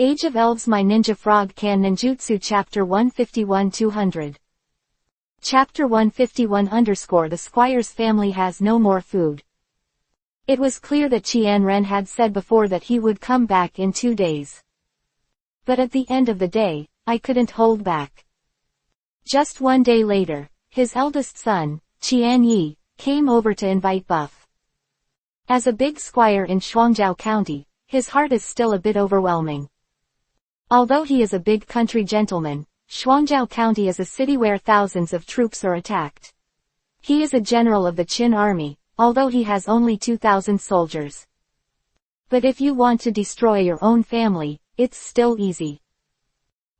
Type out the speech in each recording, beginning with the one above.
Age of Elves-My Ninja Frog Can Ninjutsu Chapter 151-200. Chapter 151 _ The Squire's family has no more food. It was clear that Qianren had said before that he would come back in 2 days. But at the end of the day, I couldn't hold back. Just 1 day later, his eldest son, Qianyi, came over to invite Buff. As a big squire in Shuangjiao County, his heart is still a bit overwhelming. Although he is a big country gentleman, Shuangjiao County is a city where thousands of troops are attacked. He is a general of the Qin army, although he has only 2,000 soldiers. But if you want to destroy your own family, it's still easy.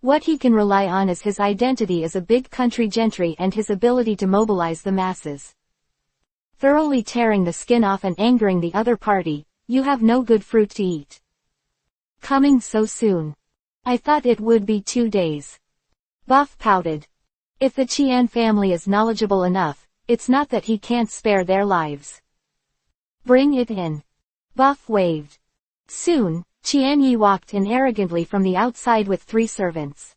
What he can rely on is his identity as a big country gentry and his ability to mobilize the masses. Thoroughly tearing the skin off and angering the other party, you have no good fruit to eat. Coming so soon. I thought it would be 2 days. Buff pouted. If the Qian family is knowledgeable enough, it's not that he can't spare their lives. Bring it in. Buff waved. Soon, Qianyi walked in arrogantly from the outside with 3 servants.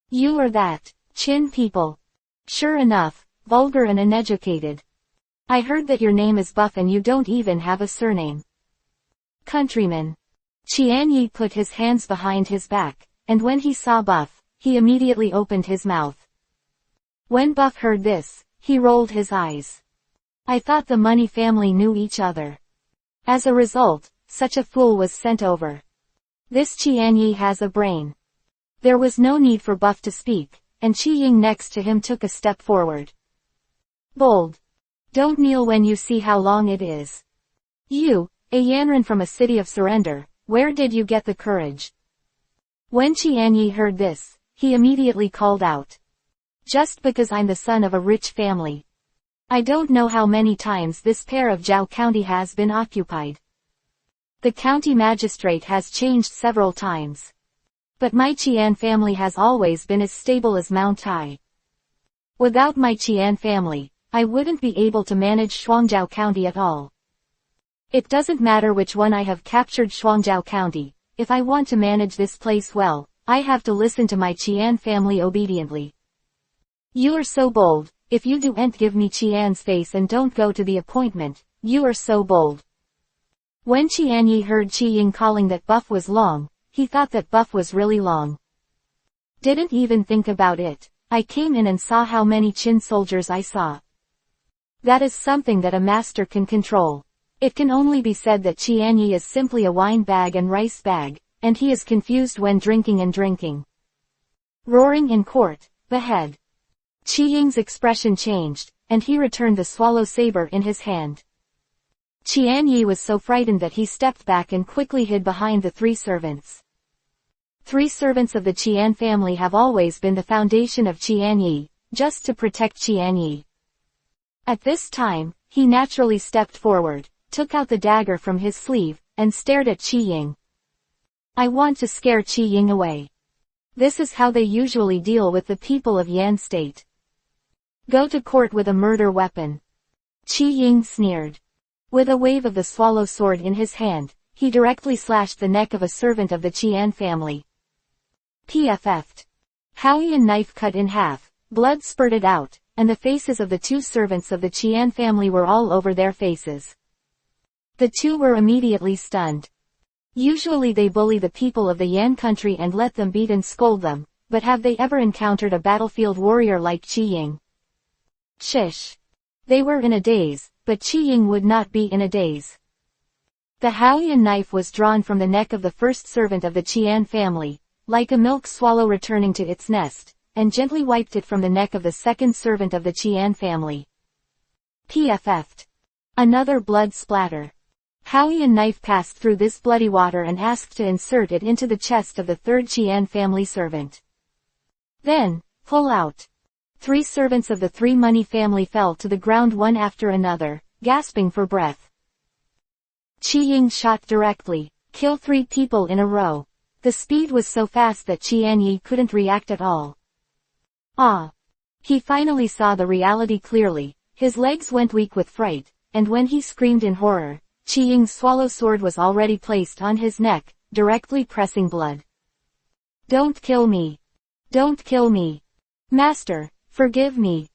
You are that, Qin people. Sure enough, vulgar and uneducated. I heard that your name is Buff and you don't even have a surname. Countryman. Qianyi put his hands behind his back, and when he saw Buff, he immediately opened his mouth. When Buff heard this, he rolled his eyes. I thought the Money family knew each other. As a result, such a fool was sent over. This Qianyi has a brain. There was no need for Buff to speak, and Qi Ying next to him took a step forward. Bold. Don't kneel when you see how long it is. You, a Yanran from a city of surrender, where did you get the courage? When Qianyi heard this, he immediately called out. Just because I'm the son of a rich family. I don't know how many times this pair of Zhao County has been occupied. The county magistrate has changed several times. But my Qian family has always been as stable as Mount Tai. Without my Qian family, I wouldn't be able to manage Shuangjiao County at all. It doesn't matter which one I have captured Shuangjiao County, if I want to manage this place well, I have to listen to my Qian family obediently. You are so bold, if you do'n't give me Qian's face and don't go to the appointment, you are so bold. When Qianyi heard Qi Ying calling that Buff was long, he thought that Buff was really long. Didn't even think about it, I came in and saw how many Qin soldiers I saw. That is something that a master can control. It can only be said that Qianyi is simply a wine bag and rice bag, and he is confused when drinking and drinking. Roaring in court, the head. Qi Ying's expression changed, and he returned the swallow saber in his hand. Qianyi was so frightened that he stepped back and quickly hid behind the 3 servants. 3 servants of the Qian family have always been the foundation of Qianyi, just to protect Qianyi. At this time, he naturally stepped forward, took out the dagger from his sleeve, and stared at Qi Ying. I want to scare Qi Ying away. This is how they usually deal with the people of Yan State. Go to court with a murder weapon. Qi Ying sneered. With a wave of the swallow sword in his hand, he directly slashed the neck of a servant of the Qian family. PFF'd. Haoyan knife cut in half, blood spurted out, and the faces of the 2 servants of the Qian family were all over their faces. The 2 were immediately stunned. Usually they bully the people of the Yan country and let them beat and scold them, but have they ever encountered a battlefield warrior like Qi Ying? Shish. They were in a daze, but Qi Ying would not be in a daze. The Haoyan knife was drawn from the neck of the first servant of the Qian family, like a milk swallow returning to its nest, and gently wiped it from the neck of the second servant of the Qian family. PFF'd. Another blood splatter. Haoyan knife passed through this bloody water and asked to insert it into the chest of the 3rd Qian family servant. Then, pull out. 3 servants of the 3 Money family fell to the ground one after another, gasping for breath. Qi Ying shot directly, kill 3 people in a row. The speed was so fast that Qianyi couldn't react at all. Ah! He finally saw the reality clearly, his legs went weak with fright, and when he screamed in horror, Qi Ying's swallow sword was already placed on his neck, directly pressing blood. "Don't kill me. Don't kill me. Master, forgive me."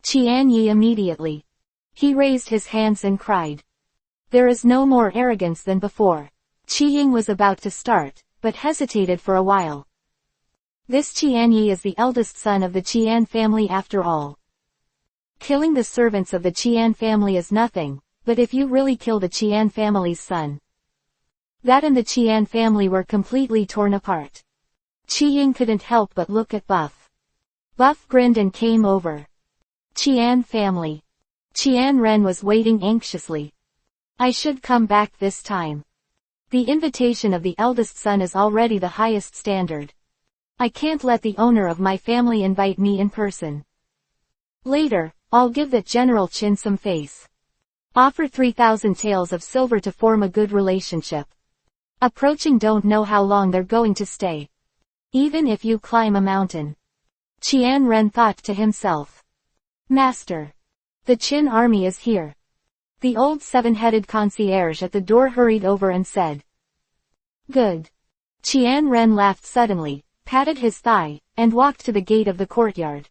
Qian Yi immediately. He raised his hands and cried. There is no more arrogance than before. Qi Ying was about to start, but hesitated for a while. This Qian Yi is the eldest son of the Qian family after all. Killing the servants of the Qian family is nothing, but if you really kill the Qian family's son, that and the Qian family were completely torn apart. Qi Ying couldn't help but look at Buff. Buff grinned and came over. Qian family. Qian Ren was waiting anxiously. I should come back this time. The invitation of the eldest son is already the highest standard. I can't let the owner of my family invite me in person. Later, I'll give that General Qin some face. Offer 3,000 taels of silver to form a good relationship. Approaching, don't know how long they're going to stay. Even if you climb a mountain. Qian Ren thought to himself. Master. The Qin army is here. The old seven-headed concierge at the door hurried over and said. Good. Qian Ren laughed suddenly, patted his thigh, and walked to the gate of the courtyard.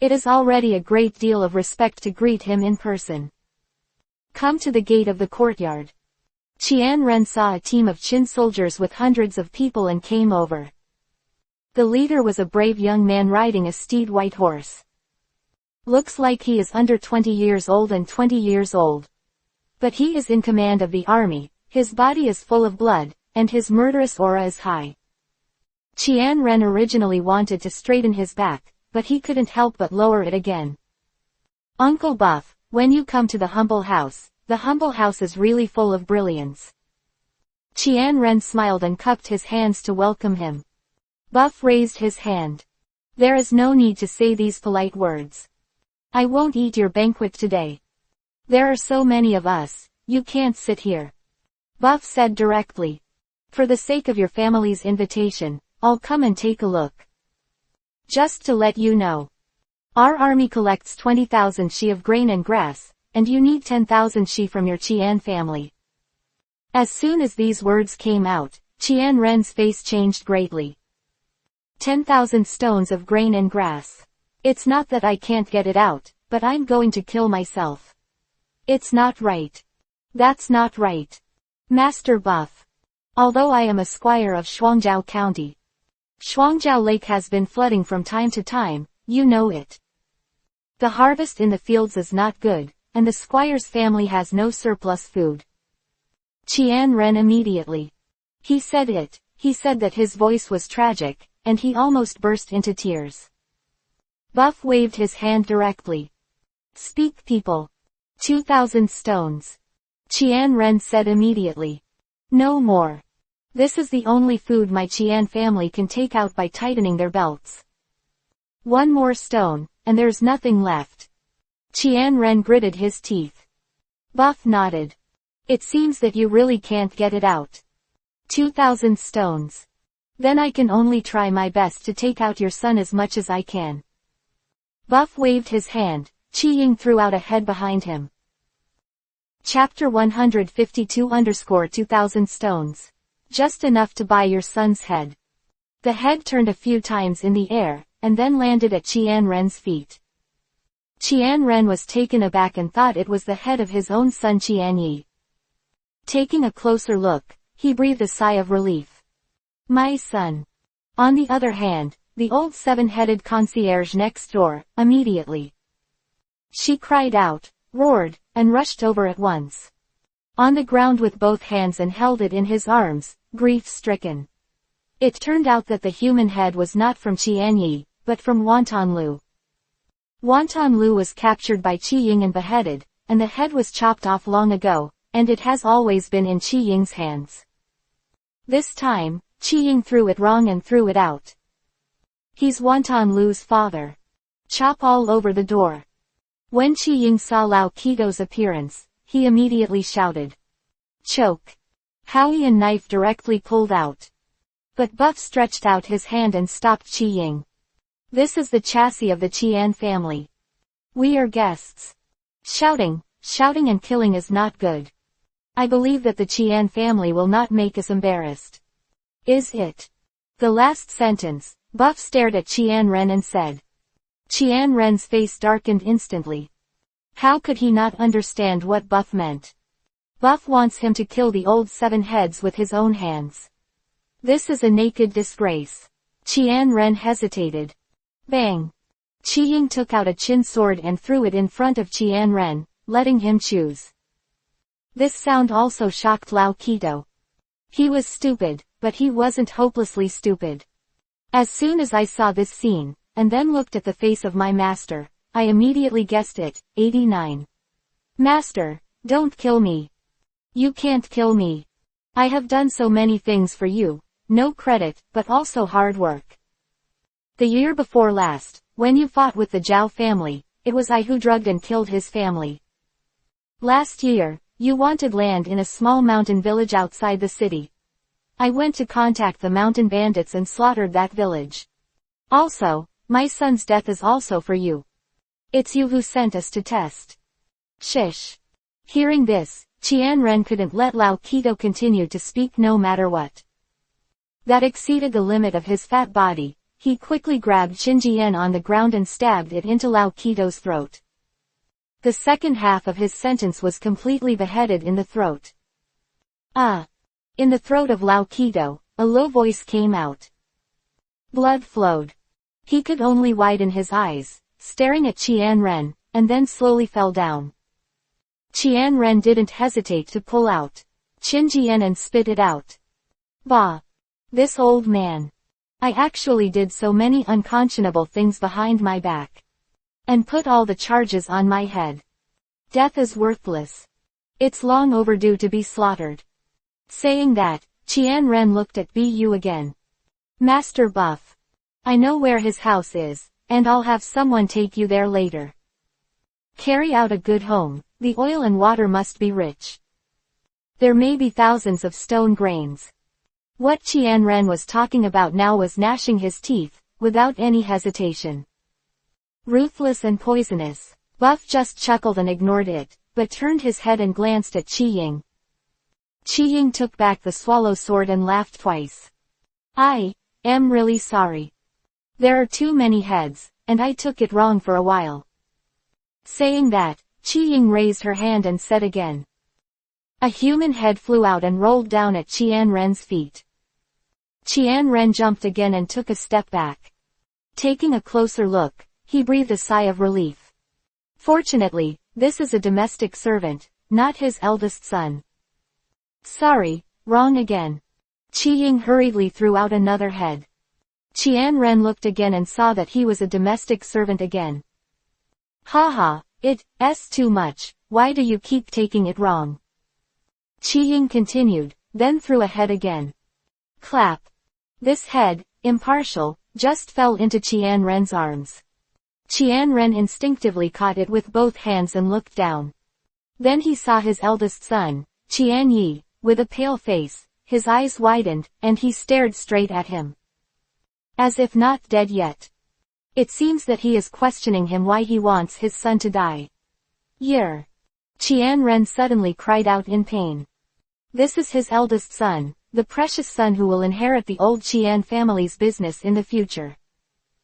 It is already a great deal of respect to greet him in person. Come to the gate of the courtyard. Qian Ren saw a team of Qin soldiers with hundreds of people and came over. The leader was a brave young man riding a steed white horse. Looks like he is under 20 years old and 20 years old. But he is in command of the army, his body is full of blood, and his murderous aura is high. Qian Ren originally wanted to straighten his back, but he couldn't help but lower it again. Uncle Buff, when you come to the humble house is really full of brilliance. Qian Ren smiled and cupped his hands to welcome him. Buff raised his hand. There is no need to say these polite words. I won't eat your banquet today. There are so many of us, you can't sit here. Buff said directly. For the sake of your family's invitation, I'll come and take a look. Just to let you know. Our army collects 20,000 shi of grain and grass, and you need 10,000 shi from your Qian family. As soon as these words came out, Qian Ren's face changed greatly. 10,000 stones of grain and grass. It's not that I can't get it out, but I'm going to kill myself. It's not right. That's not right. Master Buff. Although I am a squire of Shuangjiao County. Shuangjiao Lake has been flooding from time to time, you know it. The harvest in the fields is not good, and the squire's family has no surplus food. Qian Ren immediately. He said that his voice was tragic, and he almost burst into tears. Buff waved his hand directly. Speak, people. 2,000 stones. Qian Ren said immediately. No more. This is the only food my Qian family can take out by tightening their belts. One more stone, and there's nothing left. Qian Ren gritted his teeth. Buff nodded. It seems that you really can't get it out. 2,000 stones. Then I can only try my best to take out your son as much as I can. Buff waved his hand, Qi Ying threw out a head behind him. Chapter 152-2,000 stones. Just enough to buy your son's head. The head turned a few times in the air, and then landed at Qian Ren's feet. Qian Ren was taken aback and thought it was the head of his own son Qian Yi. Taking a closer look, he breathed a sigh of relief. My son. On the other hand, the old seven-headed concierge next door, immediately. She cried out, roared, and rushed over at once. On the ground with both hands and held it in his arms, grief-stricken. It turned out that the human head was not from Qian Yi, but from Wanton Lu. Wanton Lu was captured by Qi Ying and beheaded, and the head was chopped off long ago, and it has always been in Qi Ying's hands. This time, Qi Ying threw it wrong and threw it out. He's Wanton Lu's father. Chop all over the door. When Qi Ying saw Lao Qito's appearance, he immediately shouted. Choke. Howie and knife directly pulled out. But Buff stretched out his hand and stopped Qi Ying. This is the chassis of the Qian family. We are guests. Shouting and killing is not good. I believe that the Qian family will not make us embarrassed. Is it? The last sentence, Buff stared at Qian Ren and said. Qian Ren's face darkened instantly. How could he not understand what Buff meant? Buff wants him to kill the old 7 heads with his own hands. This is a naked disgrace. Qian Ren hesitated. Bang! Qi Ying took out a chin sword and threw it in front of Qian Ren, letting him choose. This sound also shocked Lao Qito. He was stupid, but he wasn't hopelessly stupid. As soon as I saw this scene, and then looked at the face of my master, I immediately guessed it. 89. Master, don't kill me. You can't kill me. I have done so many things for you, no credit, but also hard work. The year before last, when you fought with the Zhao family, it was I who drugged and killed his family. Last year, you wanted land in a small mountain village outside the city. I went to contact the mountain bandits and slaughtered that village. Also, my son's death is also for you. It's you who sent us to test. Shish. Hearing this, Qian Ren couldn't let Lao Qito continue to speak no matter what. That exceeded the limit of his fat body. He quickly grabbed Qin Jian on the ground and stabbed it into Lao Qito's throat. The second half of his sentence was completely beheaded in the throat. Ah! In the throat of Lao Qito, a low voice came out. Blood flowed. He could only widen his eyes, staring at Qian Ren, and then slowly fell down. Qian Ren didn't hesitate to pull out Qin Jian and spit it out. Bah! This old man. I actually did so many unconscionable things behind my back. And put all the charges on my head. Death is worthless. It's long overdue to be slaughtered. Saying that, Qian Ren looked at Bu again. Master Buff. I know where his house is, and I'll have someone take you there later. Carry out a good home, the oil and water must be rich. There may be thousands of stone grains. What Qian Ren was talking about now was gnashing his teeth, without any hesitation. Ruthless and poisonous. Buff just chuckled and ignored it, but turned his head and glanced at Qi Ying. Qi Ying took back the swallow sword and laughed twice. I am really sorry. There are too many heads, and I took it wrong for a while. Saying that, Qi Ying raised her hand and said again. A human head flew out and rolled down at Qian Ren's feet. Qian Ren jumped again and took a step back. Taking a closer look, he breathed a sigh of relief. Fortunately, this is a domestic servant, not his eldest son. Sorry, wrong again. Qi Ying hurriedly threw out another head. Qian Ren looked again and saw that he was a domestic servant again. Haha, it's too much, why do you keep taking it wrong? Qi Ying continued, then threw a head again. Clap. This head, impartial, just fell into Qian Ren's arms. Qian Ren instinctively caught it with both hands and looked down. Then he saw his eldest son, Qian Yi, with a pale face, his eyes widened, and he stared straight at him. As if not dead yet. It seems that he is questioning him why he wants his son to die. Yer. Qian Ren suddenly cried out in pain. This is his eldest son, the precious son who will inherit the old Qian family's business in the future.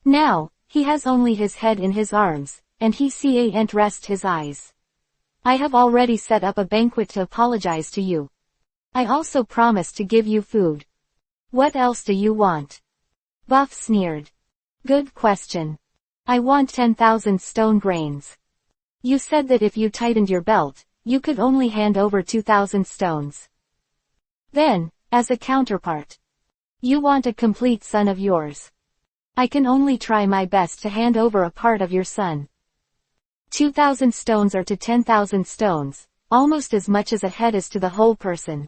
Now, he has only his head in his arms, and he can't rest his eyes. I have already set up a banquet to apologize to you. I also promised to give you food. What else do you want? Buff sneered. Good question. I want 10,000 stone grains. You said that if you tightened your belt, you could only hand over 2,000 stones. Then, as a counterpart, you want a complete son of yours. I can only try my best to hand over a part of your son. 2,000 stones are to 10,000 stones, almost as much as a head is to the whole person.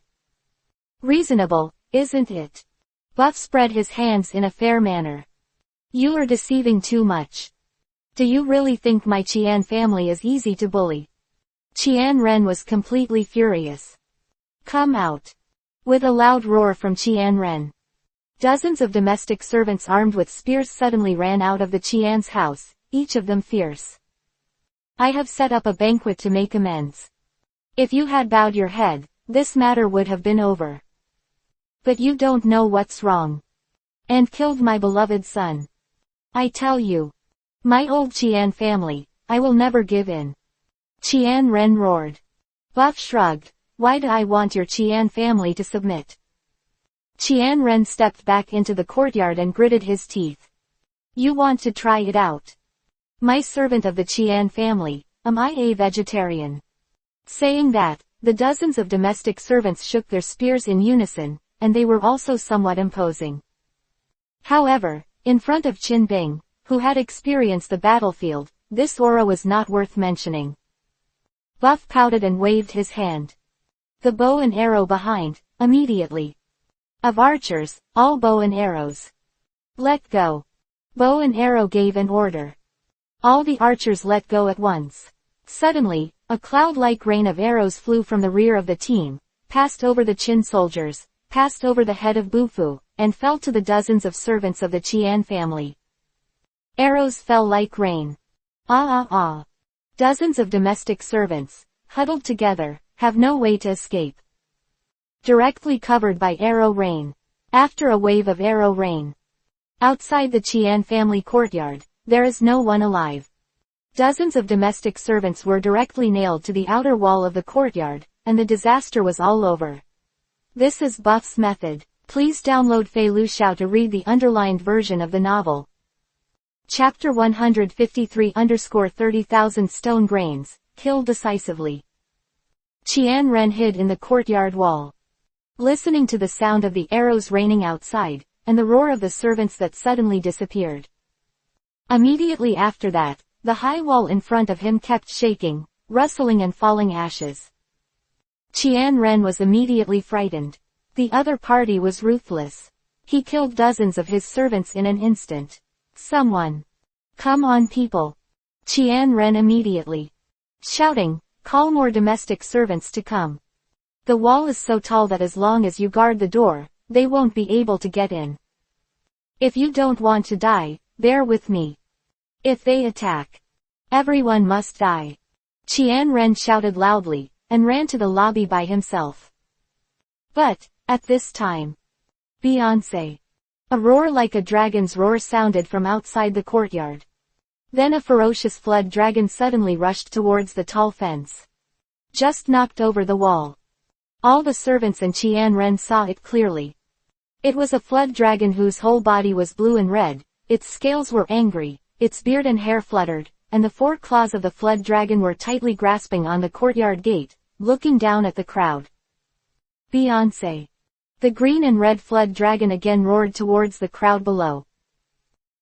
Reasonable, isn't it? Buff spread his hands in a fair manner. You are deceiving too much. Do you really think my Qian family is easy to bully? Qian Ren was completely furious. Come out. With a loud roar from Qian Ren. Dozens of domestic servants armed with spears suddenly ran out of the Qian's house, each of them fierce. I have set up a banquet to make amends. If you had bowed your head, this matter would have been over. But you don't know what's wrong. And killed my beloved son. I tell you. My old Qian family, I will never give in. Qian Ren roared. Buff shrugged. Why do I want your Qian family to submit? Qian Ren stepped back into the courtyard and gritted his teeth. You want to try it out? My servant of the Qian family, am I a vegetarian? Saying that, the dozens of domestic servants shook their spears in unison, and they were also somewhat imposing. However, in front of Qin Bing, who had experienced the battlefield, this aura was not worth mentioning. Buff pouted and waved his hand. The bow and arrow behind, immediately. Of archers, all bow and arrows. Let go. Bow and arrow gave an order. All the archers let go at once. Suddenly, a cloud-like rain of arrows flew from the rear of the team, passed over the Qin soldiers, passed over the head of Bufu, and fell to the dozens of servants of the Qian family. Arrows fell like rain. Ah ah ah. Dozens of domestic servants, huddled together, have no way to escape. Directly covered by arrow rain. After a wave of arrow rain. Outside the Qian family courtyard, there is no one alive. Dozens of domestic servants were directly nailed to the outer wall of the courtyard, and the disaster was all over. This is Buff's method. Please download Fei Lu Xiao to read the underlined version of the novel. Chapter 153_30,000 Stone Grains, Killed Decisively. Qian Ren hid in the courtyard wall. Listening to the sound of the arrows raining outside, and the roar of the servants that suddenly disappeared. Immediately after that, the high wall in front of him kept shaking, rustling and falling ashes. Qian Ren was immediately frightened. The other party was ruthless. He killed dozens of his servants in an instant. Someone. Come on people. Qian Ren immediately. Shouting, call more domestic servants to come. The wall is so tall that as long as you guard the door, they won't be able to get in. If you don't want to die, bear with me. If they attack, everyone must die. Qian Ren shouted loudly, and ran to the lobby by himself. But, at this time, Beyonce. A roar like a dragon's roar sounded from outside the courtyard. Then a ferocious flood dragon suddenly rushed towards the tall fence. Just knocked over the wall. All the servants and Qian Ren saw it clearly. It was a flood dragon whose whole body was blue and red, its scales were angry, its beard and hair fluttered, and the four claws of the flood dragon were tightly grasping on the courtyard gate, looking down at the crowd. Beyonce. The green and red flood dragon again roared towards the crowd below.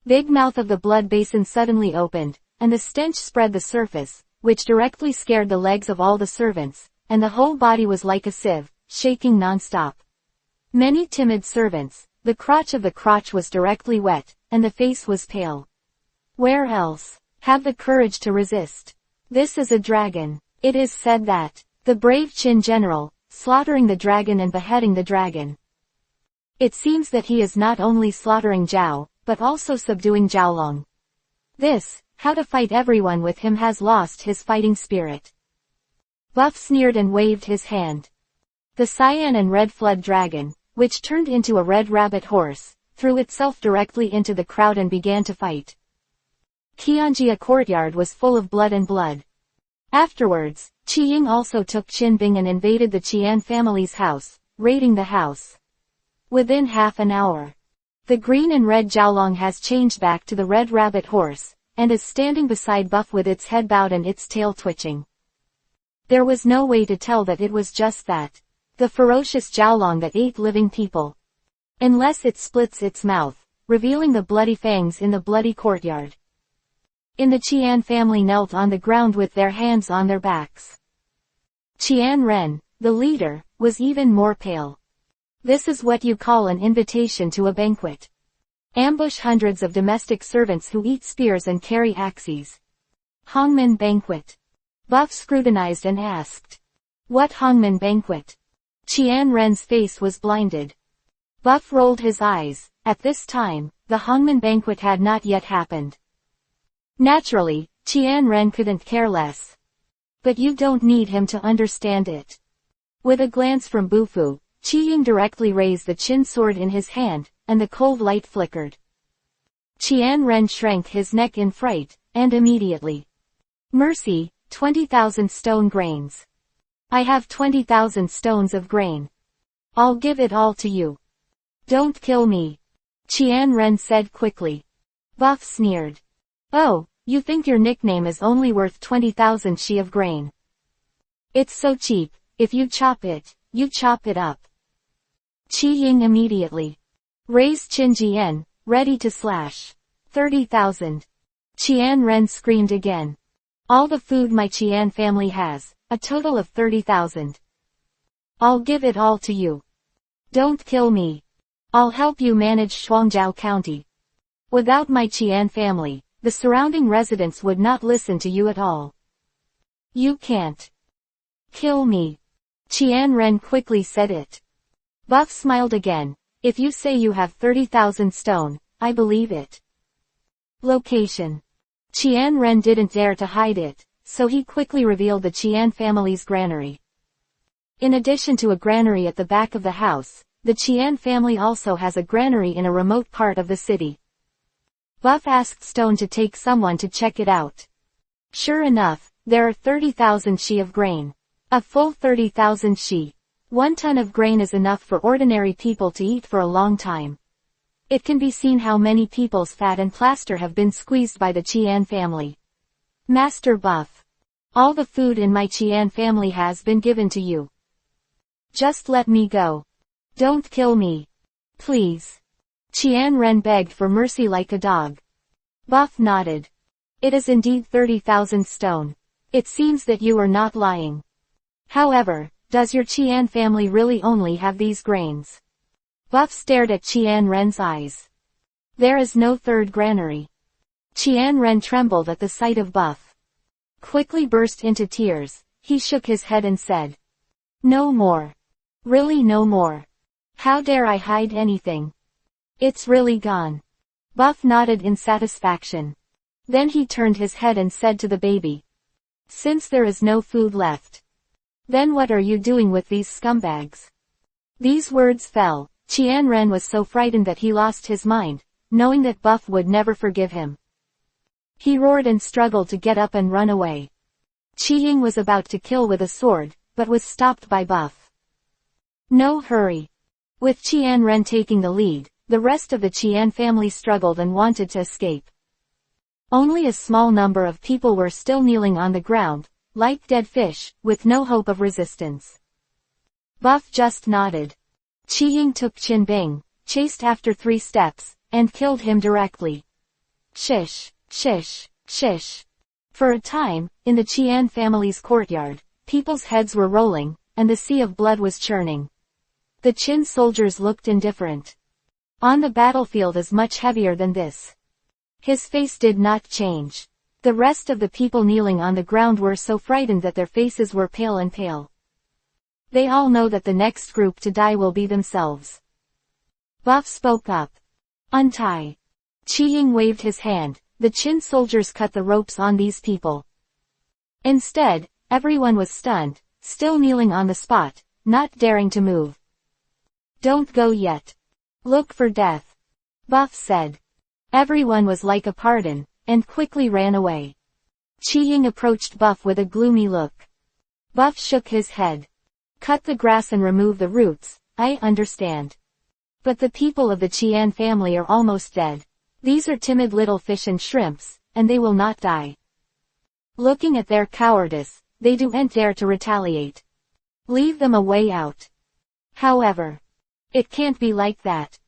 Big mouth of the blood basin suddenly opened, and the stench spread the surface, which directly scared the legs of all the servants, and the whole body was like a sieve, shaking non-stop. Many timid servants, the crotch of the crotch was directly wet, and the face was pale. Where else? Have the courage to resist. This is a dragon. It is said that, the brave Qin general, slaughtering the dragon and beheading the dragon. It seems that he is not only slaughtering Zhao, but also subduing Zhaolong. This, how to fight everyone with him has lost his fighting spirit. Buff sneered and waved his hand. The cyan and red flood dragon, which turned into a red rabbit horse, threw itself directly into the crowd and began to fight. Qianjia courtyard was full of blood and blood. Afterwards, Qi Ying also took Qin Bing and invaded the Qian family's house, raiding the house. Within half an hour, the green and red Zhaolong has changed back to the red rabbit horse, and is standing beside Buff with its head bowed and its tail twitching. There was no way to tell that it was just that. The ferocious Zhaolong that ate living people. Unless it splits its mouth, revealing the bloody fangs in the bloody courtyard. In the Qian family knelt on the ground with their hands on their backs. Qian Ren, the leader, was even more pale. This is what you call an invitation to a banquet. Ambush hundreds of domestic servants who eat spears and carry axes. Hongmen banquet. Buff scrutinized and asked. What Hongmen banquet? Qian Ren's face was blinded. Buff rolled his eyes. At this time, the Hongmen banquet had not yet happened. Naturally, Qian Ren couldn't care less. But you don't need him to understand it. With a glance from Bufu, Qiying directly raised the Qin sword in his hand, and the cold light flickered. Qianren shrank his neck in fright, and immediately. Mercy, 20,000 stone grains. I have 20,000 stones of grain. I'll give it all to you. Don't kill me. Qianren said quickly. Buff sneered. Oh, you think your nickname is only worth 20,000 shi of grain. It's so cheap, if you chop it, you chop it up. Qiying immediately raised Qinjian, ready to slash. 30,000. Qianren screamed again. All the food my Qian family has, a total of 30,000. I'll give it all to you. Don't kill me. I'll help you manage Shuangjiao County. Without my Qian family, the surrounding residents would not listen to you at all. You can't kill me. Qianren quickly said it. Buff smiled again. If you say you have 30,000 stone, I believe it. Location. Qianren didn't dare to hide it, so he quickly revealed the Qian family's granary. In addition to a granary at the back of the house, the Qian family also has a granary in a remote part of the city. Buff asked Stone to take someone to check it out. Sure enough, there are 30,000 shi of grain. A full 30,000 shi. 1 ton of grain is enough for ordinary people to eat for a long time. It can be seen how many people's fat and plaster have been squeezed by the Qian family. Master Buff. All the food in my Qian family has been given to you. Just let me go. Don't kill me. Please. Qianren begged for mercy like a dog. Buff nodded. It is indeed 30,000 stone. It seems that you are not lying. However, does your Qian family really only have these grains? Buff stared at Qianren's eyes. There is no third granary. Qianren trembled at the sight of Buff. Quickly burst into tears, he shook his head and said. No more. Really no more. How dare I hide anything? It's really gone. Buff nodded in satisfaction. Then he turned his head and said to the baby. Since there is no food left. Then what are you doing with these scumbags? These words fell. Qianren was so frightened that he lost his mind, knowing that Buff would never forgive him. He roared and struggled to get up and run away. Qiying was about to kill with a sword, but was stopped by Buff. No hurry. With Qianren taking the lead, the rest of the Qian family struggled and wanted to escape. Only a small number of people were still kneeling on the ground, like dead fish, with no hope of resistance. Buff just nodded. Qiying took Qinbing, chased after 3 steps, and killed him directly. Shish, shish, shish. For a time, in the Qian family's courtyard, people's heads were rolling, and the sea of blood was churning. The Qin soldiers looked indifferent. On the battlefield is much heavier than this. His face did not change. The rest of the people kneeling on the ground were so frightened that their faces were pale and pale. They all know that the next group to die will be themselves. Buff spoke up. Untie. Qiying waved his hand. The Qin soldiers cut the ropes on these people. Instead, everyone was stunned, still kneeling on the spot, not daring to move. Don't go yet. Look for death. Buff said. Everyone was like a pardon, and quickly ran away. Qiying approached Buff with a gloomy look. Buff shook his head. Cut the grass and remove the roots, I understand. But the people of the Qian family are almost dead. These are timid little fish and shrimps, and they will not die. Looking at their cowardice, they don't dare to retaliate. Leave them a way out. However, it can't be like that.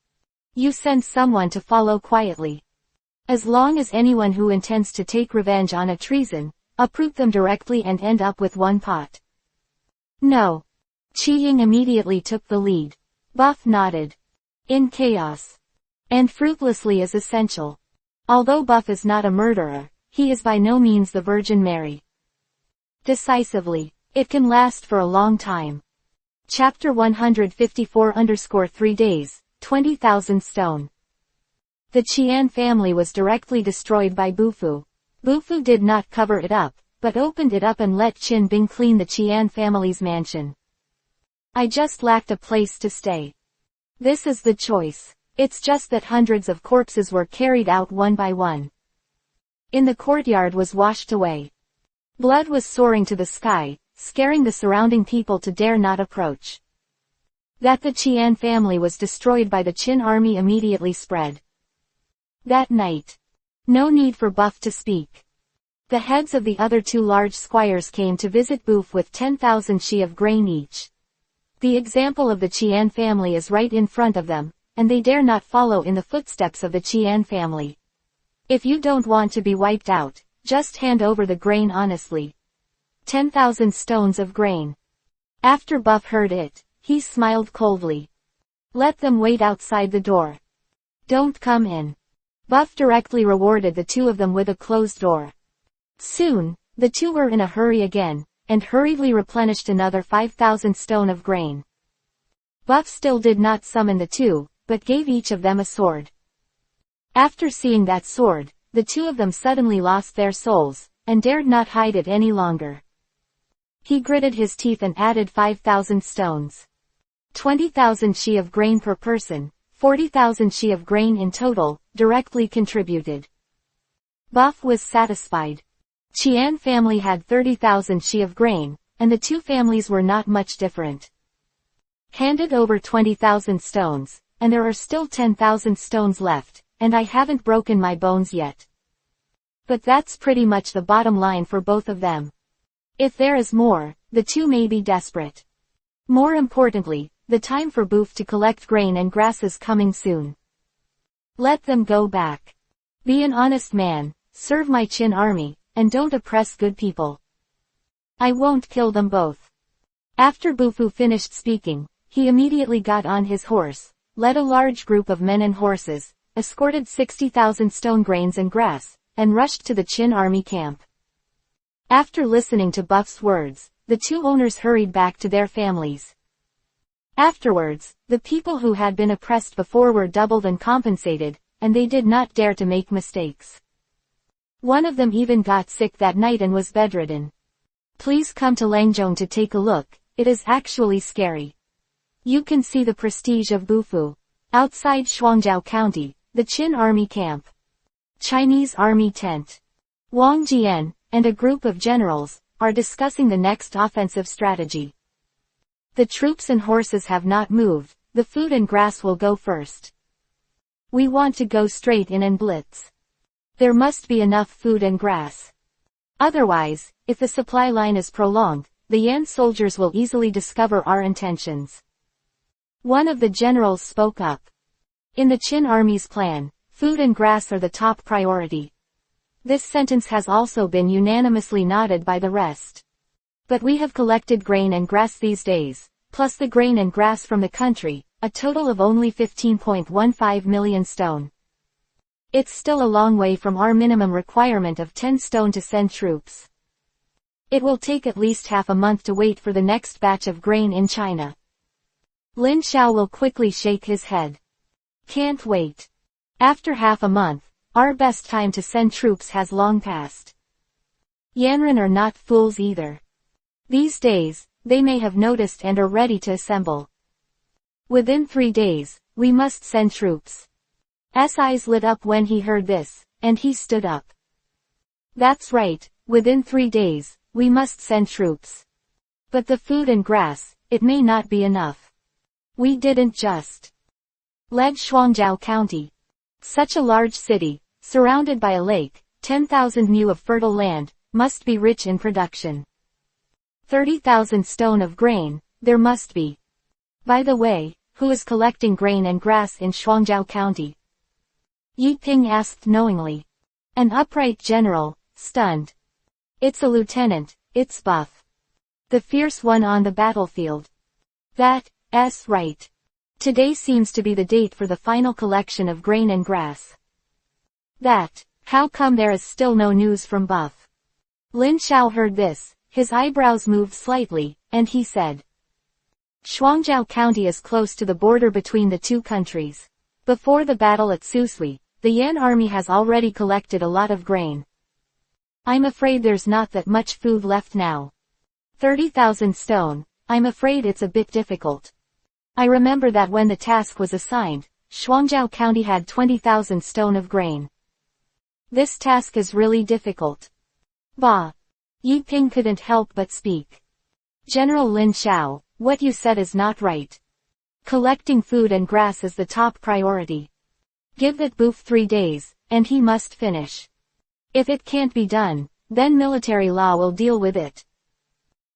You send someone to follow quietly. As long as anyone who intends to take revenge on a treason, uproot them directly and end up with one pot. No. Qiying immediately took the lead. Buff nodded. In chaos. And fruitlessly is essential. Although Buff is not a murderer, he is by no means the Virgin Mary. Decisively. It can last for a long time. Chapter 154-3 days, 20,000 stone. The Qian family was directly destroyed by Bufu. Bufu did not cover it up, but opened it up and let Qin Bing clean the Qian family's mansion. I just lacked a place to stay. This is the choice. It's just that hundreds of corpses were carried out one by one. In the courtyard was washed away. Blood was soaring to the sky, scaring the surrounding people to dare not approach. That the Qian family was destroyed by the Qin army immediately spread. That night. No need for Buff to speak. The heads of the other two large squires came to visit Boof with 10,000 shi of grain each. The example of the Qian family is right in front of them, and they dare not follow in the footsteps of the Qian family. If you don't want to be wiped out, just hand over the grain honestly. 10,000 stones of grain. After Buff heard it, he smiled coldly. Let them wait outside the door. Don't come in. Buff directly rewarded the two of them with a closed door. Soon, the two were in a hurry again, and hurriedly replenished another 5,000 stone of grain. Buff still did not summon the two, but gave each of them a sword. After seeing that sword, the two of them suddenly lost their souls, and dared not hide it any longer. He gritted his teeth and added 5,000 stones. 20,000 shi of grain per person, 40,000 shi of grain in total, directly contributed. Buff was satisfied. Qian family had 30,000 shi of grain, and the two families were not much different. Handed over 20,000 stones, and there are still 10,000 stones left, and I haven't broken my bones yet. But that's pretty much the bottom line for both of them. If there is more, the two may be desperate. More importantly, the time for Boof to collect grain and grass is coming soon. Let them go back. Be an honest man, serve my Qin army, and don't oppress good people. I won't kill them both. After Bufu finished speaking, he immediately got on his horse, led a large group of men and horses, escorted 60,000 stone grains and grass, and rushed to the Qin army camp. After listening to Buff's words, the two owners hurried back to their families. Afterwards, the people who had been oppressed before were doubled and compensated, and they did not dare to make mistakes. One of them even got sick that night and was bedridden. Please come to Langzhong to take a look, it is actually scary. You can see the prestige of Bufu. Outside Shuangjiao County, the Qin army camp. Chinese army tent. Wang Jian, and a group of generals, are discussing the next offensive strategy. The troops and horses have not moved, the food and grass will go first. We want to go straight in and blitz. There must be enough food and grass. Otherwise, if the supply line is prolonged, the Yan soldiers will easily discover our intentions. One of the generals spoke up. In the Qin army's plan, food and grass are the top priority. This sentence has also been unanimously nodded by the rest. But we have collected grain and grass these days, plus the grain and grass from the country, a total of only 15.15 million stone. It's still a long way from our minimum requirement of 10 stone to send troops. It will take at least half a month to wait for the next batch of grain in China. Lin Xiao will quickly shake his head. Can't wait. After half a month, our best time to send troops has long passed. Yanran are not fools either. These days, they may have noticed and are ready to assemble. Within 3 days, we must send troops. S eyes lit up when he heard this, and he stood up. That's right, within 3 days, we must send troops. But the food and grass, it may not be enough. We didn't just led Shuangjiao County. Such a large city, surrounded by a lake, 10,000 mu of fertile land, must be rich in production. 30,000 stone of grain, there must be. By the way, who is collecting grain and grass in Shuangjiao County? Yi Ping asked knowingly. An upright general, stunned. It's a lieutenant, it's Buff. The fierce one on the battlefield. That's right. Today seems to be the date for the final collection of grain and grass. How come there is still no news from Buff? Lin Xiao heard this, his eyebrows moved slightly, and he said. Shuangjiao County is close to the border between the two countries. Before the battle at Susui, the Yan army has already collected a lot of grain. I'm afraid there's not that much food left now. 30,000 stone, I'm afraid it's a bit difficult. I remember that when the task was assigned, Shuangjiao County had 20,000 stone of grain. This task is really difficult. Bah! Yi Ping couldn't help but speak. General Lin Xiao, what you said is not right. Collecting food and grass is the top priority. Give that boof 3 days, and he must finish. If it can't be done, then military law will deal with it.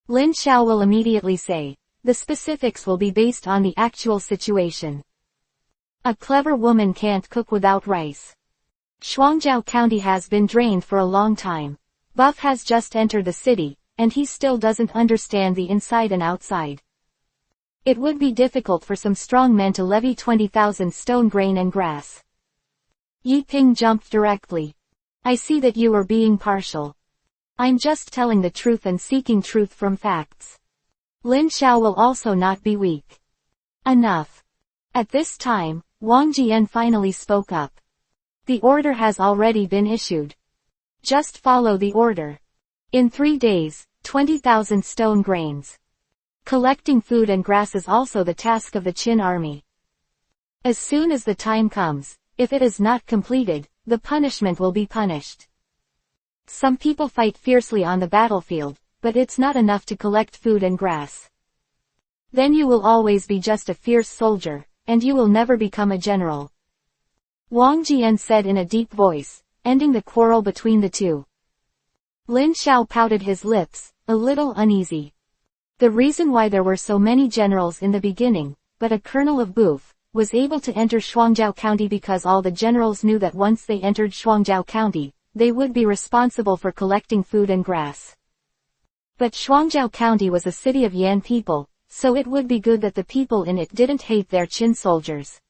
Lin Xiao will immediately say. The specifics will be based on the actual situation. A clever woman can't cook without rice. Shuangjiao County has been drained for a long time. Buff has just entered the city, and he still doesn't understand the inside and outside. It would be difficult for some strong men to levy 20,000 stone grain and grass. Yi Ping jumped directly. I see that you are being partial. I'm just telling the truth and seeking truth from facts. Lin Xiao will also not be weak. Enough. At this time, Wang Jian finally spoke up. The order has already been issued. Just follow the order. In 3 days, 20,000 stone grains. Collecting food and grass is also the task of the Qin army. As soon as the time comes, if it is not completed, the punishment will be punished. Some people fight fiercely on the battlefield, but it's not enough to collect food and grass. Then you will always be just a fierce soldier, and you will never become a general. Wang Jian said in a deep voice, ending the quarrel between the two. Lin Xiao pouted his lips, a little uneasy. The reason why there were so many generals in the beginning, but a colonel of Boof, was able to enter Shuangjiao County because all the generals knew that once they entered Shuangjiao County, they would be responsible for collecting food and grass. But Shuangjiao County was a city of Yan people, so it would be good that the people in it didn't hate their Qin soldiers.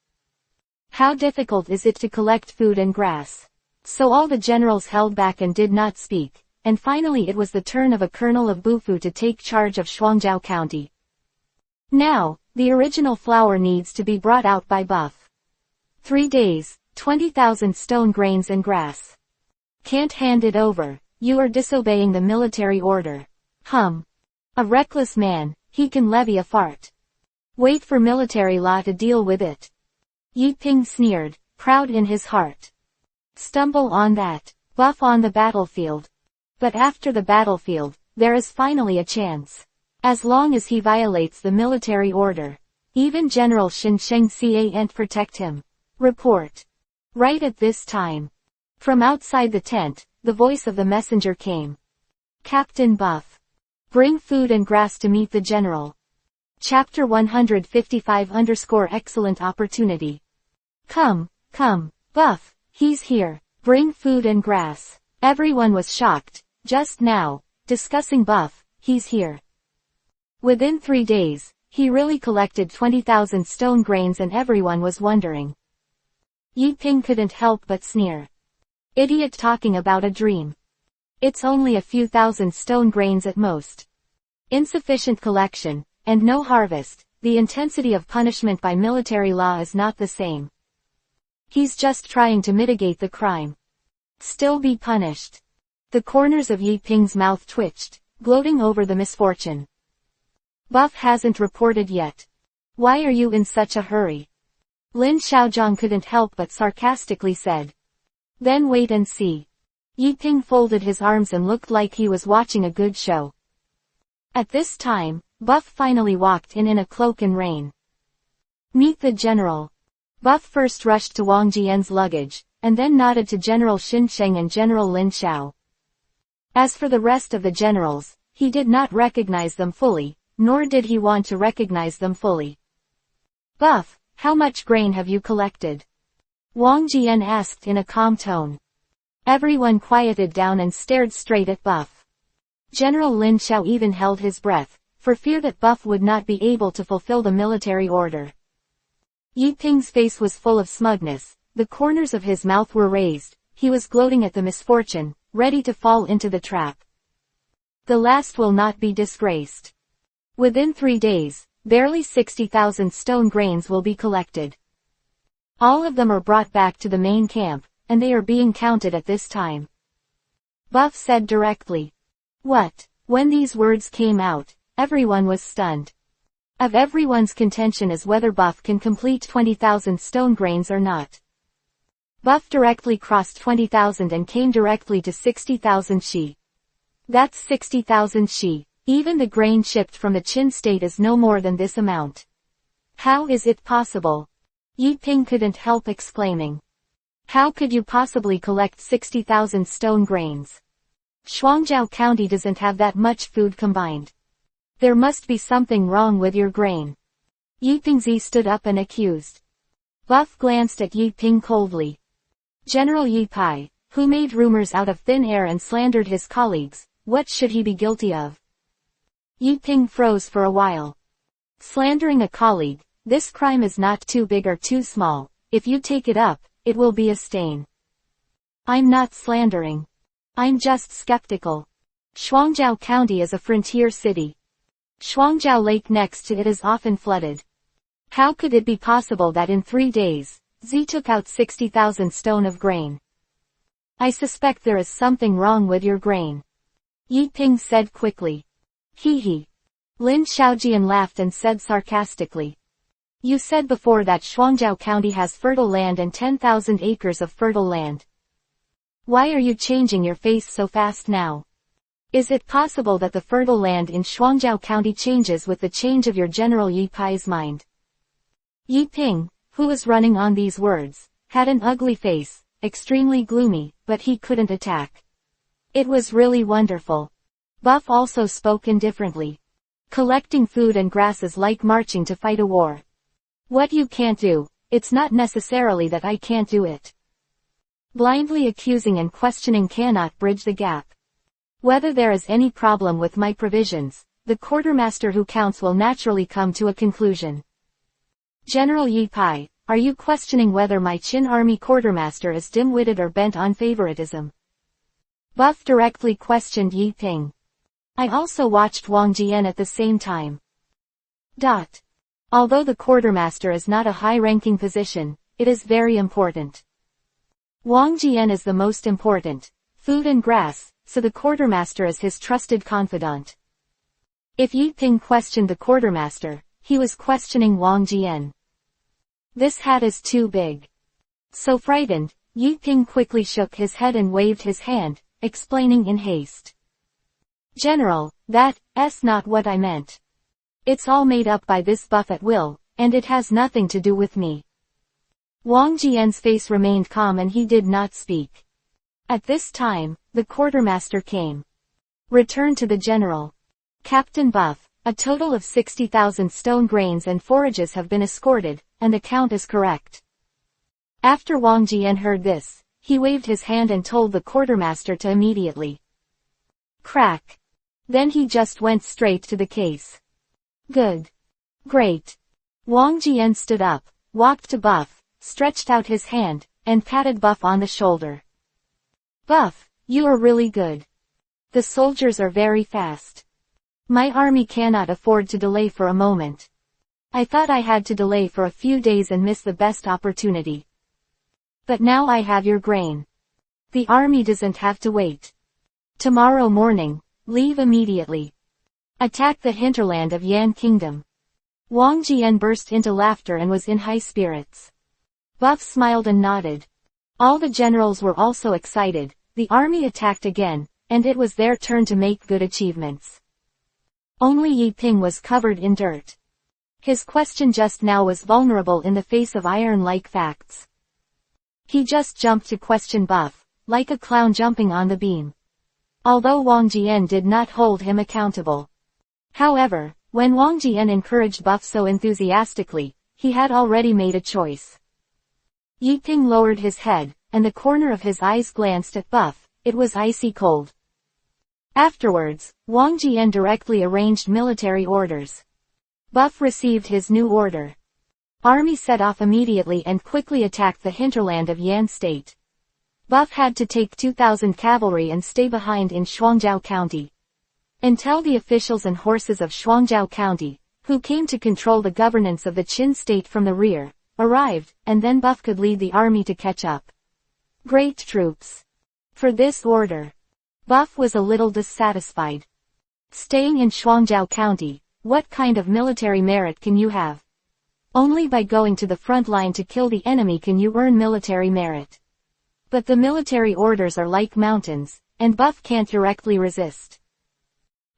How difficult is it to collect food and grass? So all the generals held back and did not speak, and finally it was the turn of a colonel of Bufu to take charge of Shuangjiao County. Now, the original flour needs to be brought out by Buff. 3 days, 20,000 stone grains and grass. Can't hand it over, you are disobeying the military order. A reckless man, he can levy a fart. Wait for military law to deal with it. Yi Ping sneered, proud in his heart. Stumble on that, Buff on the battlefield. But after the battlefield, there is finally a chance. As long as he violates the military order, even General Shen Sheng can't protect him. Report. Right at this time. From outside the tent, the voice of the messenger came. Captain Buff. Bring food and grass to meet the general. Chapter 155 Excellent opportunity. Come, Buff, he's here. Bring food and grass. Everyone was shocked, just now, discussing Buff, he's here. Within 3 days, he really collected 20,000 stone grains and everyone was wondering. Yi Ping couldn't help but sneer. Idiot talking about a dream. It's only a few thousand stone grains at most. Insufficient collection, and no harvest, the intensity of punishment by military law is not the same. He's just trying to mitigate the crime. Still be punished. The corners of Yi Ping's mouth twitched, gloating over the misfortune. Buff hasn't reported yet. Why are you in such a hurry? Lin Xiaozhang couldn't help but sarcastically said. Then wait and see. Yi Ping folded his arms and looked like he was watching a good show. At this time, Buff finally walked in a cloak and rain. Meet the general. Buff first rushed to Wang Jian's luggage, and then nodded to General Xin Sheng and General Lin Xiao. As for the rest of the generals, he did not recognize them fully, nor did he want to recognize them fully. Buff, how much grain have you collected? Wang Jian asked in a calm tone. Everyone quieted down and stared straight at Buff. General Lin Xiao even held his breath, for fear that Buff would not be able to fulfill the military order. Yi Ping's face was full of smugness, the corners of his mouth were raised, he was gloating at the misfortune, ready to fall into the trap. The last will not be disgraced. Within 3 days, barely 60,000 stone grains will be collected. All of them are brought back to the main camp, and they are being counted at this time. Buff said directly. What? When these words came out, Everyone was stunned. Of everyone's contention is whether Buff can complete 20,000 stone grains or not. Buff directly crossed 20,000 and came directly to 60,000 shi. That's 60,000 shi. Even the grain shipped from the Qin state is no more than this amount. How is it possible? Yi Ping couldn't help exclaiming. How could you possibly collect 60,000 stone grains? Shuangjiao County doesn't have that much food combined. There must be something wrong with your grain. Yi Pingzi stood up and accused. Buff glanced at Yi Ping coldly. General Yi Pai, who made rumors out of thin air and slandered his colleagues, what should he be guilty of? Yi Ping froze for a while. Slandering a colleague, this crime is not too big or too small. If you take it up, it will be a stain. I'm not slandering. I'm just skeptical. Shuangjiao County is a frontier city. Shuangjiao Lake next to it is often flooded. How could it be possible that in 3 days, Z took out 60,000 stone of grain? I suspect there is something wrong with your grain. Yi Ping said quickly. Hee hee. Lin Xiaojian laughed and said sarcastically. You said before that Shuangjiao County has fertile land and 10,000 acres of fertile land. Why are you changing your face so fast now? Is it possible that the fertile land in Shuangjiao County changes with the change of your General Yi Pai's mind? Yi Ping, who was running on these words, had an ugly face, extremely gloomy, but he couldn't attack. It was really wonderful. Buff also spoke indifferently. Collecting food and grass is like marching to fight a war. What you can't do, it's not necessarily that I can't do it. Blindly accusing and questioning cannot bridge the gap. Whether there is any problem with my provisions, the quartermaster who counts will naturally come to a conclusion. General Yi Pai, are you questioning whether my Qin army quartermaster is dim-witted or bent on favoritism? Buff directly questioned Yi Ping. I also watched Wang Jian at the same time. Although the quartermaster is not a high-ranking position, it is very important. Wang Jian is the most important, food and grass, so the quartermaster is his trusted confidant. If Yi Ping questioned the quartermaster, he was questioning Wang Jian. This hat is too big. So frightened, Yi Ping quickly shook his head and waved his hand, explaining in haste. General, that's not what I meant. It's all made up by this Buff at will, and it has nothing to do with me. Wang Jian's face remained calm and he did not speak. At this time, the quartermaster came. Return to the general. Captain Buff, a total of 60,000 stone grains and forages have been escorted, and the count is correct. After Wang Jian heard this, he waved his hand and told the quartermaster to immediately crack. Then he just went straight to the case. Good. Great. Wang Jian stood up, walked to Buff, stretched out his hand, and patted Buff on the shoulder. Buff, you are really good. The soldiers are very fast. My army cannot afford to delay for a moment. I thought I had to delay for a few days and miss the best opportunity. But now I have your grain. The army doesn't have to wait. Tomorrow morning, leave immediately. Attack the hinterland of Yan Kingdom. Wang Jian burst into laughter and was in high spirits. Buff smiled and nodded. All the generals were also excited. The army attacked again, and it was their turn to make good achievements. Only Yi Ping was covered in dirt. His question just now was vulnerable in the face of iron-like facts. He just jumped to question Buff, like a clown jumping on the beam. Although Wang Jian did not hold him accountable. However, when Wang Jian encouraged Buff so enthusiastically, he had already made a choice. Yi Ping lowered his head, and the corner of his eyes glanced at Buff. It was icy cold. Afterwards, Wang Jian directly arranged military orders. Buff received his new order. Army set off immediately and quickly attacked the hinterland of Yan State. Buff had to take 2,000 cavalry and stay behind in Shuangjiao County. Until the officials and horses of Shuangjiao County, who came to control the governance of the Qin state from the rear, arrived, and then Buff could lead the army to catch up. Great troops. For this order, Buff was a little dissatisfied. Staying in Shuangjiao County, what kind of military merit can you have? Only by going to the front line to kill the enemy can you earn military merit. But the military orders are like mountains, and Buff can't directly resist.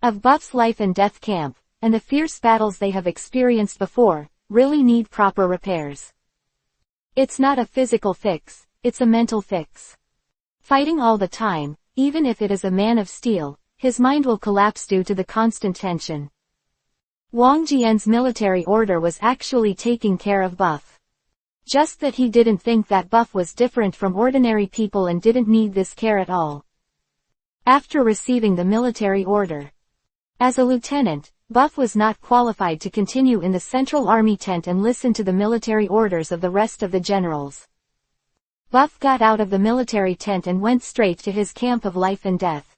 Of Buff's life and death camp, and the fierce battles they have experienced before, really need proper repairs. It's not a physical fix, it's a mental fix. Fighting all the time, even if it is a man of steel, his mind will collapse due to the constant tension. Wang Jian's military order was actually taking care of Buff. Just that he didn't think that Buff was different from ordinary people and didn't need this care at all. After receiving the military order, as a lieutenant, Buff was not qualified to continue in the Central Army tent and listen to the military orders of the rest of the generals. Buff got out of the military tent and went straight to his camp of life and death.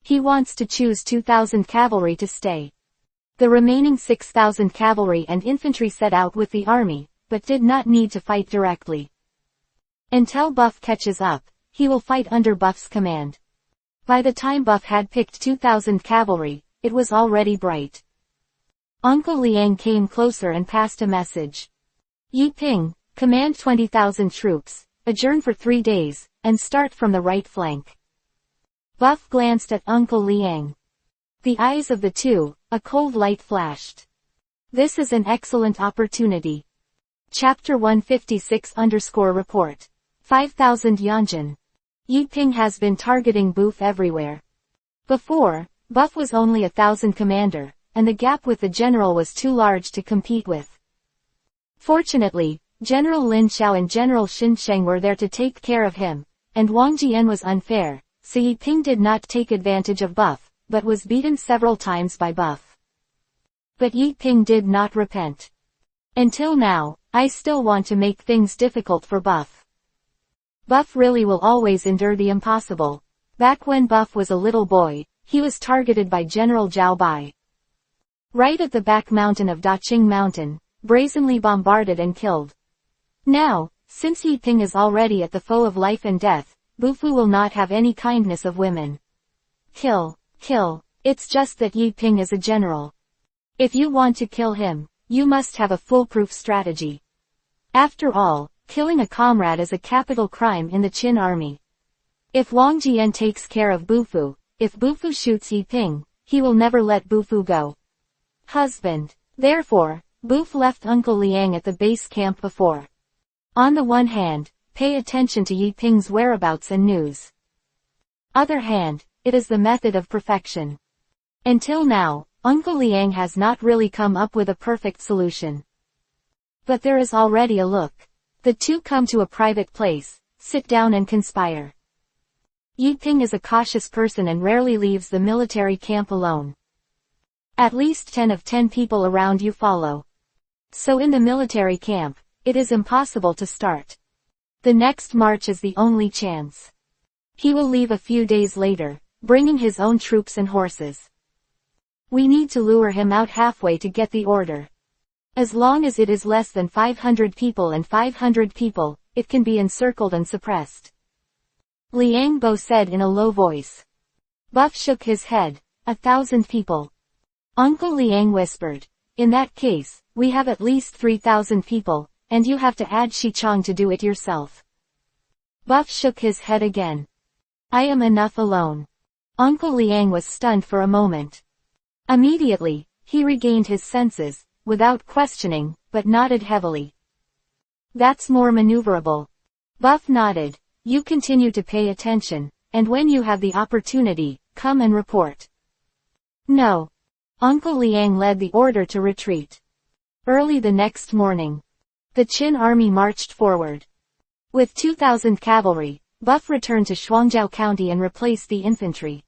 He wants to choose 2,000 cavalry to stay. The remaining 6,000 cavalry and infantry set out with the army, but did not need to fight directly. Until Buff catches up, he will fight under Buff's command. By the time Buff had picked 2,000 cavalry, it was already bright. Uncle Liang came closer and passed a message. Yi Ping, command 20,000 troops, adjourn for 3 days, and start from the right flank. Buff glanced at Uncle Liang. The eyes of the two, a cold light flashed. This is an excellent opportunity. Chapter 156_report. 5,000 Yanjin. Yi Ping has been targeting Buff everywhere. Before, Buff was only 1,000 commander, and the gap with the general was too large to compete with. Fortunately, General Lin Xiao and General Xin Sheng were there to take care of him, and Wang Jian was unfair, so Yi Ping did not take advantage of Buff, but was beaten several times by Buff. But Yi Ping did not repent. Until now, I still want to make things difficult for Buff. Buff really will always endure the impossible. Back when Buff was a little boy, he was targeted by General Zhao Bai. Right at the back mountain of Daqing Mountain, brazenly bombarded and killed. Now, since Yi Ping is already at the foe of life and death, Bufu will not have any kindness of women. Kill, kill, it's just that Yi Ping is a general. If you want to kill him, you must have a foolproof strategy. After all, killing a comrade is a capital crime in the Qin army. If Wang Jian takes care of Bufu, if Bufu shoots Yi Ping, he will never let Bufu go. Husband. Therefore, Buf left Uncle Liang at the base camp before. On the one hand, pay attention to Yi Ping's whereabouts and news. Other hand, it is the method of perfection. Until now, Uncle Liang has not really come up with a perfect solution. But there is already a look. The two come to a private place, sit down and conspire. Yi Ping is a cautious person and rarely leaves the military camp alone. At least 10 of 10 people around you follow. So in the military camp, it is impossible to start. The next march is the only chance. He will leave a few days later, bringing his own troops and horses. We need to lure him out halfway to get the order. As long as it is less than 500 people and 500 people, it can be encircled and suppressed. Liang Bo said in a low voice. Buff shook his head. 1,000 people. Uncle Liang whispered. In that case, we have at least 3,000 people, and you have to add Shichong to do it yourself. Buff shook his head again. I am enough alone. Uncle Liang was stunned for a moment. Immediately, he regained his senses, without questioning, but nodded heavily. That's more maneuverable. Buff nodded. You continue to pay attention, and when you have the opportunity, come and report. No. Uncle Liang led the order to retreat. Early the next morning, the Qin army marched forward. With 2,000 cavalry, Buff returned to Shuangjiao County and replaced the infantry.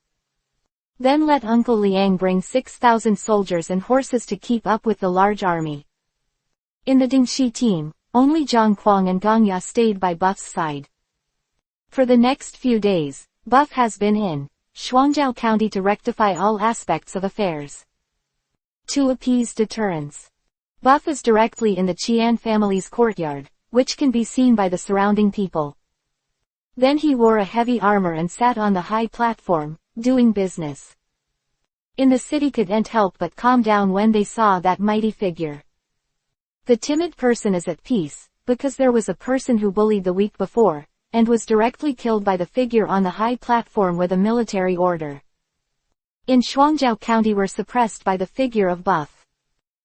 Then let Uncle Liang bring 6,000 soldiers and horses to keep up with the large army. In the Dingxi team, only Zhang Kuang and Gong Ya stayed by Buff's side. For the next few days, Buff has been in Shuangjiao County to rectify all aspects of affairs. To appease deterrence, Buff is directly in the Qian family's courtyard, which can be seen by the surrounding people. Then he wore a heavy armor and sat on the high platform, doing business. in the city couldn't help but calm down when they saw that mighty figure. The timid person is at peace, because there was a person who bullied the week before, and was directly killed by the figure on the high platform with a military order. In Shuangjiao County were suppressed by the figure of Buff.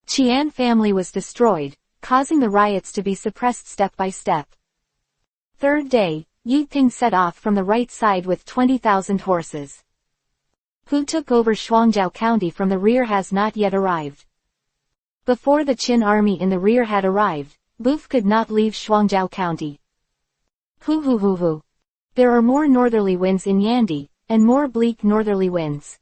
Qian family was destroyed, causing the riots to be suppressed step by step. Third day, Yi Ping set off from the right side with 20,000 horses. Who took over Shuangjiao County from the rear has not yet arrived. Before the Qin army in the rear had arrived, Boof could not leave Shuangjiao County. Hoo. There are more northerly winds in Yandi, and more bleak northerly winds.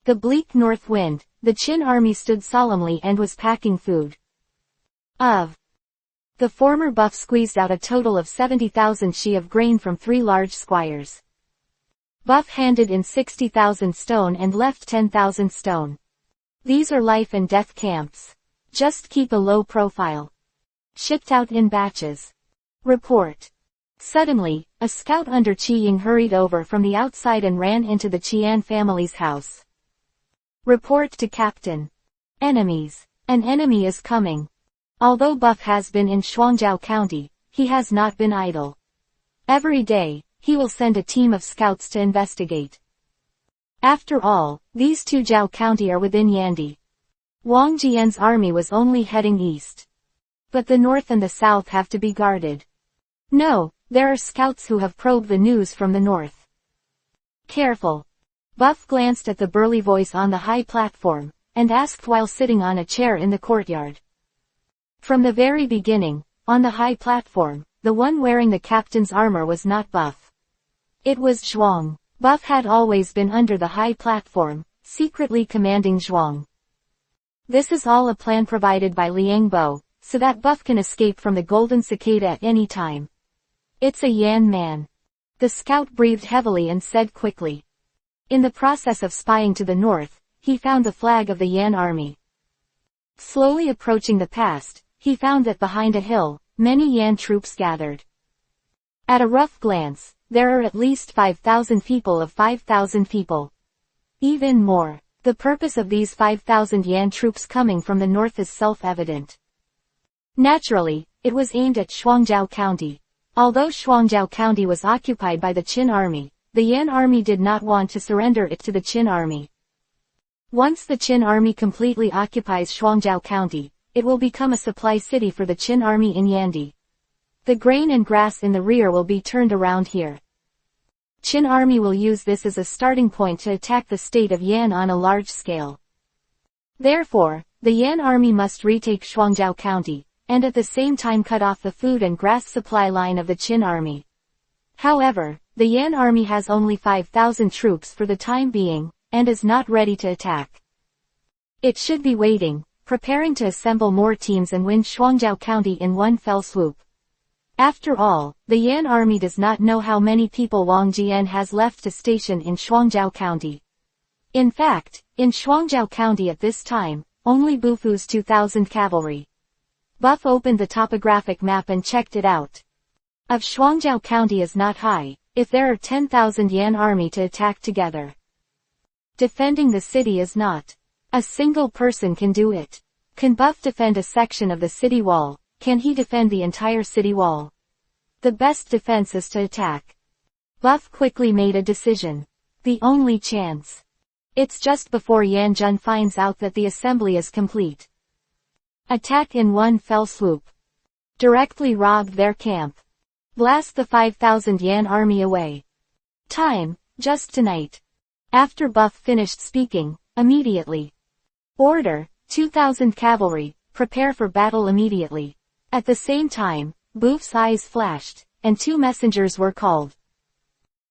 The bleak north wind, the Qin army stood solemnly and was packing food. The former Buff squeezed out a total of 70,000 she of grain from 3 large squires. Buff handed in 60,000 stone and left 10,000 stone. These are life and death camps. Just keep a low profile. Shipped out in batches. Report. Suddenly, a scout under Qi Ying hurried over from the outside and ran into the Qian family's house. Report to Captain. Enemies. An enemy is coming. Although Buff has been in Shuangjiao County, he has not been idle. Every day, he will send a team of scouts to investigate. After all, these two Jiao County are within Yandi. Wang Jian's army was only heading east. But the north and the south have to be guarded. No, there are scouts who have probed the news from the north. Careful. Buff glanced at the burly voice on the high platform, and asked while sitting on a chair in the courtyard. From the very beginning, on the high platform, the one wearing the captain's armor was not Buff. It was Zhuang. Buff had always been under the high platform, secretly commanding Zhuang. This is all a plan provided by Liang Bo, so that Buff can escape from the golden cicada at any time. It's a Yan man. The scout breathed heavily and said quickly. In the process of spying to the north, he found the flag of the Yan army. Slowly approaching the past, he found that behind a hill, many Yan troops gathered. At a rough glance, there are at least 5,000 people of 5,000 people. Even more, the purpose of these 5,000 Yan troops coming from the north is self-evident. Naturally, it was aimed at Shuangjiao County. Although Shuangjiao County was occupied by the Qin army, the Yan army did not want to surrender it to the Qin army. Once the Qin army completely occupies Shuangjiao County, it will become a supply city for the Qin army in Yandi. The grain and grass in the rear will be turned around here. Qin army will use this as a starting point to attack the state of Yan on a large scale. Therefore, the Yan army must retake Shuangjiao County, and at the same time cut off the food and grass supply line of the Qin army. However, the Yan army has only 5,000 troops for the time being, and is not ready to attack. It should be waiting, preparing to assemble more teams and win Shuangjiao County in one fell swoop. After all, the Yan army does not know how many people Wang Jian has left to station in Shuangjiao County. In fact, in Shuangjiao County at this time, only Bufu's 2,000 cavalry. Buff opened the topographic map and checked it out. Of Shuangjiao County is not high, if there are 10,000 Yan army to attack together. Defending the city is not. A single person can do it. Can Buff defend a section of the city wall? Can he defend the entire city wall? The best defense is to attack. Buff quickly made a decision. The only chance. It's just before Yan Jun finds out that the assembly is complete. Attack in one fell swoop. Directly rob their camp. Blast the 5,000 Yan army away. Time, just tonight. After Buff finished speaking, immediately. Order, 2,000 cavalry, prepare for battle immediately. At the same time, Buff's eyes flashed, and 2 messengers were called.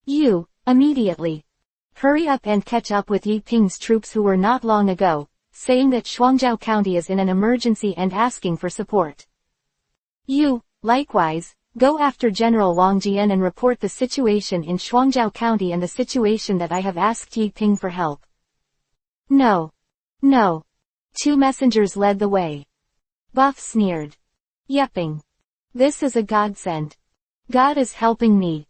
You, immediately. Hurry up and catch up with Yi Ping's troops who were not long ago, saying that Shuangjiao County is in an emergency and asking for support. You, likewise, go after General Wang Jian and report the situation in Shuangjiao County and the situation that I have asked Yi Ping for help. No. 2 messengers led the way. Buff sneered. Yepping. This is a godsend. God is helping me.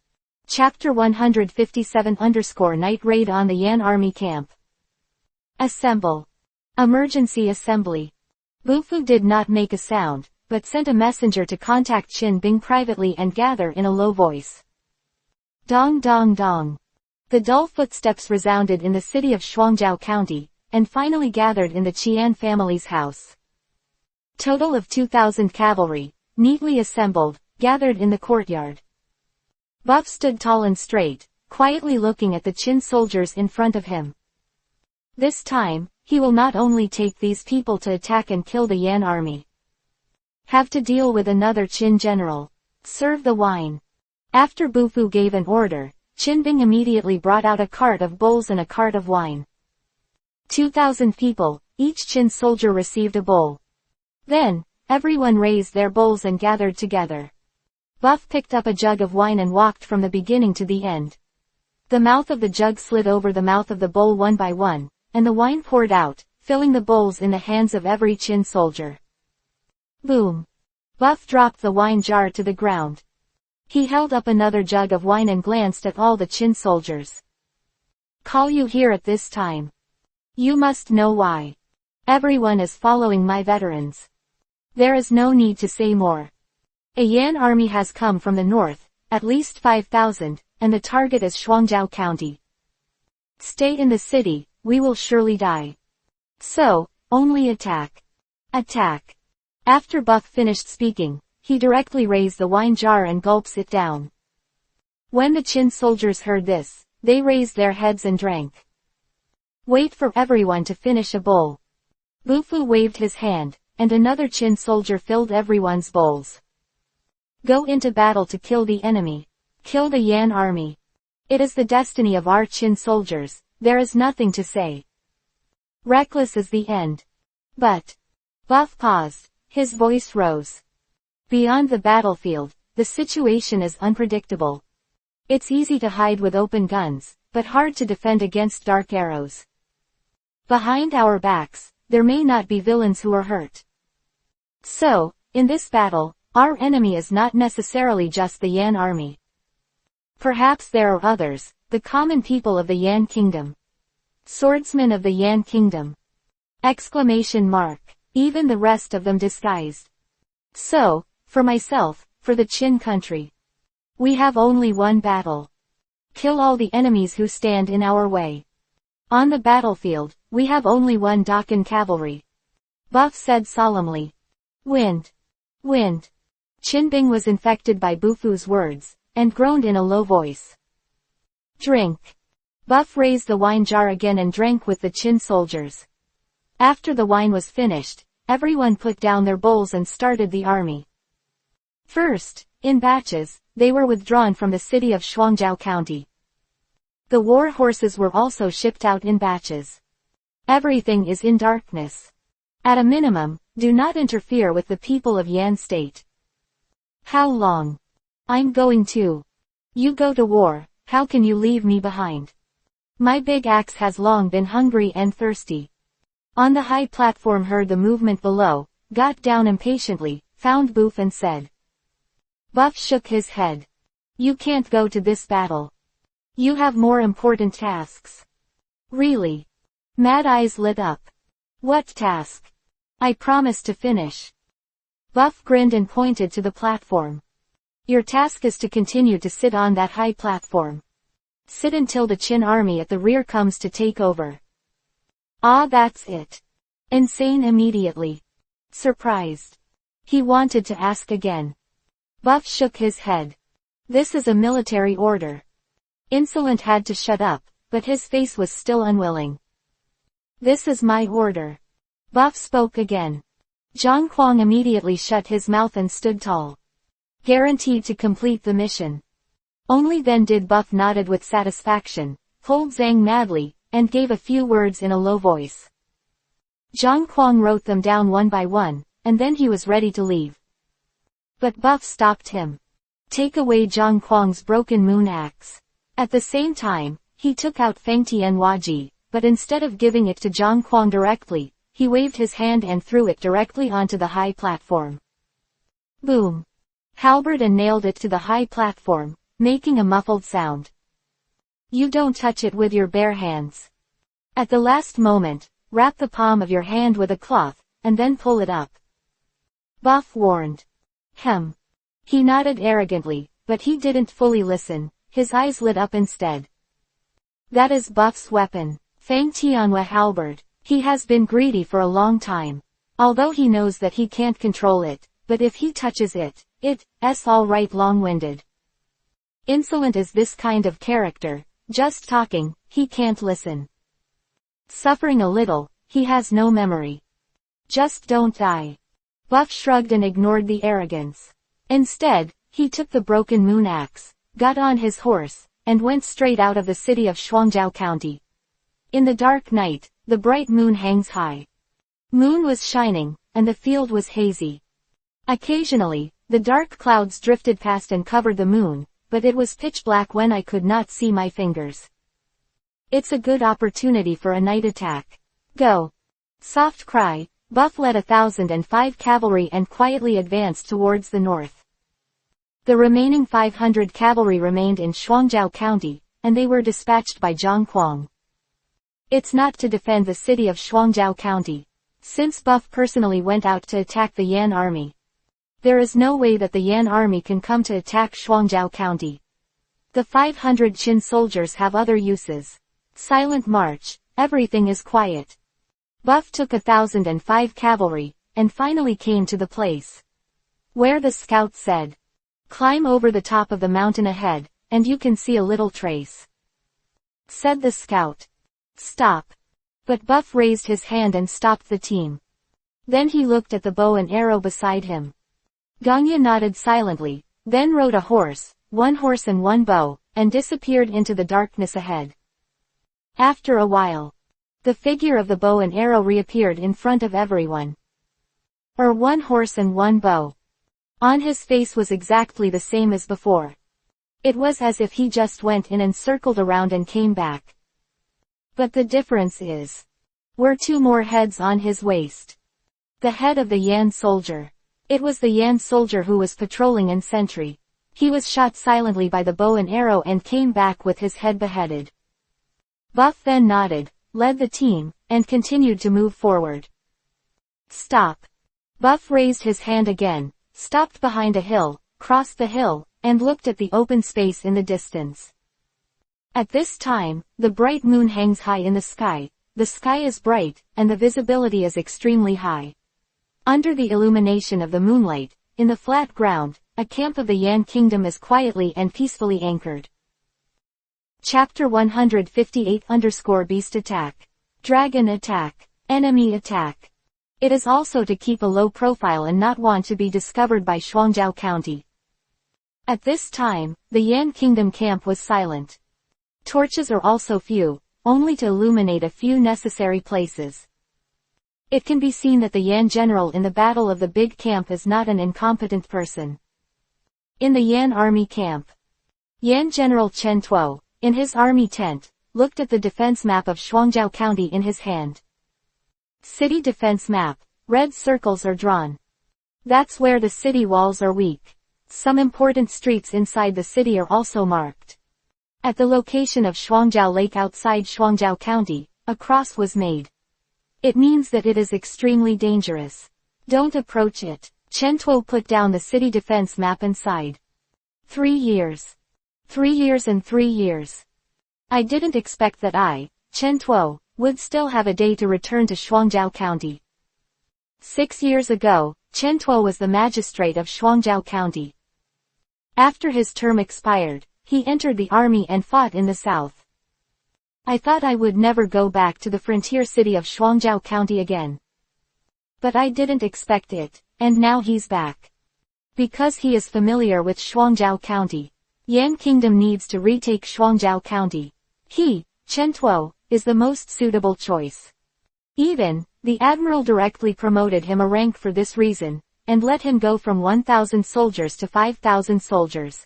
Chapter 157 _ Night Raid on the Yan Army Camp. Assemble. Emergency assembly. Bufu did not make a sound, but sent a messenger to contact Qin Bing privately and gather in a low voice. Dong dong dong. The dull footsteps resounded in the city of Shuangjiao County, and finally gathered in the Qian family's house. Total of 2,000 cavalry, neatly assembled, gathered in the courtyard. Buff stood tall and straight, quietly looking at the Qin soldiers in front of him. This time, he will not only take these people to attack and kill the Yan army. Have to deal with another Qin general. Serve the wine. After Bufu gave an order, Qin Bing immediately brought out a cart of bowls and a cart of wine. 2,000 people, each Qin soldier received a bowl. Then, everyone raised their bowls and gathered together. Buff picked up a jug of wine and walked from the beginning to the end. The mouth of the jug slid over the mouth of the bowl one by one, and the wine poured out, filling the bowls in the hands of every Qin soldier. Boom! Buff dropped the wine jar to the ground. He held up another jug of wine and glanced at all the Qin soldiers. Call you here at this time. You must know why. Everyone is following my veterans. There is no need to say more. A Yan army has come from the north, at least 5,000, and the target is Shuangjiao County. Stay in the city, we will surely die. So, only attack. Attack. After Buff finished speaking, he directly raised the wine jar and gulps it down. When the Qin soldiers heard this, they raised their heads and drank. Wait for everyone to finish a bowl. Bufu waved his hand, and another Qin soldier filled everyone's bowls. Go into battle to kill the enemy. Kill the Yan army. It is the destiny of our Qin soldiers, there is nothing to say. Reckless is the end. But. Buff paused, his voice rose. Beyond the battlefield, the situation is unpredictable. It's easy to hide with open guns, but hard to defend against dark arrows. Behind our backs, there may not be villains who are hurt. So, in this battle, our enemy is not necessarily just the Yan army. Perhaps there are others, the common people of the Yan kingdom. Swordsmen of the Yan kingdom. Exclamation mark. Even the rest of them disguised. So, for myself, for the Qin country. We have only one battle. Kill all the enemies who stand in our way. On the battlefield, we have only one Dakan cavalry. Buff said solemnly. Wind. Wind. Qin Bing was infected by Bufu's words, and groaned in a low voice. Drink. Buff raised the wine jar again and drank with the Qin soldiers. After the wine was finished, everyone put down their bowls and started the army. First, in batches, they were withdrawn from the city of Shuangjiao County. The war horses were also shipped out in batches. Everything is in darkness. At a minimum, do not interfere with the people of Yan State. How long? I'm going to. You go to war, how can you leave me behind? My big axe has long been hungry and thirsty. On the high platform heard the movement below, got down impatiently, found Buff and said. Buff shook his head. You can't go to this battle. You have more important tasks. Really? Mad eyes lit up. What task? I promised to finish. Buff grinned and pointed to the platform. Your task is to continue to sit on that high platform. Sit until the Qin army at the rear comes to take over. Ah, that's it. Insane immediately. Surprised. He wanted to ask again. Buff shook his head. This is a military order. Insolent had to shut up, but his face was still unwilling. This is my order. Buff spoke again. Zhang Kuang immediately shut his mouth and stood tall. Guaranteed to complete the mission. Only then did Buff nodded with satisfaction, pulled Zhang madly, and gave a few words in a low voice. Zhang Kuang wrote them down one by one, and then he was ready to leave. But Buff stopped him. Take away Zhang Kuang's broken moon axe. At the same time, he took out Feng Tianhuaji, but instead of giving it to Zhang Kuang directly, he waved his hand and threw it directly onto the high platform. Boom! Halberd and nailed it to the high platform, making a muffled sound. You don't touch it with your bare hands. At the last moment, wrap the palm of your hand with a cloth, and then pull it up. Buff warned. He nodded arrogantly, but he didn't fully listen, his eyes lit up instead. That is Buff's weapon, Fang Tianhua halberd. He has been greedy for a long time. Although he knows that he can't control it, but if he touches it, it's alright long-winded. Insolent is this kind of character, just talking, he can't listen. Suffering a little, he has no memory. Just don't die. Buff shrugged and ignored the arrogance. Instead, he took the broken moon axe, got on his horse, and went straight out of the city of Shuangjiao County. In the dark night, the bright moon hangs high. Moon was shining, and the field was hazy. Occasionally, the dark clouds drifted past and covered the moon, but it was pitch black when I could not see my fingers. It's a good opportunity for a night attack. Go. Soft cry, Buff led 1,005 cavalry and quietly advanced towards the north. The remaining 500 cavalry remained in Shuangjiao County, and they were dispatched by Zhang Kuang. It's not to defend the city of Shuangjiao County, since Buff personally went out to attack the Yan army. There is no way that the Yan army can come to attack Shuangjiao County. The 500 Qin soldiers have other uses. Silent march, everything is quiet. Buff took 1,005 cavalry, and finally came to the place where the scout said, "Climb over the top of the mountain ahead, and you can see a little trace." Said the scout. "Stop." But Buff raised his hand and stopped the team. Then he looked at the bow and arrow beside him. Ganya nodded silently, then rode a horse, one horse and one bow, and disappeared into the darkness ahead. After a while, the figure of the bow and arrow reappeared in front of everyone. One horse and one bow. On his face was exactly the same as before. It was as if he just went in and circled around and came back. But the difference were two more heads on his waist. The head of the Yan soldier. It was the Yan soldier who was patrolling in sentry. He was shot silently by the bow and arrow and came back with his head beheaded. Buff then nodded, led the team, and continued to move forward. Stop. Buff raised his hand again, stopped behind a hill, crossed the hill, and looked at the open space in the distance. At this time, the bright moon hangs high in the sky is bright, and the visibility is extremely high. Under the illumination of the moonlight, in the flat ground, a camp of the Yan kingdom is quietly and peacefully anchored. Chapter 158_Beast Attack. Dragon Attack. Enemy Attack. It is also to keep a low profile and not want to be discovered by Shuangjiao County. At this time, the Yan kingdom camp was silent. Torches are also few, only to illuminate a few necessary places. It can be seen that the Yan general in the battle of the big camp is not an incompetent person. In the Yan army camp, Yan General Chen Tuo, in his army tent, looked at the defense map of Shuangjiao County in his hand. City defense map, red circles are drawn. That's where the city walls are weak. Some important streets inside the city are also marked. At the location of Shuangjiao Lake outside Shuangjiao County, a cross was made. It means that it is extremely dangerous. Don't approach it. Chen Tuo put down the city defense map and sighed. 3 years. 3 years and 3 years. I didn't expect that I, Chen Tuo, would still have a day to return to Shuangjiao County. 6 years ago, Chen Tuo was the magistrate of Shuangjiao County. After his term expired, he entered the army and fought in the south. I thought I would never go back to the frontier city of Shuangjiao County again. But I didn't expect it, and now he's back. Because he is familiar with Shuangjiao County, Yan Kingdom needs to retake Shuangjiao County. He, Chen Tuo, is the most suitable choice. Even, the admiral directly promoted him a rank for this reason, and let him go from 1,000 soldiers to 5,000 soldiers.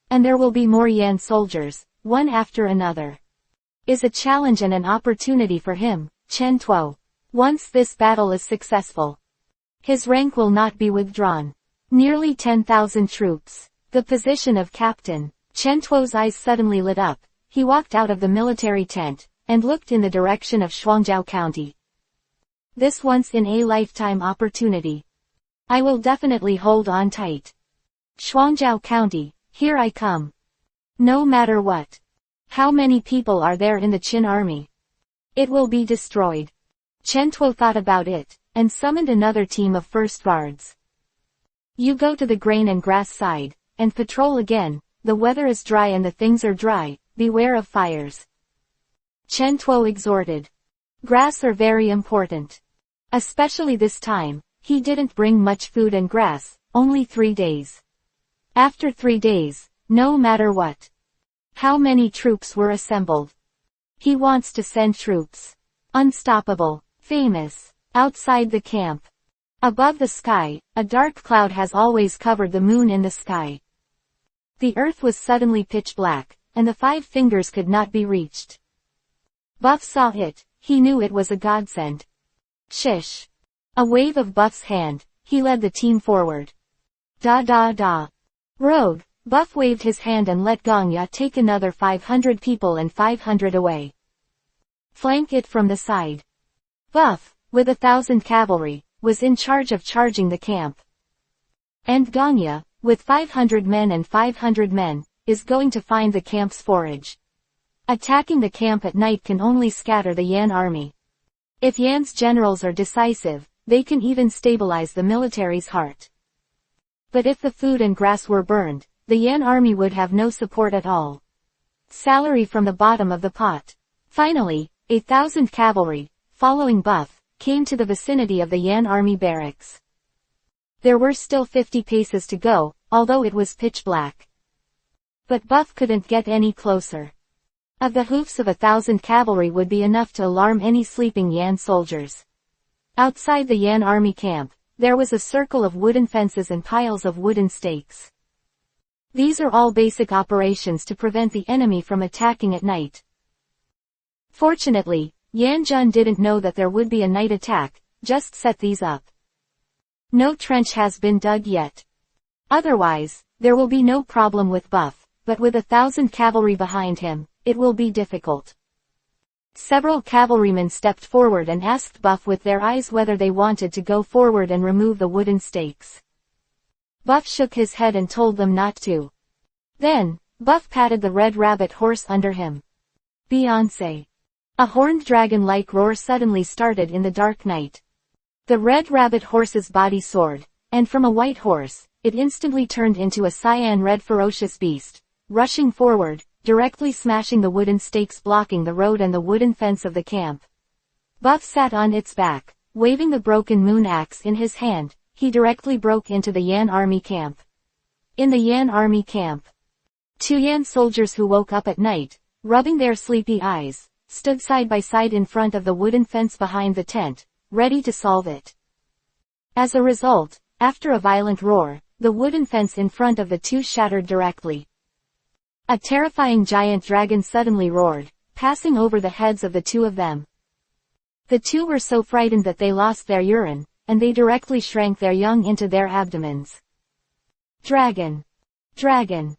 And there will be more Yan soldiers, one after another. Is a challenge and an opportunity for him, Chen Tuo. Once this battle is successful, his rank will not be withdrawn. Nearly 10,000 troops. The position of captain. Chen Tuo's eyes suddenly lit up. He walked out of the military tent, and looked in the direction of Shuangjiao County. This once-in-a-lifetime opportunity. I will definitely hold on tight. Shuangjiao County, here I come. No matter what. How many people are there in the Qin army? It will be destroyed. Chen Tuo thought about it, and summoned another team of first guards. You go to the grain and grass side, and patrol again. The weather is dry and the things are dry, beware of fires. Chen Tuo exhorted. Grass are very important. Especially this time, he didn't bring much food and grass, only 3 days. After 3 days, no matter what. How many troops were assembled? He wants to send troops. Unstoppable, famous, outside the camp. Above the sky, a dark cloud has always covered the moon in the sky. The earth was suddenly pitch black, and the 5 fingers could not be reached. Buff saw it, he knew it was a godsend. Shish. A wave of Buff's hand, he led the team forward. Da. Rogue, Buff waved his hand and let Gongya take another 500 people and 500 away. Flank it from the side. Buff, with 1,000 cavalry, was in charge of charging the camp. And Gongya, with 500 men and 500 men, is going to find the camp's forage. Attacking the camp at night can only scatter the Yan army. If Yan's generals are decisive, they can even stabilize the military's heart. But if the food and grass were burned, the Yan army would have no support at all. Salary from the bottom of the pot. Finally, 1,000 cavalry, following Buff, came to the vicinity of the Yan army barracks. There were still 50 paces to go, although it was pitch black. But Buff couldn't get any closer. Of the hoofs of 1,000 cavalry would be enough to alarm any sleeping Yan soldiers. Outside the Yan army camp, there was a circle of wooden fences and piles of wooden stakes. These are all basic operations to prevent the enemy from attacking at night. Fortunately, Yan Jun didn't know that there would be a night attack, just set these up. No trench has been dug yet. Otherwise, there will be no problem with Buff, but with 1,000 cavalry behind him, it will be difficult. Several cavalrymen stepped forward and asked Buff with their eyes whether they wanted to go forward and remove the wooden stakes. Buff shook his head and told them not to. Then, Buff patted the red rabbit horse under him. Beyonce. A horned dragon-like roar suddenly started in the dark night. The red rabbit horse's body soared, and from a white horse, it instantly turned into a cyan-red ferocious beast, rushing forward, directly smashing the wooden stakes blocking the road and the wooden fence of the camp. Buff sat on its back, waving the broken moon axe in his hand. He directly broke into the Yan army camp. In the Yan army camp, 2 Yan soldiers who woke up at night, rubbing their sleepy eyes, stood side by side in front of the wooden fence behind the tent, ready to solve it. As a result, after a violent roar, the wooden fence in front of the 2 shattered directly. A terrifying giant dragon suddenly roared, passing over the heads of the 2 of them. The 2 were so frightened that they lost their urine, and they directly shrank their young into their abdomens. Dragon. Dragon.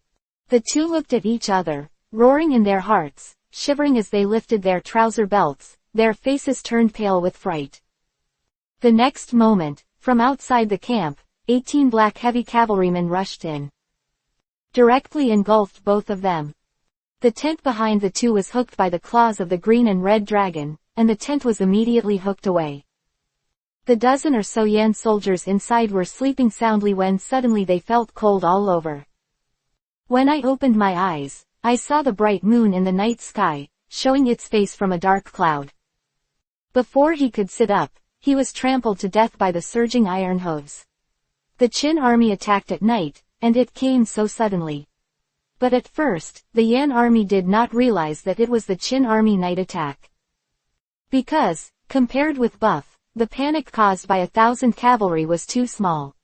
The 2 looked at each other, roaring in their hearts, shivering as they lifted their trouser belts, their faces turned pale with fright. The next moment, from outside the camp, 18 black heavy cavalrymen rushed in. Directly engulfed both of them. The tent behind the 2 was hooked by the claws of the green and red dragon, and the tent was immediately hooked away. The dozen or so Yan soldiers inside were sleeping soundly when suddenly they felt cold all over. When I opened my eyes, I saw the bright moon in the night sky, showing its face from a dark cloud. Before he could sit up, he was trampled to death by the surging iron hooves. The Qin army attacked at night, and it came so suddenly. But at first, the Yan army did not realize that it was the Qin army night attack. Because, compared with Buff, the panic caused by 1,000 cavalry was too small.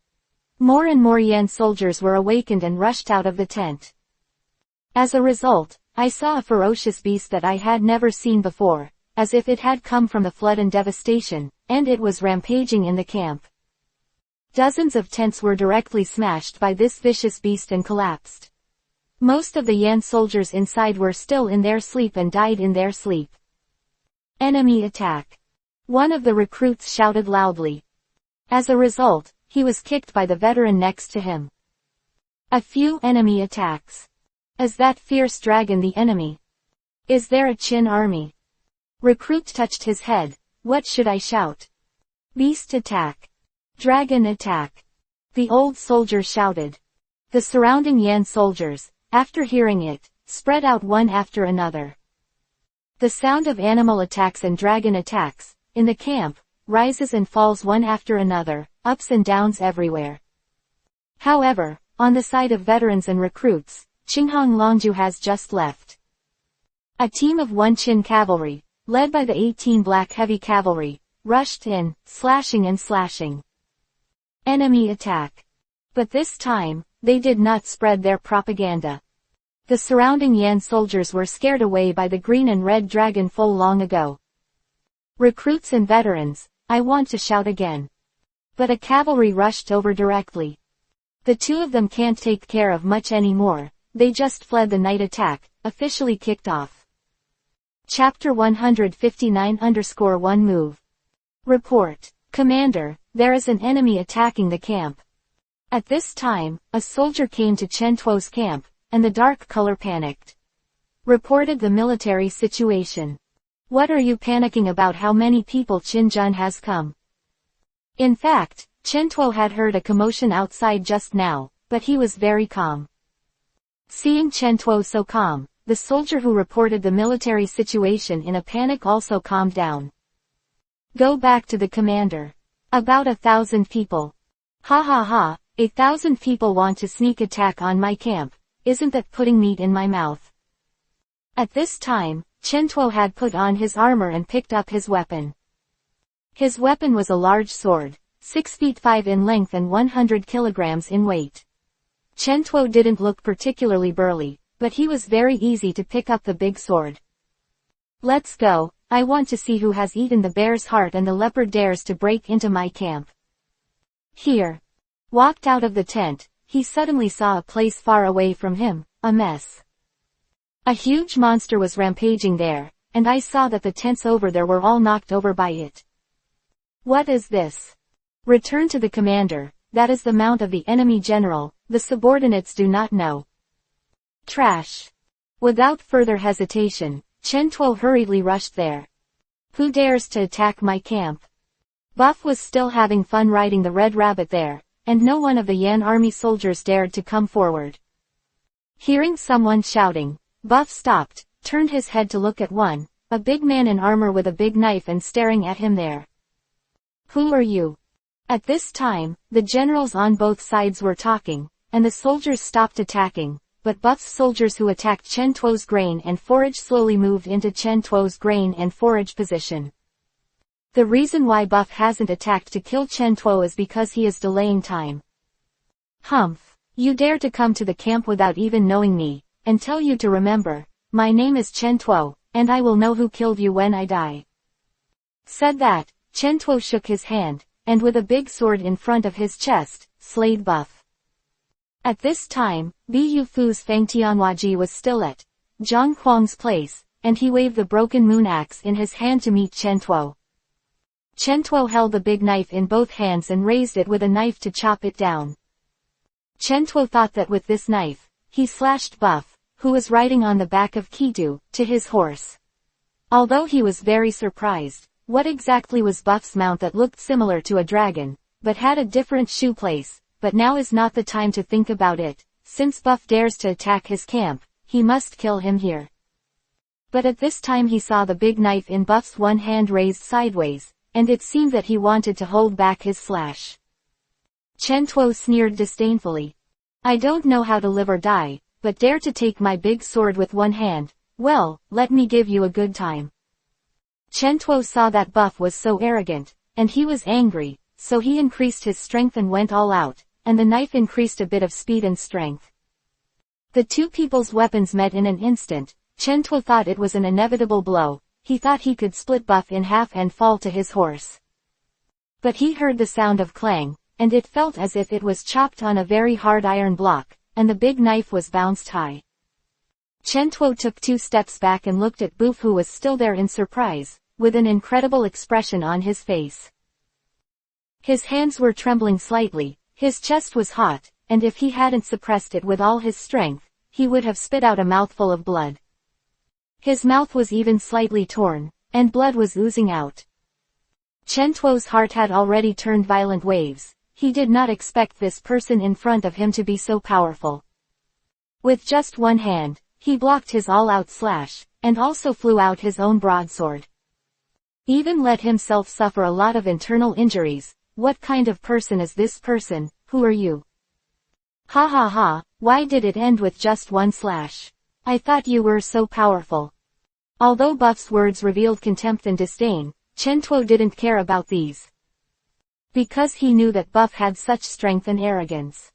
More and more Yan soldiers were awakened and rushed out of the tent. As a result, I saw a ferocious beast that I had never seen before, as if it had come from the flood and devastation, and it was rampaging in the camp. Dozens of tents were directly smashed by this vicious beast and collapsed. Most of the Yan soldiers inside were still in their sleep and died in their sleep. Enemy attack. One of the recruits shouted loudly. As a result, he was kicked by the veteran next to him. A few enemy attacks. Is that fierce dragon the enemy? Is there a Chin army? Recruit touched his head. What should I shout? Beast attack. Dragon attack. The old soldier shouted. The surrounding Yan soldiers, after hearing it, spread out one after another. The sound of animal attacks and dragon attacks, in the camp, rises and falls one after another, ups and downs everywhere. However, on the side of veterans and recruits, Qinghong Longju has just left. A team of 1 Qin cavalry, led by the 18 Black Heavy Cavalry, rushed in, slashing and slashing. Enemy attack. But this time, they did not spread their propaganda. The surrounding Yan soldiers were scared away by the green and red dragon foal long ago. Recruits and veterans, I want to shout again. But a cavalry rushed over directly. The two of them can't take care of much anymore, they just fled the night attack, officially kicked off. Chapter 159-1 Move. Report. Commander, there is an enemy attacking the camp. At this time, a soldier came to Chen Tuo's camp, and the dark color panicked. Reported the military situation. What are you panicking about? How many people Qin Jun has come? In fact, Chen Tuo had heard a commotion outside just now, but he was very calm. Seeing Chen Tuo so calm, the soldier who reported the military situation in a panic also calmed down. Go back to the commander. About 1,000 people. Ha ha ha, 1,000 people want to sneak attack on my camp, isn't that putting meat in my mouth? At this time, Chen Tuo had put on his armor and picked up his weapon. His weapon was a large sword, 6 feet 5 in length and 100 kilograms in weight. Chen Tuo didn't look particularly burly, but he was very easy to pick up the big sword. Let's go, I want to see who has eaten the bear's heart and the leopard dares to break into my camp. Here. Walked out of the tent, he suddenly saw a place far away from him, a mess. A huge monster was rampaging there, and I saw that the tents over there were all knocked over by it. What is this? Return to the commander, that is the mount of the enemy general, the subordinates do not know. Trash. Without further hesitation, Chen Tuo hurriedly rushed there. Who dares to attack my camp? Buff was still having fun riding the red rabbit there, and no one of the Yan army soldiers dared to come forward. Hearing someone shouting, Buff stopped, turned his head to look at one, a big man in armor with a big knife and staring at him there. Who are you? At this time, the generals on both sides were talking, and the soldiers stopped attacking, but Buff's soldiers who attacked Chen Tuo's grain and forage slowly moved into Chen Tuo's grain and forage position. The reason why Buff hasn't attacked to kill Chen Tuo is because he is delaying time. Humph! You dare to come to the camp without even knowing me, and tell you to remember, my name is Chen Tuo, and I will know who killed you when I die. Said that, Chen Tuo shook his hand, and with a big sword in front of his chest, slayed Buff. At this time, Bu Fu's Fang Tianhuaji was still at Zhang Huang's place, and he waved the broken moon axe in his hand to meet Chen Tuo. Chen Tuo held the big knife in both hands and raised it with a knife to chop it down. Chen Tuo thought that with this knife, he slashed Buff, who was riding on the back of Kidu, to his horse. Although he was very surprised, what exactly was Buff's mount that looked similar to a dragon, but had a different shoe place, but now is not the time to think about it, since Buff dares to attack his camp, he must kill him here. But at this time he saw the big knife in Buff's one hand raised sideways, and it seemed that he wanted to hold back his slash. Chen Tuo sneered disdainfully. I don't know how to live or die, but dare to take my big sword with one hand, well, let me give you a good time. Chen Tuo saw that Buff was so arrogant, and he was angry, so he increased his strength and went all out, and the knife increased a bit of speed and strength. The two people's weapons met in an instant. Chen Tuo thought it was an inevitable blow, he thought he could split Buff in half and fall to his horse. But he heard the sound of clang, and it felt as if it was chopped on a very hard iron block, and the big knife was bounced high. Chen Tuo took 2 steps back and looked at Boof who was still there in surprise. with an incredible expression on his face. His hands were trembling slightly, his chest was hot, and if he hadn't suppressed it with all his strength, he would have spit out a mouthful of blood. His mouth was even slightly torn, and blood was oozing out. Chen Tuo's heart had already turned violent waves. He did not expect this person in front of him to be so powerful. With just one hand, he blocked his all-out slash, and also flew out his own broadsword. Even let himself suffer a lot of internal injuries. What kind of person is this person? Who are you? Ha ha ha, why did it end with just one slash? I thought you were so powerful. Although Buff's words revealed contempt and disdain, Chen Tuo didn't care about these. Because he knew that Buff had such strength and arrogance.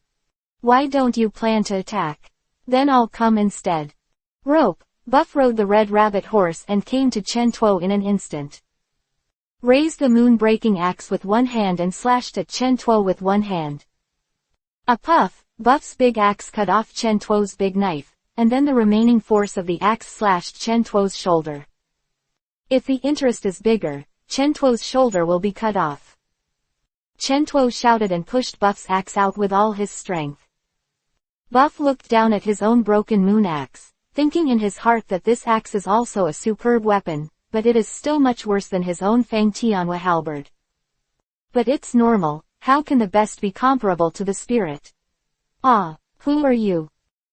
Why don't you plan to attack? Then I'll come instead. Rope. Buff rode the red rabbit horse and came to Chen Tuo in an instant. Raised the moon-breaking axe with one hand and slashed at Chen Tuo with one hand. A puff, Buff's big axe cut off Chen Tuo's big knife, and then the remaining force of the axe slashed Chen Tuo's shoulder. If the interest is bigger, Chen Tuo's shoulder will be cut off. Chen Tuo shouted and pushed Buff's axe out with all his strength. Buff looked down at his own broken moon axe, thinking in his heart that this axe is also a superb weapon, but it is still much worse than his own Fang Tianhua halberd. But it's normal, how can the best be comparable to the spirit? Ah, who are you?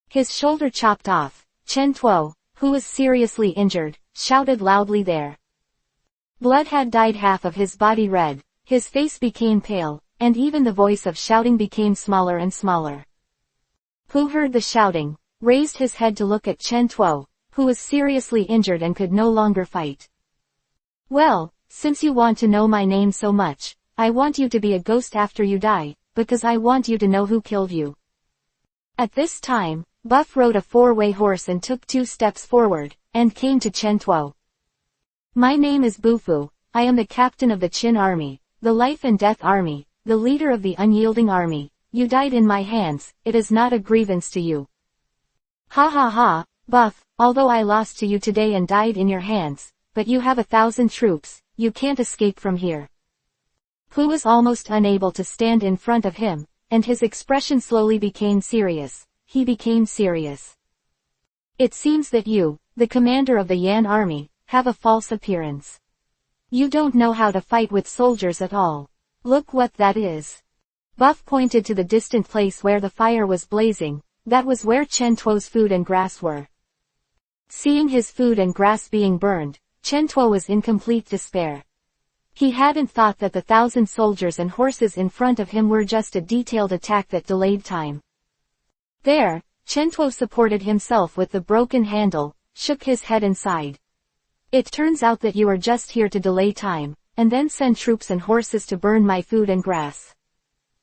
His shoulder chopped off, Chen Tuo, who was seriously injured, shouted loudly there. Blood had dyed half of his body red, his face became pale, and even the voice of shouting became smaller and smaller. Who heard the shouting, raised his head to look at Chen Tuo, who was seriously injured and could no longer fight. Well, since you want to know my name so much, I want you to be a ghost after you die, because I want you to know who killed you. At this time, Buff rode a four-way horse and took 2 steps forward, and came to Chen Tuo. My name is Bufu, I am the captain of the Qin army, the life and death army, the leader of the unyielding army. You died in my hands, it is not a grievance to you. Ha ha ha, Buff, although I lost to you today and died in your hands, but you have 1,000 troops, you can't escape from here. Pu was almost unable to stand in front of him, and his expression slowly became serious. He became serious. It seems that you, the commander of the Yan army, have a false appearance. You don't know how to fight with soldiers at all. Look what that is. Buff pointed to the distant place where the fire was blazing. That was where Chen Tuo's food and grass were. Seeing his food and grass being burned, Chen Tuo was in complete despair. He hadn't thought that the 1,000 soldiers and horses in front of him were just a detailed attack that delayed time. There, Chen Tuo supported himself with the broken handle, shook his head and sighed. It turns out that you are just here to delay time, and then send troops and horses to burn my food and grass.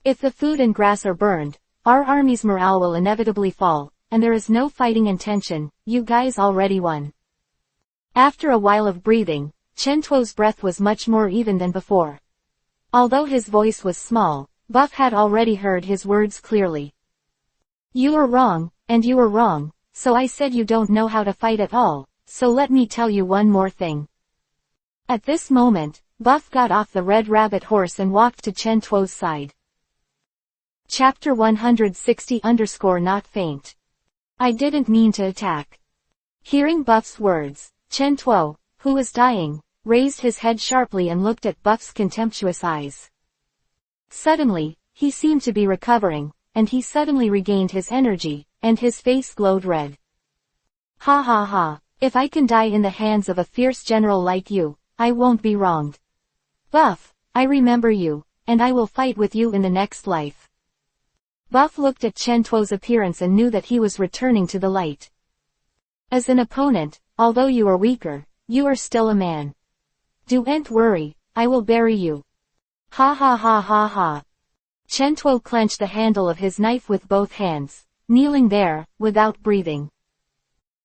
If the food and grass are burned, our army's morale will inevitably fall, and there is no fighting intention. You guys already won. After a while of breathing, Chen Tuo's breath was much more even than before. Although his voice was small, Buff had already heard his words clearly. You are wrong, and you are wrong, so I said you don't know how to fight at all, so let me tell you one more thing. At this moment, Buff got off the red rabbit horse and walked to Chen Tuo's side. Chapter 160_not faint. I didn't mean to attack. Hearing Buff's words, Chen Tuo, who was dying, raised his head sharply and looked at Buff's contemptuous eyes. Suddenly, he seemed to be recovering, and he suddenly regained his energy, and his face glowed red. Ha ha ha, if I can die in the hands of a fierce general like you, I won't be wronged. Buff, I remember you, and I will fight with you in the next life. Buff looked at Chen Tuo's appearance and knew that he was returning to the light. As an opponent, although you are weaker, you are still a man. Don't worry, I will bury you. Ha ha ha ha ha. Chen Tuo clenched the handle of his knife with both hands, kneeling there, without breathing.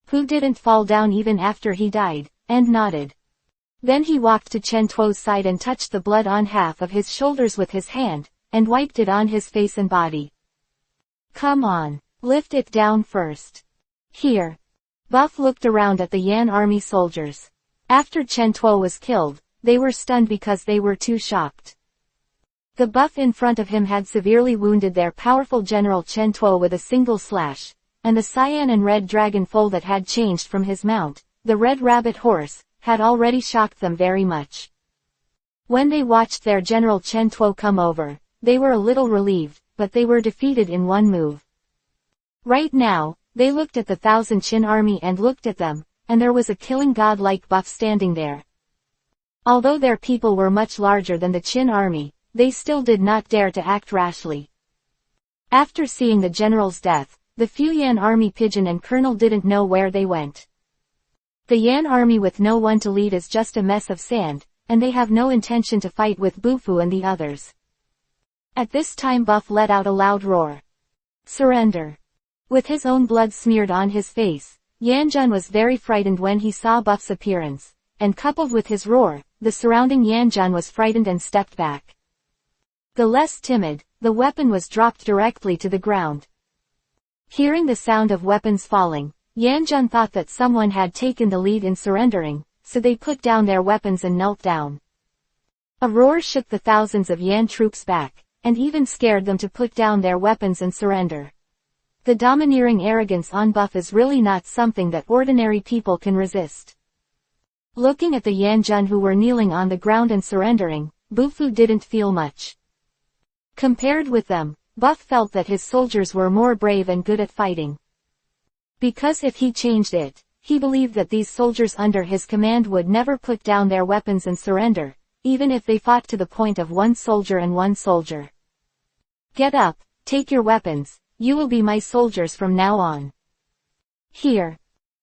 Pu didn't fall down even after he died, and nodded. Then he walked to Chen Tuo's side and touched the blood on half of his shoulders with his hand, and wiped it on his face and body. Come on, lift it down first. Here. Buff looked around at the Yan army soldiers. After Chen Tuo was killed, they were stunned because they were too shocked. The buff in front of him had severely wounded their powerful general Chen Tuo with a single slash, and the cyan and red dragon foal that had changed from his mount, the red rabbit horse, had already shocked them very much. When they watched their general Chen Tuo come over, they were a little relieved, but they were defeated in one move. Right now, they looked at the Thousand Qin army and looked at them, and there was a killing god-like buff standing there. Although their people were much larger than the Qin army, they still did not dare to act rashly. After seeing the general's death, the Fuyan army pigeon and colonel didn't know where they went. The Yan army with no one to lead is just a mess of sand, and they have no intention to fight with Bufu and the others. At this time Buff let out a loud roar. Surrender. With his own blood smeared on his face, Yanjun was very frightened when he saw Buff's appearance, and coupled with his roar, the surrounding Yanjun was frightened and stepped back. The less timid, the weapon was dropped directly to the ground. Hearing the sound of weapons falling, Yanjun thought that someone had taken the lead in surrendering, so they put down their weapons and knelt down. A roar shook the thousands of Yan troops back, and even scared them to put down their weapons and surrender. The domineering arrogance on Buff is really not something that ordinary people can resist. Looking at the Yanjun who were kneeling on the ground and surrendering, Bufu didn't feel much. Compared with them, Buff felt that his soldiers were more brave and good at fighting. Because if he changed it, he believed that these soldiers under his command would never put down their weapons and surrender, even if they fought to the point of one soldier and one soldier. Get up, take your weapons, you will be my soldiers from now on. Here.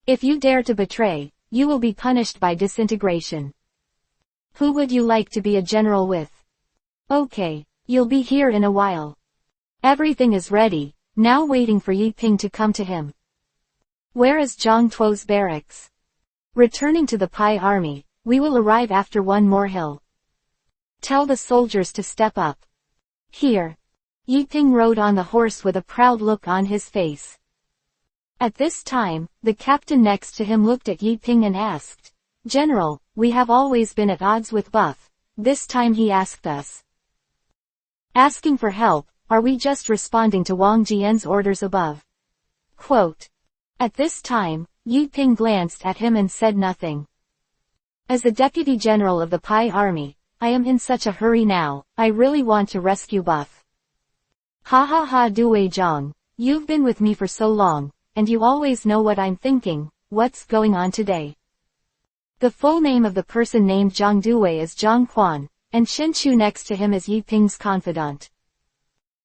If you dare to betray, you will be punished by disintegration. Who would you like to be a general with? Okay. You'll be here in a while. Everything is ready, now waiting for Yi Ping to come to him. Where is Zhang Tuo's barracks? Returning to the Pai army, we will arrive after one more hill. Tell the soldiers to step up. Here. Yi Ping rode on the horse with a proud look on his face. At this time, the captain next to him looked at Yi Ping and asked, General, we have always been at odds with Buff. This time he asked us. Asking for help, are we just responding to Wang Jian's orders above? Quote. At this time, Yi Ping glanced at him and said nothing. As the deputy general of the Pai army, I am in such a hurry now, I really want to rescue Buff. Ha ha ha Dui Zhang, you've been with me for so long, and you always know what I'm thinking, what's going on today? The full name of the person named Zhang Dui is Zhang Quan, and Shen Chu next to him is Yi Ping's confidant.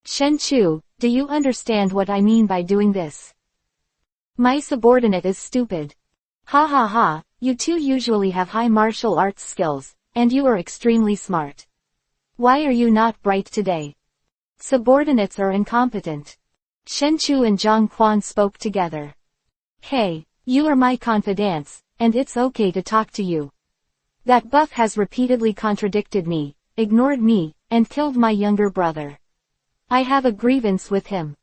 Shen Chu, do you understand what I mean by doing this? My subordinate is stupid. Ha ha ha, you two usually have high martial arts skills, and you are extremely smart. Why are you not bright today? Subordinates are incompetent. Shen Chu and Zhang Quan spoke together. Hey, you are my confidants, and it's okay to talk to you. That Buff has repeatedly contradicted me, ignored me, and killed my younger brother. I have a grievance with him.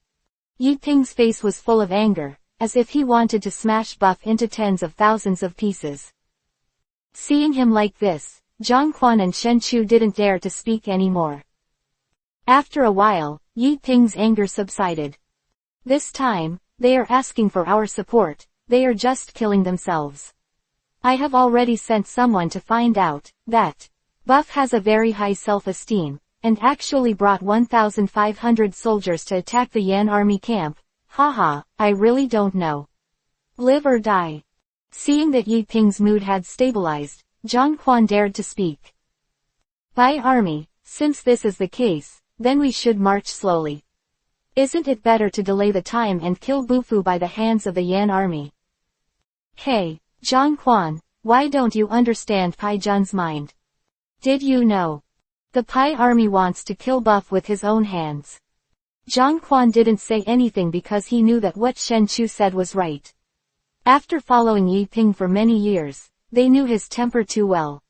Yi Ping's face was full of anger, as if he wanted to smash Buff into tens of thousands of pieces. Seeing him like this, Zhang Quan and Shen Chu didn't dare to speak anymore. After a while, Yi Ping's anger subsided. This time, they are asking for our support, they are just killing themselves. I have already sent someone to find out that Buff has a very high self-esteem, and actually brought 1,500 soldiers to attack the Yan army camp. Haha, I really don't know. Live or die. Seeing that Yi Ping's mood had stabilized, Zhang Quan dared to speak. Bai army, since this is the case, then we should march slowly. Isn't it better to delay the time and kill Bufu by the hands of the Yan army? Hey, Zhang Quan, why don't you understand Pai Jun's mind? Did you know? The Pai army wants to kill Buff with his own hands. Zhang Quan didn't say anything because he knew that what Shen Chu said was right. After following Yi Ping for many years, they knew his temper too well.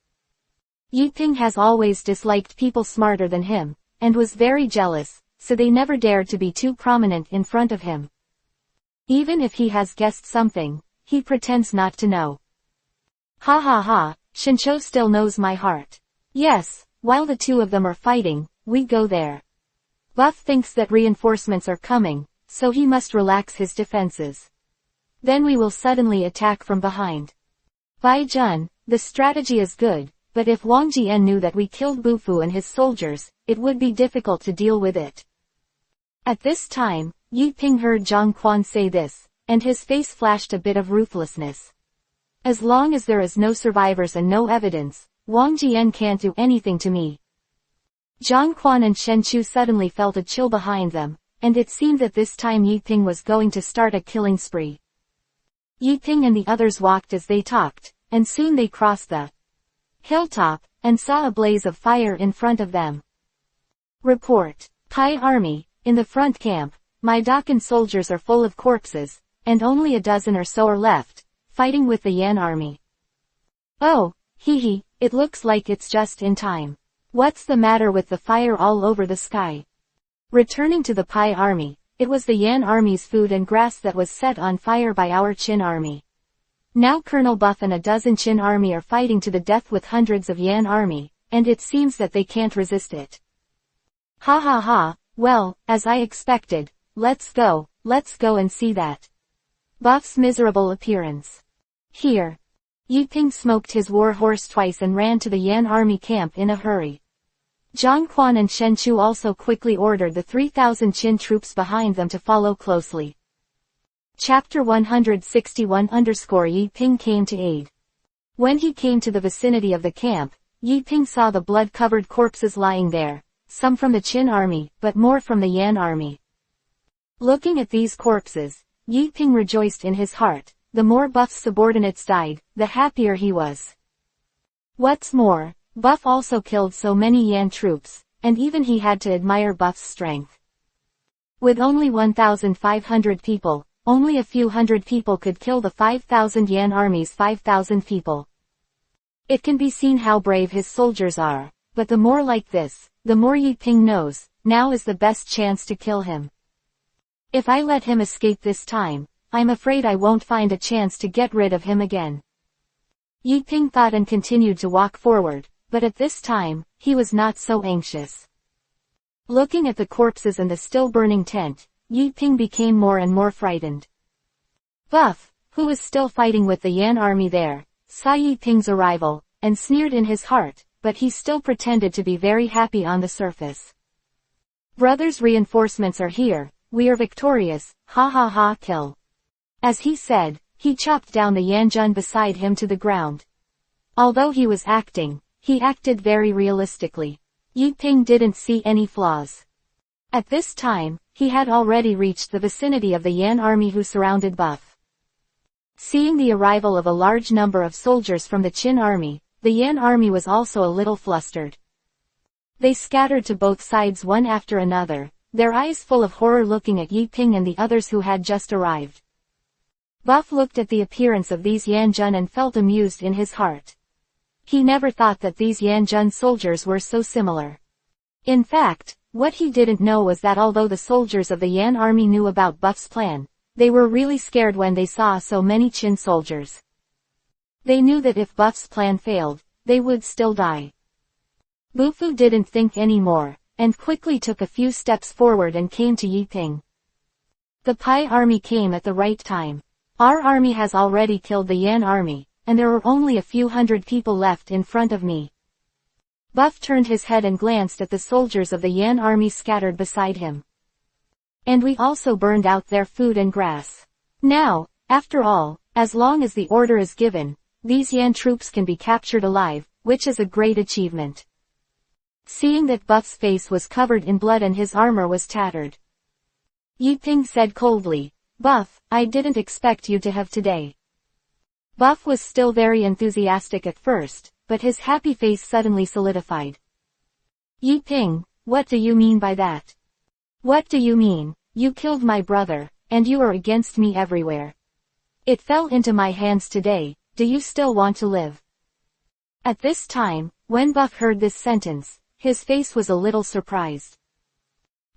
Yi Ping has always disliked people smarter than him, and was very jealous, so they never dared to be too prominent in front of him. Even if he has guessed something, he pretends not to know. Ha ha ha, Shincho still knows my heart. Yes, while the two of them are fighting, we go there. Buff thinks that reinforcements are coming, so he must relax his defenses. Then we will suddenly attack from behind. Bai Jun, the strategy is good, but if Wang Jian knew that we killed Bufu and his soldiers, it would be difficult to deal with it. At this time, Yi Ping heard Zhang Quan say this, and his face flashed a bit of ruthlessness. As long as there is no survivors and no evidence, Wang Jian can't do anything to me. Zhang Quan and Shen Chu suddenly felt a chill behind them, and it seemed that this time Yi Ping was going to start a killing spree. Yi Ping and the others walked as they talked, and soon they crossed the hilltop, and saw a blaze of fire in front of them. Report. Pai Army, in the front camp, my Dakan soldiers are full of corpses, and only a dozen or so are left, fighting with the Yan army. Oh, hee, it looks like it's just in time. What's the matter with the fire all over the sky? Returning to the Pai army, it was the Yan army's food and grass that was set on fire by our Qin army. Now Colonel Buff and a dozen Qin army are fighting to the death with hundreds of Yan army, and it seems that they can't resist it. Ha ha ha, well, as I expected, let's go and see that. Buff's miserable appearance. Here. Yi Ping smoked his war horse twice and ran to the Yan army camp in a hurry. Zhang Quan and Shen Chu also quickly ordered the 3,000 Qin troops behind them to follow closely. Chapter 161 Yi Ping came to aid. When he came to the vicinity of the camp, Yi Ping saw the blood-covered corpses lying there, some from the Qin army, but more from the Yan army. Looking at these corpses, Yi Ping rejoiced in his heart. The more Buff's subordinates died, the happier he was. What's more, Buff also killed so many Yan troops, and even he had to admire Buff's strength. With only 1,500 people, only a few hundred people could kill the 5,000 Yan army's 5,000 people. It can be seen how brave his soldiers are, but the more like this, the more Yi Ping knows, now is the best chance to kill him. If I let him escape this time, I'm afraid I won't find a chance to get rid of him again. Yi Ping thought and continued to walk forward, but at this time, he was not so anxious. Looking at the corpses and the still burning tent, Yi Ping became more and more frightened. Buff, who was still fighting with the Yan army there, saw Yi Ping's arrival, and sneered in his heart, but he still pretended to be very happy on the surface. Brothers, reinforcements are here, we are victorious, ha ha ha, kill. As he said, he chopped down the Yanjun beside him to the ground. Although he was acting, he acted very realistically. Yi Ping didn't see any flaws. At this time, he had already reached the vicinity of the Yan army who surrounded Buff. Seeing the arrival of a large number of soldiers from the Qin army, the Yan army was also a little flustered. They scattered to both sides one after another, their eyes full of horror looking at Yi Ping and the others who had just arrived. Buff looked at the appearance of these Yanjun and felt amused in his heart. He never thought that these Yanjun soldiers were so similar. In fact, what he didn't know was that although the soldiers of the Yan army knew about Buff's plan, they were really scared when they saw so many Qin soldiers. They knew that if Buff's plan failed, they would still die. Bufu didn't think anymore, and quickly took a few steps forward and came to Yi Ping. The Pai army came at the right time. Our army has already killed the Yan army, and there are only a few hundred people left in front of me. Buff turned his head and glanced at the soldiers of the Yan army scattered beside him. And we also burned out their food and grass. Now, after all, as long as the order is given, these Yan troops can be captured alive, which is a great achievement. Seeing that Buff's face was covered in blood and his armor was tattered, Yi Ping said coldly, Buff, I didn't expect you to have today. Buff was still very enthusiastic at first, but his happy face suddenly solidified. Yi Ping, what do you mean by that? What do you mean? You killed my brother, and you are against me everywhere. It fell into my hands today, do you still want to live? At this time, when Buff heard this sentence, his face was a little surprised.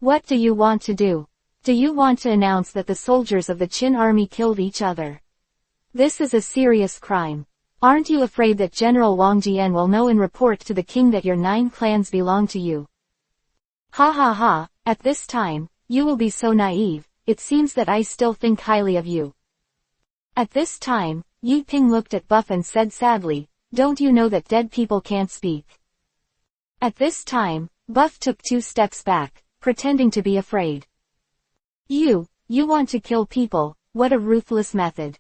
What do you want to do? Do you want to announce that the soldiers of the Qin army killed each other? This is a serious crime. Aren't you afraid that General Wang Jian will know and report to the king that your 9 clans belong to you? Ha ha ha, at this time, you will be so naive, it seems that I still think highly of you. At this time, Yi Ping looked at Buff and said sadly, don't you know that dead people can't speak? At this time, Buff took 2 steps back, pretending to be afraid. You want to kill people, what a ruthless method.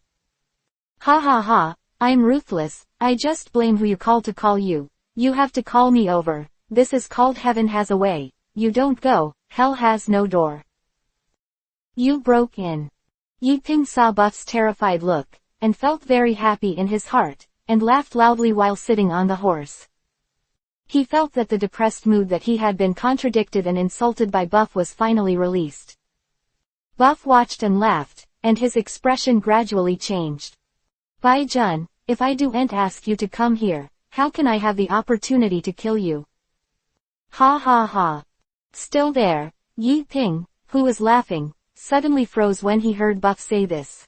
Ha ha ha, I'm ruthless, I just blame who you call to call you. You have to call me over, this is called heaven has a way, you don't go, hell has no door. You broke in. Yi Ping saw Buff's terrified look, and felt very happy in his heart, and laughed loudly while sitting on the horse. He felt that the depressed mood that he had been contradicted and insulted by Buff was finally released. Buff watched and laughed, and his expression gradually changed. Bai Jun, if I don't ask you to come here, how can I have the opportunity to kill you? Ha ha ha. Still there, Yi Ping, who was laughing, suddenly froze when he heard Buff say this.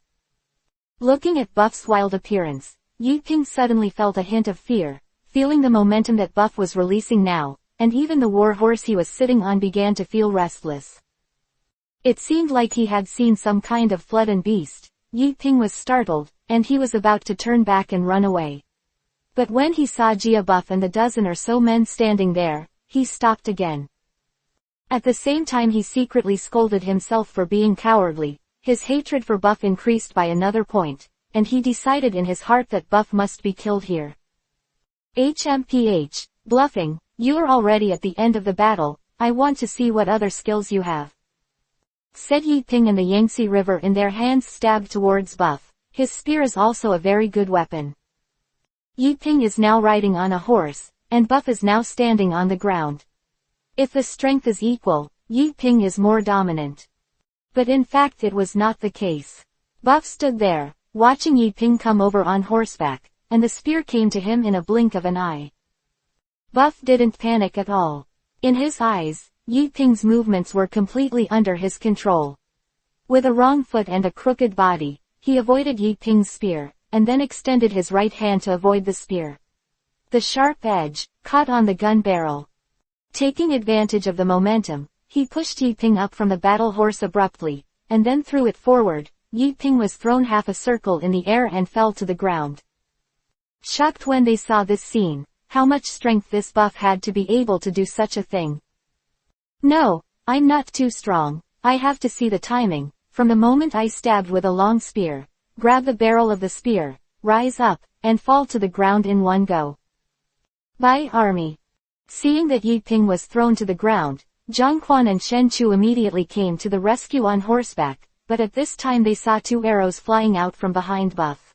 Looking at Buff's wild appearance, Yi Ping suddenly felt a hint of fear, feeling the momentum that Buff was releasing now, and even the war horse he was sitting on began to feel restless. It seemed like he had seen some kind of flood and beast. Yi Ping was startled, and he was about to turn back and run away. But when he saw Jia Buff and the dozen or so men standing there, he stopped again. At the same time he secretly scolded himself for being cowardly. His hatred for Buff increased by another point, and he decided in his heart that Buff must be killed here. HMPH, bluffing, you are already at the end of the battle, I want to see what other skills you have. Said Yi Ping, and the Yangtze River in their hands stabbed towards Buff. His spear is also a very good weapon. Yi Ping is now riding on a horse, and Buff is now standing on the ground. If the strength is equal, Yi Ping is more dominant. But in fact it was not the case. Buff stood there, watching Yi Ping come over on horseback, and the spear came to him in a blink of an eye. Buff didn't panic at all. In his eyes, Yi Ping's movements were completely under his control. With a wrong foot and a crooked body, he avoided Yi Ping's spear, and then extended his right hand to avoid the spear. The sharp edge caught on the gun barrel. Taking advantage of the momentum, he pushed Yi Ping up from the battle horse abruptly, and then threw it forward. Yi Ping was thrown half a circle in the air and fell to the ground. Shocked when they saw this scene, how much strength this Buff had to be able to do such a thing. No, I'm not too strong, I have to see the timing, from the moment I stabbed with a long spear, grab the barrel of the spear, rise up, and fall to the ground in one go. By army. Seeing that Yi Ping was thrown to the ground, Zhang Quan and Shen Chu immediately came to the rescue on horseback, but at this time they saw 2 arrows flying out from behind Buff.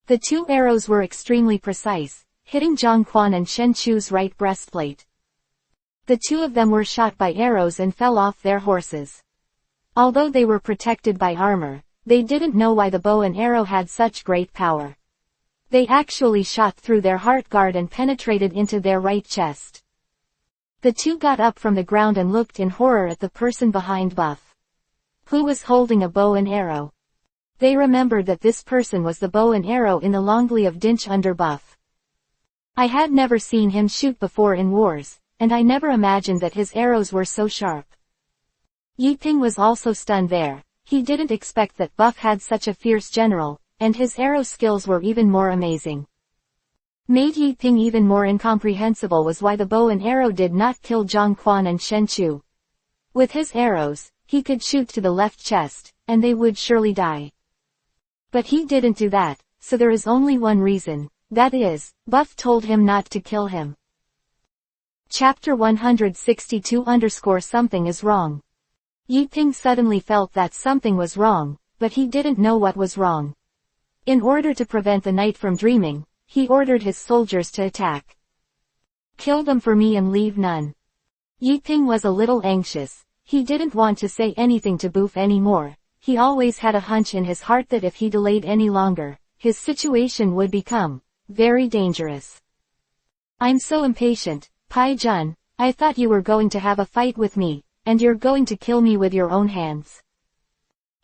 The 2 arrows were extremely precise, hitting Zhang Quan and Shen Chu's right breastplate. The 2 of them were shot by arrows and fell off their horses. Although they were protected by armor, they didn't know why the bow and arrow had such great power. They actually shot through their heart guard and penetrated into their right chest. The 2 got up from the ground and looked in horror at the person behind Buff, who was holding a bow and arrow. They remembered that this person was the bow and arrow in the Longli of Dinch under Buff. I had never seen him shoot before in wars, and I never imagined that his arrows were so sharp. Yi Ping was also stunned there. He didn't expect that Buff had such a fierce general, and his arrow skills were even more amazing. Made Yi Ping even more incomprehensible was why the bow and arrow did not kill Zhang Quan and Shen Chu. With his arrows, he could shoot to the left chest, and they would surely die. But he didn't do that, so there is only one reason, that is, Buff told him not to kill him. Chapter 162_something is wrong. Yi Ping suddenly felt that something was wrong, but he didn't know what was wrong. In order to prevent the knight from dreaming, he ordered his soldiers to attack. Kill them for me and leave none. Yi Ping was a little anxious. He didn't want to say anything to Boof anymore. He always had a hunch in his heart that if he delayed any longer, his situation would become very dangerous. I'm so impatient, Pai Jun, I thought you were going to have a fight with me, and you're going to kill me with your own hands.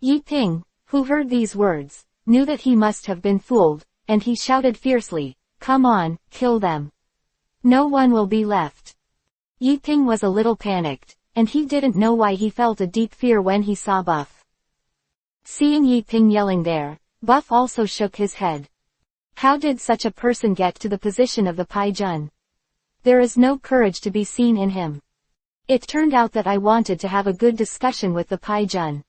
Yi Ping, who heard these words, knew that he must have been fooled, and he shouted fiercely, "Come on, kill them. No one will be left." Yi Ping was a little panicked, and he didn't know why he felt a deep fear when he saw Buff. Seeing Yi Ping yelling there, Buff also shook his head. How did such a person get to the position of the Pai Jun? There is no courage to be seen in him. It turned out that I wanted to have a good discussion with the Pai Jun.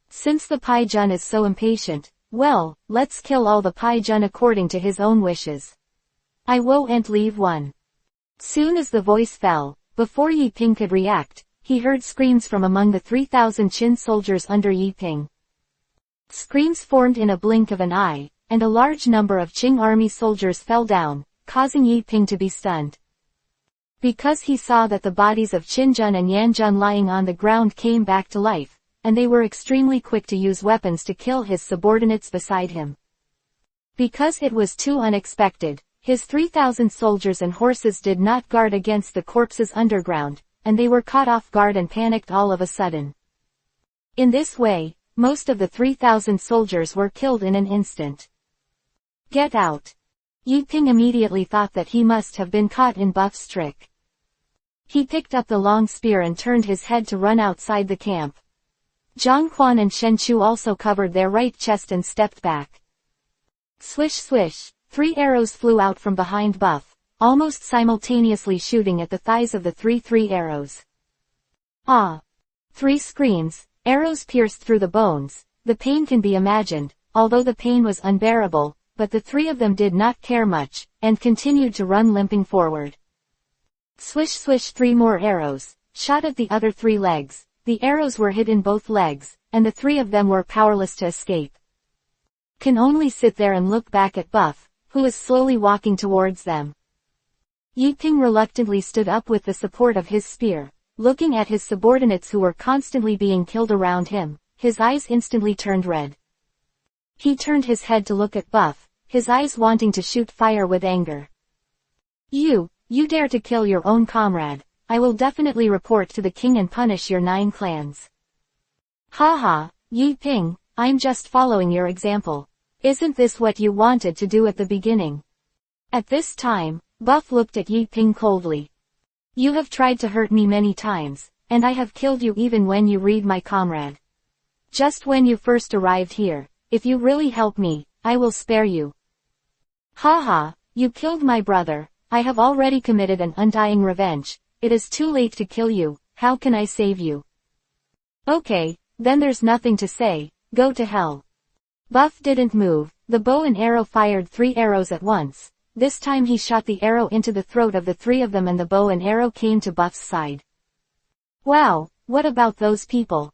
Since the Pai Jun is so impatient, well, let's kill all the Pai Jun according to his own wishes. I won't leave one. Soon as the voice fell, before Yi Ping could react, he heard screams from among the 3,000 Qin soldiers under Yi Ping. Screams formed in a blink of an eye, and a large number of Qing army soldiers fell down, causing Yi Ping to be stunned. Because he saw that the bodies of Qin Jun and Yan Jun lying on the ground came back to life, and they were extremely quick to use weapons to kill his subordinates beside him. Because it was too unexpected, his 3,000 soldiers and horses did not guard against the corpses underground, and they were caught off guard and panicked all of a sudden. In this way, most of the 3,000 soldiers were killed in an instant. Get out! Yi Ping immediately thought that he must have been caught in Buff's trick. He picked up the long spear and turned his head to run outside the camp. Zhang Quan and Shen Chu also covered their right chest and stepped back. Swish swish, 3 arrows flew out from behind Buff, almost simultaneously shooting at the thighs of the three arrows. Ah! 3 screams, arrows pierced through the bones. The pain can be imagined, although the pain was unbearable, but the 3 of them did not care much, and continued to run limping forward. Swish swish, 3 more arrows, shot at the other 3 legs. The arrows were hit in both legs, and the 3 of them were powerless to escape. Can only sit there and look back at Buff, who is slowly walking towards them. Yi Ping reluctantly stood up with the support of his spear, looking at his subordinates who were constantly being killed around him. His eyes instantly turned red. He turned his head to look at Buff, his eyes wanting to shoot fire with anger. You dare to kill your own comrade. I will definitely report to the king and punish your 9 clans. Ha ha, Yi Ping, I'm just following your example. Isn't this what you wanted to do at the beginning? At this time, Buff looked at Yi Ping coldly. You have tried to hurt me many times, and I have killed you even when you read my comrade. Just when you first arrived here, if you really help me, I will spare you. Ha ha, you killed my brother. I have already committed an undying revenge. It is too late to kill you. How can I save you? Okay, then there's nothing to say. Go to hell. Buff didn't move. The bow and arrow fired 3 arrows at once. This time he shot the arrow into the throat of the 3 of them and the bow and arrow came to Buff's side. Wow, what about those people?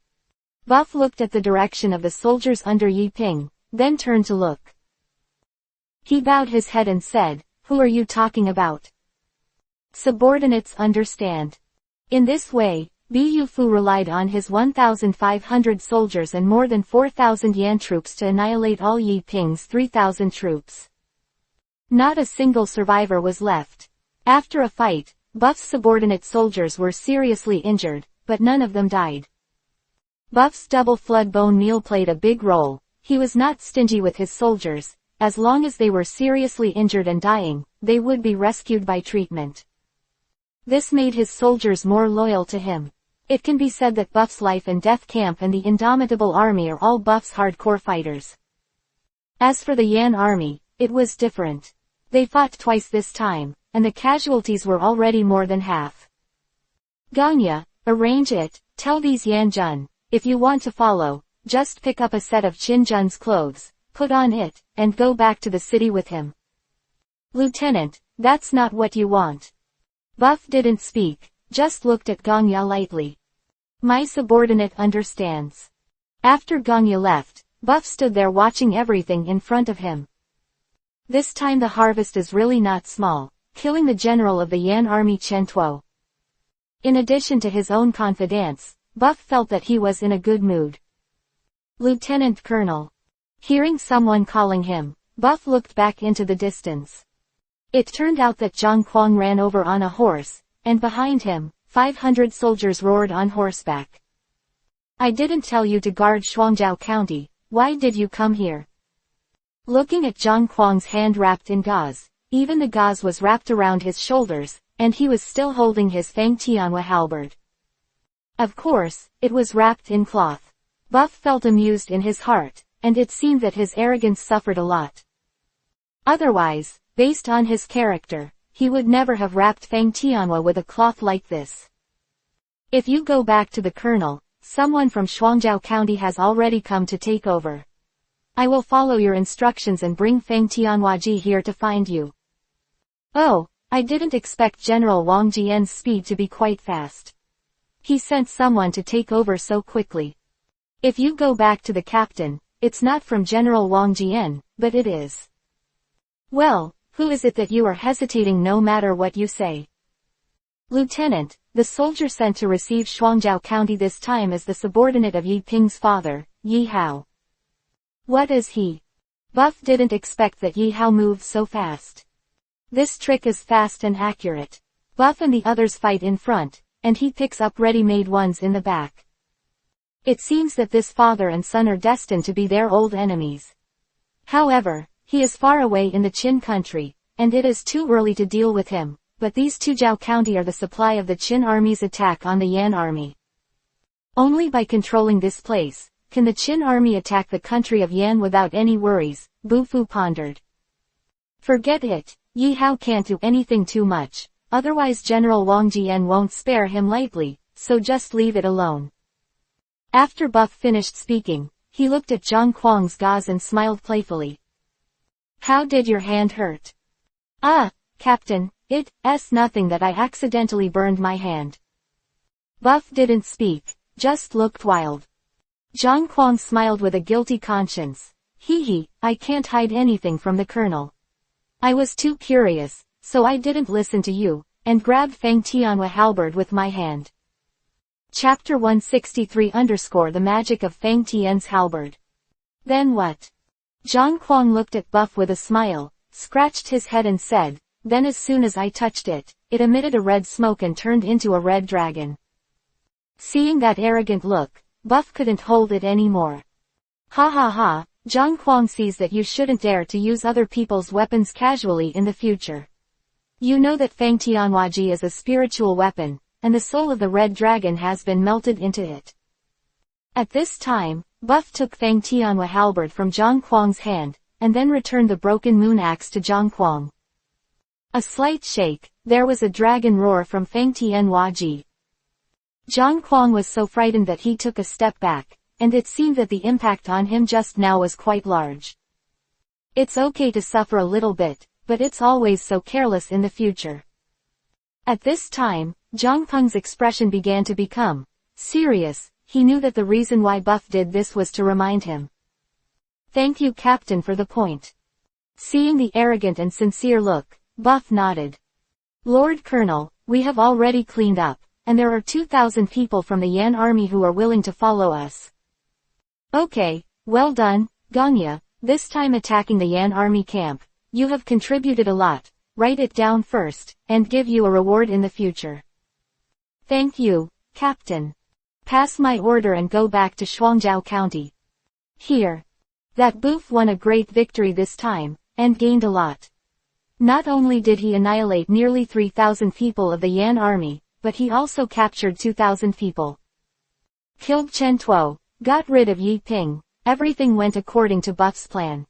Buff looked at the direction of the soldiers under Yi Ping, then turned to look. He bowed his head and said, Who are you talking about? Subordinates understand. In this way, Bu Fu relied on his 1,500 soldiers and more than 4,000 Yan troops to annihilate all Yi Ping's 3,000 troops. Not a single survivor was left. After a fight, Buff's subordinate soldiers were seriously injured, but none of them died. Buff's double flood bone meal played a big role. He was not stingy with his soldiers. As long as they were seriously injured and dying, they would be rescued by treatment. This made his soldiers more loyal to him. It can be said that Buff's life and death camp and the indomitable army are all Buff's hardcore fighters. As for the Yan army, it was different. They fought twice this time, and the casualties were already more than half. Ganya, arrange it. Tell these Yan Jun, if you want to follow, just pick up a set of Qin Jun's clothes, put on it, and go back to the city with him. Lieutenant, that's not what you want. Buff didn't speak, just looked at Ganya lightly. My subordinate understands. After Ganya left, Buff stood there watching everything in front of him. This time the harvest is really not small, killing the general of the Yan army Chen Tuo. In addition to his own confidence, Buff felt that he was in a good mood. Lieutenant Colonel. Hearing someone calling him, Buff looked back into the distance. It turned out that Zhang Quang ran over on a horse, and behind him, 500 soldiers roared on horseback. I didn't tell you to guard Shuangjiao County. Why did you come here? looking at Zhang Kuang's hand wrapped in gauze. Even the gauze was wrapped around his shoulders, and he was still holding his Fang Tianhua halberd. Of course, it was wrapped in cloth. Buff felt amused in his heart, and it seemed that his arrogance suffered a lot. Otherwise, based on his character, he would never have wrapped Fang Tianhua with a cloth like this. If you go back to the colonel, someone from Shuangjiao County has already come to take over. I will follow your instructions and bring Fang Tianhuaji here to find you. Oh, I didn't expect General Wang Jian's speed to be quite fast. He sent someone to take over so quickly. If you go back to the captain, it's not from General Wang Jian, but it is. Well, who is it that you are hesitating no matter what you say? Lieutenant, the soldier sent to receive Shuangjiao County this time is the subordinate of Yi Ping's father, Yi Hao. What is he? Buff didn't expect that Yi Hao moved so fast. This trick is fast and accurate. Buff and the others fight in front, and he picks up ready-made ones in the back. It seems that this father and son are destined to be their old enemies. However, he is far away in the Qin country, and it is too early to deal with him, but these two Zhao County are the supply of the Qin army's attack on the Yan army. Only by controlling this place, can the Qin army attack the country of Yan without any worries, Bu Fu pondered. Forget it. Yi Hao can't do anything too much, otherwise General Wang Jian won't spare him lightly, so just leave it alone. After Buff finished speaking, he looked at Zhang Kuang's gauze and smiled playfully. How did your hand hurt? Ah, Captain, it's nothing that I accidentally burned my hand. Buff didn't speak, just looked wild. Zhang Kuang smiled with a guilty conscience. Hee, I can't hide anything from the colonel. I was too curious, so I didn't listen to you, and grabbed Fang Tianhua halberd with my hand. Chapter 163 _ The magic of Fang Tian's halberd. Then what? Zhang Kuang looked at Buff with a smile, scratched his head and said, then as soon as I touched it, it emitted a red smoke and turned into a red dragon. Seeing that arrogant look, Buff couldn't hold it anymore. Ha ha ha, Zhang Kuang sees that you shouldn't dare to use other people's weapons casually in the future. You know that Fang Tianhuaji is a spiritual weapon, and the soul of the red dragon has been melted into it. At this time, Buff took Fang Tianhua halberd from Zhang Kuang's hand, and then returned the broken moon axe to Zhang Kuang. A slight shake, there was a dragon roar from Fang Tianhuaji. Zhang Kuang was so frightened that he took a step back, and it seemed that the impact on him just now was quite large. It's okay to suffer a little bit, but it's always so careless in the future. At this time, Zhang Peng's expression began to become serious. He knew that the reason why Buff did this was to remind him. Thank you, Captain, for the point. Seeing the arrogant and sincere look, Buff nodded. Lord Colonel, we have already cleaned up, and there are 2,000 people from the Yan army who are willing to follow us. Okay, well done, Gongya, this time attacking the Yan army camp. You have contributed a lot. Write it down first, and give you a reward in the future. Thank you, Captain. Pass my order and go back to Shuangjiao County. Here. That Boof won a great victory this time, and gained a lot. Not only did he annihilate nearly 3,000 people of the Yan army, but he also captured 2,000 people. Killed Chen Tuo, got rid of Yi Ping, everything went according to Buff's plan.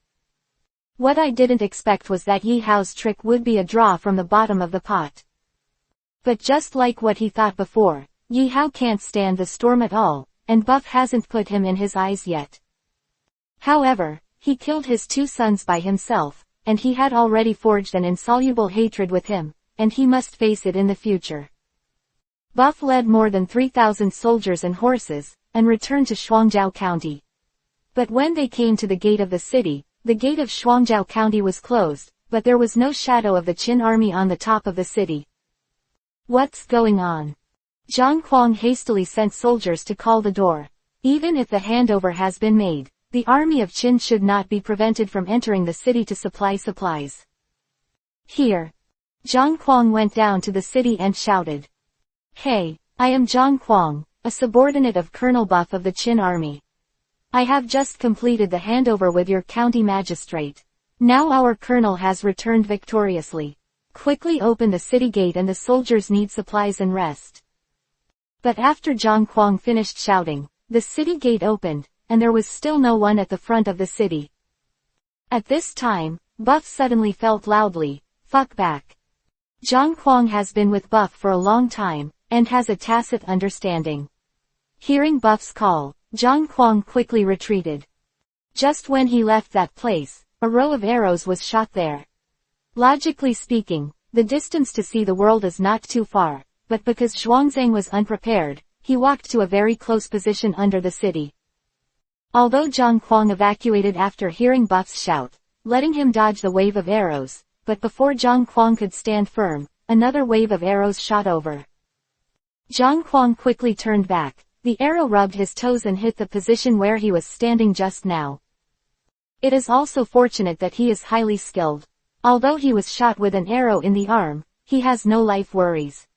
What I didn't expect was that Yi Hao's trick would be a draw from the bottom of the pot. But just like what he thought before, Yi Hao can't stand the storm at all, and Buff hasn't put him in his eyes yet. However, he killed his 2 sons by himself, and he had already forged an insoluble hatred with him, and he must face it in the future. Buff led more than 3,000 soldiers and horses, and returned to Shuangjiao County. But when they came to the gate of the city, the gate of Shuangjiao County was closed, but there was no shadow of the Qin army on the top of the city. What's going on? Zhang Kuang hastily sent soldiers to call the door. Even if the handover has been made, the army of Qin should not be prevented from entering the city to supply supplies. Here. Zhang Kuang went down to the city and shouted. Hey, I am Zhang Kuang, a subordinate of Colonel Buff of the Qin army. I have just completed the handover with your county magistrate. Now our colonel has returned victoriously. Quickly open the city gate and the soldiers need supplies and rest. But after Zhang Kuang finished shouting, the city gate opened, and there was still no one at the front of the city. At this time, Buff suddenly felt loudly, "Fuck back." Zhang Kuang has been with Buff for a long time, and has a tacit understanding. Hearing Buff's call, Zhang Kuang quickly retreated. Just when he left that place, a row of arrows was shot there. Logically speaking, the distance to see the world is not too far, but because Xuanzang was unprepared, he walked to a very close position under the city. Although Zhang Kuang evacuated after hearing Buff's shout, letting him dodge the wave of arrows, but before Zhang Kuang could stand firm, another wave of arrows shot over. Zhang Kuang quickly turned back. The arrow rubbed his toes and hit the position where he was standing just now. It is also fortunate that he is highly skilled. Although he was shot with an arrow in the arm, he has no life worries.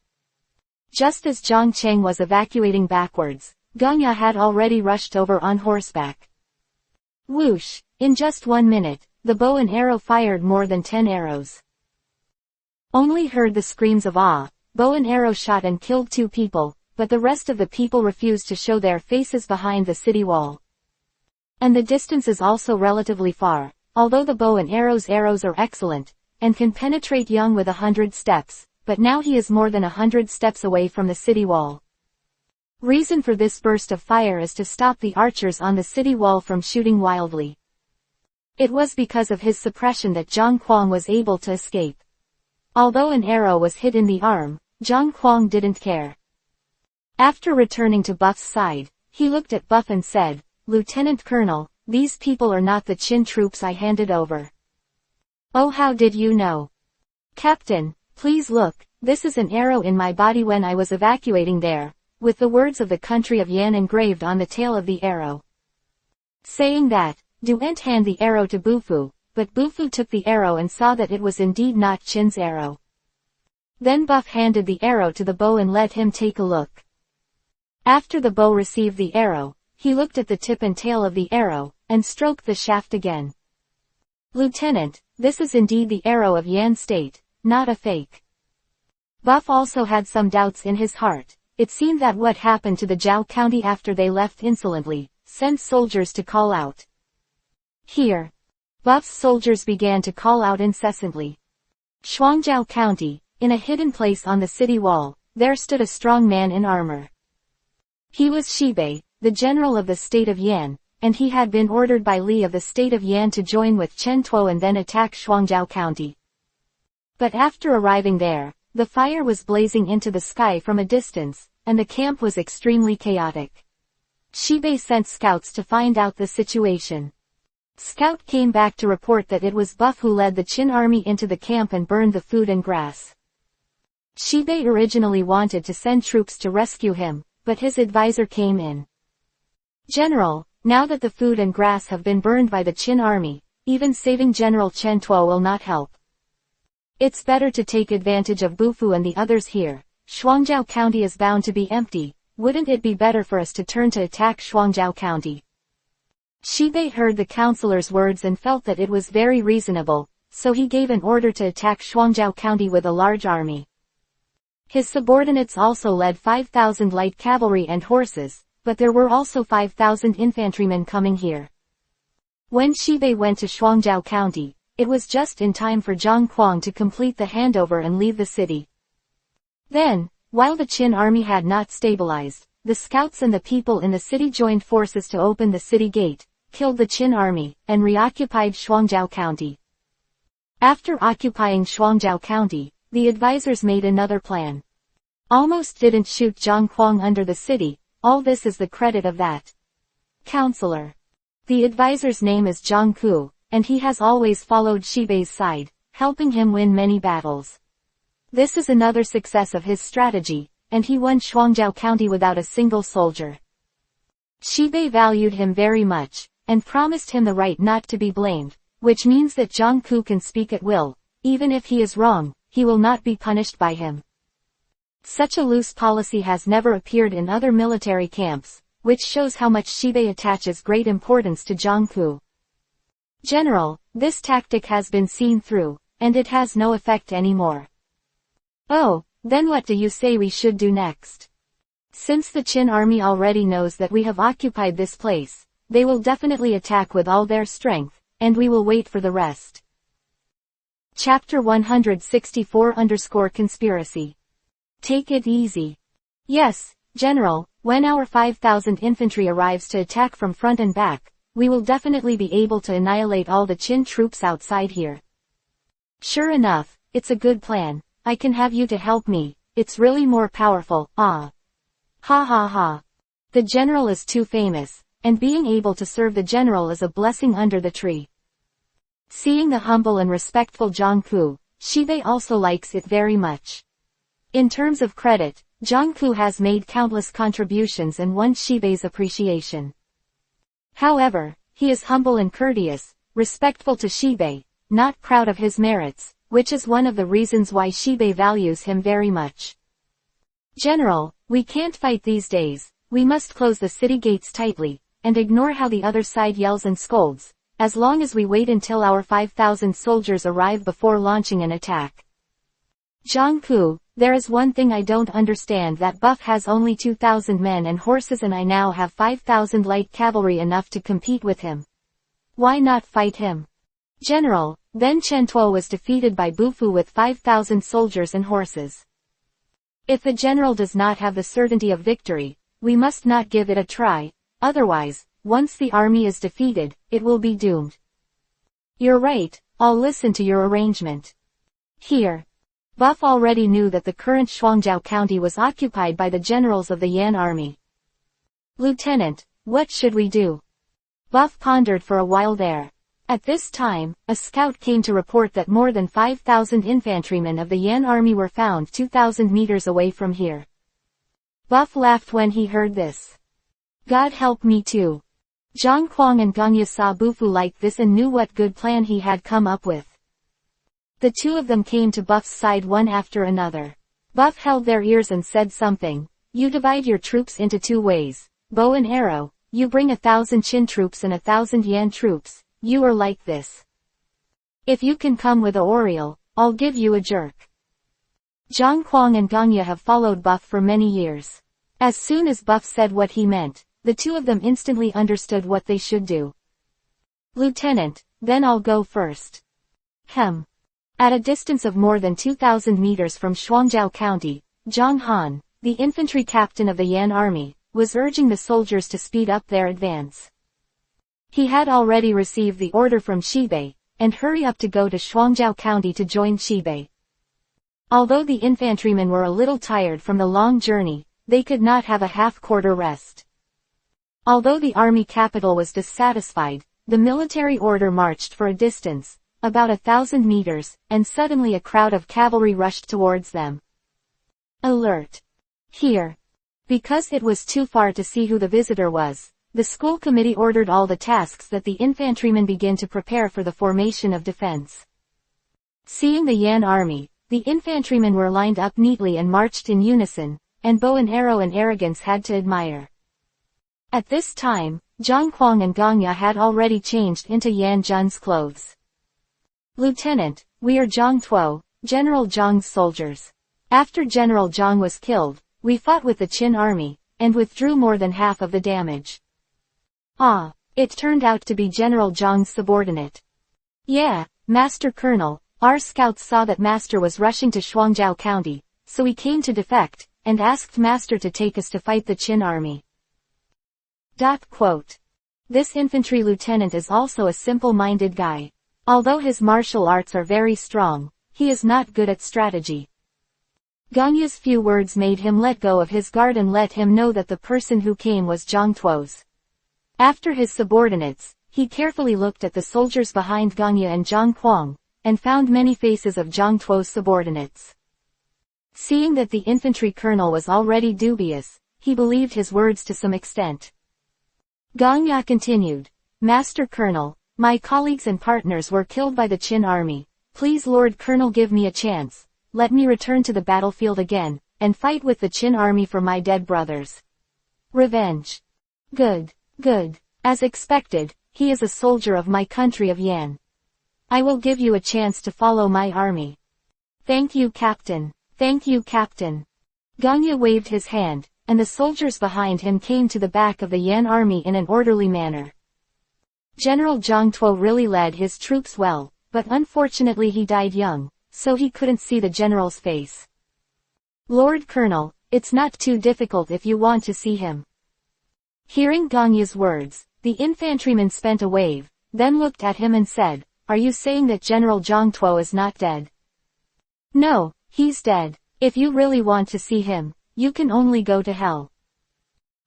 Just as Zhang Cheng was evacuating backwards, Gengya had already rushed over on horseback. Whoosh! In just 1 minute, the bow and arrow fired more than 10 arrows. Only heard the screams of awe. Bow and arrow shot and killed 2 people, but the rest of the people refused to show their faces behind the city wall. And the distance is also relatively far. Although the bow and arrows are excellent, and can penetrate Young with 100 steps, but now he is more than 100 steps away from the city wall. Reason for this burst of fire is to stop the archers on the city wall from shooting wildly. It was because of his suppression that Zhang Kuang was able to escape. Although an arrow was hit in the arm, Zhang Kuang didn't care. After returning to Buff's side, he looked at Buff and said, "Lieutenant Colonel, these people are not the Qin troops I handed over." "Oh, how did you know?" "Captain, please look, this is an arrow in my body when I was evacuating there," with the words of the country of Yan engraved on the tail of the arrow. Saying that, Duent handed the arrow to Bufu, but Bufu took the arrow and saw that it was indeed not Qin's arrow. Then Buff handed the arrow to the bow and let him take a look. After the bow received the arrow, he looked at the tip and tail of the arrow, and stroked the shaft again. "Lieutenant, this is indeed the arrow of Yan State, not a fake." Buff also had some doubts in his heart. It seemed that what happened to the Zhao County after they left insolently, sent soldiers to call out. Here, Buff's soldiers began to call out incessantly. Shuangjiao County, in a hidden place on the city wall, there stood a strong man in armor. He was Shibei, the general of the state of Yan, and he had been ordered by Li of the state of Yan to join with Chen Tuo and then attack Shuangjiao County. But after arriving there, the fire was blazing into the sky from a distance, and the camp was extremely chaotic. Shibei sent scouts to find out the situation. Scout came back to report that it was Buff who led the Qin army into the camp and burned the food and grass. Shibei originally wanted to send troops to rescue him, but his advisor came in. "General, now that the food and grass have been burned by the Qin army, even saving General Chen Tuo will not help. It's better to take advantage of Bufu and the others here. Shuangjiao County is bound to be empty. Wouldn't it be better for us to turn to attack Shuangjiao County?" Shibei heard the counselor's words and felt that it was very reasonable, so he gave an order to attack Shuangjiao County with a large army. His subordinates also led 5,000 light cavalry and horses, but there were also 5,000 infantrymen coming here. When Shibei went to Shuangjiao County, it was just in time for Zhang Kuang to complete the handover and leave the city. Then, while the Qin army had not stabilized, the scouts and the people in the city joined forces to open the city gate, killed the Qin army, and reoccupied Shuangjiao County. After occupying Shuangjiao County, the advisors made another plan. Almost didn't shoot Zhang Kuang under the city. All this is the credit of that counselor. The advisor's name is Zhang Ku, and he has always followed Shibei's side, helping him win many battles. This is another success of his strategy, and he won Shuangjiao County without a single soldier. Shibei valued him very much, and promised him the right not to be blamed, which means that Zhang Ku can speak at will. Even if he is wrong, he will not be punished by him. Such a loose policy has never appeared in other military camps, which shows how much Shibei attaches great importance to Zhang Ku. General, this tactic has been seen through, and it has no effect anymore. Oh, then what do you say we should do next? Since the Qin army already knows that we have occupied this place, they will definitely attack with all their strength, and we will wait for the rest. Chapter 164_Conspiracy. Take it easy. Yes, General, when our 5,000 infantry arrives to attack from front and back, we will definitely be able to annihilate all the Qin troops outside here. Sure enough, it's a good plan. I can have you to help me. It's really more powerful, ah. Ha ha ha. The general is too famous, and being able to serve the general is a blessing under the tree. Seeing the humble and respectful Zhang, Shibei also likes it very much. In terms of credit, Zhang has made countless contributions and won Shibei's appreciation. However, he is humble and courteous, respectful to Shibei, not proud of his merits, which is one of the reasons why Shibei values him very much. General, we can't fight these days. We must close the city gates tightly, and ignore how the other side yells and scolds, as long as we wait until our 5,000 soldiers arrive before launching an attack. Zhang, there is one thing I don't understand, that Buff has only 2,000 men and horses and I now have 5,000 light cavalry, enough to compete with him. Why not fight him? General, then Chen Tuo was defeated by Bufu with 5,000 soldiers and horses. If the general does not have the certainty of victory, we must not give it a try, otherwise, once the army is defeated, it will be doomed. You're right, I'll listen to your arrangement. Here. Buff already knew that the current Shuangjiao County was occupied by the generals of the Yan army. Lieutenant, what should we do? Buff pondered for a while there. At this time, a scout came to report that more than 5,000 infantrymen of the Yan army were found 2,000 meters away from here. Buff laughed when he heard this. God help me too. Zhang Kuang and Ganya saw Bufu like this and knew what good plan he had come up with. The two of them came to Buff's side one after another. Buff held their ears and said something. You divide your troops into two ways. Bow and arrow, you bring 1,000 Qin troops and 1,000 Yan troops. You are like this. If you can come with a Oriole, I'll give you a jerk. Zhang Kuang and Ganya have followed Buff for many years. As soon as Buff said what he meant, the two of them instantly understood what they should do. Lieutenant, then I'll go first. At a distance of more than 2,000 meters from Shuangjiao County, Zhang Han, the infantry captain of the Yan army, was urging the soldiers to speed up their advance. He had already received the order from Shibei, and hurry up to go to Shuangjiao County to join Shibei. Although the infantrymen were a little tired from the long journey, they could not have a half-quarter rest. Although the army capital was dissatisfied, the military order marched for a distance, about 1,000 meters, and suddenly a crowd of cavalry rushed towards them. Alert! Here! Because it was too far to see who the visitor was, the school committee ordered all the tasks that the infantrymen begin to prepare for the formation of defense. Seeing the Yan army, the infantrymen were lined up neatly and marched in unison, and bow and arrow and arrogance had to admire. At this time, Zhang Kuang and Ganya had already changed into Yan Jun's clothes. Lieutenant, we are Zhang Tuo, General Zhang's soldiers. After General Zhang was killed, we fought with the Qin army, and withdrew more than half of the damage. Ah, it turned out to be General Zhang's subordinate. Yeah, Master Colonel, our scouts saw that Master was rushing to Shuangjiao County, so we came to defect, and asked Master to take us to fight the Qin army. This infantry lieutenant is also a simple-minded guy. Although his martial arts are very strong, he is not good at strategy. Ganya's few words made him let go of his guard and let him know that the person who came was Zhang Tuo's. After his subordinates, he carefully looked at the soldiers behind Ganya and Zhang Kuang, and found many faces of Zhang Tuo's subordinates. Seeing that the infantry colonel was already dubious, he believed his words to some extent. Ganya continued, Master Colonel, my colleagues and partners were killed by the Qin army. Please Lord Colonel, give me a chance. Let me return to the battlefield again, and fight with the Qin army for my dead brothers. Revenge. Good. As expected, he is a soldier of my country of Yan. I will give you a chance to follow my army. Thank you, Captain. Thank you, Captain. Gangya waved his hand, and the soldiers behind him came to the back of the Yan army in an orderly manner. General Zhang Tuo really led his troops well, but unfortunately he died young, so he couldn't see the general's face. Lord Colonel, it's not too difficult if you want to see him. Hearing Gangya's words, the infantryman spent a wave, then looked at him and said, "Are you saying that General Zhang Tuo is not dead?" "No, he's dead. If you really want to see him, you can only go to hell."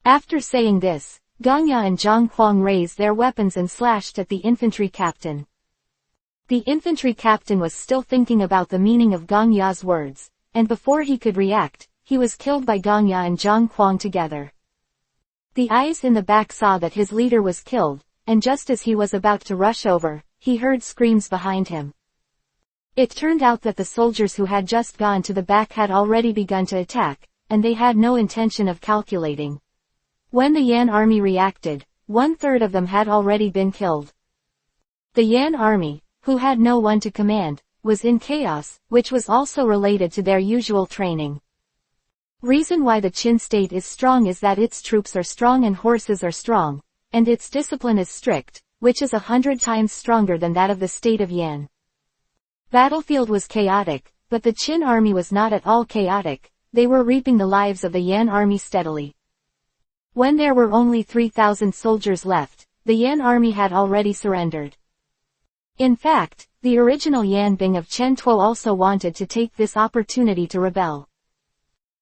After saying this, Gangya and Zhang Huang raised their weapons and slashed at the infantry captain. The infantry captain was still thinking about the meaning of Gangya's words, and before he could react, he was killed by Gangya and Zhang Huang together. The eyes in the back saw that his leader was killed, and just as he was about to rush over, he heard screams behind him. It turned out that the soldiers who had just gone to the back had already begun to attack, and they had no intention of calculating. When the Yan army reacted, 1/3 of them had already been killed. The Yan army, who had no one to command, was in chaos, which was also related to their usual training. Reason why the Qin state is strong is that its troops are strong and horses are strong, and its discipline is strict, which is 100 times stronger than that of the state of Yan. Battlefield was chaotic, but the Qin army was not at all chaotic. They were reaping the lives of the Yan army steadily. When there were only 3,000 soldiers left, the Yan army had already surrendered. In fact, the original Yan Bing of Chen Tuo also wanted to take this opportunity to rebel.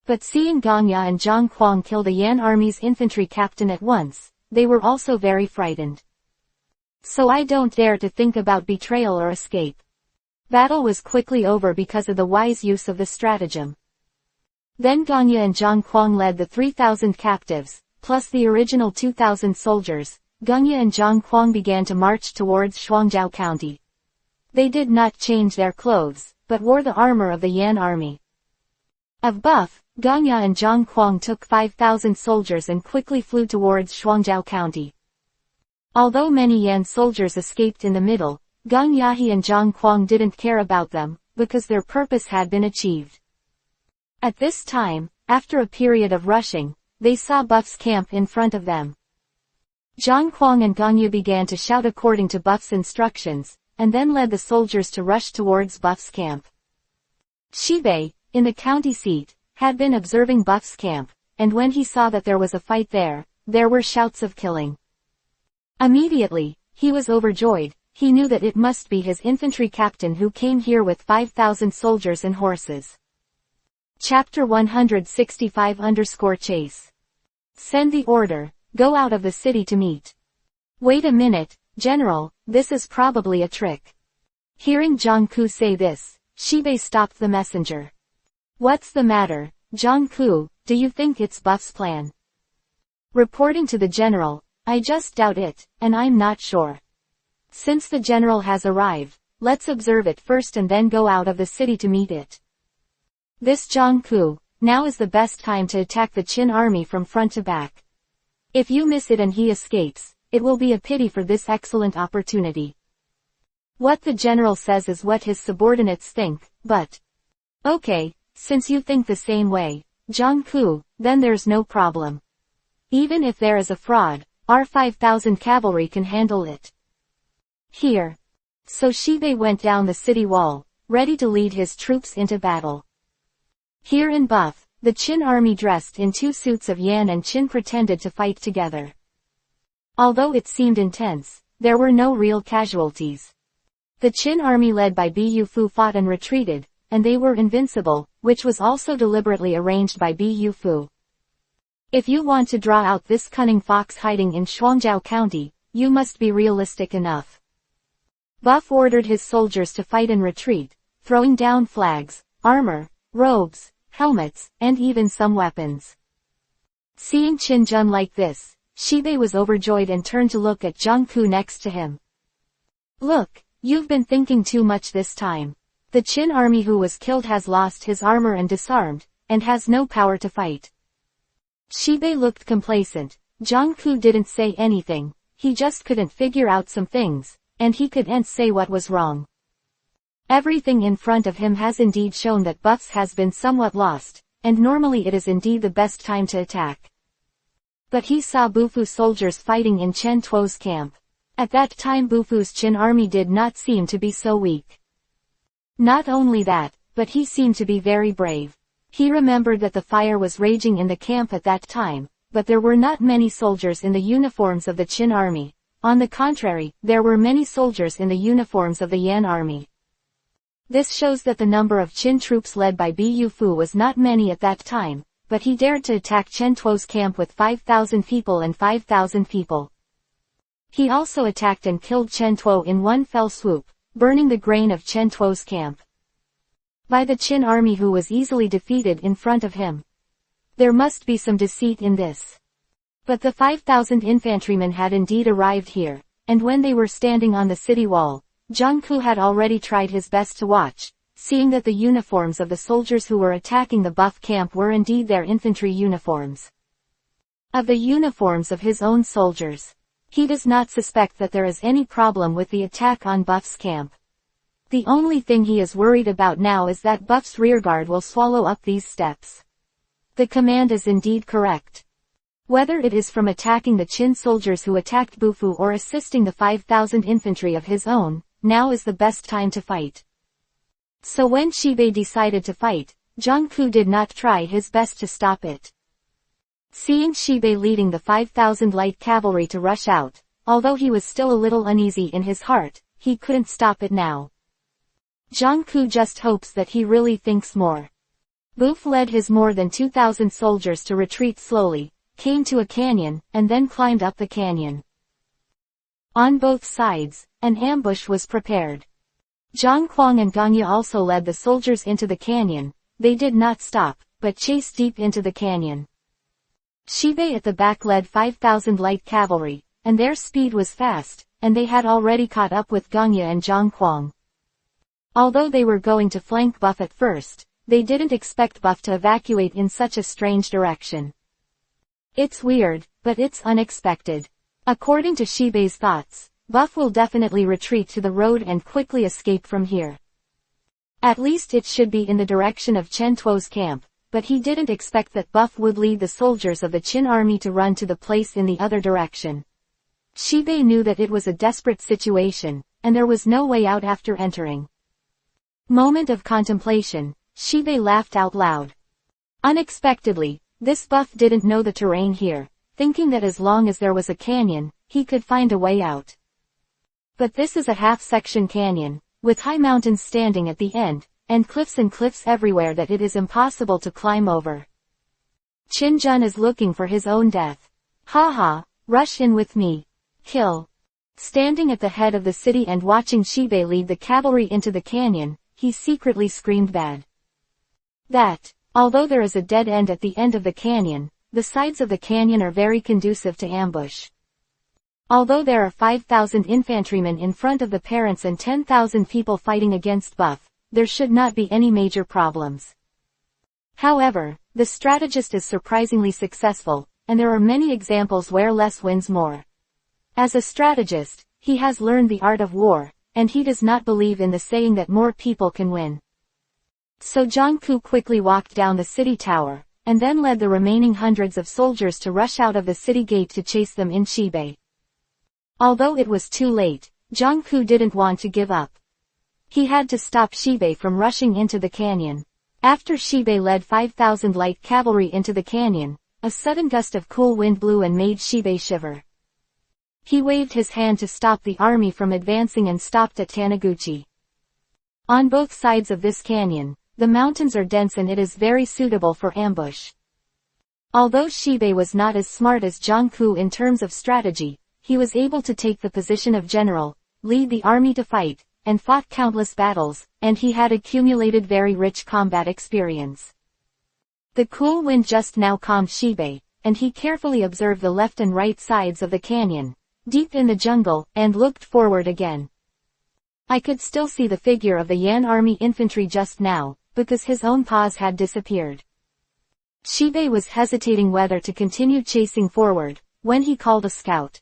But seeing Gangya and Zhang Huang kill the Yan army's infantry captain at once, they were also very frightened. So I don't dare to think about betrayal or escape. Battle was quickly over because of the wise use of the stratagem. Then Gangya and Zhang Huang led the 3,000 captives, plus the original 2,000 soldiers. Gangya and Zhang Huang began to march towards Shuangjiao County. They did not change their clothes, but wore the armor of the Yan army. Of buff, Gangya and Zhang Huang took 5,000 soldiers and quickly flew towards Shuangjiao County. Although many Yan soldiers escaped in the middle, Gang Yahi and Zhang Huang didn't care about them, because their purpose had been achieved. At this time, after a period of rushing, they saw Buff's camp in front of them. Zhang Huang and Gangya began to shout according to Buff's instructions, and then led the soldiers to rush towards Buff's camp. Shibei, in the county seat, had been observing Buff's camp, and when he saw that there was a fight there were shouts of killing. Immediately, he was overjoyed. He knew that it must be his infantry captain who came here with 5,000 soldiers and horses. Chapter 165-Chase. Send the order, go out of the city to meet. Wait a minute, General, this is probably a trick. Hearing Zhang Ku say this, Shibei stopped the messenger. What's the matter, Zhang Ku, do you think it's Buff's plan? Reporting to the general, I just doubt it, and I'm not sure. Since the general has arrived, let's observe it first and then go out of the city to meet it. This Zhang Ku, now is the best time to attack the Qin army from front to back. If you miss it and he escapes, it will be a pity for this excellent opportunity. What the general says is what his subordinates think, but... Okay, since you think the same way, Zhang Ku, then there's no problem. Even if there is a fraud, our 5,000 cavalry can handle it. Here. So Shibei went down the city wall, ready to lead his troops into battle. Here in Buff, the Qin army dressed in 2 suits of Yan and Qin pretended to fight together. Although it seemed intense, there were no real casualties. The Qin army led by Bu Fu fought and retreated, and they were invincible, which was also deliberately arranged by Bu Fu. If you want to draw out this cunning fox hiding in Shuangjiao County, you must be realistic enough. Buff ordered his soldiers to fight and retreat, throwing down flags, armor, robes, helmets, and even some weapons. Seeing Qin Jun like this, Shibei was overjoyed and turned to look at Zhang Ku next to him. Look, you've been thinking too much this time. The Qin army who was killed has lost his armor and disarmed, and has no power to fight. Shibei looked complacent. Zhang Ku didn't say anything. he just couldn't figure out some things, and he couldn't say what was wrong. Everything in front of him has indeed shown that Buffs has been somewhat lost, and normally it is indeed the best time to attack. But he saw Bufu soldiers fighting in Chen Tuo's camp. At that time Bufu's Qin army did not seem to be so weak. Not only that, but he seemed to be very brave. He remembered that the fire was raging in the camp at that time, but there were not many soldiers in the uniforms of the Qin army. On the contrary, there were many soldiers in the uniforms of the Yan army. This shows that the number of Qin troops led by Bu Fu was not many at that time, but he dared to attack Chen Tuo's camp with 5,000 people and 5,000 people. He also attacked and killed Chen Tuo in one fell swoop, burning the grain of Chen Tuo's camp. By the Qin army who was easily defeated in front of him. There must be some deceit in this. But the 5,000 infantrymen had indeed arrived here, and when they were standing on the city wall, Zhang Ku had already tried his best to watch, seeing that the uniforms of the soldiers who were attacking the Buff camp were indeed their infantry uniforms. Of the uniforms of his own soldiers, he does not suspect that there is any problem with the attack on Buff's camp. The only thing he is worried about now is that Buff's rearguard will swallow up these steps. The command is indeed correct. Whether it is from attacking the Qin soldiers who attacked Bufu or assisting the 5,000 infantry of his own, now is the best time to fight. So when Shibei decided to fight, Zhang Ku did not try his best to stop it. Seeing Shibei leading the 5,000 light cavalry to rush out, although he was still a little uneasy in his heart, he couldn't stop it now. Zhang Ku just hopes that he really thinks more. Buf led his more than 2,000 soldiers to retreat slowly, came to a canyon, and then climbed up the canyon. On both sides, an ambush was prepared. Zhang Kuang and Gangya also led the soldiers into the canyon. They did not stop, but chased deep into the canyon. Shibei at the back led 5,000 light cavalry, and their speed was fast, and they had already caught up with Gangya and Zhang Kuang. Although they were going to flank Buff at first, they didn't expect Buff to evacuate in such a strange direction. It's weird, but it's unexpected. According to Shibei's thoughts, Buff will definitely retreat to the road and quickly escape from here. At least it should be in the direction of Chen Tuo's camp, but he didn't expect that Buff would lead the soldiers of the Qin army to run to the place in the other direction. Shibei knew that it was a desperate situation, and there was no way out after entering. Moment of contemplation, Shibei laughed out loud. Unexpectedly, this Buff didn't know the terrain here, thinking that as long as there was a canyon, he could find a way out. But this is a half-section canyon, with high mountains standing at the end, and cliffs everywhere that it is impossible to climb over. Qin Jun is looking for his own death. Haha, rush in with me. Kill. Standing at the head of the city and watching Shibei lead the cavalry into the canyon, he secretly screamed bad. That, although there is a dead end at the end of the canyon, the sides of the canyon are very conducive to ambush. Although there are 5,000 infantrymen in front of the parents and 10,000 people fighting against Buff, there should not be any major problems. However, the strategist is surprisingly successful, and there are many examples where less wins more. As a strategist, he has learned the art of war, and he does not believe in the saying that more people can win. So Zhang Ku quickly walked down the city tower, and then led the remaining hundreds of soldiers to rush out of the city gate to chase them in Shibei. Although it was too late, Zhang Ku didn't want to give up. He had to stop Shibei from rushing into the canyon. After Shibei led 5,000 light cavalry into the canyon, a sudden gust of cool wind blew and made Shibei shiver. He waved his hand to stop the army from advancing and stopped at Taniguchi. On both sides of this canyon, the mountains are dense and it is very suitable for ambush. Although Shibei was not as smart as Zhang Ku in terms of strategy, he was able to take the position of general, lead the army to fight, and fought countless battles, and he had accumulated very rich combat experience. The cool wind just now calmed Shibei, and he carefully observed the left and right sides of the canyon, deep in the jungle, and looked forward again. I could still see the figure of the Yan army infantry just now, because his own paws had disappeared. Shibei was hesitating whether to continue chasing forward, when he called a scout.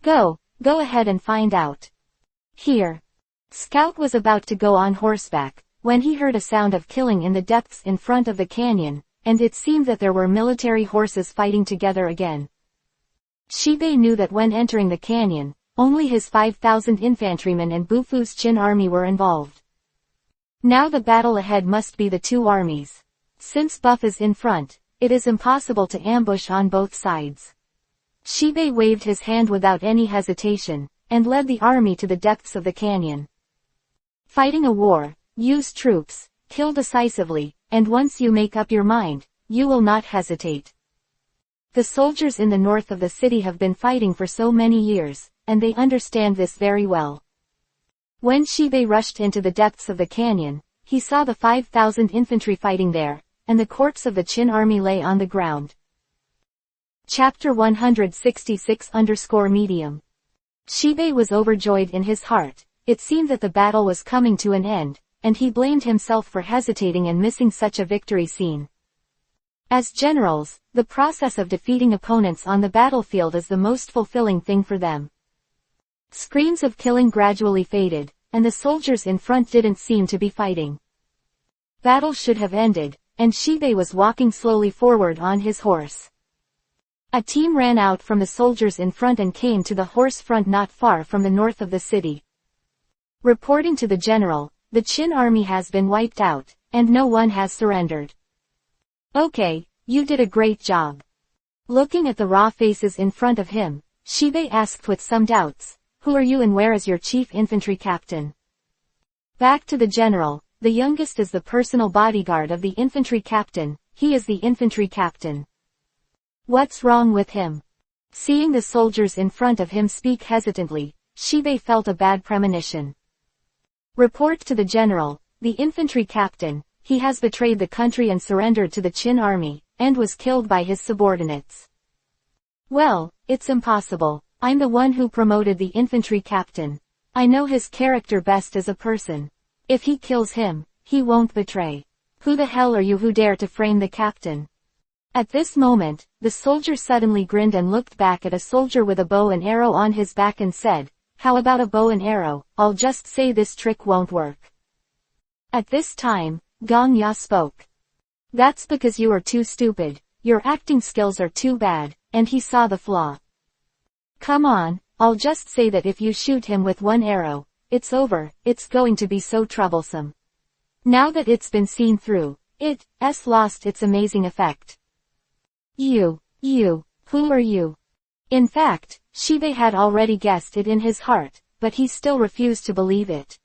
Go ahead and find out. Here. Scout was about to go on horseback, when he heard a sound of killing in the depths in front of the canyon, and it seemed that there were military horses fighting together again. Shibei knew that when entering the canyon, only his 5,000 infantrymen and Bufu's Qin army were involved. Now the battle ahead must be the two armies. Since Buff is in front, it is impossible to ambush on both sides. Shibei waved his hand without any hesitation, and led the army to the depths of the canyon. Fighting a war, use troops, kill decisively, and once you make up your mind, you will not hesitate. The soldiers in the north of the city have been fighting for so many years, and they understand this very well. When Shibei rushed into the depths of the canyon, he saw the 5,000 infantry fighting there, and the corpse of the Qin army lay on the ground. Chapter 166-medium. Shibei was overjoyed in his heart. It seemed that the battle was coming to an end, and he blamed himself for hesitating and missing such a victory scene. As generals, the process of defeating opponents on the battlefield is the most fulfilling thing for them. Screams of killing gradually faded, and the soldiers in front didn't seem to be fighting. Battle should have ended, and Shibei was walking slowly forward on his horse. A team ran out from the soldiers in front and came to the horse front not far from the north of the city. Reporting to the general, the Qin army has been wiped out, and no one has surrendered. Okay, you did a great job. Looking at the raw faces in front of him, Shibei asked with some doubts, who are you and where is your chief infantry captain? Back to the general, the youngest is the personal bodyguard of the infantry captain, he is the infantry captain. What's wrong with him? Seeing the soldiers in front of him speak hesitantly, Shibei felt a bad premonition. Report to the general, the infantry captain, he has betrayed the country and surrendered to the Qin army, and was killed by his subordinates. Well, it's impossible, I'm the one who promoted the infantry captain. I know his character best as a person. If he kills him, he won't betray. Who the hell are you who dare to frame the captain? At this moment, the soldier suddenly grinned and looked back at a soldier with a bow and arrow on his back and said, how about a bow and arrow? I'll just say this trick won't work. At this time, Gong Ya spoke. That's because you are too stupid, your acting skills are too bad, and he saw the flaw. Come on, I'll just say that if you shoot him with one arrow, it's over, it's going to be so troublesome. Now that it's been seen through, it's lost its amazing effect. You, who are you? In fact, Shibei had already guessed it in his heart, but he still refused to believe it.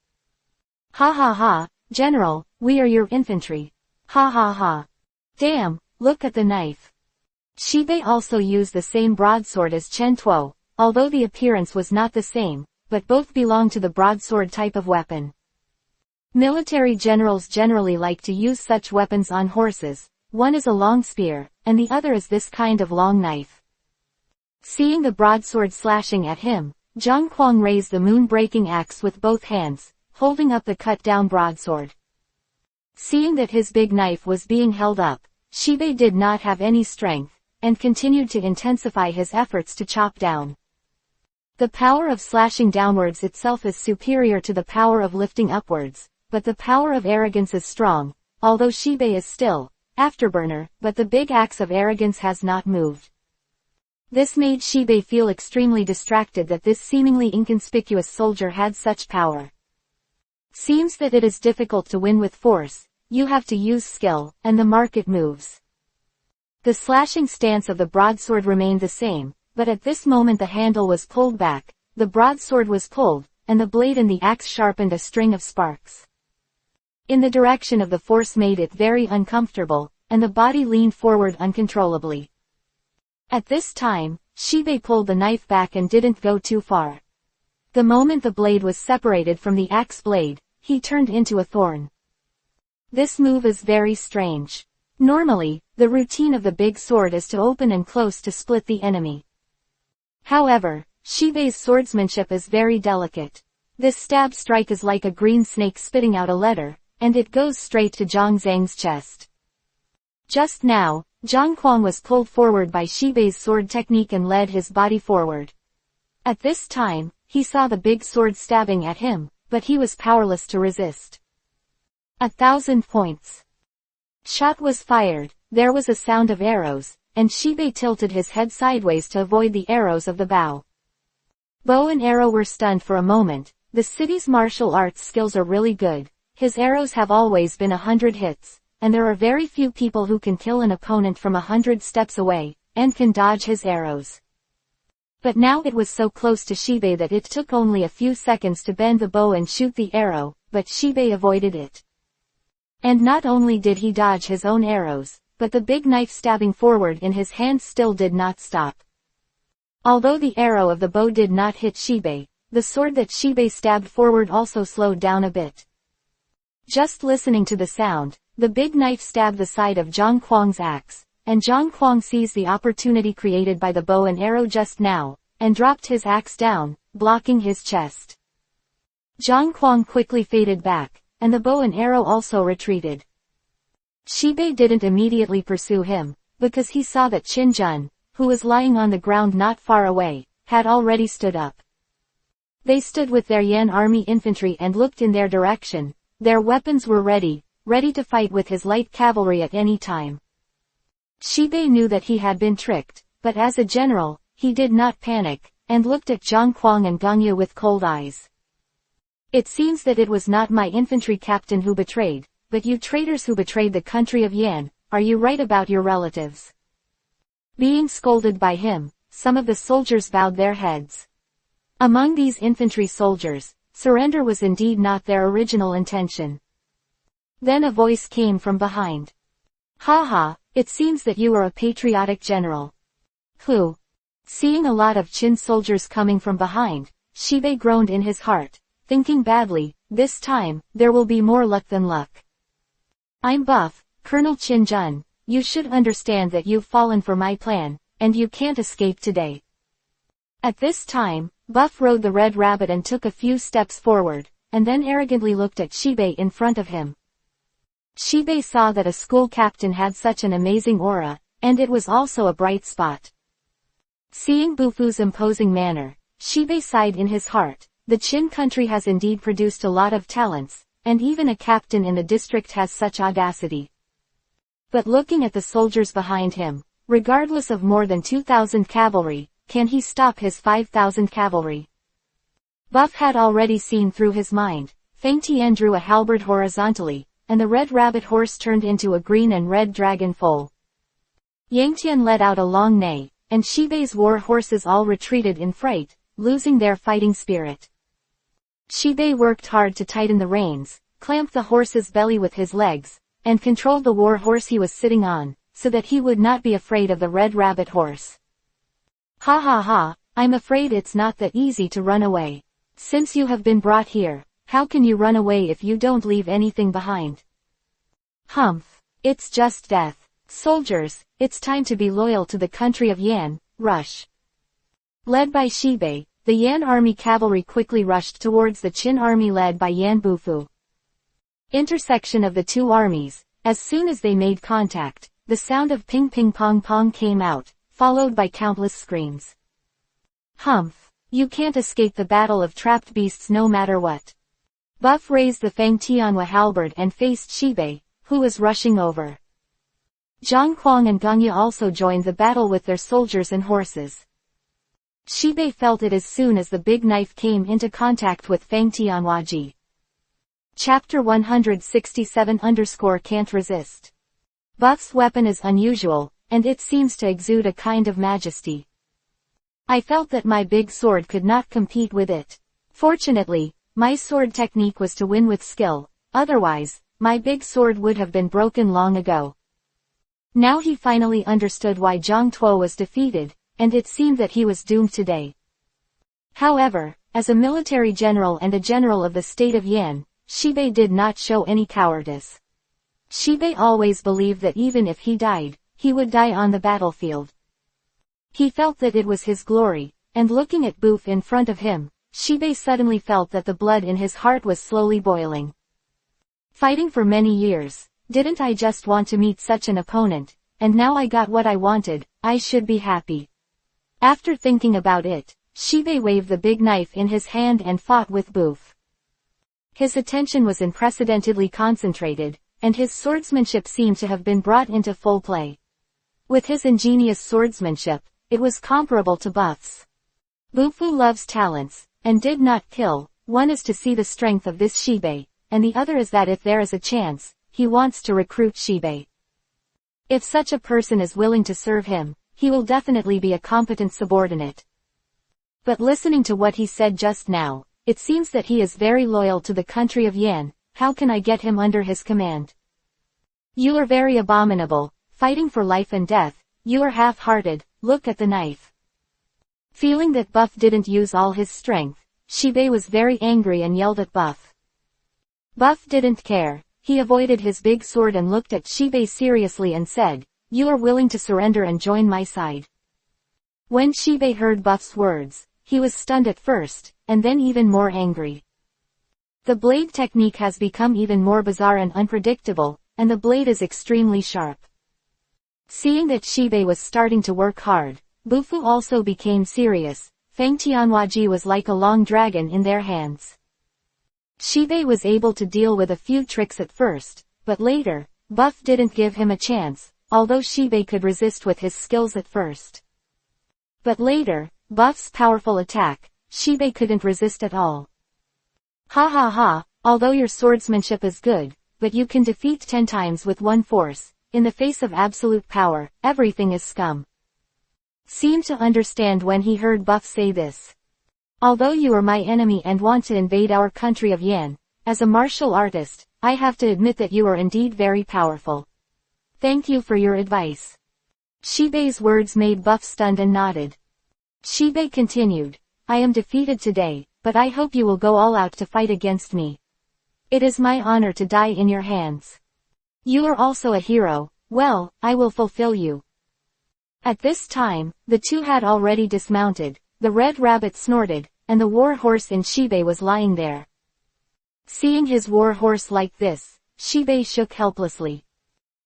Ha ha ha, General, we are your infantry. Ha ha ha. Damn, look at the knife. Shibei also used the same broadsword as Chen Tuo, although the appearance was not the same, but both belong to the broadsword type of weapon. Military generals generally like to use such weapons on horses. One is a long spear, and the other is this kind of long knife. Seeing the broadsword slashing at him, Zhang Kuang raised the moon-breaking axe with both hands, holding up the cut-down broadsword. Seeing that his big knife was being held up, Shibei did not have any strength, and continued to intensify his efforts to chop down. The power of slashing downwards itself is superior to the power of lifting upwards, but the power of arrogance is strong, although Shibei is still afterburner, but the big axe of arrogance has not moved. This made Shibei feel extremely distracted that this seemingly inconspicuous soldier had such power. Seems that it is difficult to win with force, you have to use skill, and the market moves. The slashing stance of the broadsword remained the same, but at this moment the handle was pulled back, the broadsword was pulled, and the blade in the axe sharpened a string of sparks. In the direction of the force made it very uncomfortable, and the body leaned forward uncontrollably. At this time, Shibei pulled the knife back and didn't go too far. The moment the blade was separated from the axe blade, he turned into a thorn. This move is very strange. Normally, the routine of the big sword is to open and close to split the enemy. However, Shibei's swordsmanship is very delicate. This stab strike is like a green snake spitting out a letter, and it goes straight to Zhang Zhang's chest. Just now, Zhang Kuang was pulled forward by Shibei's sword technique and led his body forward. At this time, he saw the big sword stabbing at him, but he was powerless to resist. 1,000 points. Shot was fired, there was a sound of arrows, and Shibei tilted his head sideways to avoid the arrows of the bow. Bow and arrow were stunned for a moment. The city's martial arts skills are really good. His arrows have always been 100 hits, and there are very few people who can kill an opponent from 100 steps away, and can dodge his arrows. But now it was so close to Shibei that it took only a few seconds to bend the bow and shoot the arrow, but Shibei avoided it. And not only did he dodge his own arrows, but the big knife stabbing forward in his hand still did not stop. Although the arrow of the bow did not hit Shibei, the sword that Shibei stabbed forward also slowed down a bit. Just listening to the sound, the big knife stabbed the side of Zhang Kuang's axe, and Zhang Kuang seized the opportunity created by the bow and arrow just now, and dropped his axe down, blocking his chest. Zhang Kuang quickly faded back, and the bow and arrow also retreated. Shibei didn't immediately pursue him, because he saw that Qin Jun, who was lying on the ground not far away, had already stood up. They stood with their Yan army infantry and looked in their direction. Their weapons were ready to fight with his light cavalry at any time. Shibei knew that he had been tricked, but as a general, he did not panic, and looked at Zhang Kuang and Gangya with cold eyes. It seems that it was not my infantry captain who betrayed, but you traitors who betrayed the country of Yan. Are you right about your relatives? Being scolded by him, some of the soldiers bowed their heads. Among these infantry soldiers, surrender was indeed not their original intention. Then a voice came from behind. Ha ha, it seems that you are a patriotic general. Who? Seeing a lot of Qin soldiers coming from behind, Shibei groaned in his heart, thinking badly, this time, there will be more luck than luck. I'm Buff, Colonel Qin Jun. You should understand that you've fallen for my plan, and you can't escape today. At this time, Buff rode the red rabbit and took a few steps forward, and then arrogantly looked at Shibei in front of him. Shibei saw that a school captain had such an amazing aura, and it was also a bright spot. Seeing Bufu's imposing manner, Shibei sighed in his heart. The Qin country has indeed produced a lot of talents, and even a captain in the district has such audacity. But looking at the soldiers behind him, regardless of more than 2,000 cavalry, can he stop his 5,000 cavalry? Buff had already seen through his mind. Feng Tian drew a halberd horizontally, and the red rabbit horse turned into a green and red dragon foal. Yang Tian let out a long neigh, and Shibei's war horses all retreated in fright, losing their fighting spirit. Shibei worked hard to tighten the reins, clamped the horse's belly with his legs, and controlled the war horse he was sitting on, so that he would not be afraid of the red rabbit horse. Ha ha ha, I'm afraid it's not that easy to run away. Since you have been brought here, how can you run away if you don't leave anything behind? Humph, it's just death. Soldiers, it's time to be loyal to the country of Yan, rush. Led by Shibei, the Yan army cavalry quickly rushed towards the Qin army led by Yan Bufu. Intersection of the two armies. As soon as they made contact, the sound of ping ping pong pong came out, followed by countless screams. Humph, you can't escape the battle of trapped beasts no matter what. Buff raised the Feng Tianhua halberd and faced Shibei, who was rushing over. Zhang Kuang and Gangya also joined the battle with their soldiers and horses. Shibei felt it as soon as the big knife came into contact with Feng Tianhua. Chapter 167 Can't Resist. Buff's weapon is unusual, and it seems to exude a kind of majesty. I felt that my big sword could not compete with it. Fortunately, my sword technique was to win with skill, otherwise, my big sword would have been broken long ago. Now he finally understood why Zhang Tuo was defeated, and it seemed that he was doomed today. However, as a military general and a general of the state of Yan, Shibei did not show any cowardice. Shibei always believed that even if he died, he would die on the battlefield. He felt that it was his glory, and looking at Boof in front of him, Shibei suddenly felt that the blood in his heart was slowly boiling. Fighting for many years, didn't I just want to meet such an opponent, and now I got what I wanted, I should be happy. After thinking about it, Shibei waved the big knife in his hand and fought with Boof. His attention was unprecedentedly concentrated, and his swordsmanship seemed to have been brought into full play. With his ingenious swordsmanship, it was comparable to Buff's. Bufu loves talents, and did not kill. One is to see the strength of this Shibei, and the other is that if there is a chance, he wants to recruit Shibei. If such a person is willing to serve him, he will definitely be a competent subordinate. But listening to what he said just now, it seems that he is very loyal to the country of Yan. How can I get him under his command? You are very abominable, fighting for life and death. You are half-hearted, look at the knife. Feeling that Buff didn't use all his strength, Shibei was very angry and yelled at Buff. Buff didn't care. He avoided his big sword and looked at Shibei seriously and said, "You are willing to surrender and join my side." When Shibei heard Buff's words, he was stunned at first, and then even more angry. The blade technique has become even more bizarre and unpredictable, and the blade is extremely sharp. Seeing that Shibei was starting to work hard, Bufu also became serious. Feng Tianhuaji was like a long dragon in their hands. Shibei was able to deal with a few tricks at first, but later, Buff didn't give him a chance, although Shibei could resist with his skills at first. But later, Buff's powerful attack, Shibei couldn't resist at all. Ha ha ha, although your swordsmanship is good, but you can defeat 10 times with one force, in the face of absolute power, everything is scum. Seemed to understand when he heard Buff say this. Although you are my enemy and want to invade our country of Yan, as a martial artist, I have to admit that you are indeed very powerful. Thank you for your advice. Shibei's words made Buff stunned and nodded. Shibei continued, I am defeated today, but I hope you will go all out to fight against me. It is my honor to die in your hands. You are also a hero. Well, I will fulfill you. At this time, the two had already dismounted. The red rabbit snorted, and the war horse in Shibei was lying there. Seeing his war horse like this, Shibei shook helplessly.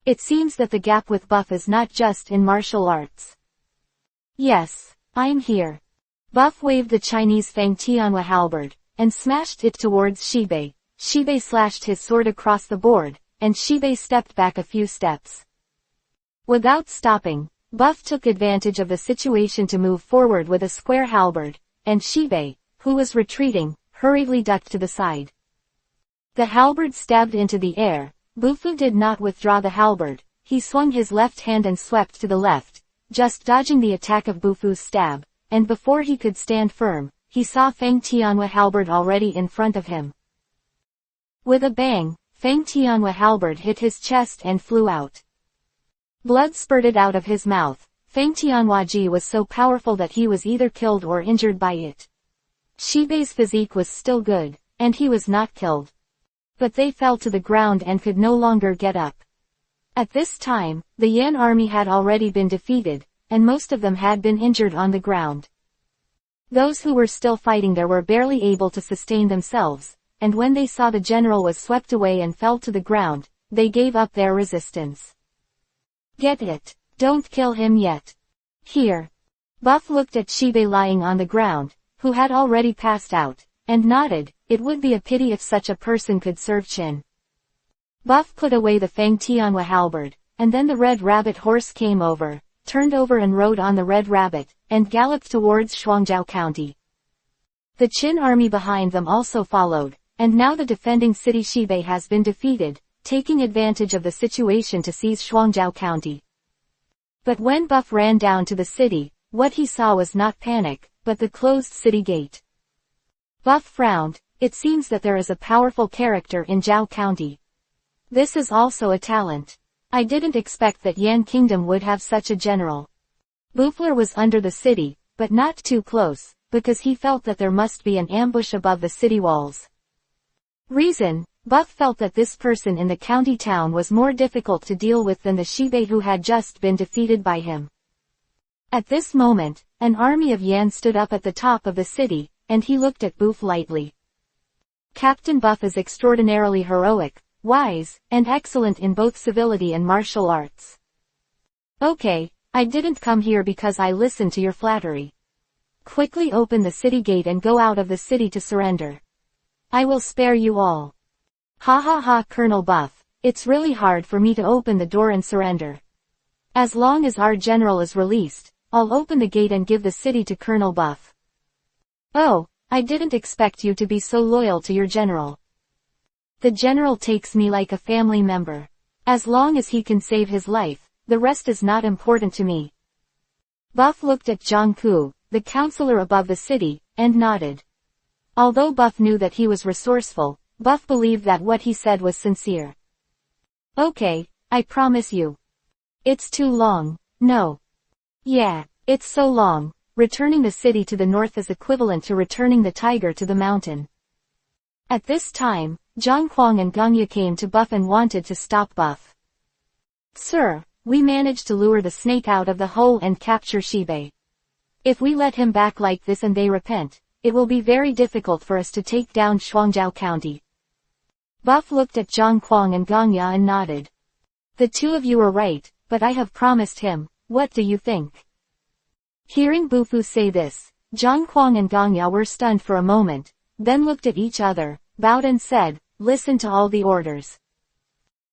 It seems that the gap with Buff is not just in martial arts. Yes, I'm here. Buff waved the Chinese Fang Tianhua halberd, and smashed it towards Shibei. Shibei slashed his sword across the board, and Shibei stepped back a few steps. Without stopping, Buff took advantage of the situation to move forward with a square halberd, and Shibei, who was retreating, hurriedly ducked to the side. The halberd stabbed into the air. Bufu did not withdraw the halberd. He swung his left hand and swept to the left, just dodging the attack of Bufu's stab, and before he could stand firm, he saw Feng Tianhua halberd already in front of him. With a bang, Feng Tianhua halberd hit his chest and flew out. Blood spurted out of his mouth. Feng Tianhuaji was so powerful that he was either killed or injured by it. Shibei's physique was still good, and he was not killed. But they fell to the ground and could no longer get up. At this time, the Yan army had already been defeated, and most of them had been injured on the ground. Those who were still fighting there were barely able to sustain themselves, and when they saw the general was swept away and fell to the ground, they gave up their resistance. Get it. Don't kill him yet. Here. Buff looked at Shibei lying on the ground, who had already passed out, and nodded. It would be a pity if such a person could serve Qin. Buff put away the Feng Tianhua halberd, and then the red rabbit horse came over, turned over and rode on the red rabbit, and galloped towards Shuangjiao County. The Qin army behind them also followed, and now the defending city Shibei has been defeated, taking advantage of the situation to seize Shuangjiao County. But when Buff ran down to the city, what he saw was not panic, but the closed city gate. Buff frowned. It seems that there is a powerful character in Zhao County. This is also a talent. I didn't expect that Yan Kingdom would have such a general. Bufler was under the city, but not too close, because he felt that there must be an ambush above the city walls. Reason: Buff felt that this person in the county town was more difficult to deal with than the Shibei who had just been defeated by him. At this moment, an army of Yan stood up at the top of the city, and he looked at Buff lightly. Captain Buff is extraordinarily heroic, wise, and excellent in both civility and martial arts. Okay, I didn't come here because I listened to your flattery. Quickly open the city gate and go out of the city to surrender. I will spare you all. Ha ha ha, Colonel Buff, it's really hard for me to open the door and surrender. As long as our general is released, I'll open the gate and give the city to Colonel Buff. Oh, I didn't expect you to be so loyal to your general. The general takes me like a family member. As long as he can save his life, the rest is not important to me. Buff looked at Jiangku, the counselor above the city, and nodded. Although Buff knew that he was resourceful, Buff believed that what he said was sincere. Okay, I promise you. It's too long, no. Yeah, it's so long. Returning the city to the north is equivalent to returning the tiger to the mountain. At this time, Zhang Kuang and Gongya came to Buff and wanted to stop Buff. Sir, we managed to lure the snake out of the hole and capture Shibei. If we let him back like this and they repent, it will be very difficult for us to take down Shuangjiao County. Buff looked at Zhang Kuang and Gongya and nodded. The two of you are right, but I have promised him. What do you think? Hearing Bufu say this, Zhang Kuang and Gongya were stunned for a moment, then looked at each other, bowed and said, listen to all the orders.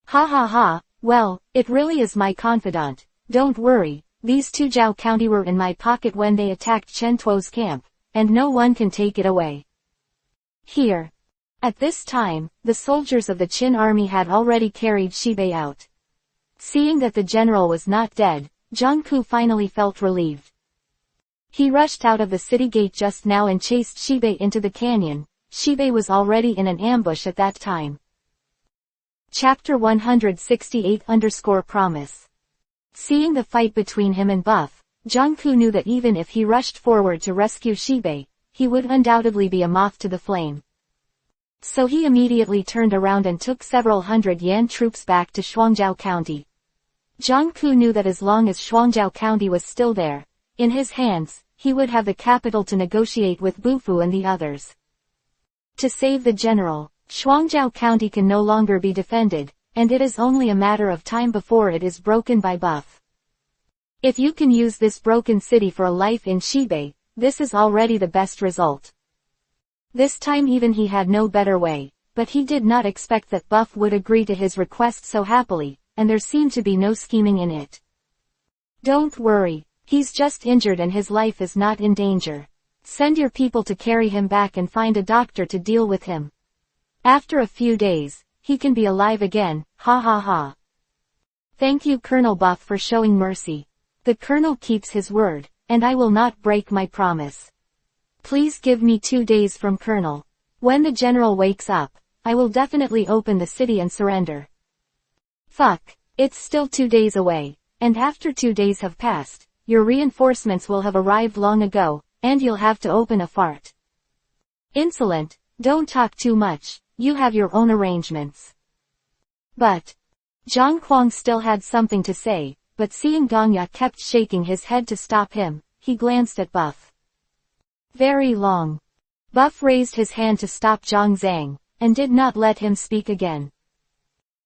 Ha ha ha, well, it really is my confidant. Don't worry, these two Zhao County were in my pocket when they attacked Chen Tuo's camp, and no one can take it away. Here. At this time, the soldiers of the Qin army had already carried Shibei out. Seeing that the general was not dead, Jiangku finally felt relieved. He rushed out of the city gate just now and chased Shibei into the canyon. Shibei was already in an ambush at that time. Chapter 168_Promise. Seeing the fight between him and Buff, Jiangku knew that even if he rushed forward to rescue Shibei, he would undoubtedly be a moth to the flame. So he immediately turned around and took several hundred Yan troops back to Shuangjiao County. Jiangku knew that as long as Shuangjiao County was still there, in his hands, he would have the capital to negotiate with Bufu and the others. To save the general, Shuangjiao County can no longer be defended, and it is only a matter of time before it is broken by Buff. If you can use this broken city for a life in Shibei, this is already the best result. This time even he had no better way, but he did not expect that Buff would agree to his request so happily, and there seemed to be no scheming in it. Don't worry. He's just injured and his life is not in danger. Send your people to carry him back and find a doctor to deal with him. After a few days, he can be alive again, ha ha ha. Thank you Colonel Buff for showing mercy. The Colonel keeps his word, and I will not break my promise. Please give me 2 days from Colonel. When the general wakes up, I will definitely open the city and surrender. Fuck, it's still 2 days away, and after 2 days have passed, your reinforcements will have arrived long ago, and you'll have to open a fart. Insolent, don't talk too much, you have your own arrangements. But, Zhang Kuang still had something to say, but seeing Gongya kept shaking his head to stop him, he glanced at Buff. Very long. Buff raised his hand to stop Zhang Zhang, and did not let him speak again.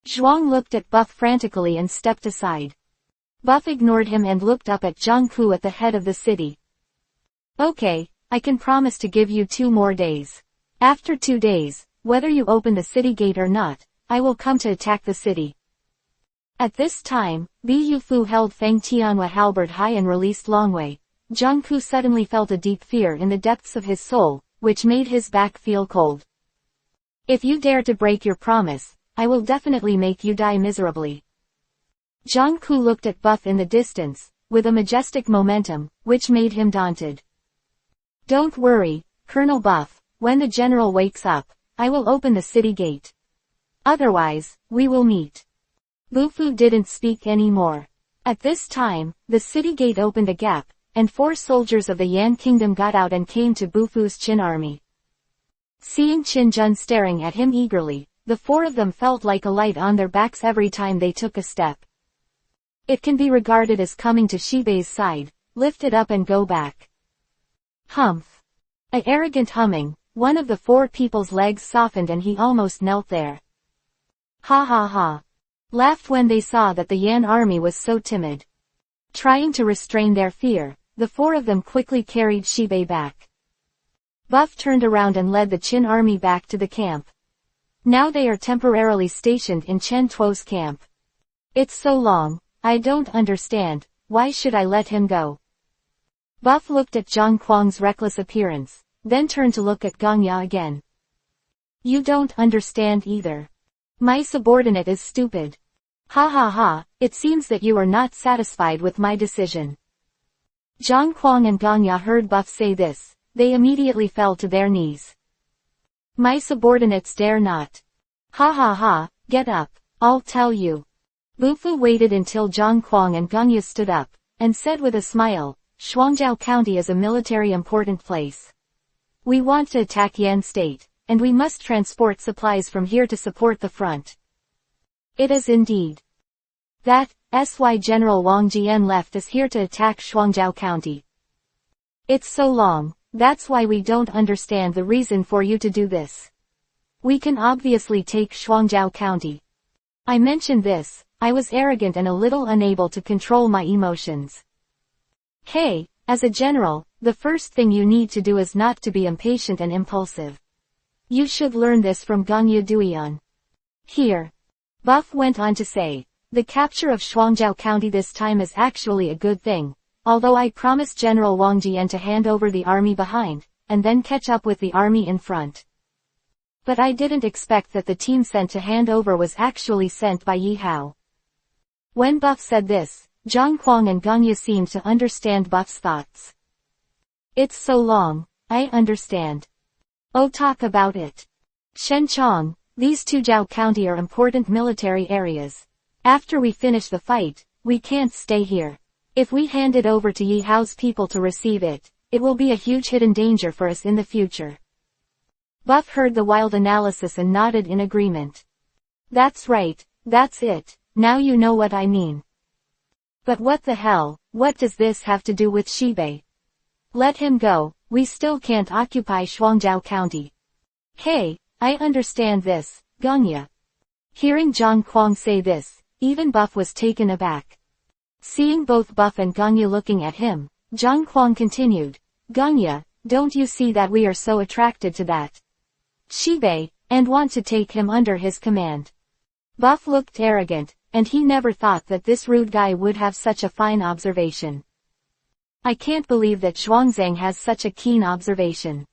Zhuang looked at Buff frantically and stepped aside. Buff ignored him and looked up at Jiangku at the head of the city. Okay, I can promise to give you 2 more days. After 2 days, whether you open the city gate or not, I will come to attack the city. At this time, Bu Fu held Feng Tianhua halberd high and released Longwei. Jiangku suddenly felt a deep fear in the depths of his soul, which made his back feel cold. If you dare to break your promise, I will definitely make you die miserably. Jiangku looked at Buff in the distance, with a majestic momentum, which made him daunted. Don't worry, Colonel Buff, when the general wakes up, I will open the city gate. Otherwise, we will meet. Bufu didn't speak anymore. At this time, the city gate opened a gap, and 4 soldiers of the Yan kingdom got out and came to Bufu's Qin army. Seeing Qin Jun staring at him eagerly, the 4 of them felt like a light on their backs every time they took a step. It can be regarded as coming to Shibei's side, lift it up and go back. Humph. A arrogant humming, one of the 4 people's legs softened and he almost knelt there. Ha ha ha. Laughed when they saw that the Yan army was so timid. Trying to restrain their fear, the four of them quickly carried Shibei back. Buff turned around and led the Qin army back to the camp. Now they are temporarily stationed in Chen Tuo's camp. It's so long, I don't understand, why should I let him go? Buff looked at Zhang Kuang's reckless appearance, then turned to look at Ganya again. You don't understand either. My subordinate is stupid. Ha ha ha, it seems that you are not satisfied with my decision. Zhang Kuang and Ganya heard Buff say this, they immediately fell to their knees. My subordinates dare not. Ha ha ha, get up, I'll tell you. Bufu waited until Zhang Kuang and Ganya stood up, and said with a smile, Shuangjiao County is a military important place. We want to attack Yan State, and we must transport supplies from here to support the front. It is indeed. That's why General Wang Jian left us here to attack Shuangjiao County. It's so long, that's why we don't understand the reason for you to do this. We can obviously take Shuangjiao County. I mentioned this, I was arrogant and a little unable to control my emotions. Hey, as a general, the first thing you need to do is not to be impatient and impulsive. You should learn this from Ganya Duian. Here. Buff went on to say, the capture of Shuangjiao County this time is actually a good thing, although I promised General Wang Jian to hand over the army behind, and then catch up with the army in front. But I didn't expect that the team sent to hand over was actually sent by Yi Hao. When Buff said this, Zhang Kuang and Ganya seemed to understand Buff's thoughts. It's so long, I understand. Oh, talk about it. Shenchong, these two Zhao County are important military areas. After we finish the fight, we can't stay here. If we hand it over to Yi Hao's people to receive it, it will be a huge hidden danger for us in the future. Buff heard the wild analysis and nodded in agreement. That's right, that's it, now you know what I mean. But what the hell, what does this have to do with Shibei? Let him go, we still can't occupy Shuangjiao County. Hey, I understand this, Ganya. Hearing Zhang Kuang say this, even Buff was taken aback. Seeing both Buff and Ganya looking at him, Zhang Kuang continued, Ganya, don't you see that we are so attracted to that Shibei, and want to take him under his command? Buff looked arrogant, and he never thought that this rude guy would have such a fine observation. I can't believe that Zhuangzhang has such a keen observation.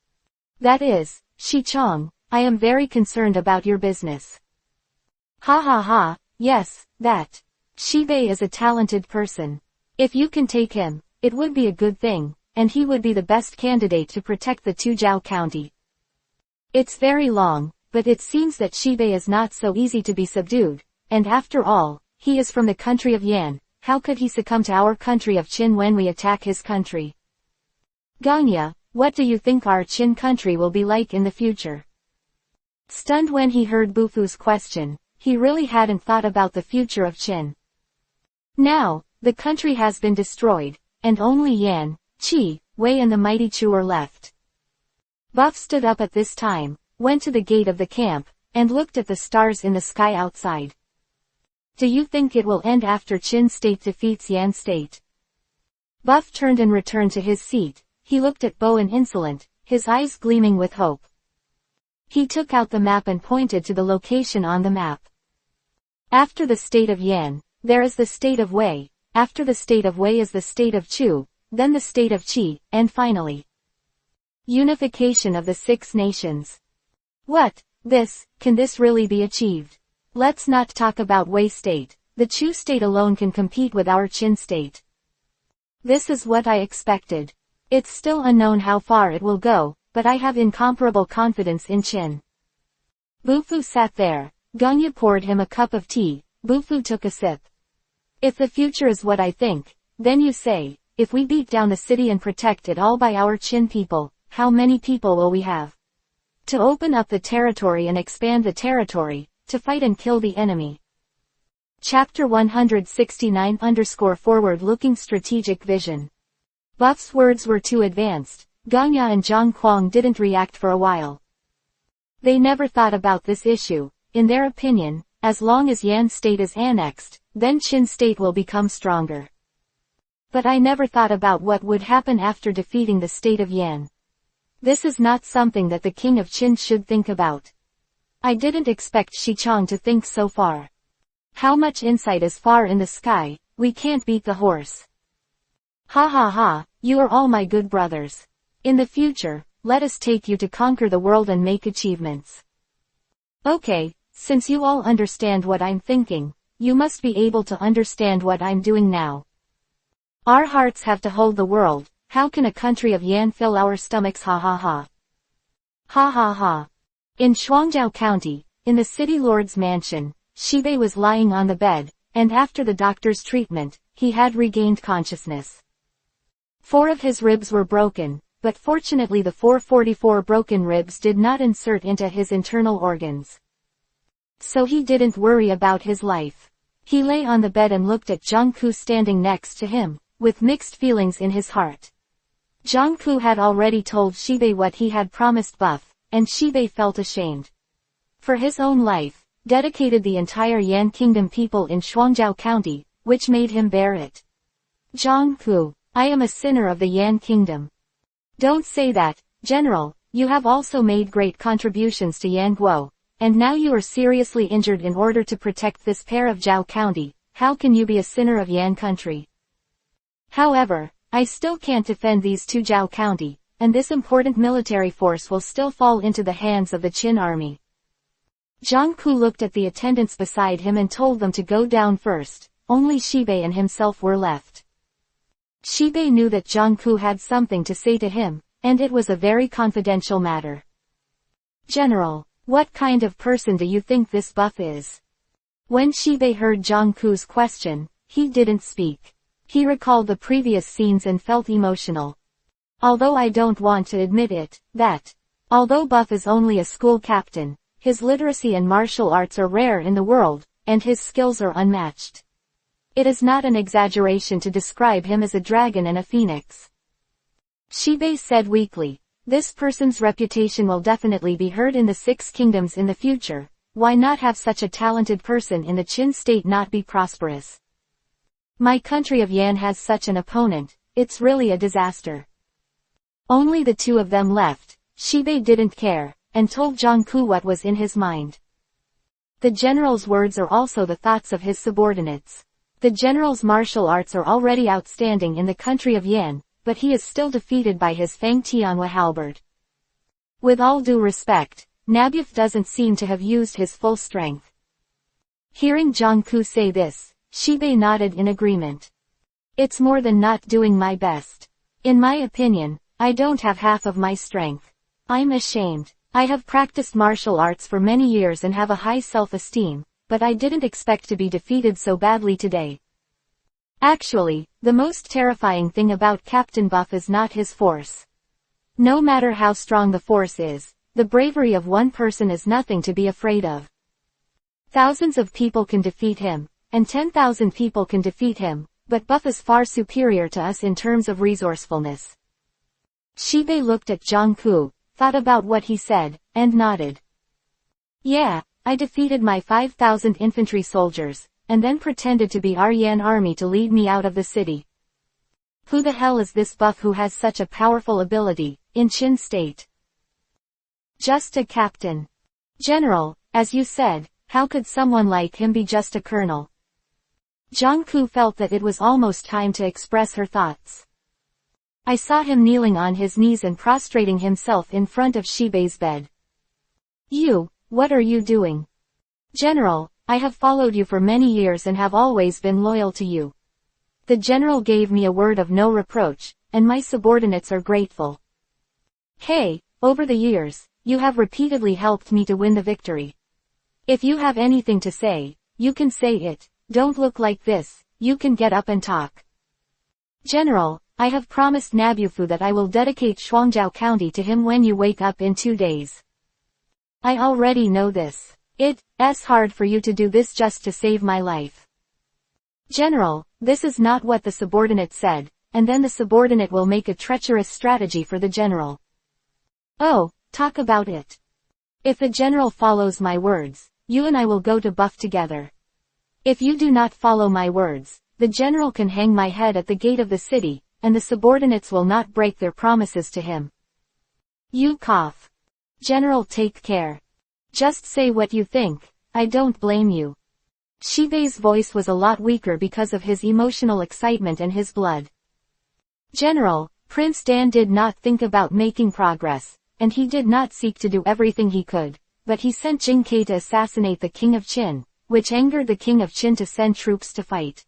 That is, Shichong, I am very concerned about your business. Ha ha ha, yes, that. Shibei is a talented person. If you can take him, it would be a good thing, and he would be the best candidate to protect the Tuzhou County. It's very long, but it seems that Shibei is not so easy to be subdued, and after all, he is from the country of Yan, how could he succumb to our country of Qin when we attack his country? Ganya, what do you think our Qin country will be like in the future? Stunned when he heard Bufu's question, he really hadn't thought about the future of Qin. Now, the country has been destroyed, and only Yan, Qi, Wei and the mighty Chu are left. Buff stood up at this time, went to the gate of the camp, and looked at the stars in the sky outside. Do you think it will end after Qin State defeats Yan State? Buff turned and returned to his seat. He looked at Bowen insolent, his eyes gleaming with hope. He took out the map and pointed to the location on the map. After the state of Yan, there is the state of Wei, after the state of Wei is the state of Chu, then the state of Qi, and finally, unification of the 6 nations. What? Can this really be achieved? Let's not talk about Wei State, the Chu State alone can compete with our Qin State. This is what I expected. It's still unknown how far it will go, but I have incomparable confidence in Qin. Bufu sat there. Ganya poured him a cup of tea. Bufu took a sip. If the future is what I think, then you say, if we beat down the city and protect it all by our Qin people, how many people will we have? To open up the territory and expand the territory, to fight and kill the enemy. Chapter 169_Forward-Looking Strategic Vision. Buff's words were too advanced. Ganya and Zhang Kuang didn't react for a while. They never thought about this issue. In their opinion, as long as Yan State is annexed, then Qin State will become stronger. But I never thought about what would happen after defeating the state of Yan. This is not something that the king of Qin should think about. I didn't expect Shichong to think so far. How much insight is far in the sky, we can't beat the horse. Ha ha ha, you are all my good brothers. In the future, let us take you to conquer the world and make achievements. Okay, since you all understand what I'm thinking, you must be able to understand what I'm doing now. Our hearts have to hold the world, how can a country of Yan fill our stomachs, ha ha ha. Ha ha ha. In Shuangjiao County, in the city lord's mansion, Shibei was lying on the bed, and after the doctor's treatment, he had regained consciousness. 4 of his ribs were broken, but fortunately the 444 broken ribs did not insert into his internal organs. So he didn't worry about his life. He lay on the bed and looked at Zhangku standing next to him, with mixed feelings in his heart. Zhangku had already told Shibei what he had promised Buff, and Shibei felt ashamed. For his own life, dedicated the entire Yan Kingdom people in Shuangjiao County, which made him bear it. Zhangku, I am a sinner of the Yan Kingdom. Don't say that, General, you have also made great contributions to Yan Guo, and now you are seriously injured in order to protect this pair of Zhao County, how can you be a sinner of Yan country? However, I still can't defend these 2 Zhao County, and this important military force will still fall into the hands of the Qin army. Zhangku looked at the attendants beside him and told them to go down first, only Shibei and himself were left. Shibei knew that Zhangku had something to say to him, and it was a very confidential matter. General, what kind of person do you think this Buff is? When Shibei heard Zhangku's question, he didn't speak. He recalled the previous scenes and felt emotional. Although I don't want to admit it, although Buff is only a school captain, his literacy and martial arts are rare in the world, and his skills are unmatched. It is not an exaggeration to describe him as a dragon and a phoenix. Shibei said weakly, this person's reputation will definitely be heard in the 6 kingdoms in the future, why not have such a talented person in the Qin state not be prosperous? My country of Yan has such an opponent, it's really a disaster. Only the 2 of them left, Shibei didn't care, and told Zhangku what was in his mind. The general's words are also the thoughts of his subordinates. The general's martial arts are already outstanding in the country of Yan, but he is still defeated by his Fang Tianhua halberd. With all due respect, Nabyuf doesn't seem to have used his full strength. Hearing Zhangku say this, Shibei nodded in agreement. It's more than not doing my best. In my opinion, I don't have half of my strength. I'm ashamed. I have practiced martial arts for many years and have a high self-esteem, but I didn't expect to be defeated so badly today. Actually, the most terrifying thing about Captain Buff is not his force. No matter how strong the force is, the bravery of one person is nothing to be afraid of. Thousands of people can defeat him, and 10,000 people can defeat him, but Buff is far superior to us in terms of resourcefulness. Shibei looked at Zhangku, thought about what he said, and nodded. Yeah, I defeated my 5,000 infantry soldiers, and then pretended to be our Yan army to lead me out of the city. Who the hell is this Buff who has such a powerful ability, in Qin state? Just a captain. General, as you said, how could someone like him be just a colonel? Zhangku felt that it was almost time to express her thoughts. I saw him kneeling on his knees and prostrating himself in front of Shibei's bed. You, what are you doing? General, I have followed you for many years and have always been loyal to you. The general gave me a word of no reproach, and my subordinates are grateful. Hey, over the years, you have repeatedly helped me to win the victory. If you have anything to say, you can say it, don't look like this, you can get up and talk. General, I have promised Nabyufu that I will dedicate Shuangjiao County to him when you wake up in 2 days. I already know this. It's hard for you to do this just to save my life. General, this is not what the subordinate said, and then the subordinate will make a treacherous strategy for the general. Oh, talk about it. If the general follows my words, you and I will go to Buff together. If you do not follow my words, the general can hang my head at the gate of the city, and the subordinates will not break their promises to him. You cough. General, take care. Just say what you think, I don't blame you. Shibei's voice was a lot weaker because of his emotional excitement and his blood. General, Prince Dan did not think about making progress, and he did not seek to do everything he could, but he sent Jing Kai to assassinate the King of Qin, which angered the King of Qin to send troops to fight.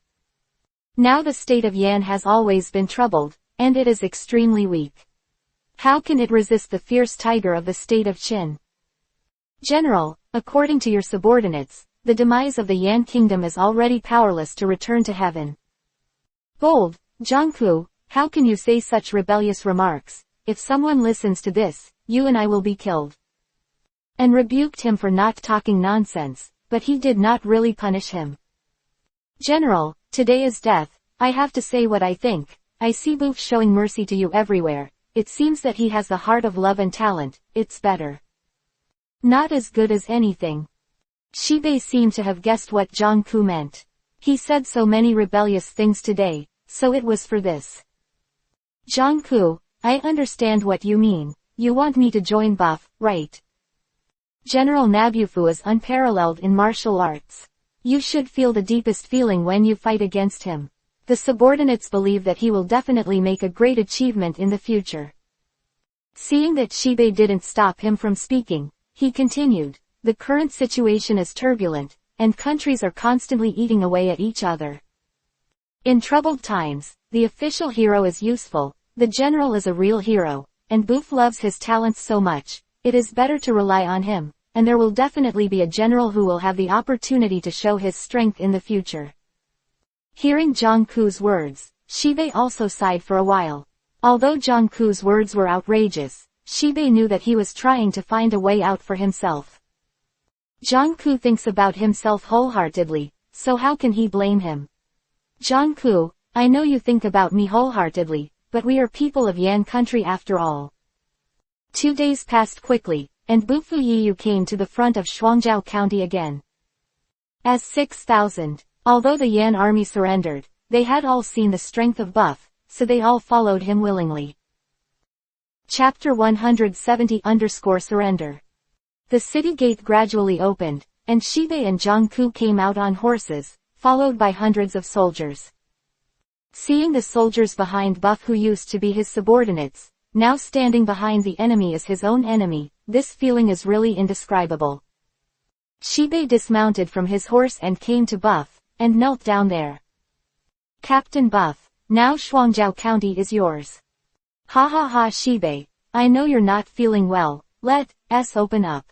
Now the state of Yan has always been troubled, and it is extremely weak. How can it resist the fierce tiger of the state of Qin? General, according to your subordinates, the demise of the Yan kingdom is already powerless to return to heaven. Bold, Jiangku, how can you say such rebellious remarks? If someone listens to this, you and I will be killed. And rebuked him for not talking nonsense, but he did not really punish him. General, today is death, I have to say what I think. I see Boof showing mercy to you everywhere. It seems that he has the heart of love and talent. It's better. Not as good as anything. Shibei seemed to have guessed what Jiangku meant. He said so many rebellious things today, so it was for this. Jiangku, I understand what you mean. You want me to join Buff, right? General Nabufu is unparalleled in martial arts. You should feel the deepest feeling when you fight against him. The subordinates believe that he will definitely make a great achievement in the future. Seeing that Shibei didn't stop him from speaking, he continued, the current situation is turbulent, and countries are constantly eating away at each other. In troubled times, the official hero is useful, the general is a real hero, and Boof loves his talents so much, it is better to rely on him, and there will definitely be a general who will have the opportunity to show his strength in the future. Hearing Jiangku's words, Shibei also sighed for a while. Although Jiangku's words were outrageous, Shibei knew that he was trying to find a way out for himself. Jiangku thinks about himself wholeheartedly, so how can he blame him? Jiangku, I know you think about me wholeheartedly, but we are people of Yan country after all. 2 days passed quickly, and Bufu Yiyu came to the front of Shuangjiao County again. As 6,000, although the Yan army surrendered, they had all seen the strength of Buff, so they all followed him willingly. Chapter 170-Surrender. The city gate gradually opened, and Shibei and Jiangku came out on horses, followed by hundreds of soldiers. Seeing the soldiers behind Buff who used to be his subordinates, now standing behind the enemy as his own enemy, this feeling is really indescribable. Shibei dismounted from his horse and came to Buff, and knelt down there. Captain Buff, now Shuangjiao County is yours. Ha ha ha Shibei, I know you're not feeling well, let's open up.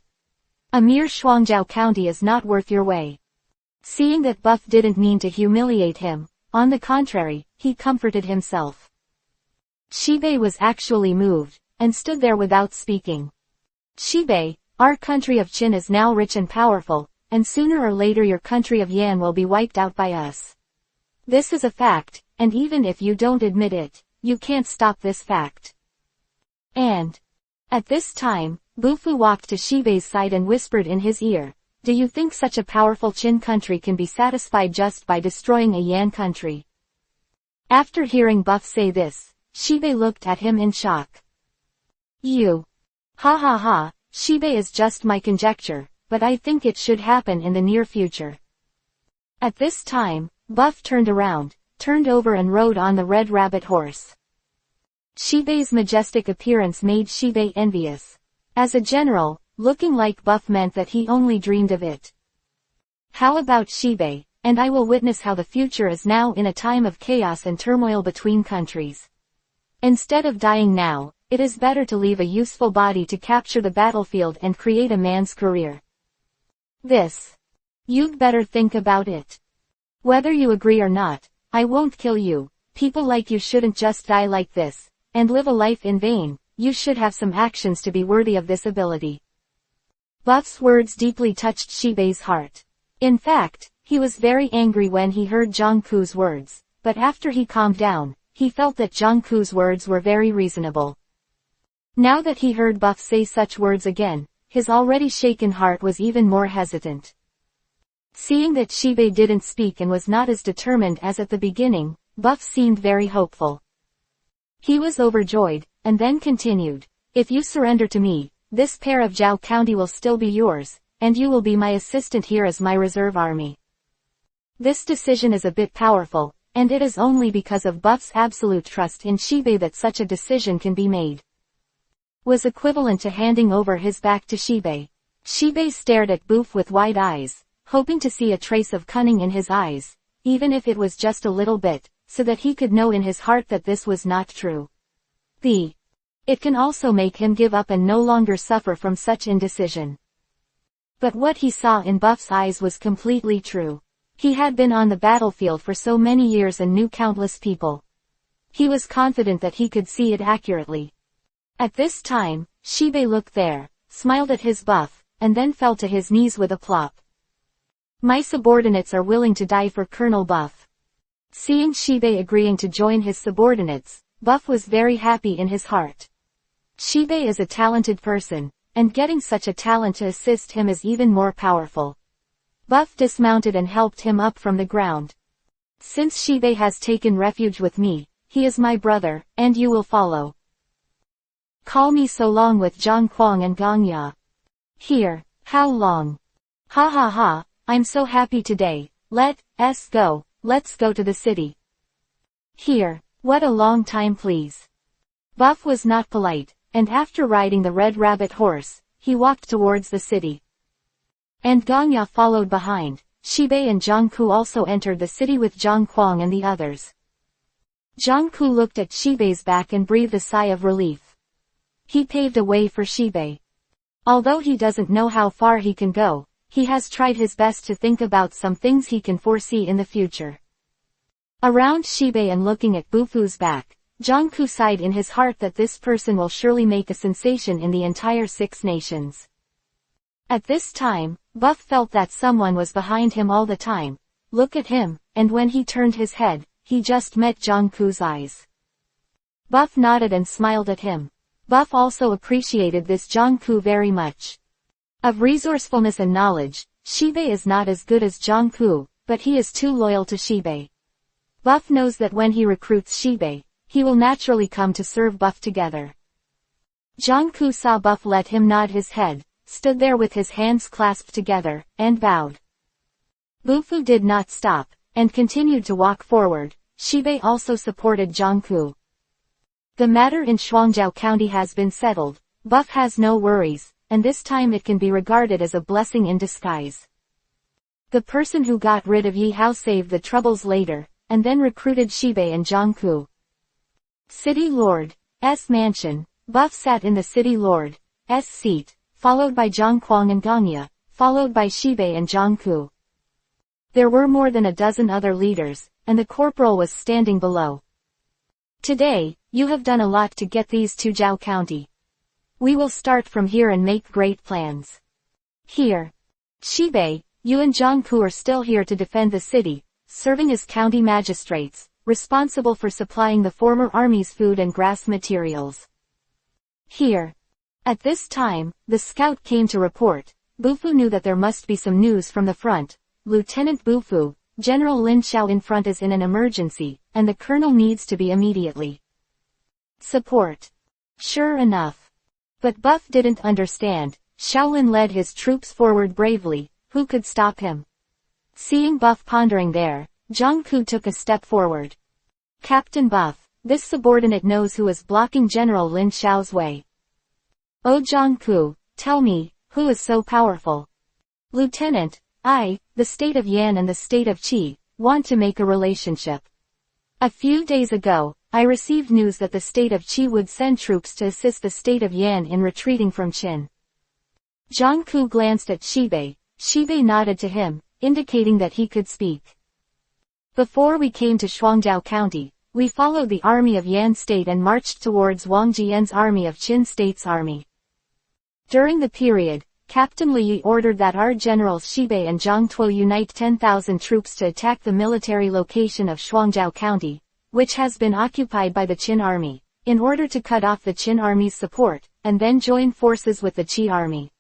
A mere Shuangjiao County is not worth your way. Seeing that Buff didn't mean to humiliate him, on the contrary, he comforted himself. Shibei was actually moved, and stood there without speaking. Shibei, our country of Qin is now rich and powerful, and sooner or later your country of Yan will be wiped out by us. This is a fact, and even if you don't admit it, you can't stop this fact. And at this time, Bufu walked to Shibei's side and whispered in his ear, do you think such a powerful Qin country can be satisfied just by destroying a Yan country? After hearing Buff say this, Shibei looked at him in shock. You. Ha ha ha, Shibei is just my conjecture, but I think it should happen in the near future. At this time, Buff turned around, turned over and rode on the red rabbit horse. Shibei's majestic appearance made Shibei envious. As a general, looking like Buff meant that he only dreamed of it. How about Shibei, and I will witness how the future is now in a time of chaos and turmoil between countries. Instead of dying now, it is better to leave a useful body to capture the battlefield and create a man's career. You'd better think about it. Whether you agree or not, I won't kill you. People like you shouldn't just die like this, and live a life in vain. You should have some actions to be worthy of this ability. Buff's words deeply touched Shibei's heart. In fact, he was very angry when he heard Jiangku's words, but after he calmed down, he felt that Jiangku's words were very reasonable. Now that he heard Buff say such words again, his already shaken heart was even more hesitant. Seeing that Shibei didn't speak and was not as determined as at the beginning, Buff seemed very hopeful. He was overjoyed, and then continued, "If you surrender to me, this pair of Zhao County will still be yours, and you will be my assistant here as my reserve army." This decision is a bit powerful, and it is only because of Buff's absolute trust in Shibei that such a decision can be made. Was equivalent to handing over his back to Shibei. Shibei stared at Buff with wide eyes, hoping to see a trace of cunning in his eyes, even if it was just a little bit, so that he could know in his heart that this was not true. It can also make him give up and no longer suffer from such indecision. But what he saw in Buff's eyes was completely true. He had been on the battlefield for so many years and knew countless people. He was confident that he could see it accurately. At this time, Shibei looked there, smiled at his Buff, and then fell to his knees with a plop. "My subordinates are willing to die for Colonel Buff." Seeing Shibei agreeing to join his subordinates, Buff was very happy in his heart. Shibei is a talented person, and getting such a talent to assist him is even more powerful. Buff dismounted and helped him up from the ground. "Since Shibei has taken refuge with me, he is my brother, and you will follow. Call me so long with Zhang Kuang and Gongya." "Here, how long? Ha ha ha, I'm so happy today, let's go to the city." "Here, what a long time please." Buff was not polite, and after riding the red rabbit horse, he walked towards the city. And Gongya followed behind. Shibei and Zhangku also entered the city with Zhang Kuang and the others. Zhangku looked at Shibei's back and breathed a sigh of relief. He paved a way for Shibei. Although he doesn't know how far he can go, he has tried his best to think about some things he can foresee in the future. Around Shibei and looking at Bufu's back, Zhangku sighed in his heart that this person will surely make a sensation in the entire 6 nations. At this time, Buff felt that someone was behind him all the time. Look at him, and when he turned his head, he just met Zhangku's eyes. Buff nodded and smiled at him. Buff also appreciated this Zhangku very much. Of resourcefulness and knowledge, Shibei is not as good as Zhangku, but he is too loyal to Shibei. Buff knows that when he recruits Shibei, he will naturally come to serve Buff together. Zhangku saw Buff let him nod his head, stood there with his hands clasped together, and bowed. Bufu did not stop, and continued to walk forward. Shibei also supported Zhangku. The matter in Shuangjiao County has been settled. Buff has no worries, and this time it can be regarded as a blessing in disguise. The person who got rid of Yi Hao saved the troubles later, and then recruited Shibei and Zhangku. City Lord's mansion. Buff sat in the City Lord's seat, followed by Zhang Kuang and Gongya, followed by Shibei and Zhangku. There were more than a dozen other leaders, and the corporal was standing below. "Today, you have done a lot to get these to Zhao County. We will start from here and make great plans. Here. Shibei, you and Zhangku are still here to defend the city, serving as county magistrates, responsible for supplying the former army's food and grass materials. Here." At this time, the scout came to report. Bufu knew that there must be some news from the front. "Lieutenant Bufu, General Lin Xiao in front is in an emergency, and the colonel needs to be immediately support." Sure enough. But Buff didn't understand. Shaolin led his troops forward bravely. Who could stop him? Seeing Buff pondering there, Zhangku took a step forward. "Captain Buff, this subordinate knows who is blocking General Lin Xiao's way. Oh Zhangku, tell me, who is so powerful?" "Lieutenant, the state of Yan and the state of Qi, want to make a relationship. A few days ago, I received news that the state of Qi would send troops to assist the state of Yan in retreating from Qin." Zhangku glanced at Shibei. Shibei nodded to him, indicating that he could speak. "Before we came to Shuangjiao County, we followed the army of Yan State and marched towards Wang Jian's army of Qin State's army. During the period, Captain Li ordered that our generals Shibei and Zhang Tuo unite 10,000 troops to attack the military location of Shuangjiao County, which has been occupied by the Qin army, in order to cut off the Qin army's support, and then join forces with the Qi army.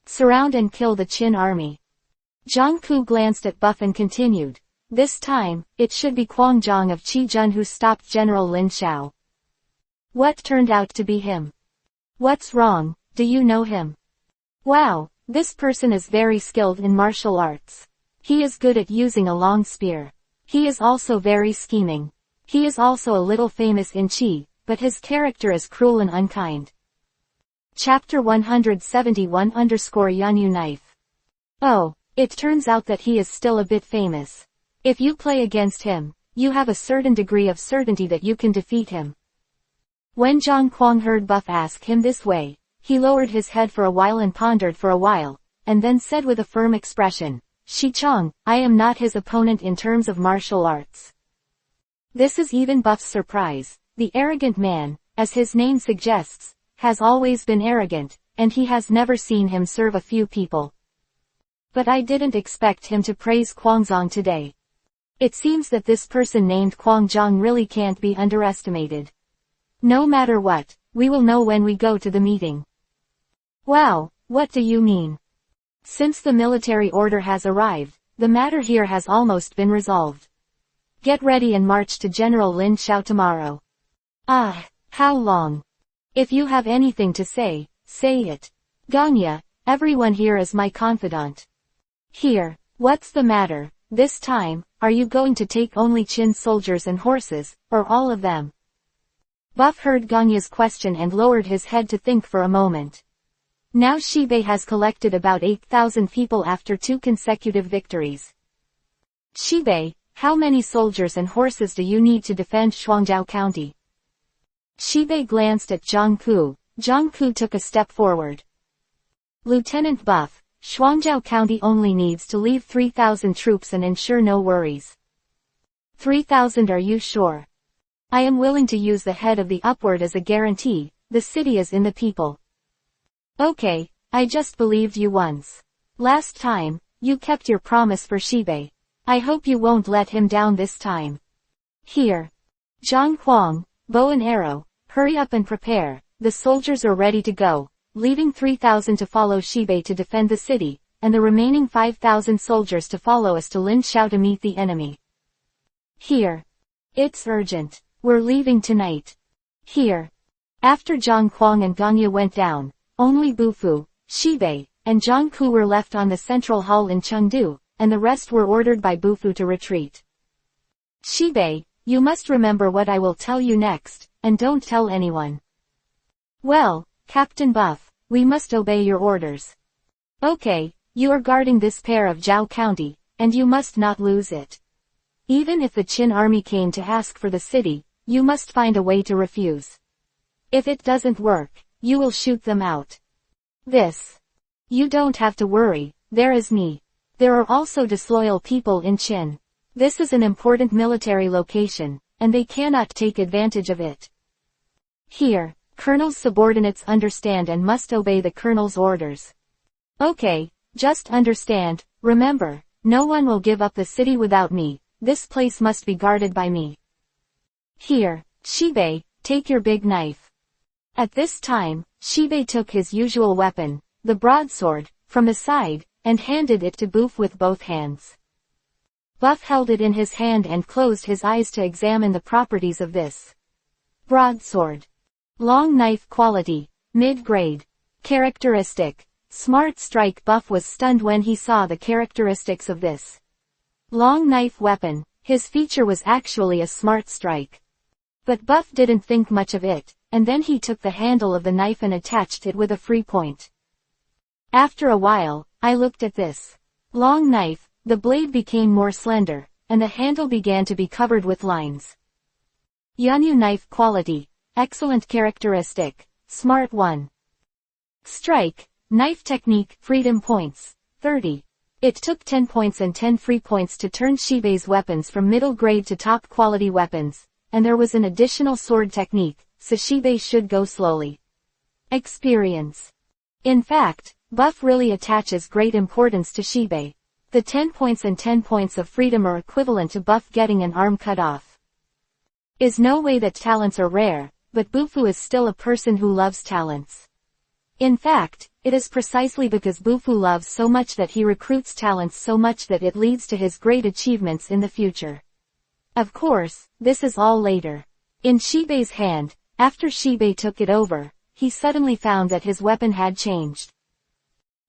Surround and kill the Qin army. Jiangku glanced at Buff and continued. This time, it should be Kwang Zhang of Qijun who stopped General Lin Xiao. What turned out to be him? What's wrong, do you know him? Wow, this person is very skilled in martial arts. He is good at using a long spear. He is also very scheming. He is also a little famous in Qi, but his character is cruel and unkind. Chapter 171-Yanyu Knife. Oh, it turns out that he is still a bit famous. If you play against him, you have a certain degree of certainty that you can defeat him. When Zhang Kuang heard Buff ask him this way, he lowered his head for a while and pondered for a while, and then said with a firm expression, Shichong, I am not his opponent in terms of martial arts. This is even Buff's surprise. The arrogant man, as his name suggests, has always been arrogant, and he has never seen him serve a few people. But I didn't expect him to praise Kwangzong today. It seems that this person named Kwangzong really can't be underestimated. No matter what, we will know when we go to the meeting. Wow, what do you mean? Since the military order has arrived, the matter here has almost been resolved. Get ready and march to General Lin Xiao tomorrow. Ah, how long? If you have anything to say, say it. Ganya, everyone here is my confidant. Here, what's the matter, this time, are you going to take only Qin soldiers and horses, or all of them? Buff heard Ganya's question and lowered his head to think for a moment. Now Shibei has collected about 8,000 people after 2 consecutive victories. Shibei, how many soldiers and horses do you need to defend Shuangjiao County? Shibei glanced at Zhang Ku. Zhang Ku took a step forward. Lieutenant Buff, Shuangjiao County only needs to leave 3,000 troops and ensure no worries. 3,000, are you sure? I am willing to use the head of the upward as a guarantee. The city is in the people. Okay, I just believed you once. Last time, you kept your promise for Shibei. I hope you won't let him down this time. Here. Zhang Huang, bow and arrow, hurry up and prepare. The soldiers are ready to go, leaving 3,000 to follow Shibei to defend the city, and the remaining 5,000 soldiers to follow us to Lin Xiao to meet the enemy. Here. It's urgent. We're leaving tonight. Here. After Zhang Huang and Ganya went down, only Bufu, Shibei, and Zhang Ku were left on the central hall in Chengdu, and the rest were ordered by Bufu to retreat. Shibei, you must remember what I will tell you next, and don't tell anyone. Well, Captain Buff, we must obey your orders. Okay, you are guarding this pair of Zhao County, and you must not lose it. Even if the Qin army came to ask for the city, you must find a way to refuse. If it doesn't work, you will shoot them out. This. You don't have to worry, there is me. There are also disloyal people in Qin. This is an important military location, and they cannot take advantage of it. Here, Colonel's subordinates understand and must obey the Colonel's orders. Okay, just understand, remember, no one will give up the city without me. This place must be guarded by me. Here, Shibei, take your big knife. At this time, Shibei took his usual weapon, the broadsword, from his side, and handed it to Buff with both hands. Buff held it in his hand and closed his eyes to examine the properties of this broadsword. Long knife quality, mid-grade. Characteristic, smart strike. Buff was stunned when he saw the characteristics of this long knife weapon. His feature was actually a smart strike. But Buff didn't think much of it, and then he took the handle of the knife and attached it with a free point. After a while, I looked at this long knife, the blade became more slender, and the handle began to be covered with lines. Yanyu knife quality, excellent characteristic, smart 1. Strike, knife technique, freedom points, 30. It took 10 points and 10 free points to turn Shibei's weapons from middle grade to top quality weapons, and there was an additional sword technique, so Shibei should go slowly. Experience. In fact, Buff really attaches great importance to Shibei. The 10 points and 10 points of freedom are equivalent to Buff getting an arm cut off. Is no way that talents are rare, but Bufu is still a person who loves talents. In fact, it is precisely because Bufu loves so much that he recruits talents so much that it leads to his great achievements in the future. Of course, this is all later. In Shibei's hand, after Shibei took it over, he suddenly found that his weapon had changed.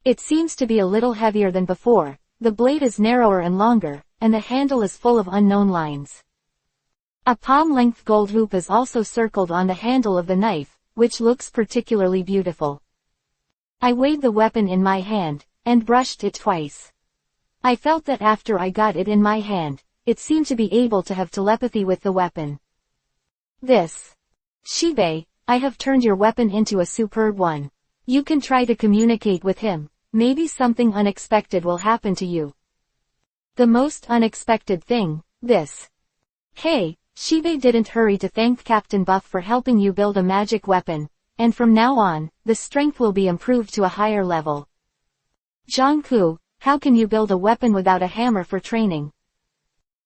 It seems to be a little heavier than before, the blade is narrower and longer, and the handle is full of unknown lines. A palm-length gold hoop is also circled on the handle of the knife, which looks particularly beautiful. I weighed the weapon in my hand, and brushed it twice. I felt that after I got it in my hand, it seemed to be able to have telepathy with the weapon. This. Shibei, I have turned your weapon into a superb one. You can try to communicate with him, maybe something unexpected will happen to you. The most unexpected thing, this. Hey, Shibei didn't hurry to thank Captain Buff for helping you build a magic weapon, and from now on, the strength will be improved to a higher level. Jiangku, how can you build a weapon without a hammer for training?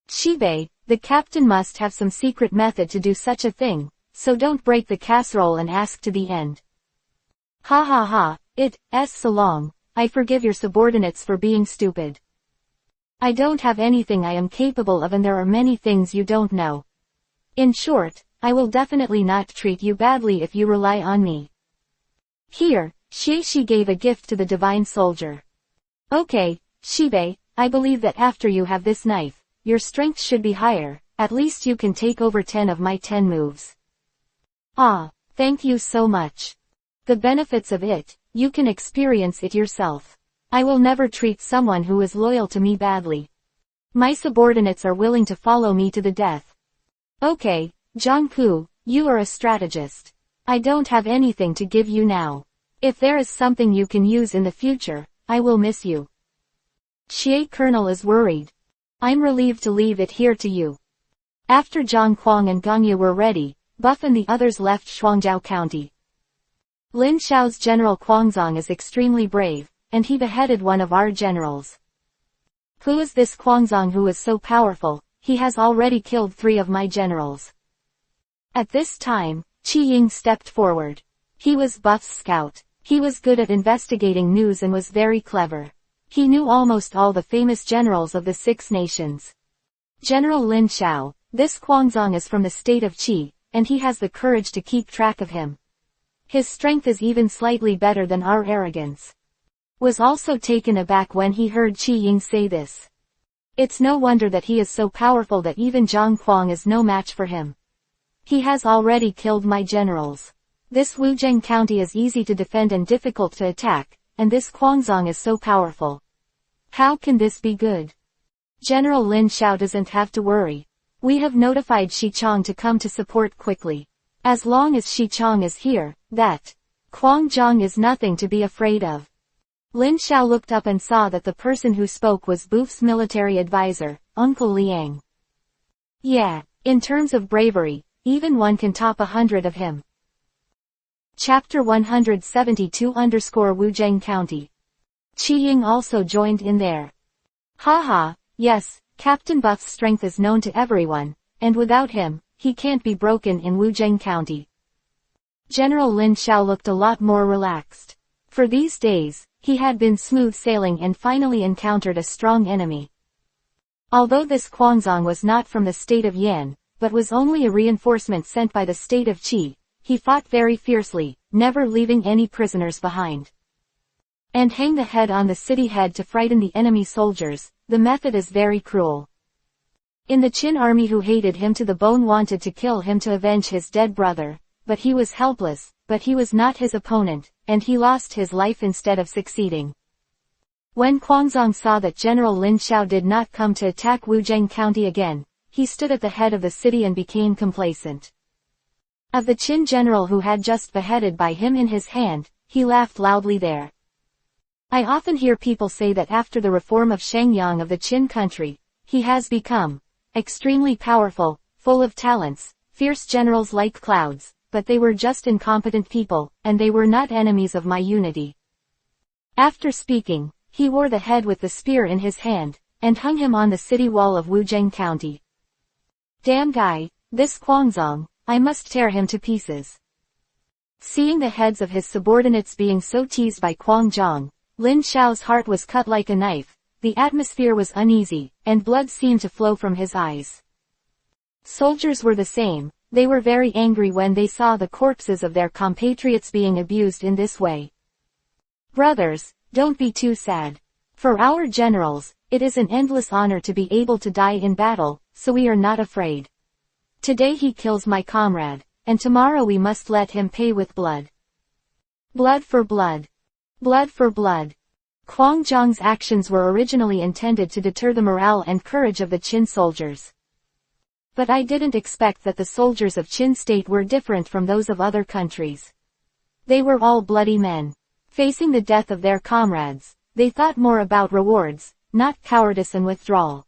Shibei, the captain must have some secret method to do such a thing, so don't break the casserole and ask to the end. Ha ha ha, it's so long, I forgive your subordinates for being stupid. I don't have anything I am capable of and there are many things you don't know. In short, I will definitely not treat you badly if you rely on me. Here, Shieshi gave a gift to the divine soldier. Okay, Shibei, I believe that after you have this knife, your strength should be higher, at least you can take over 10 of my 10 moves. Ah, thank you so much. The benefits of it, you can experience it yourself. I will never treat someone who is loyal to me badly. My subordinates are willing to follow me to the death. Okay, Jiangku, you are a strategist. I don't have anything to give you now. If there is something you can use in the future, I will miss you. Xie Colonel is worried. I'm relieved to leave it here to you. After Zhang Kuang and Gangya were ready, Buff and the others left Shuangjiao County. Lin Xiao's General Guangzong is extremely brave, and he beheaded one of our generals. Who is this Guangzong who is so powerful? He has already killed 3 of my generals. At this time, Qi Ying stepped forward. He was Buff's scout. He was good at investigating news and was very clever. He knew almost all the famous generals of the 6 nations. General Lin Xiao, this Guangzong is from the state of Qi, and he has the courage to keep track of him. His strength is even slightly better than our arrogance. Was also taken aback when he heard Qi Ying say this. It's no wonder that he is so powerful that even Zhang Kuang is no match for him. He has already killed my generals. This Wuzheng County is easy to defend and difficult to attack, and this Guangzong is so powerful. How can this be good? General Lin Xiao doesn't have to worry. We have notified Shi Chong to come to support quickly. As long as Shi Chong is here, that Guangzhong is nothing to be afraid of. Lin Xiao looked up and saw that the person who spoke was Buf's military advisor, Uncle Liang. Yeah, in terms of bravery, even one can top 100 of him. Chapter 172 Wuzheng County. Qi Ying also joined in there. Haha, yes, Captain Buff's strength is known to everyone, and without him, he can't be broken in Wuzheng County. General Lin Xiao looked a lot more relaxed. For these days, he had been smooth sailing and finally encountered a strong enemy. Although this Guangzong was not from the state of Yan, but was only a reinforcement sent by the state of Qi, he fought very fiercely, never leaving any prisoners behind. And hang the head on the city head to frighten the enemy soldiers, the method is very cruel. In the Qin army who hated him to the bone wanted to kill him to avenge his dead brother, but he was helpless, but he was not his opponent, and he lost his life instead of succeeding. When Guangzong saw that General Lin Xiao did not come to attack Wuzheng County again, he stood at the head of the city and became complacent. Of the Qin general who had just beheaded by him in his hand, he laughed loudly there. I often hear people say that after the reform of Shangyang of the Qin country, he has become extremely powerful, full of talents, fierce generals like clouds, but they were just incompetent people, and they were not enemies of my unity. After speaking, he wore the head with the spear in his hand, and hung him on the city wall of Wuzheng County. Damn guy, this Guangzong, I must tear him to pieces. Seeing the heads of his subordinates being so teased by Quang Zhang, Lin Xiao's heart was cut like a knife, the atmosphere was uneasy, and blood seemed to flow from his eyes. Soldiers were the same, they were very angry when they saw the corpses of their compatriots being abused in this way. Brothers, don't be too sad. For our generals, it is an endless honor to be able to die in battle, so we are not afraid. Today he kills my comrade, and tomorrow we must let him pay with blood. Blood for blood. Blood for blood. Quang Zhang's actions were originally intended to deter the morale and courage of the Qin soldiers. But I didn't expect that the soldiers of Qin state were different from those of other countries. They were all bloody men. Facing the death of their comrades, they thought more about rewards, not cowardice and withdrawal.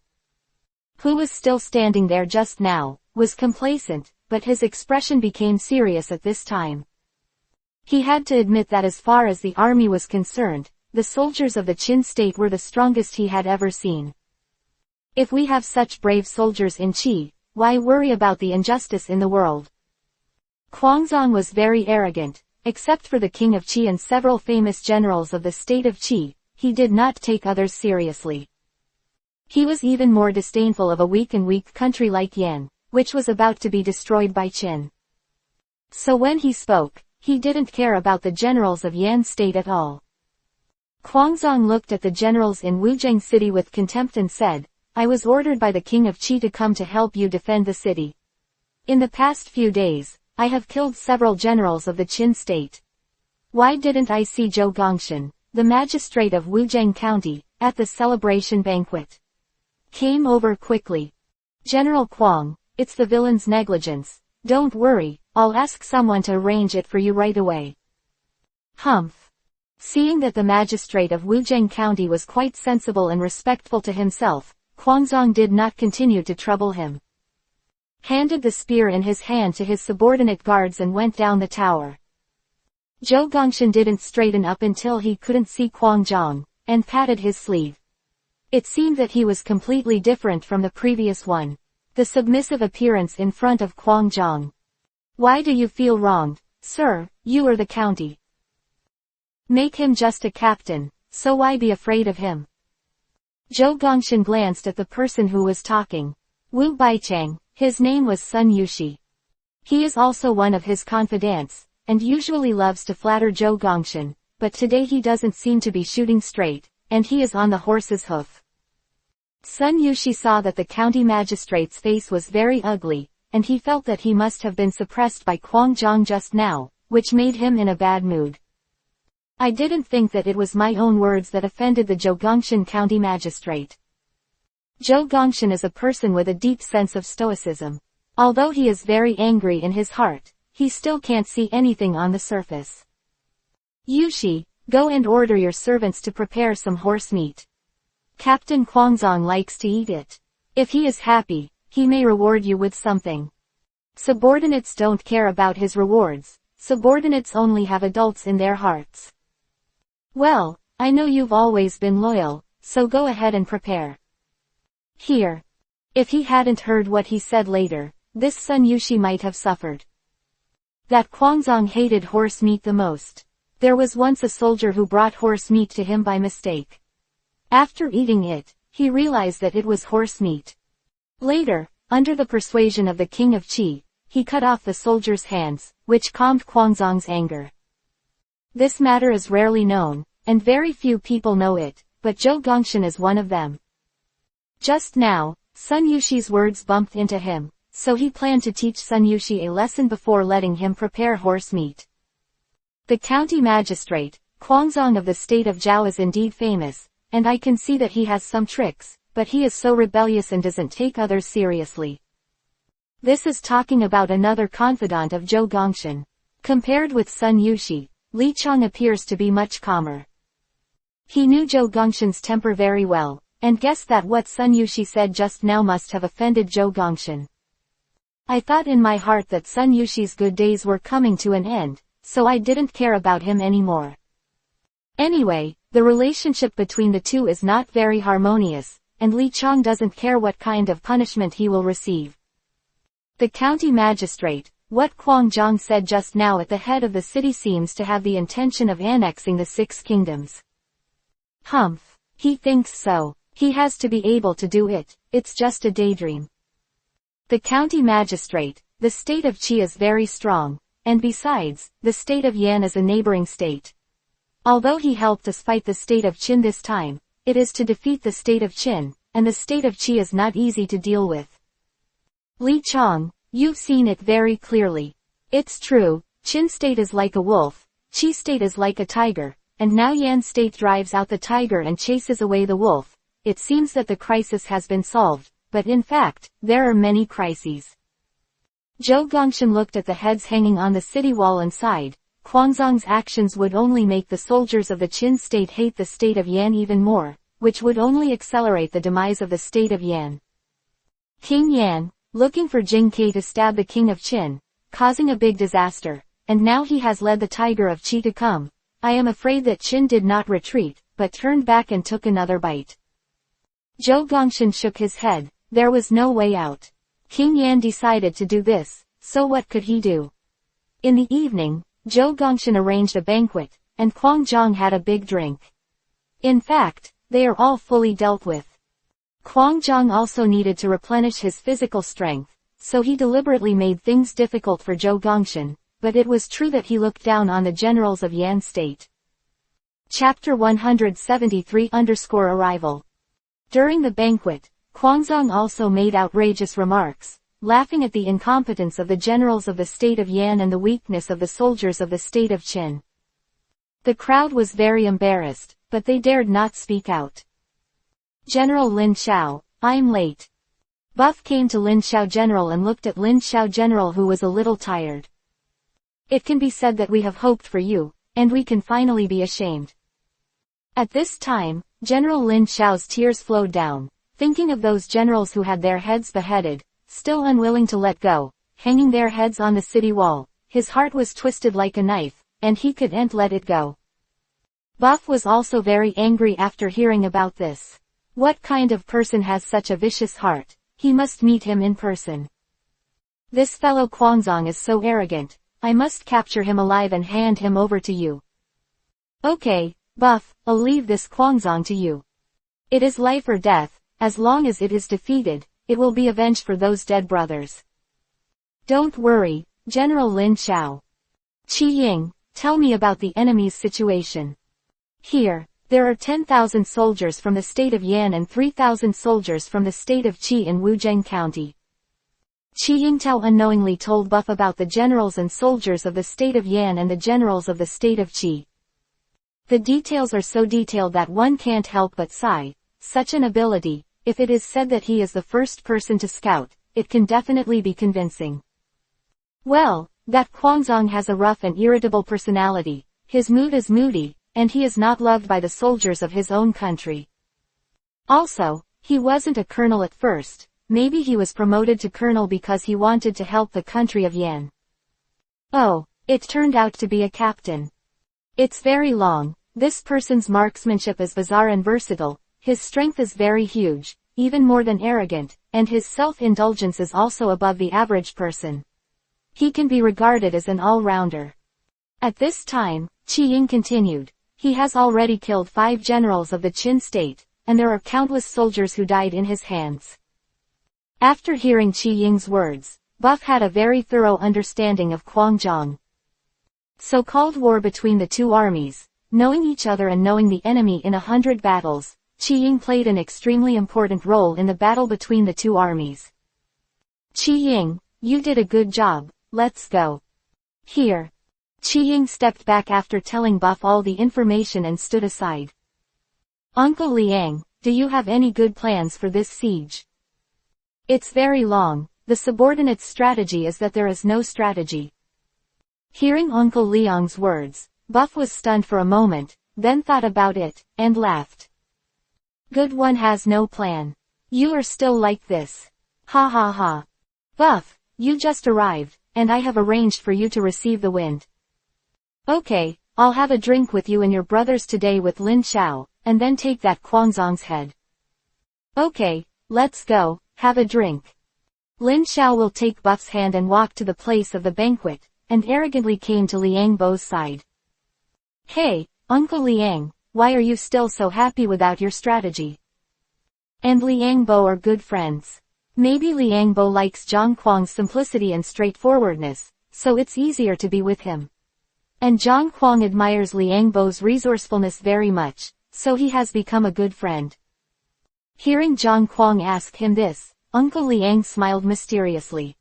Who was still standing there just now, was complacent, but his expression became serious at this time. He had to admit that as far as the army was concerned, the soldiers of the Qin state were the strongest he had ever seen. If we have such brave soldiers in Qi, why worry about the injustice in the world? Quanzong was very arrogant. Except for the king of Qi and several famous generals of the state of Qi, he did not take others seriously. He was even more disdainful of a weak country like Yan, which was about to be destroyed by Qin. So when he spoke, he didn't care about the generals of Yan state at all. Quanzong looked at the generals in Wuzheng city with contempt and said, I was ordered by the king of Qi to come to help you defend the city. In the past few days, I have killed several generals of the Qin state. Why didn't I see Zhou Gongshan, the magistrate of Wuzheng County, at the celebration banquet? Came over quickly. General Quang, it's the villain's negligence. Don't worry, I'll ask someone to arrange it for you right away. Humph. Seeing that the magistrate of Wuzheng County was quite sensible and respectful to himself, Quanzong did not continue to trouble him. Handed the spear in his hand to his subordinate guards and went down the tower. Zhou Gongshan didn't straighten up until he couldn't see Quang Zhang, and patted his sleeve. It seemed that he was completely different from the previous one. The submissive appearance in front of Quang Zhang. Why do you feel wronged, sir? You are the county. Make him just a captain, so why be afraid of him? Zhou Gongshan glanced at the person who was talking. Wu Baichang, his name was Sun Yushi. He is also one of his confidants, and usually loves to flatter Zhou Gongshan, but today he doesn't seem to be shooting straight, and he is on the horse's hoof. Sun Yushi saw that the county magistrate's face was very ugly, and he felt that he must have been suppressed by Quang Zhang just now, which made him in a bad mood. I didn't think that it was my own words that offended the Zhou Gongshan county magistrate. Zhou Gongshan is a person with a deep sense of stoicism. Although he is very angry in his heart, he still can't see anything on the surface. Yushi, go and order your servants to prepare some horse meat. Captain Quanzong likes to eat it. If he is happy, he may reward you with something. Subordinates don't care about his rewards. Subordinates only have adults in their hearts. Well, I know you've always been loyal, so go ahead and prepare. Here. If he hadn't heard what he said later, this Sun Yushi might have suffered. That Quanzong hated horse meat the most. There was once a soldier who brought horse meat to him by mistake. After eating it, he realized that it was horse meat. Later, under the persuasion of the king of Qi, he cut off the soldier's hands, which calmed Quanzong's anger. This matter is rarely known, and very few people know it, but Zhou Gongshan is one of them. Just now, Sun Yushi's words bumped into him, so he planned to teach Sun Yushi a lesson before letting him prepare horse meat. The county magistrate, Quanzong of the state of Zhao, is indeed famous, and I can see that he has some tricks, but he is so rebellious and doesn't take others seriously. This is talking about another confidant of Zhou Gongshan. Compared with Sun Yushi, Li Chang appears to be much calmer. He knew Zhou Gongshan's temper very well, and guessed that what Sun Yushi said just now must have offended Zhou Gongshan. I thought in my heart that Sun Yushi's good days were coming to an end, so I didn't care about him anymore. Anyway, the relationship between the two is not very harmonious, and Li Chang doesn't care what kind of punishment he will receive. The county magistrate, What Kwang Jong said just now at the head of the city seems to have the intention of annexing the 6 kingdoms. Humph. He thinks so. He has to be able to do it. It's just a daydream. The county magistrate, the state of Qi is very strong, and besides, the state of Yan is a neighboring state. Although he helped us fight the state of Qin this time, it is to defeat the state of Qin, and the state of Qi is not easy to deal with. Li Chong, you've seen it very clearly. It's true, Qin state is like a wolf, Qi state is like a tiger, and now Yan state drives out the tiger and chases away the wolf. It seems that the crisis has been solved, but in fact, there are many crises. Zhou Gongshan looked at the heads hanging on the city wall and sighed. Kwangzong's actions would only make the soldiers of the Qin state hate the state of Yan even more, which would only accelerate the demise of the state of Yan. King Yan, looking for Jing Ke to stab the king of Qin, causing a big disaster, and now he has led the tiger of Qi to come. I am afraid that Qin did not retreat, but turned back and took another bite. Zhou Gongshan shook his head. There was no way out. King Yan decided to do this, so what could he do? In the evening, Zhou Gongshan arranged a banquet, and Kwang Jong had a big drink. In fact, they are all fully dealt with. Kwang Jong also needed to replenish his physical strength, so he deliberately made things difficult for Zhou Gongshan, but it was true that he looked down on the generals of Yan state. Chapter 173-Arrival. During the banquet, Kwangzong also made outrageous remarks, laughing at the incompetence of the generals of the state of Yan and the weakness of the soldiers of the state of Qin. The crowd was very embarrassed, but they dared not speak out. General Lin Xiao, I'm late. Buff came to Lin Xiao General and looked at Lin Xiao General, who was a little tired. It can be said that we have hoped for you, and we can finally be ashamed. At this time, General Lin Xiao's tears flowed down, thinking of those generals who had their heads beheaded, still unwilling to let go, hanging their heads on the city wall. His heart was twisted like a knife, and he couldn't let it go. Buff was also very angry after hearing about this. What kind of person has such a vicious heart? He must meet him in person. This fellow Kwangzong is so arrogant. I must capture him alive and hand him over to you. Okay, Buff, I'll leave this Kwangzong to you. It is life or death. As long as it is defeated, it will be avenged for those dead brothers. Don't worry, General Lin Xiao. Qi Ying, tell me about the enemy's situation. Here, there are 10,000 soldiers from the state of Yan and 3,000 soldiers from the state of Qi in Wuzheng County. Qi Yingtao unknowingly told Buff about the generals and soldiers of the state of Yan and the generals of the state of Qi. The details are so detailed that one can't help but sigh. Such an ability, if it is said that he is the first person to scout, it can definitely be convincing. Well, that Kwangzong has a rough and irritable personality, his mood is moody, and he is not loved by the soldiers of his own country. Also, he wasn't a colonel at first, maybe he was promoted to colonel because he wanted to help the country of Yan. Oh, it turned out to be a captain. It's very long. This person's marksmanship is bizarre and versatile. His strength is very huge, even more than arrogant, and his self-indulgence is also above the average person. He can be regarded as an all-rounder. At this time, Qi Ying continued, he has already killed 5 generals of the Qin state, and there are countless soldiers who died in his hands. After hearing Qi Ying's words, Buff had a very thorough understanding of Kwangzong. So-called war between the two armies, knowing each other and knowing the enemy in 100 battles, Qi Ying played an extremely important role in the battle between the two armies. Qi Ying, you did a good job, let's go. Here. Qi Ying stepped back after telling Buff all the information and stood aside. Uncle Liang, do you have any good plans for this siege? It's very long. The subordinate's strategy is that there is no strategy. Hearing Uncle Liang's words, Buff was stunned for a moment, then thought about it, and laughed. Good one has no plan. You are still like this. Ha ha ha. Buff, you just arrived, and I have arranged for you to receive the wind. Okay, I'll have a drink with you and your brothers today with Lin Xiao, and then take that Kwangzong's head. Okay, let's go, have a drink. Lin Xiao will take Buff's hand and walk to the place of the banquet, and arrogantly came to Liang Bo's side. Hey, Uncle Liang, why are you still so happy without your strategy? And Liang Bo are good friends. Maybe Liang Bo likes Zhang Kuang's simplicity and straightforwardness, so it's easier to be with him. And Zhang Kuang admires Liang Bo's resourcefulness very much, so he has become a good friend. Hearing Zhang Kuang ask him this, Uncle Liang smiled mysteriously.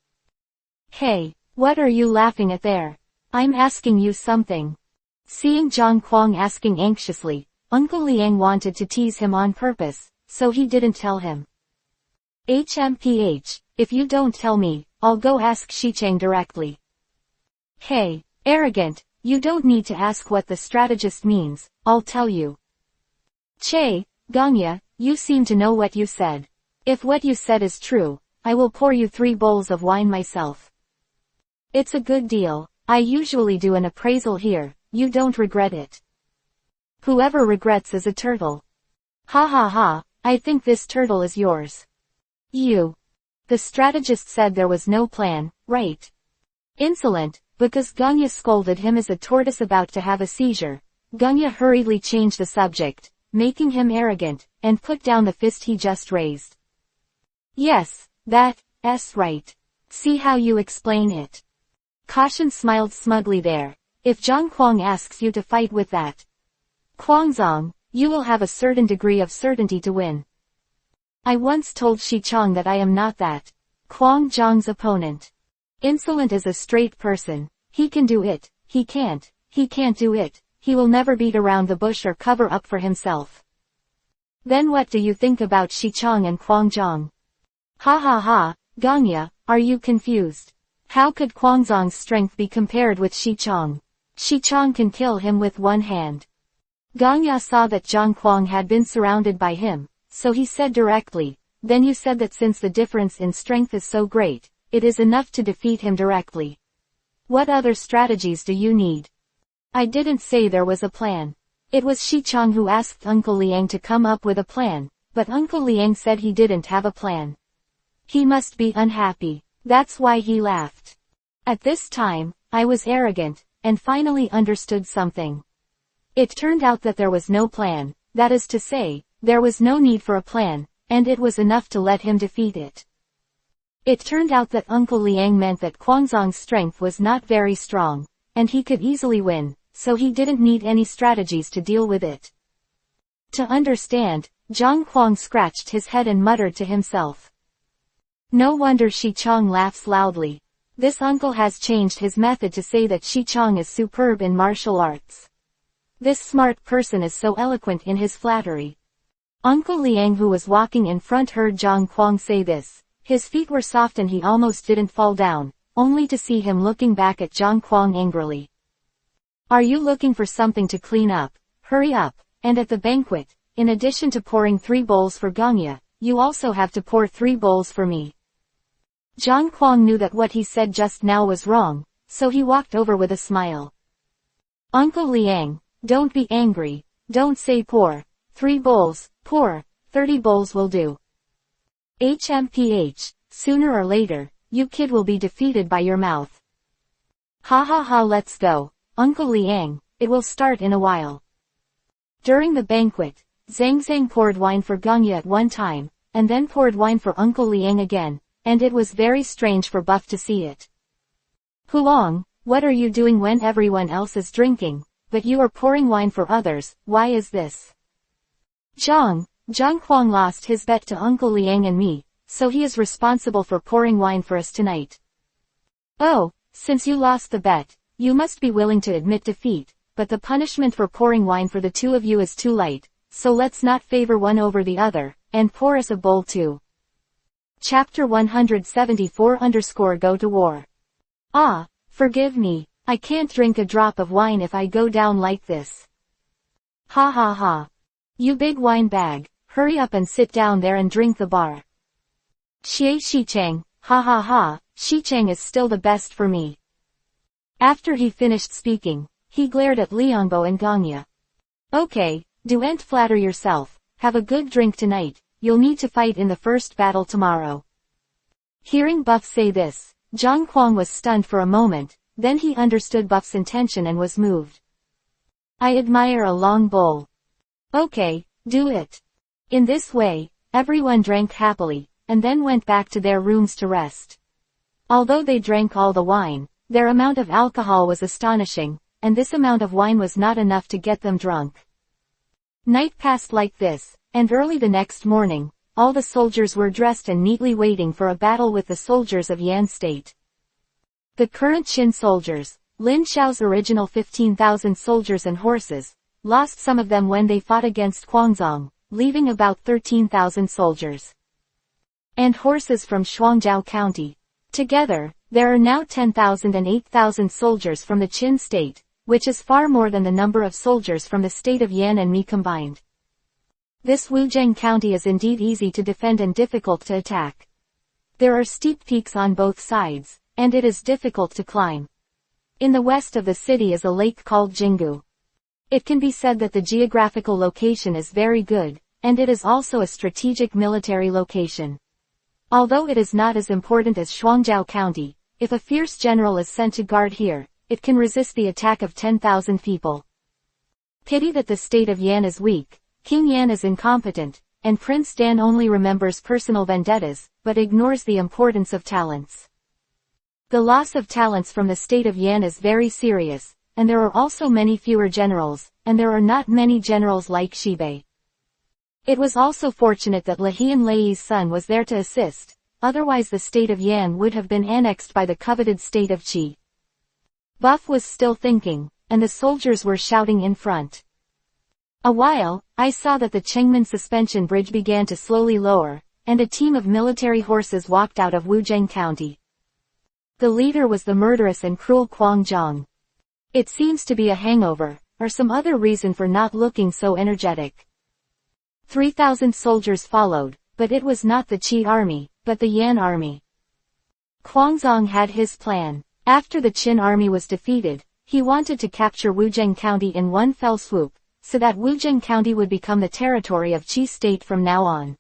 Hey, what are you laughing at there? I'm asking you something. Seeing Zhang Kuang asking anxiously, Uncle Liang wanted to tease him on purpose, so he didn't tell him. HMPH, if you don't tell me, I'll go ask Xicheng directly. Hey, arrogant, you don't need to ask what the strategist means, I'll tell you. Che, Ganya, you seem to know what you said. If what you said is true, I will pour you 3 bowls of wine myself. It's a good deal, I usually do an appraisal here, you don't regret it. Whoever regrets is a turtle. Ha ha ha, I think this turtle is yours. You. The strategist said there was no plan, right? Insolent, because Ganya scolded him as a tortoise about to have a seizure. Ganya hurriedly changed the subject, making him arrogant, and put down the fist he just raised. Yes, that's right. See how you explain it. Caution smiled smugly there. If Zhang Kuang asks you to fight with that Kuangzong, you will have a certain degree of certainty to win. I once told Xicheng that I am not that Kuang Zhang's opponent. Insolent is a straight person. He can do it, he can't do it, he will never beat around the bush or cover up for himself. Then what do you think about Xicheng and Kuang Zhang? Ha ha ha, Ganya, are you confused? How could Kuangzong's strength be compared with Xicheng? Xicheng can kill him with one hand. Ganya saw that Zhang Kuang had been surrounded by him, so he said directly, then you said that since the difference in strength is so great, it is enough to defeat him directly. What other strategies do you need? I didn't say there was a plan. It was Xicheng who asked Uncle Liang to come up with a plan, but Uncle Liang said he didn't have a plan. He must be unhappy. That's why he laughed. At this time, I was arrogant, and finally understood something. It turned out that there was no plan, that is to say, there was no need for a plan, and it was enough to let him defeat it. It turned out that Uncle Liang meant that Kuangzong's strength was not very strong, and he could easily win, so he didn't need any strategies to deal with it. To understand, Zhang Kuang scratched his head and muttered to himself. No wonder Xicheng laughs loudly. This uncle has changed his method to say that Xicheng is superb in martial arts. This smart person is so eloquent in his flattery. Uncle Liang, who was walking in front, heard Zhang Kuang say this. His feet were soft and he almost didn't fall down, only to see him looking back at Zhang Kuang angrily. Are you looking for something to clean up? Hurry up. And at the banquet, in addition to pouring 3 bowls for Ganya, you also have to pour 3 bowls for me. Zhang Kuang knew that what he said just now was wrong, so he walked over with a smile. Uncle Liang, don't be angry, don't say pour 3 bowls, pour 30 bowls will do. HMPH, sooner or later, you kid will be defeated by your mouth. Ha ha ha, let's go, Uncle Liang, it will start in a while. During the banquet, Zhang Zhang poured wine for Ganya at one time, and then poured wine for Uncle Liang again, and it was very strange for Buff to see it. Huang, what are you doing when everyone else is drinking, but you are pouring wine for others, why is this? Zhang Kuang lost his bet to Uncle Liang and me, so he is responsible for pouring wine for us tonight. Oh, since you lost the bet, you must be willing to admit defeat, but the punishment for pouring wine for the 2 of you is too light, so let's not favor one over the other, and pour us a bowl too. Chapter 174 Go to War. Ah, forgive me, I can't drink a drop of wine if I go down like this. Ha ha ha. You big wine bag, hurry up and sit down there and drink the bar. Xicheng, ha ha ha, Xicheng is still the best for me. After he finished speaking, he glared at Liangbo and Ganya. Okay, don't flatter yourself, have a good drink tonight, you'll need to fight in the first battle tomorrow. Hearing Buff say this, Zhang Kuang was stunned for a moment, then he understood Buff's intention and was moved. I admire a long bowl. Okay, do it. In this way, everyone drank happily, and then went back to their rooms to rest. Although they drank all the wine, their amount of alcohol was astonishing, and this amount of wine was not enough to get them drunk. Night passed like this, and early the next morning, all the soldiers were dressed and neatly waiting for a battle with the soldiers of Yan State. The current Qin soldiers, Lin Xiao's original 15,000 soldiers and horses, lost some of them when they fought against Guangzong, leaving about 13,000 soldiers and horses from Shuangjiao County. Together, there are now 10,000 and 8,000 soldiers from the Qin state, which is far more than the number of soldiers from the state of Yan and Mi combined. This Wuzheng County is indeed easy to defend and difficult to attack. There are steep peaks on both sides, and it is difficult to climb. In the west of the city is a lake called Jinggu. It can be said that the geographical location is very good, and it is also a strategic military location. Although it is not as important as Shuangjiao County, if a fierce general is sent to guard here, it can resist the attack of 10,000 people. Pity that the state of Yan is weak, King Yan is incompetent, and Prince Dan only remembers personal vendettas, but ignores the importance of talents. The loss of talents from the state of Yan is very serious, and there are also many fewer generals, and there are not many generals like Shibei. It was also fortunate that Lihian Lei's son was there to assist, otherwise the state of Yan would have been annexed by the coveted state of Qi. Buff was still thinking, and the soldiers were shouting in front. A while, I saw that the Chengmen suspension bridge began to slowly lower, and a team of military horses walked out of Wuzheng County. The leader was the murderous and cruel Kuang Zhang. It seems to be a hangover, or some other reason for not looking so energetic. 3,000 soldiers followed, but it was not the Qi army, but the Yan army. Kuangzong had his plan. After the Qin army was defeated, he wanted to capture Wuzheng County in one fell swoop, so that Wuzheng County would become the territory of Qi state from now on.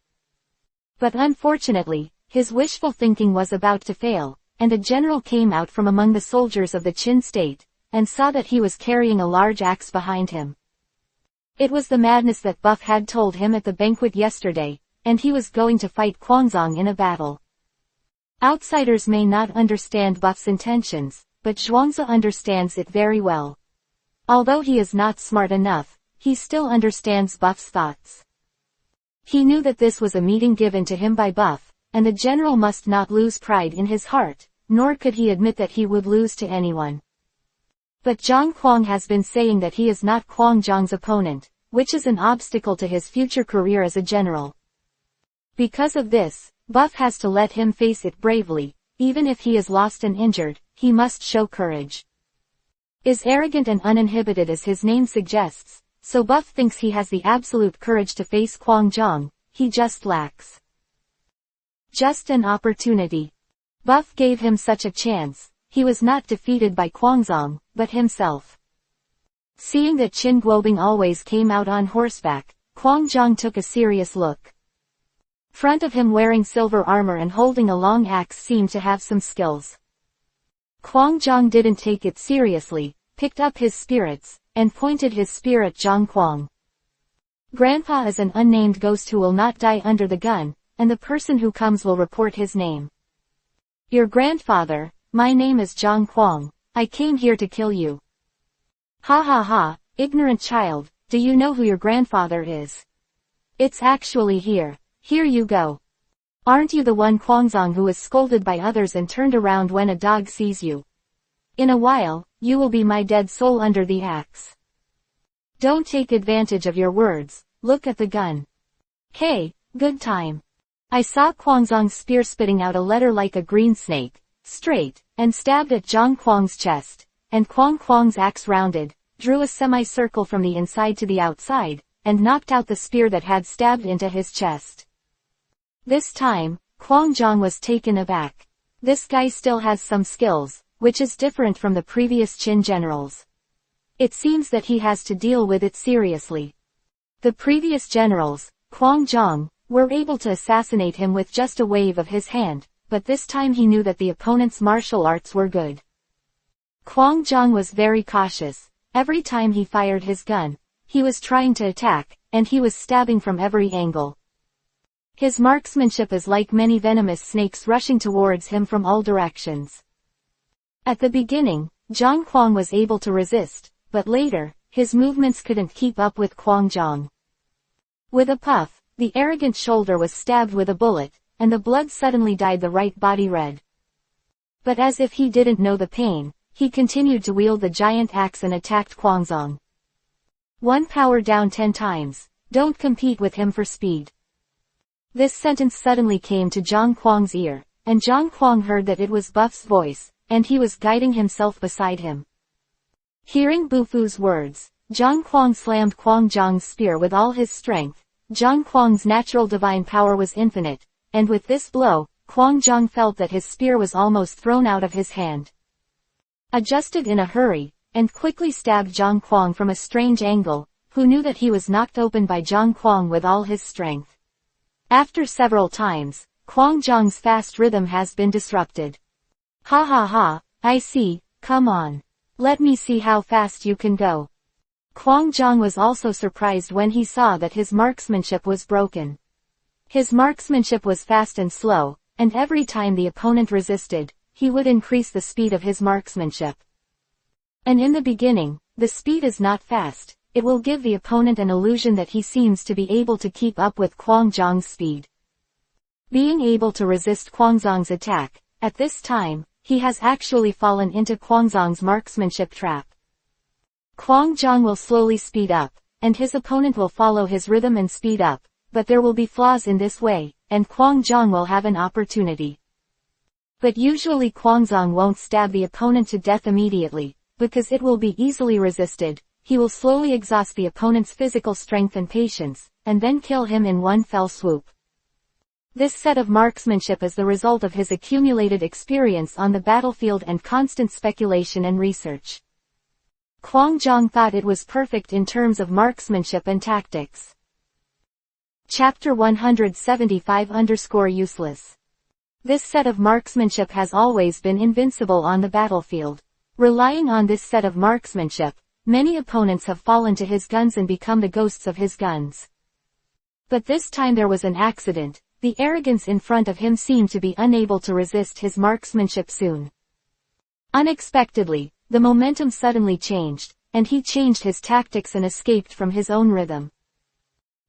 But unfortunately, his wishful thinking was about to fail, and a general came out from among the soldiers of the Qin state, and saw that he was carrying a large axe behind him. It was the madness that Buff had told him at the banquet yesterday, and he was going to fight Kuangzong in a battle. Outsiders may not understand Buff's intentions, but Zhuangzi understands it very well. Although he is not smart enough, he still understands Buff's thoughts. He knew that this was a meeting given to him by Buff, and the general must not lose pride in his heart, nor could he admit that he would lose to anyone. But Zhang Kuang has been saying that he is not Kuang Zhang's opponent, which is an obstacle to his future career as a general. Because of this, Buff has to let him face it bravely. Even if he is lost and injured, he must show courage. Is arrogant and uninhibited as his name suggests, so Buff thinks he has the absolute courage to face Kuang Zhang, he just lacks just an opportunity. Buff gave him such a chance. He was not defeated by Kuangzong, but himself. Seeing that Qin Guobing always came out on horseback, Kuang Zhang took a serious look. Front of him wearing silver armor and holding a long axe seemed to have some skills. Kuang Zhang didn't take it seriously, picked up his spirits, and pointed his spear at Zhang Kuang. Grandpa is an unnamed ghost who will not die under the gun, and the person who comes will report his name. Your grandfather, my name is Zhang Kuang, I came here to kill you. Ha ha ha, ignorant child, do you know who your grandfather is? It's actually here. Here you go. Aren't you the one Kuangzong who was scolded by others and turned around when a dog sees you? In a while, you will be my dead soul under the axe. Don't take advantage of your words, look at the gun. Hey, good time. I saw Kuangzong's spear spitting out a letter like a green snake, straight, and stabbed at Zhang Kuang's chest, and Kuang Kuang's axe rounded, drew a semicircle from the inside to the outside, and knocked out the spear that had stabbed into his chest. This time, Kuang Zhang was taken aback. This guy still has some skills, which is different from the previous Qin generals. It seems that he has to deal with it seriously. The previous generals, Kuang Zhang, were able to assassinate him with just a wave of his hand, but this time he knew that the opponent's martial arts were good. Kwang Jong was very cautious. Every time he fired his gun, he was trying to attack, and he was stabbing from every angle. His marksmanship is like many venomous snakes rushing towards him from all directions. At the beginning, Jong Kwang was able to resist, but later, his movements couldn't keep up with Kwang Jong. With a puff, the arrogant shoulder was stabbed with a bullet, and the blood suddenly dyed the right body red. But as if he didn't know the pain, he continued to wield the giant axe and attacked Kwang Jong. One power down 10 times, don't compete with him for speed. This sentence suddenly came to Jong Kwang's ear, and Jong Kwang heard that it was Buff's voice, and he was guiding himself beside him. Hearing Bufu's words, Jong Kwang slammed Kwang Jong's spear with all his strength. Jong Kwang's natural divine power was infinite, and with this blow, Kwang Jong felt that his spear was almost thrown out of his hand. Adjusted in a hurry, and quickly stabbed Jong Kwang from a strange angle, who knew that he was knocked open by Jong Kwang with all his strength. After several times, Kwang Jong's fast rhythm has been disrupted. Ha ha ha, I see, come on. Let me see how fast you can go. Kwang Jong was also surprised when he saw that his marksmanship was broken. His marksmanship was fast and slow, and every time the opponent resisted, he would increase the speed of his marksmanship. And in the beginning, the speed is not fast. It will give the opponent an illusion that he seems to be able to keep up with Kwang Jong's speed. Being able to resist Kwang Jong's attack, at this time, he has actually fallen into Kwang Jong's marksmanship trap. Kwang Jong will slowly speed up, and his opponent will follow his rhythm and speed up, but there will be flaws in this way, and Kwang Jong will have an opportunity. But usually Kwang Jong won't stab the opponent to death immediately, because it will be easily resisted. He will slowly exhaust the opponent's physical strength and patience, and then kill him in one fell swoop. This set of marksmanship is the result of his accumulated experience on the battlefield and constant speculation and research. Kwang Jong thought it was perfect in terms of marksmanship and tactics. Chapter 175-useless. This set of marksmanship has always been invincible on the battlefield. Relying on this set of marksmanship, many opponents have fallen to his guns and become the ghosts of his guns. But this time there was an accident. The arrogance in front of him seemed to be unable to resist his marksmanship soon. Unexpectedly, the momentum suddenly changed, and he changed his tactics and escaped from his own rhythm.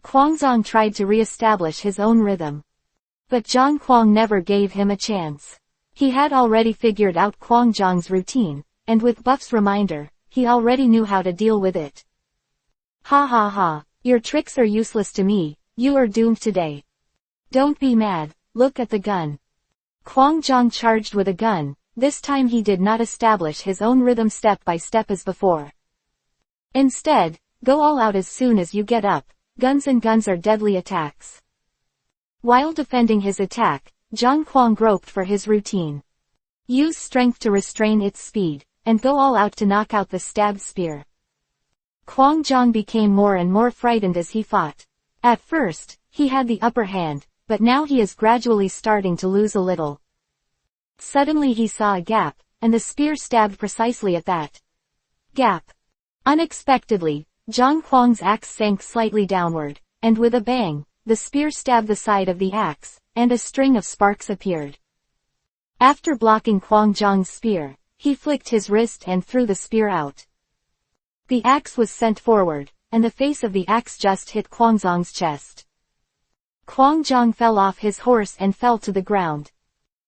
Kwang Jong tried to re-establish his own rhythm. But Jong Kwang never gave him a chance. He had already figured out Kwang Jong's routine, and with Buff's reminder, he already knew how to deal with it. Ha ha ha, your tricks are useless to me, you are doomed today. Don't be mad, look at the gun. Kwang Jong charged with a gun. This time he did not establish his own rhythm step by step as before. Instead, go all out as soon as you get up. Guns are deadly attacks. While defending his attack, Jong Kwang groped for his routine. Use strength to restrain its speed, and go all out to knock out the stabbed spear. Kwang Jong became more and more frightened as he fought. At first, he had the upper hand, but now he is gradually starting to lose a little. Suddenly he saw a gap, and the spear stabbed precisely at that gap. Unexpectedly, Jong Kwang's axe sank slightly downward, and with a bang, the spear stabbed the side of the axe, and a string of sparks appeared. After blocking Kwang Jong's spear, he flicked his wrist and threw the spear out. The axe was sent forward, and the face of the axe just hit Kwang Jong's chest. Kwang Jong fell off his horse and fell to the ground.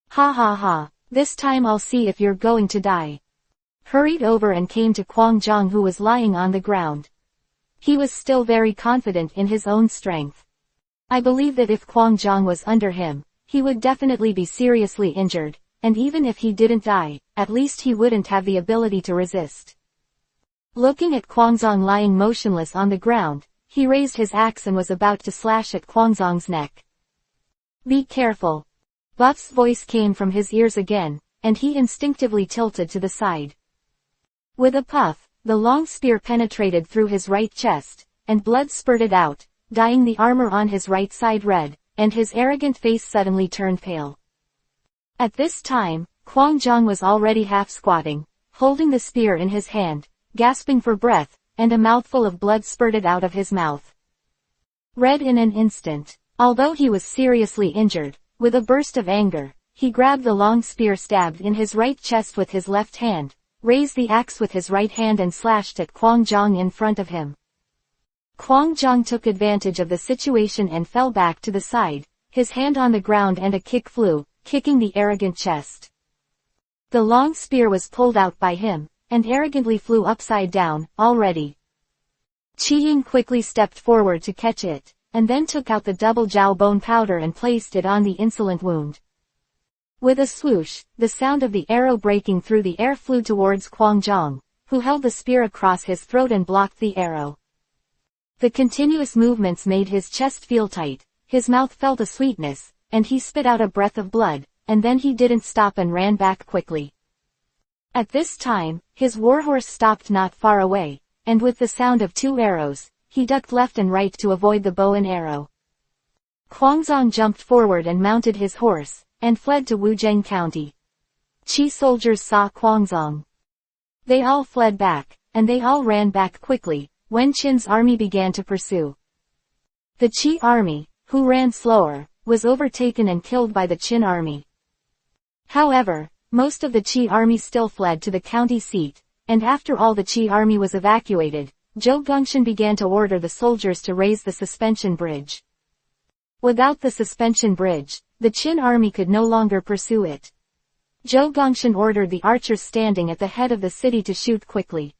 Ha ha ha, this time I'll see if you're going to die. Hurried over and came to Kwang Jong, who was lying on the ground. He was still very confident in his own strength. I believe that if Kwang Jong was under him, he would definitely be seriously injured, and even if he didn't die, at least he wouldn't have the ability to resist. Looking at Kwang Jong lying motionless on the ground, he raised his axe and was about to slash at Kwang Jong's neck. Be careful. Buff's voice came from his ears again, and he instinctively tilted to the side. With a puff, the long spear penetrated through his right chest, and blood spurted out, dyeing the armor on his right side red, and his arrogant face suddenly turned pale. At this time, Kwang Jong was already half squatting, holding the spear in his hand, gasping for breath, and a mouthful of blood spurted out of his mouth. Red in an instant. Although he was seriously injured, with a burst of anger, he grabbed the long spear stabbed in his right chest with his left hand, raised the axe with his right hand and slashed at Kwang Jong in front of him. Kwang Jong took advantage of the situation and fell back to the side, his hand on the ground and a kick flew, kicking the arrogant chest. The long spear was pulled out by him, and arrogantly flew upside down, already. Chi Ying quickly stepped forward to catch it, and then took out the double jiao bone powder and placed it on the insolent wound. With a swoosh, the sound of the arrow breaking through the air flew towards Kwang Jong, who held the spear across his throat and blocked the arrow. The continuous movements made his chest feel tight, his mouth felt a sweetness, and he spit out a breath of blood, and then he didn't stop and ran back quickly. At this time, his warhorse stopped not far away, and with the sound of 2 arrows, he ducked left and right to avoid the bow and arrow. Kwangzong jumped forward and mounted his horse, and fled to Wuzheng County. Qi soldiers saw Kwangzong. They all fled back, and they all ran back quickly, when Qin's army began to pursue. The Qi army, who ran slower, was overtaken and killed by the Qin army. However, most of the Qi army still fled to the county seat, and after all the Qi army was evacuated, Zhou Gongxian began to order the soldiers to raise the suspension bridge. Without the suspension bridge, the Qin army could no longer pursue it. Zhou Gongxian ordered the archers standing at the head of the city to shoot quickly.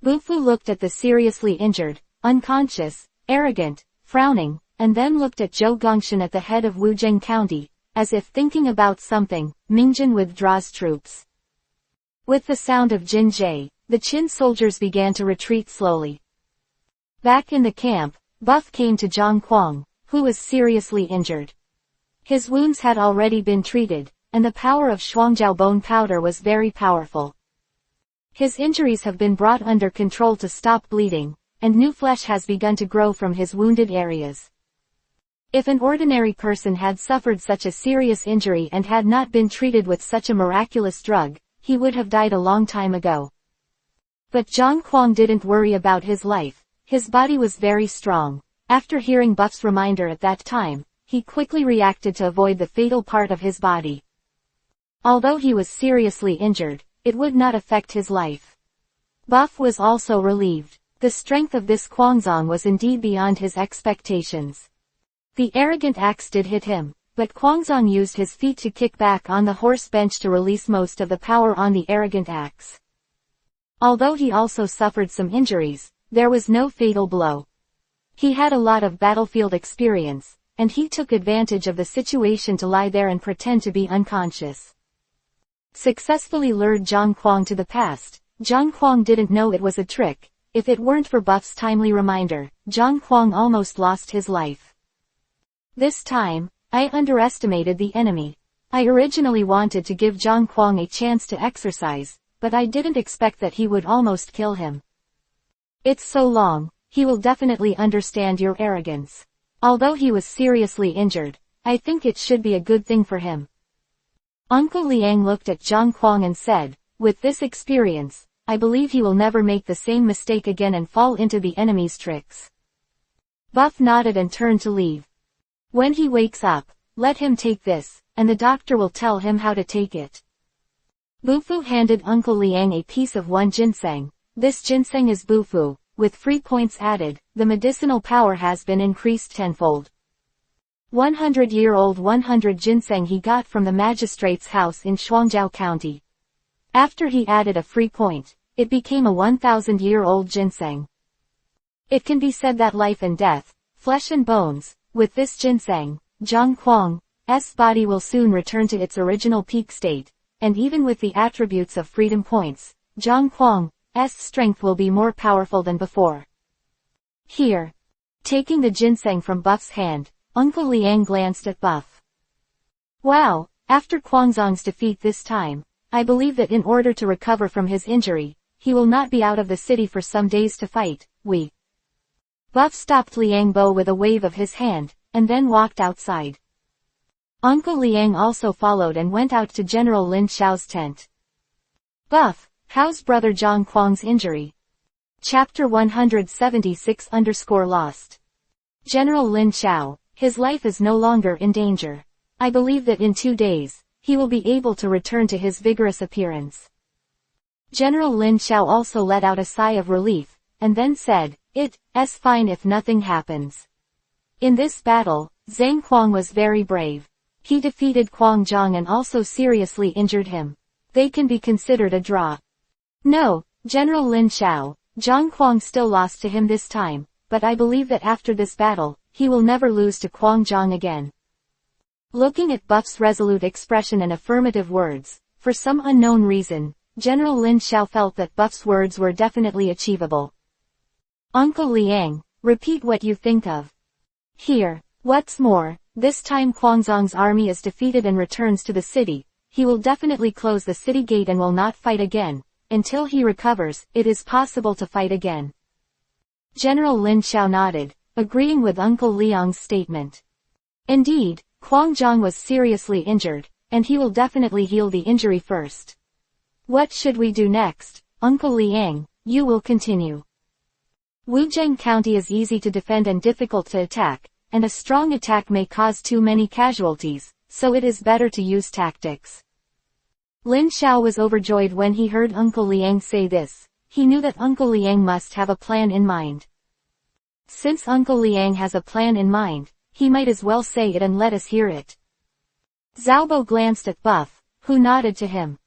Bu Fu looked at the seriously injured, unconscious, arrogant, frowning, and then looked at Zhou Gongxian at the head of Wuzheng County, as if thinking about something. Mingjin withdraws troops. With the sound of Jin Jie, the Qin soldiers began to retreat slowly. Back in the camp, Buff came to Zhang Kuang, who was seriously injured. His wounds had already been treated, and the power of Shuangjiao bone powder was very powerful. His injuries have been brought under control to stop bleeding, and new flesh has begun to grow from his wounded areas. If an ordinary person had suffered such a serious injury and had not been treated with such a miraculous drug, he would have died a long time ago. But Zhang Kuang didn't worry about his life. His body was very strong. After hearing Buff's reminder at that time, he quickly reacted to avoid the fatal part of his body. Although he was seriously injured, it would not affect his life. Buff was also relieved. The strength of this Kwangzong was indeed beyond his expectations. The arrogant axe did hit him, but Kwangzong used his feet to kick back on the horse bench to release most of the power on the arrogant axe. Although he also suffered some injuries, there was no fatal blow. He had a lot of battlefield experience, and he took advantage of the situation to lie there and pretend to be unconscious. Successfully lured Zhang Kuang to the past. Zhang Kuang didn't know it was a trick. If it weren't for Buff's timely reminder, Zhang Kuang almost lost his life. This time, I underestimated the enemy. I originally wanted to give Zhang Kuang a chance to exercise, but I didn't expect that he would almost kill him. It's so long, he will definitely understand your arrogance. Although he was seriously injured, I think it should be a good thing for him. Uncle Liang looked at Zhang Kuang and said, with this experience, I believe he will never make the same mistake again and fall into the enemy's tricks. Buff nodded and turned to leave. When he wakes up, let him take this, and the doctor will tell him how to take it. Bufu handed Uncle Liang a piece of 1 ginseng. This ginseng is Bufu, with free points added. The medicinal power has been increased tenfold. 100-year-old 100 ginseng he got from the magistrate's house in Shuangjiao County. After he added a free point, it became a 1,000-year-old ginseng. It can be said that life and death, flesh and bones, with this ginseng, Zhang Kuang's body will soon return to its original peak state, and even with the attributes of freedom points, Zhang Kuang's strength will be more powerful than before. Here. Taking the ginseng from Buff's hand, Uncle Liang glanced at Buff. Wow, after Kwangzong's defeat this time, I believe that in order to recover from his injury, he will not be out of the city for some days to fight. Buff stopped Liang Bo with a wave of his hand, and then walked outside. Uncle Liang also followed and went out to General Lin Xiao's tent. Buff, how's brother Zhang Kuang's injury? Chapter 176_Lost. General Lin Xiao, his life is no longer in danger. I believe that in 2 days, he will be able to return to his vigorous appearance. General Lin Xiao also let out a sigh of relief, and then said, "It's fine if nothing happens." In this battle, Zhang Kuang was very brave. He defeated Kuang Zhang and also seriously injured him. They can be considered a draw. No, General Lin Xiao, Zhang Kuang still lost to him this time, but I believe that after this battle, he will never lose to Kuang Zhang again. Looking at Buff's resolute expression and affirmative words, for some unknown reason, General Lin Xiao felt that Buff's words were definitely achievable. Uncle Liang, repeat what you think of. Here, what's more, this time Kuangzong's army is defeated and returns to the city, he will definitely close the city gate and will not fight again. Until he recovers, it is possible to fight again. General Lin Xiao nodded, agreeing with Uncle Liang's statement. Indeed, Kuang Zhang was seriously injured, and he will definitely heal the injury first. What should we do next, Uncle Liang? You will continue. Wuzheng County is easy to defend and difficult to attack, and a strong attack may cause too many casualties, so it is better to use tactics. Lin Xiao was overjoyed when he heard Uncle Liang say this. He knew that Uncle Liang must have a plan in mind. Since Uncle Liang has a plan in mind, he might as well say it and let us hear it. Zhaobo glanced at Buff, who nodded to him.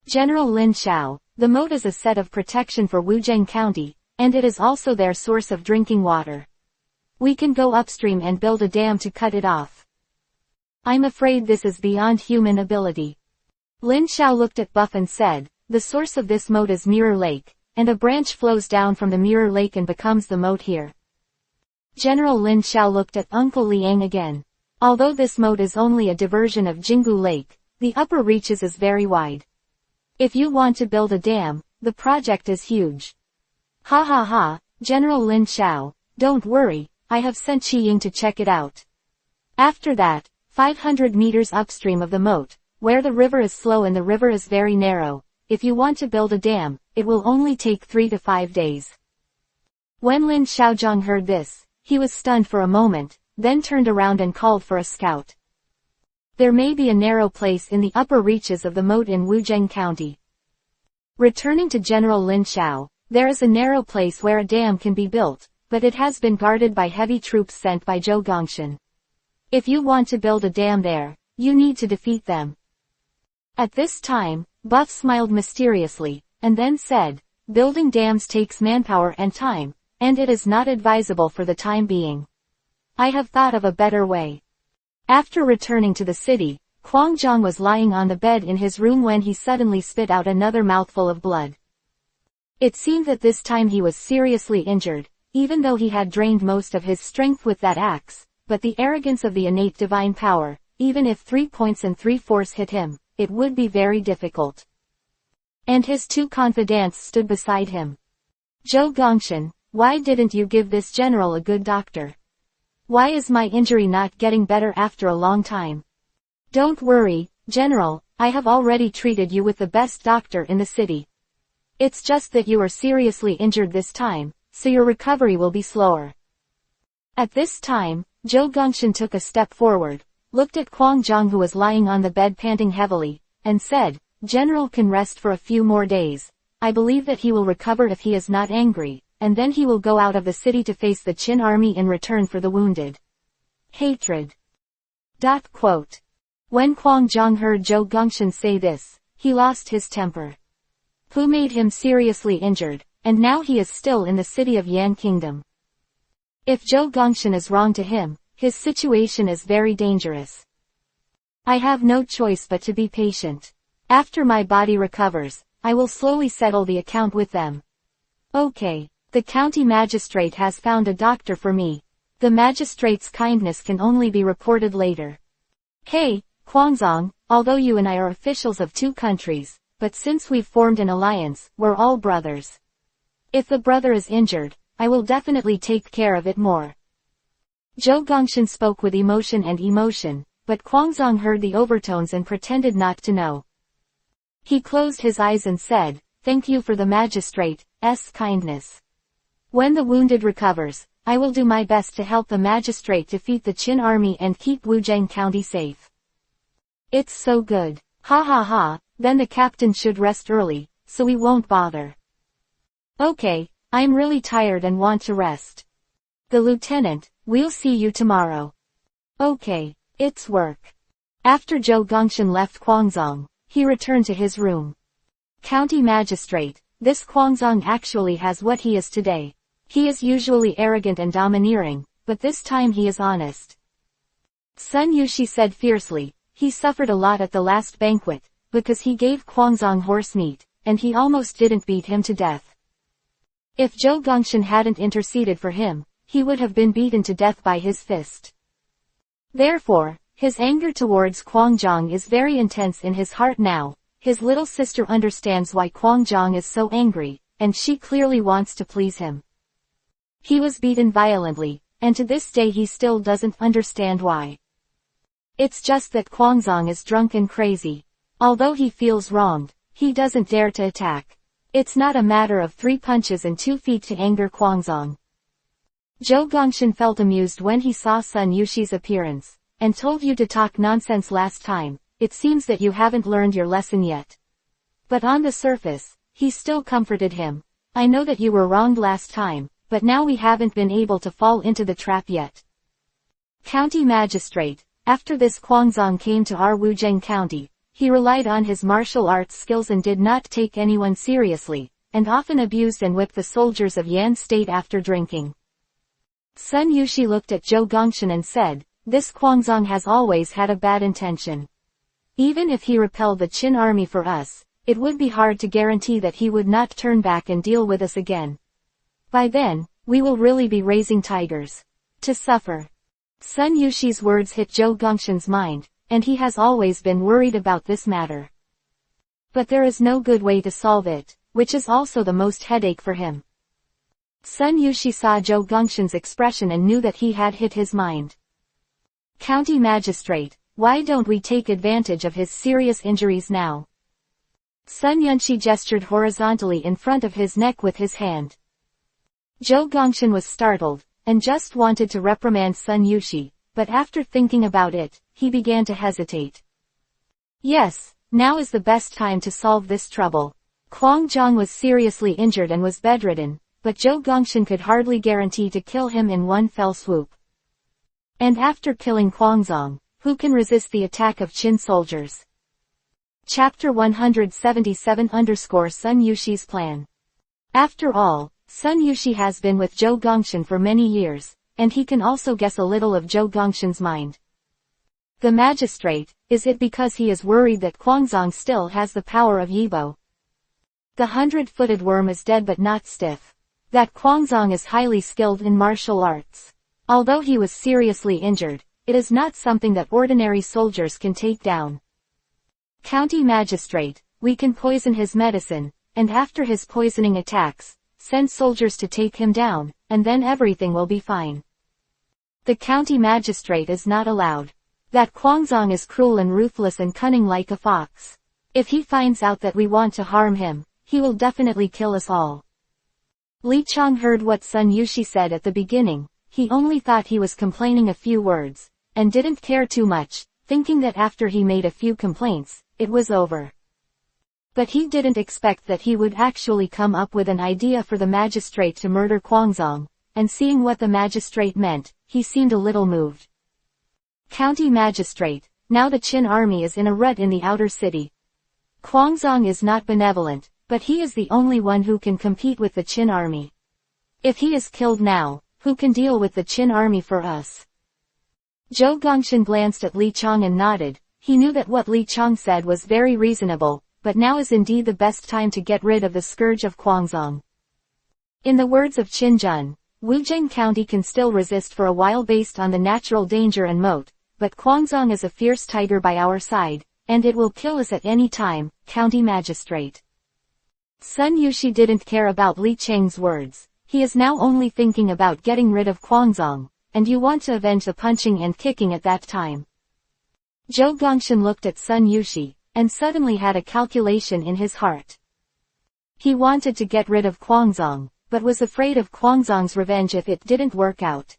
General Lin Xiao, the moat is a set of protection for Wuzheng County, and it is also their source of drinking water. We can go upstream and build a dam to cut it off. I'm afraid this is beyond human ability. Lin Xiao looked at Buff and said, the source of this moat is Mirror Lake, and a branch flows down from the Mirror Lake and becomes the moat here. General Lin Xiao looked at Uncle Liang again. Although this moat is only a diversion of Jinggu Lake, the upper reaches is very wide. If you want to build a dam, the project is huge. Ha ha ha, General Lin Xiao, don't worry, I have sent Qi Ying to check it out. After that, 500 meters upstream of the moat, where the river is slow and the river is very narrow, if you want to build a dam, it will only take 3 to 5 days. When Lin Xiaozhang heard this, he was stunned for a moment, then turned around and called for a scout. There may be a narrow place in the upper reaches of the moat in Wuzheng County. Returning to General Lin Xiao, there is a narrow place where a dam can be built, but it has been guarded by heavy troops sent by Zhou Gongshan. If you want to build a dam there, you need to defeat them. At this time, Buff smiled mysteriously, and then said, building dams takes manpower and time, and it is not advisable for the time being. I have thought of a better way. After returning to the city, Kuang Zhang was lying on the bed in his room when he suddenly spit out another mouthful of blood. It seemed that this time he was seriously injured, even though he had drained most of his strength with that axe, but the arrogance of the innate divine power, even if 3 points and 3/4 hit him, it would be very difficult. And his 2 confidants stood beside him. Zhou Gongshan, why didn't you give this general a good doctor? Why is my injury not getting better after a long time? Don't worry, General, I have already treated you with the best doctor in the city. It's just that you are seriously injured this time, so your recovery will be slower. At this time, Zhou Gongshan took a step forward, looked at Kuang Zhang who was lying on the bed panting heavily, and said, General can rest for a few more days. I believe that he will recover if he is not angry, and then he will go out of the city to face the Qin army in return for the wounded. Hatred. When Kuang Zhang heard Zhou Gongshan say this, he lost his temper. Who made him seriously injured, and now he is still in the city of Yan Kingdom. If Zhou Gongshan is wrong to him, his situation is very dangerous. I have no choice but to be patient. After my body recovers, I will slowly settle the account with them. Okay, the county magistrate has found a doctor for me. The magistrate's kindness can only be reported later. Hey, Kuangzong, although you and I are officials of 2 countries, but since we've formed an alliance, we're all brothers. If the brother is injured, I will definitely take care of it more. Zhou Gongshan spoke with emotion, but Quanzong heard the overtones and pretended not to know. He closed his eyes and said, "Thank you for the magistrate's kindness. When the wounded recovers, I will do my best to help the magistrate defeat the Qin army and keep Wuzheng County safe." "It's so good. Ha ha ha, then the captain should rest early, so we won't bother." "Okay, I'm really tired and want to rest." "The lieutenant, we'll see you tomorrow." "Okay, it's work." After Zhou Gongshan left Quanzong, he returned to his room. "County magistrate, this Quanzong actually has what he is today. He is usually arrogant and domineering, but this time he is honest." Sun Yushi said fiercely, "He suffered a lot at the last banquet, because he gave Quanzong horse meat, and he almost didn't beat him to death. If Zhou Gongshan hadn't interceded for him, he would have been beaten to death by his fist. Therefore, his anger towards Quanzong is very intense in his heart now. His little sister understands why Quanzong is so angry, and she clearly wants to please him. He was beaten violently, and to this day he still doesn't understand why. It's just that Quanzong is drunk and crazy. Although he feels wronged, he doesn't dare to attack. It's not a matter of 3 punches and 2 feet to anger Quanzong." Zhou Gongshan felt amused when he saw Sun Yushi's appearance, and told you to talk nonsense last time. It seems that you haven't learned your lesson yet. But on the surface, he still comforted him. "I know that you were wronged last time, but now we haven't been able to fall into the trap yet. County magistrate, after this Quanzong came to our Wuzheng County, he relied on his martial arts skills and did not take anyone seriously, and often abused and whipped the soldiers of Yan State after drinking." Sun Yushi looked at Zhou Gongshan and said, "This Quanzong has always had a bad intention. Even if he repelled the Qin army for us, it would be hard to guarantee that he would not turn back and deal with us again. By then, we will really be raising tigers to suffer." Sun Yushi's words hit Zhou Gongshan's mind, and he has always been worried about this matter. But there is no good way to solve it, which is also the most headache for him. Sun Yushi saw Zhou Gongshan's expression and knew that he had hit his mind. "County magistrate, why don't we take advantage of his serious injuries now?" Sun Yunshi gestured horizontally in front of his neck with his hand. Zhou Gongshan was startled, and just wanted to reprimand Sun Yushi, but after thinking about it, he began to hesitate. Yes, now is the best time to solve this trouble. Quanzong was seriously injured and was bedridden, but Zhou Gongshan could hardly guarantee to kill him in one fell swoop. And after killing Quanzong, who can resist the attack of Qin soldiers? Chapter 177 Sun Yushi's plan. After all, Sun Yushi has been with Zhou Gongshan for many years, and he can also guess a little of Zhou Gongshan's mind. The magistrate, is it because he is worried that Quanzong still has the power of Yibo? The 100-footed worm is dead but not stiff. That Quanzong is highly skilled in martial arts. Although he was seriously injured, it is not something that ordinary soldiers can take down. County magistrate, we can poison his medicine, and after his poisoning attacks, send soldiers to take him down, and then everything will be fine. The county magistrate is not allowed. That Quanzong is cruel and ruthless and cunning like a fox. If he finds out that we want to harm him, he will definitely kill us all. Li Chang heard what Sun Yushi said at the beginning. He only thought he was complaining a few words, and didn't care too much, thinking that after he made a few complaints, it was over. But he didn't expect that he would actually come up with an idea for the magistrate to murder Quanzong, and seeing what the magistrate meant, he seemed a little moved. County magistrate, now the Qin army is in a rut in the outer city. Quanzong is not benevolent, but he is the only one who can compete with the Qin army. If he is killed now, who can deal with the Qin army for us? Zhou Gongshan glanced at Li Chang and nodded. He knew that what Li Chang said was very reasonable, but now is indeed the best time to get rid of the scourge of Quanzong. In the words of Qin Jun, Wuzheng County can still resist for a while based on the natural danger and moat, but Quanzong is a fierce tiger by our side, and it will kill us at any time, county magistrate. Sun Yushi didn't care about Li Chang's words. He is now only thinking about getting rid of Quanzong, and you want to avenge the punching and kicking at that time. Zhou Gongshan looked at Sun Yushi, and suddenly had a calculation in his heart. He wanted to get rid of Guangzong, but was afraid of Guangzong's revenge if it didn't work out.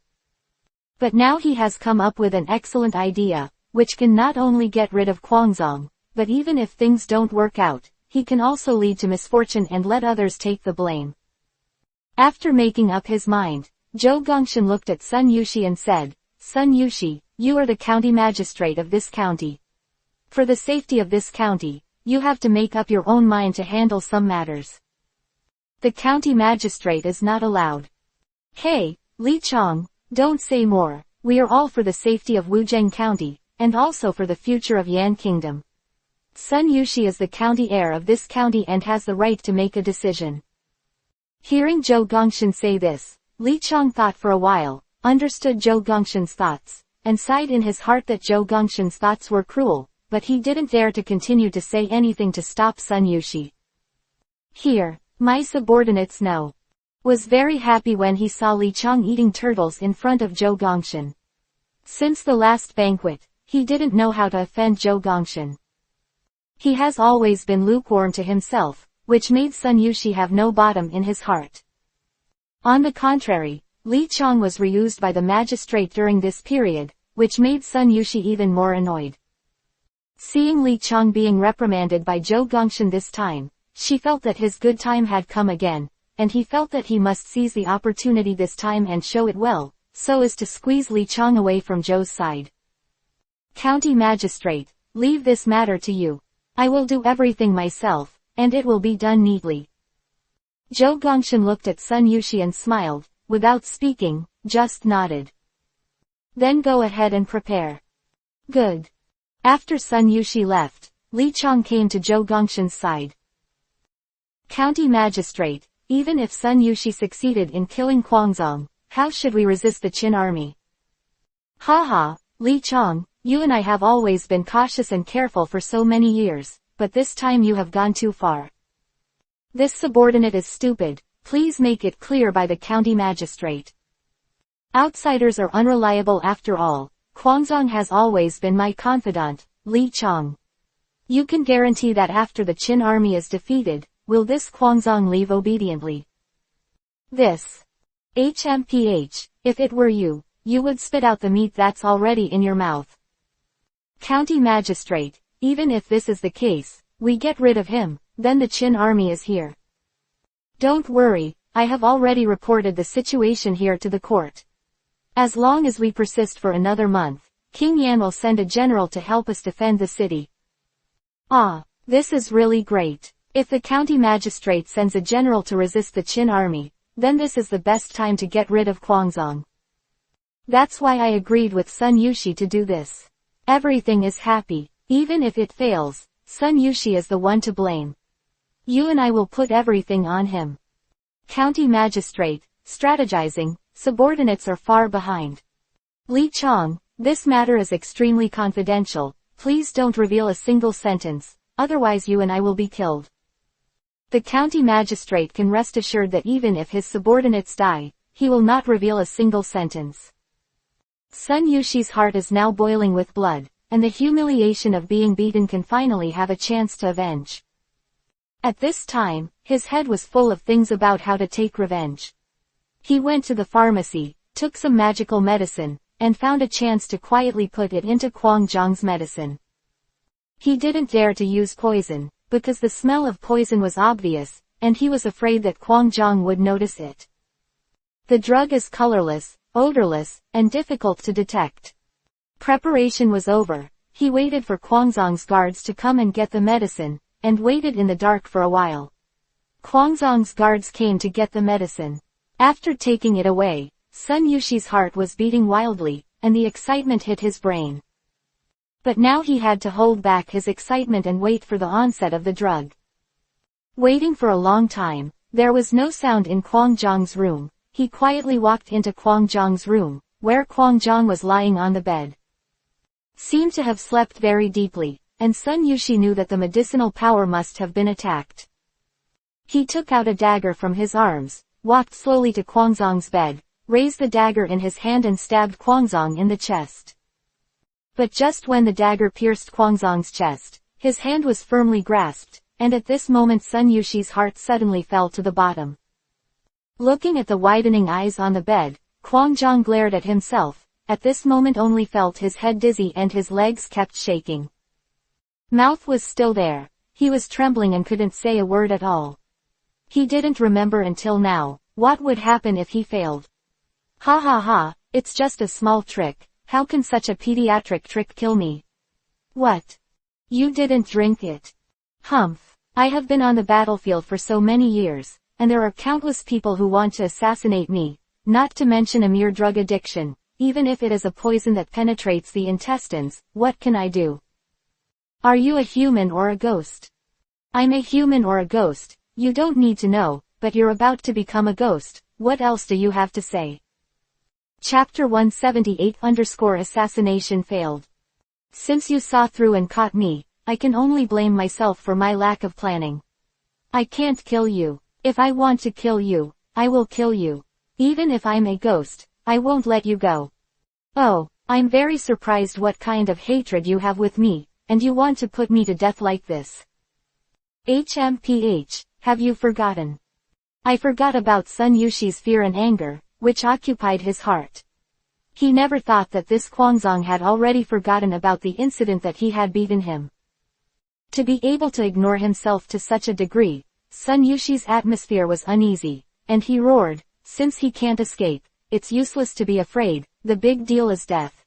But now he has come up with an excellent idea, which can not only get rid of Guangzong, but even if things don't work out, he can also lead to misfortune and let others take the blame. After making up his mind, Zhou Gongshan looked at Sun Yushi and said, Sun Yushi, you are the county magistrate of this county. For the safety of this county, you have to make up your own mind to handle some matters. The county magistrate is not allowed. Hey, Li Chong, don't say more. We are all for the safety of Wuzheng County, and also for the future of Yan Kingdom. Sun Yushi is the county heir of this county and has the right to make a decision. Hearing Zhou Gongshan say this, Li Chong thought for a while, understood Zhou Gongshan's thoughts, and sighed in his heart that Zhou Gongshan's thoughts were cruel, but he didn't dare to continue to say anything to stop Sun Yushi. Here, my subordinates know. Was very happy when he saw Li Chong eating turtles in front of Zhou Gongshan. Since the last banquet, he didn't know how to offend Zhou Gongshan. He has always been lukewarm to himself, which made Sun Yushi have no bottom in his heart. On the contrary, Li Chong was reused by the magistrate during this period, which made Sun Yushi even more annoyed. Seeing Li Chong being reprimanded by Zhou Gongshan this time, she felt that his good time had come again, and he felt that he must seize the opportunity this time and show it well, so as to squeeze Li Chong away from Zhou's side. County Magistrate, leave this matter to you. I will do everything myself, and it will be done neatly. Zhou Gongshan looked at Sun Yushi and smiled, without speaking, just nodded. Then go ahead and prepare. Good. After Sun Yushi left, Li Chong came to Zhou Gongshan's side. County Magistrate, even if Sun Yushi succeeded in killing Guangzong, how should we resist the Qin army? Haha, Li Chong, you and I have always been cautious and careful for so many years, but this time you have gone too far. This subordinate is stupid, please make it clear by the county magistrate. Outsiders are unreliable after all, Guangzong has always been my confidant, Li Chong. You can guarantee that after the Qin army is defeated, will this Guangzong leave obediently? This. HMPH, if it were you, you would spit out the meat that's already in your mouth. County Magistrate, even if this is the case, we get rid of him, then the Qin army is here. Don't worry, I have already reported the situation here to the court. As long as we persist for another month, King Yan will send a general to help us defend the city. Ah, this is really great. If the county magistrate sends a general to resist the Qin army, then this is the best time to get rid of Guangzong. That's why I agreed with Sun Yushi to do this. Everything is happy. Even if it fails, Sun Yushi is the one to blame. You and I will put everything on him. County magistrate, strategizing, subordinates are far behind. Li Chong, this matter is extremely confidential, please don't reveal a single sentence, otherwise you and I will be killed. The county magistrate can rest assured that even if his subordinates die, he will not reveal a single sentence. Sun Yushi's heart is now boiling with blood, and the humiliation of being beaten can finally have a chance to avenge. At this time, his head was full of things about how to take revenge. He went to the pharmacy, took some magical medicine, and found a chance to quietly put it into Guangzhong's medicine. He didn't dare to use poison, because the smell of poison was obvious, and he was afraid that Guangzhong would notice it. The drug is colorless, odorless, and difficult to detect. Preparation was over. He waited for Guangzong's guards to come and get the medicine, and waited in the dark for a while. Guangzong's guards came to get the medicine. After taking it away, Sun Yushi's heart was beating wildly, and the excitement hit his brain. But now he had to hold back his excitement and wait for the onset of the drug. Waiting for a long time, there was no sound in Guangzhong's room. He quietly walked into Guangzhong's room, where Guangzhong was lying on the bed. Seemed to have slept very deeply, and Sun Yushi knew that the medicinal power must have been attacked. He took out a dagger from his arms, walked slowly to Guangzhong's bed, raised the dagger in his hand and stabbed Guangzong in the chest. But just when the dagger pierced Kwangzong's chest, his hand was firmly grasped, and at this moment Sun Yushi's heart suddenly fell to the bottom. Looking at the widening eyes on the bed, Kwangzong glared at himself, at this moment only felt his head dizzy and his legs kept shaking. Mouth was still there, he was trembling and couldn't say a word at all. He didn't remember until now, what would happen if he failed. Ha ha ha, it's just a small trick, how can such a pediatric trick kill me? What? You didn't drink it? Humph, I have been on the battlefield for so many years, and there are countless people who want to assassinate me, not to mention a mere drug addiction, even if it is a poison that penetrates the intestines, what can I do? Are you a human or a ghost? I'm a human or a ghost, you don't need to know, but you're about to become a ghost, what else do you have to say? Chapter 178-Assassination failed. Since you saw through and caught me, I can only blame myself for my lack of planning. I can't kill you. If I want to kill you, I will kill you. Even if I'm a ghost, I won't let you go. Oh, I'm very surprised what kind of hatred you have with me, and you want to put me to death like this. HMPH, have you forgotten? I forgot about Sun Yushi's fear and anger, which occupied his heart. He never thought that this Kwangzong had already forgotten about the incident that he had beaten him. To be able to ignore himself to such a degree, Sun Yushi's atmosphere was uneasy, and he roared, since he can't escape, it's useless to be afraid, the big deal is death.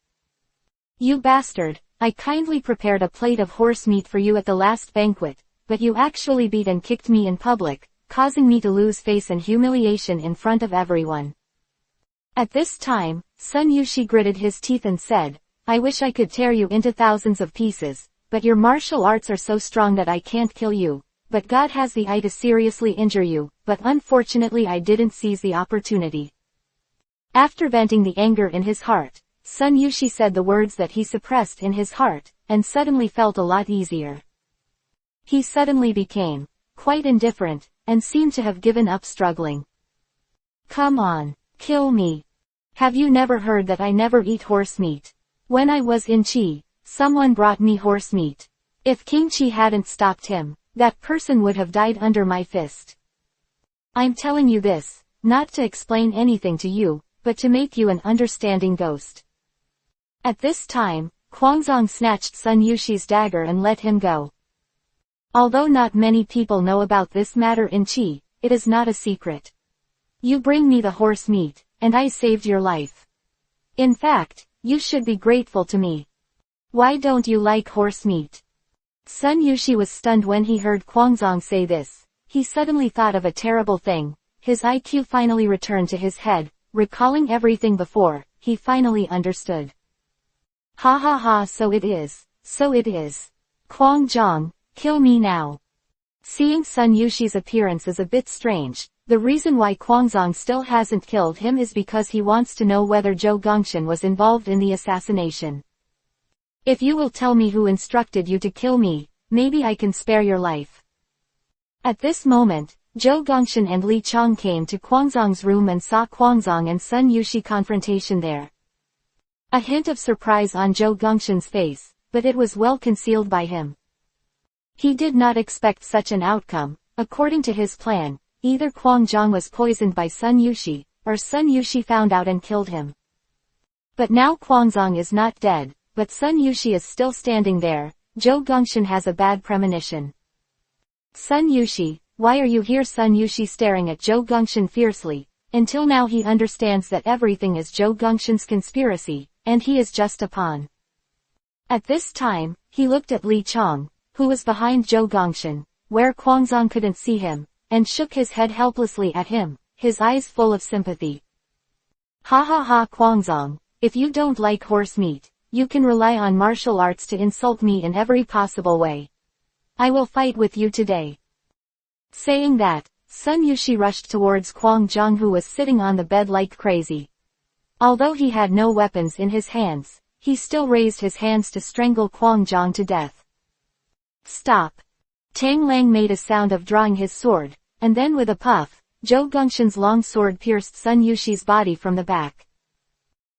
You bastard, I kindly prepared a plate of horse meat for you at the last banquet, but you actually beat and kicked me in public, causing me to lose face and humiliation in front of everyone. At this time, Sun Yushi gritted his teeth and said, I wish I could tear you into thousands of pieces, but your martial arts are so strong that I can't kill you, but God has the eye to seriously injure you, but unfortunately I didn't seize the opportunity. After venting the anger in his heart, Sun Yushi said the words that he suppressed in his heart, and suddenly felt a lot easier. He suddenly became quite indifferent, and seemed to have given up struggling. Come on, kill me. Have you never heard that I never eat horse meat? When I was in Qi, someone brought me horse meat. If King Qi hadn't stopped him, that person would have died under my fist. I'm telling you this, not to explain anything to you, but to make you an understanding ghost. At this time, Kwangzong snatched Sun Yushi's dagger and let him go. Although not many people know about this matter in Qi, it is not a secret. You bring me the horse meat, and I saved your life. In fact, you should be grateful to me. Why don't you like horse meat? Sun Yushi was stunned when he heard Kwangzong say this. He suddenly thought of a terrible thing. His IQ finally returned to his head, recalling everything before, he finally understood. Ha ha ha, so it is. Kwangzong, kill me now. Seeing Sun Yushi's appearance is a bit strange. The reason why Kwangzong still hasn't killed him is because he wants to know whether Zhou Gongxian was involved in the assassination. If you will tell me who instructed you to kill me, maybe I can spare your life. At this moment, Zhou Gongxian and Li Chong came to Kwangzong's room and saw Kwangzong and Sun Yushi confrontation there. A hint of surprise on Zhou Gongxian's face, but it was well concealed by him. He did not expect such an outcome. According to his plan, either Kwangzong was poisoned by Sun Yushi, or Sun Yushi found out and killed him. But now Kwangzong is not dead, but Sun Yushi is still standing there. Zhou Gongxian has a bad premonition. Sun Yushi, why are you here? Sun Yushi staring at Zhou Gongxian fiercely. Until now he understands that everything is Zhou Gongxian's conspiracy, and he is just a pawn. At this time, he looked at Li Chong, who was behind Zhou Gongxian, where Kwangzong couldn't see him, and shook his head helplessly at him, his eyes full of sympathy. Ha ha ha, Kwangzong, if you don't like horse meat, you can rely on martial arts to insult me in every possible way. I will fight with you today. Saying that, Sun Yushi rushed towards Kwangzong, who was sitting on the bed like crazy. Although he had no weapons in his hands, he still raised his hands to strangle Kwangzong to death. Stop. Tang Lang made a sound of drawing his sword, and then with a puff, Zhou Gongxian's long sword pierced Sun Yushi's body from the back.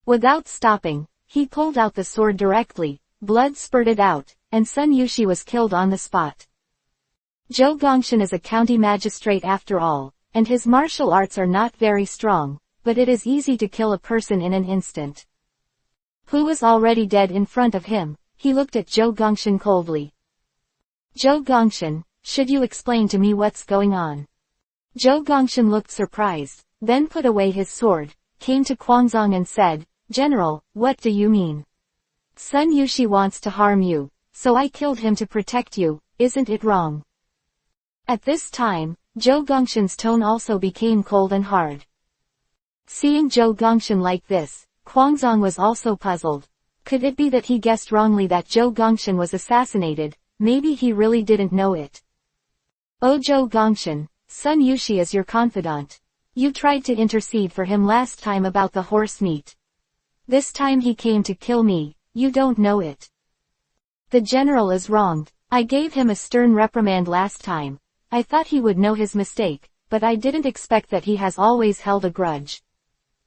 Without stopping, he pulled out the sword directly, blood spurted out, and Sun Yushi was killed on the spot. Zhou Gongshan is a county magistrate after all, and his martial arts are not very strong, but it is easy to kill a person in an instant. Who was already dead in front of him, he looked at Zhou Gongshan coldly. Zhou Gongshan, should you explain to me what's going on? Zhou Gongshan looked surprised, then put away his sword, came to Huangzong and said, General, what do you mean? Sun Yushi wants to harm you, so I killed him to protect you, isn't it wrong? At this time, Zhou Gongshan's tone also became cold and hard. Seeing Zhou Gongshan like this, Huangzong was also puzzled. Could it be that he guessed wrongly that Zhou Gongshan was assassinated? Maybe he really didn't know it. Oh Zhou Gongshan, Sun Yushi is your confidant. You tried to intercede for him last time about the horse meat. This time he came to kill me, you don't know it. The general is wronged. I gave him a stern reprimand last time. I thought he would know his mistake, but I didn't expect that he has always held a grudge.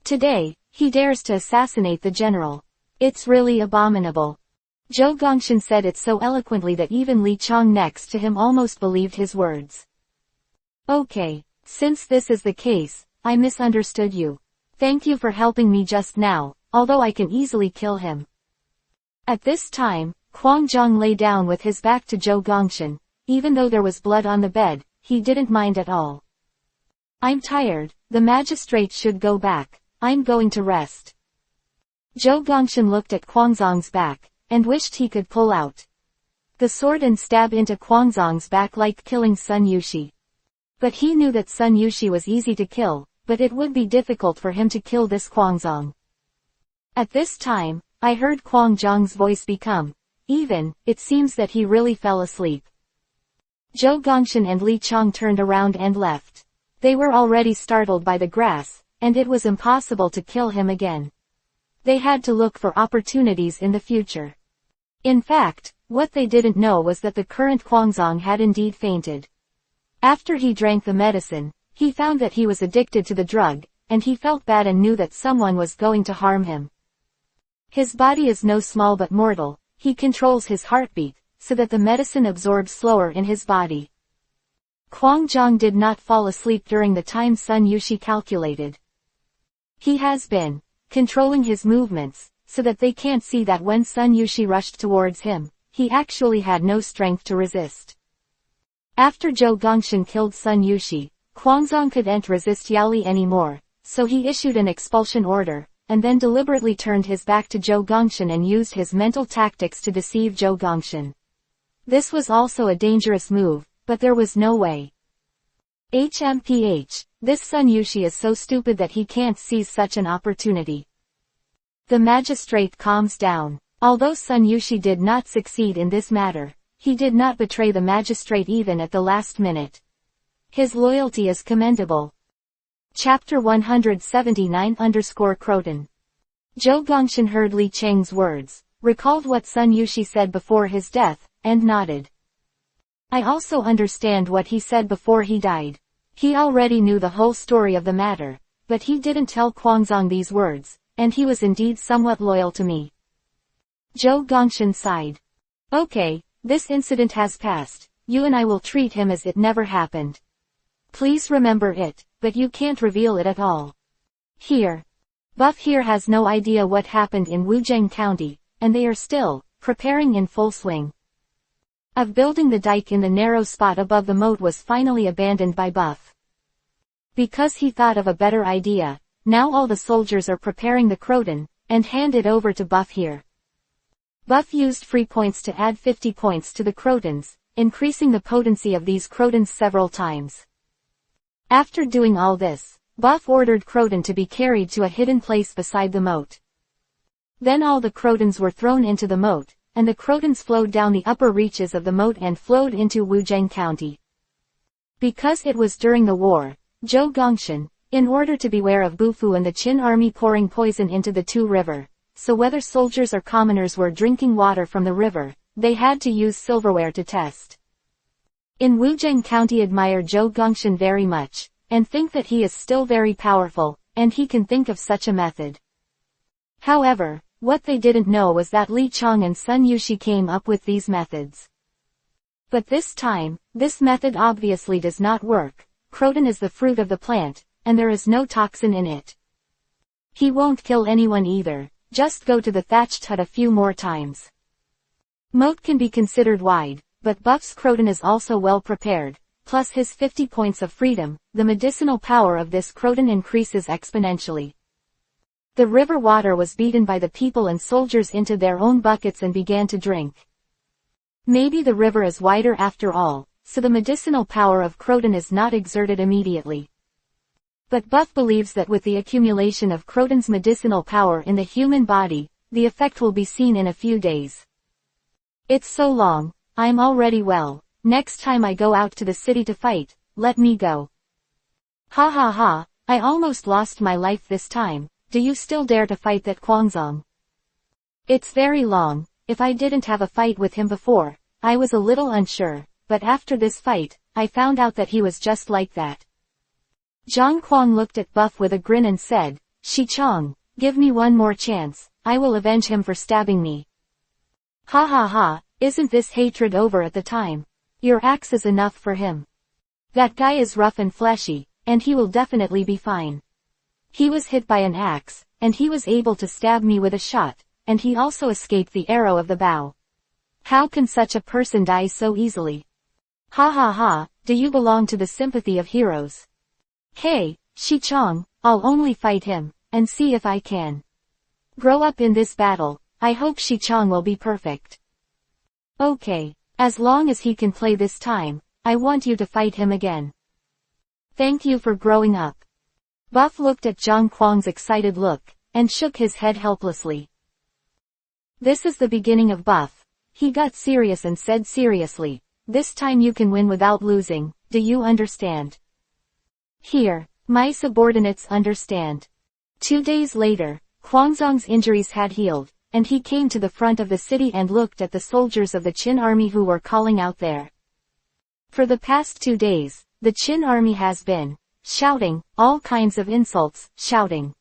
Today, he dares to assassinate the general. It's really abominable. Zhou Gongshan said it so eloquently that even Li Chong next to him almost believed his words. Okay, since this is the case, I misunderstood you. Thank you for helping me just now, although I can easily kill him. At this time, Huangzong lay down with his back to Zhou Gongshan. Even though there was blood on the bed, he didn't mind at all. I'm tired, the magistrate should go back. I'm going to rest. Zhou Gongshan looked at Huangzong's back, and wished he could pull out the sword and stab into Huangzong's back like killing Sun Yushi. But he knew that Sun Yushi was easy to kill, but it would be difficult for him to kill this Huangzong. At this time, I heard Huangzong's voice become even. It seems that he really fell asleep. Zhou Gongshan and Li Chong turned around and left. They were already startled by the grass, and it was impossible to kill him again. They had to look for opportunities in the future. In fact, what they didn't know was that the current Huangzong had indeed fainted. After he drank the medicine, he found that he was addicted to the drug, and he felt bad and knew that someone was going to harm him. His body is no small but mortal. He controls his heartbeat, so that the medicine absorbs slower in his body. Huangzong did not fall asleep during the time Sun Yushi calculated. He has been controlling his movements, so that they can't see that when Sun Yushi rushed towards him, he actually had no strength to resist. After Zhou Gongshan killed Sun Yushi, Huangzong couldn't resist Yaoli anymore, so he issued an expulsion order, and then deliberately turned his back to Zhou Gongshan and used his mental tactics to deceive Zhou Gongshan. This was also a dangerous move, but there was no way. HMPH, this Sun Yushi is so stupid that he can't seize such an opportunity. The magistrate calms down. Although Sun Yushi did not succeed in this matter, he did not betray the magistrate even at the last minute. His loyalty is commendable. Chapter 179-Croton. Zhou Gongshan heard Li Cheng's words, recalled what Sun Yushi said before his death, and nodded. I also understand what he said before he died. He already knew the whole story of the matter, but he didn't tell Huangzong these words, and he was indeed somewhat loyal to me. Zhou Gongshan sighed. Okay, this incident has passed. You and I will treat him as it never happened. Please remember it, but you can't reveal it at all. Here. Buff here has no idea what happened in Wuzheng County, and they are still preparing in full swing. Of building the dike in the narrow spot above the moat was finally abandoned by Buff. Because he thought of a better idea, now all the soldiers are preparing the Croton, and hand it over to Buff here. Buff used free points to add 50 points to the Crotons, increasing the potency of these Crotons several times. After doing all this, Buff ordered Croton to be carried to a hidden place beside the moat. Then all the Crotons were thrown into the moat, and the Crotons flowed down the upper reaches of the moat and flowed into Wuzheng County. Because it was during the war, Zhou Gongshan, in order to beware of Bufu and the Qin army pouring poison into the Tu River, so whether soldiers or commoners were drinking water from the river, they had to use silverware to test. In Wuzheng County admire Zhou Gongshan very much, and think that he is still very powerful, and he can think of such a method. However, What they didn't know was that Li Chong and Sun Yushi came up with these methods. But this time, this method obviously does not work. Croton is the fruit of the plant, and there is no toxin in it. He won't kill anyone either, just go to the thatched hut a few more times. Moat can be considered wide, but Buff's Croton is also well prepared, plus his 50 points of freedom, the medicinal power of this Croton increases exponentially. The river water was beaten by the people and soldiers into their own buckets and began to drink. Maybe the river is wider after all, so the medicinal power of Croton is not exerted immediately. But Buff believes that with the accumulation of Croton's medicinal power in the human body, the effect will be seen in a few days. It's so long, I'm already well. Next time I go out to the city to fight, let me go. Ha ha ha, I almost lost my life this time. Do you still dare to fight that Kwangzong? It's very long. If I didn't have a fight with him before, I was a little unsure, but after this fight, I found out that he was just like that. Zhang Kuang looked at Buff with a grin and said, Shi Chong, give me one more chance, I will avenge him for stabbing me. Ha ha ha, isn't this hatred over at the time? Your axe is enough for him. That guy is rough and fleshy, and he will definitely be fine. He was hit by an axe, and he was able to stab me with a shot, and he also escaped the arrow of the bow. How can such a person die so easily? Ha ha ha, do you belong to the sympathy of heroes? Hey, Shi Chong, I'll only fight him, and see if I can grow up in this battle. I hope Shi Chong will be perfect. Okay, as long as he can play this time, I want you to fight him again. Thank you for growing up. Buff looked at Zhang Kuang's excited look, and shook his head helplessly. This is the beginning of Buff. He got serious and said seriously, this time you can win without losing, do you understand? Here, my subordinates understand. 2 days later, Kwangzong's injuries had healed, and he came to the front of the city and looked at the soldiers of the Qin army who were calling out there. For the past 2 days, the Qin army has been shouting, all kinds of insults, shouting.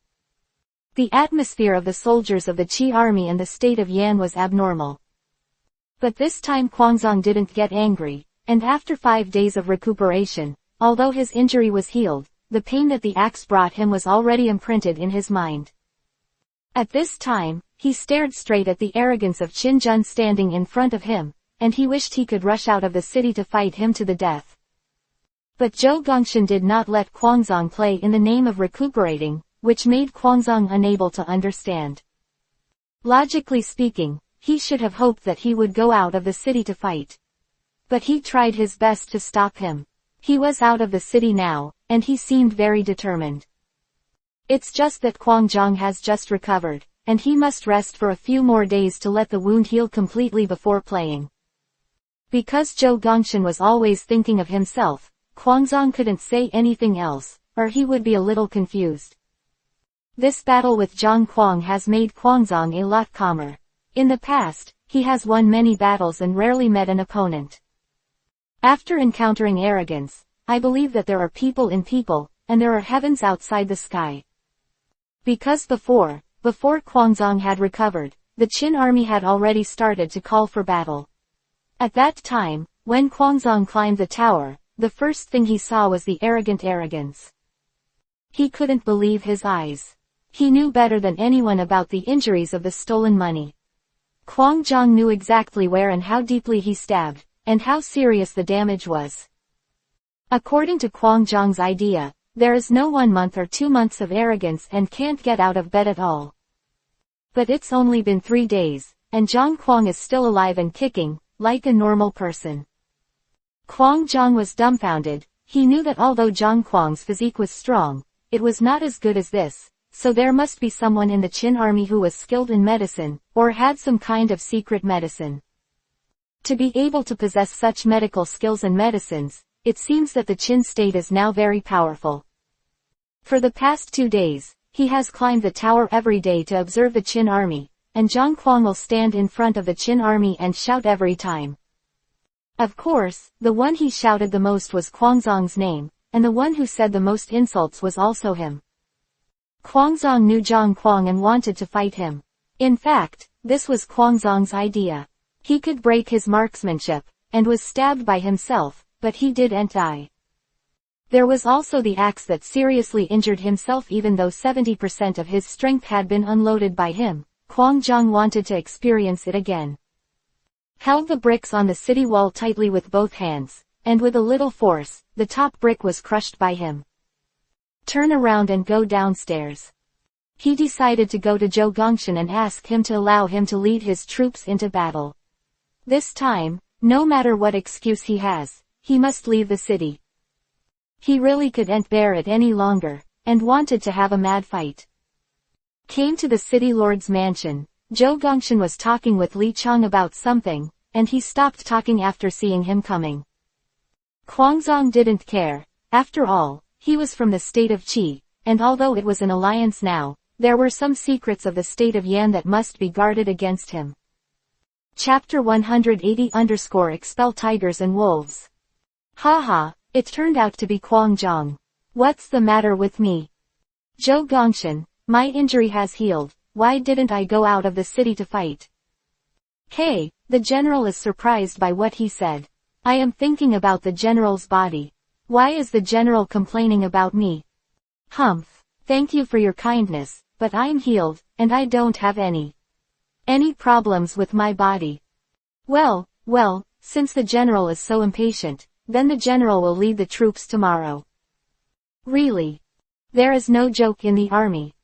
The atmosphere of the soldiers of the Qi army and the state of Yan was abnormal. But this time Kwangzong didn't get angry, and after 5 days of recuperation, although his injury was healed, the pain that the axe brought him was already imprinted in his mind. At this time, he stared straight at the arrogance of Qin Jun standing in front of him, and he wished he could rush out of the city to fight him to the death. But Zhou Gongshan did not let Kwangzong play in the name of recuperating, which made Kwangzong unable to understand. Logically speaking, he should have hoped that he would go out of the city to fight. But he tried his best to stop him. He was out of the city now, and he seemed very determined. It's just that Kwangzong has just recovered, and he must rest for a few more days to let the wound heal completely before playing. Because Zhou Gongshan was always thinking of himself, Kwangzong couldn't say anything else, or he would be a little confused. This battle with Zhang Kuang has made Kwangzong a lot calmer. In the past, he has won many battles and rarely met an opponent. After encountering arrogance, I believe that there are people in people, and there are heavens outside the sky. Because before Kwangzong had recovered, the Qin army had already started to call for battle. At that time, when Kwangzong climbed the tower, the first thing he saw was the arrogant arrogance. He couldn't believe his eyes. He knew better than anyone about the injuries of the stolen money. Kwangzong knew exactly where and how deeply he stabbed, and how serious the damage was. According to Kwangzong's idea, there is no 1 month or 2 months of arrogance and can't get out of bed at all. But it's only been 3 days, and Zhang Kuang is still alive and kicking, like a normal person. Kwangzong was dumbfounded. He knew that although Zhang Kuang's physique was strong, it was not as good as this, so there must be someone in the Qin army who was skilled in medicine, or had some kind of secret medicine. To be able to possess such medical skills and medicines, it seems that the Qin state is now very powerful. For the past 2 days, he has climbed the tower every day to observe the Qin army, and Zhang Kuang will stand in front of the Qin army and shout every time. Of course, the one he shouted the most was Kwangzong's name, and the one who said the most insults was also him. Kwangzong knew Zhang Kuang and wanted to fight him. In fact, this was Quanzong's idea. He could break his marksmanship, and was stabbed by himself, but he didn't die. There was also the axe that seriously injured himself even though 70% of his strength had been unloaded by him. Quanzong wanted to experience it again. Held the bricks on the city wall tightly with both hands, and with a little force, the top brick was crushed by him. Turn around and go downstairs. He decided to go to Zhou Gongshan and ask him to allow him to lead his troops into battle. This time, no matter what excuse he has, he must leave the city. He really couldn't bear it any longer, and wanted to have a mad fight. Came to the city lord's mansion. Zhou Gongshan was talking with Li Chang about something, and he stopped talking after seeing him coming. Quanzong didn't care. After all, he was from the state of Qi, and although it was an alliance now, there were some secrets of the state of Yan that must be guarded against him. Chapter 180_Expel Tigers and Wolves. Haha, it turned out to be Quanzong. What's the matter with me? Zhou Gongshan, my injury has healed, why didn't I go out of the city to fight? Hey, the general is surprised by what he said. I am thinking about the general's body. Why is the general complaining about me? Humph, thank you for your kindness, but I'm healed, and I don't have any problems with my body. Well, since the general is so impatient, then the general will lead the troops tomorrow. Really? There is no joke in the army.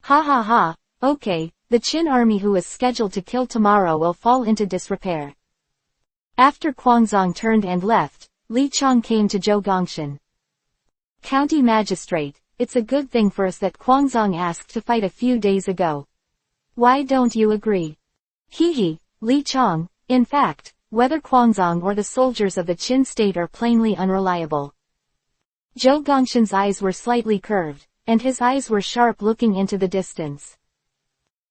Ha ha ha, okay, the Qin army who is scheduled to kill tomorrow will fall into disrepair. After Quanzong turned and left, Li Chang came to Zhou Gongshan. County Magistrate, it's a good thing for us that Quanzong asked to fight a few days ago. Why don't you agree? Hee, Li Chang, in fact, whether Quanzong or the soldiers of the Qin state are plainly unreliable. Zhou Gongshan's eyes were slightly curved, and his eyes were sharp looking into the distance.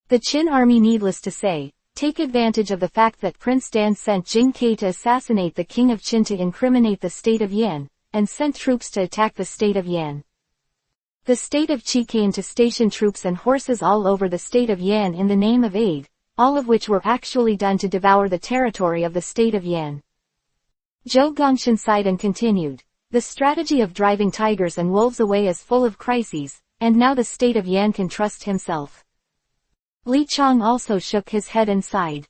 The Qin army, needless to say, take advantage of the fact that Prince Dan sent Jing Ke to assassinate the king of Qin to incriminate the state of Yan, and sent troops to attack the state of Yan. The state of Qi came to station troops and horses all over the state of Yan in the name of aid, all of which were actually done to devour the territory of the state of Yan. Zhou Gongshan sighed and continued. The strategy of driving tigers and wolves away is full of crises, and now the state of Yan can trust himself. Li Chang also shook his head and sighed.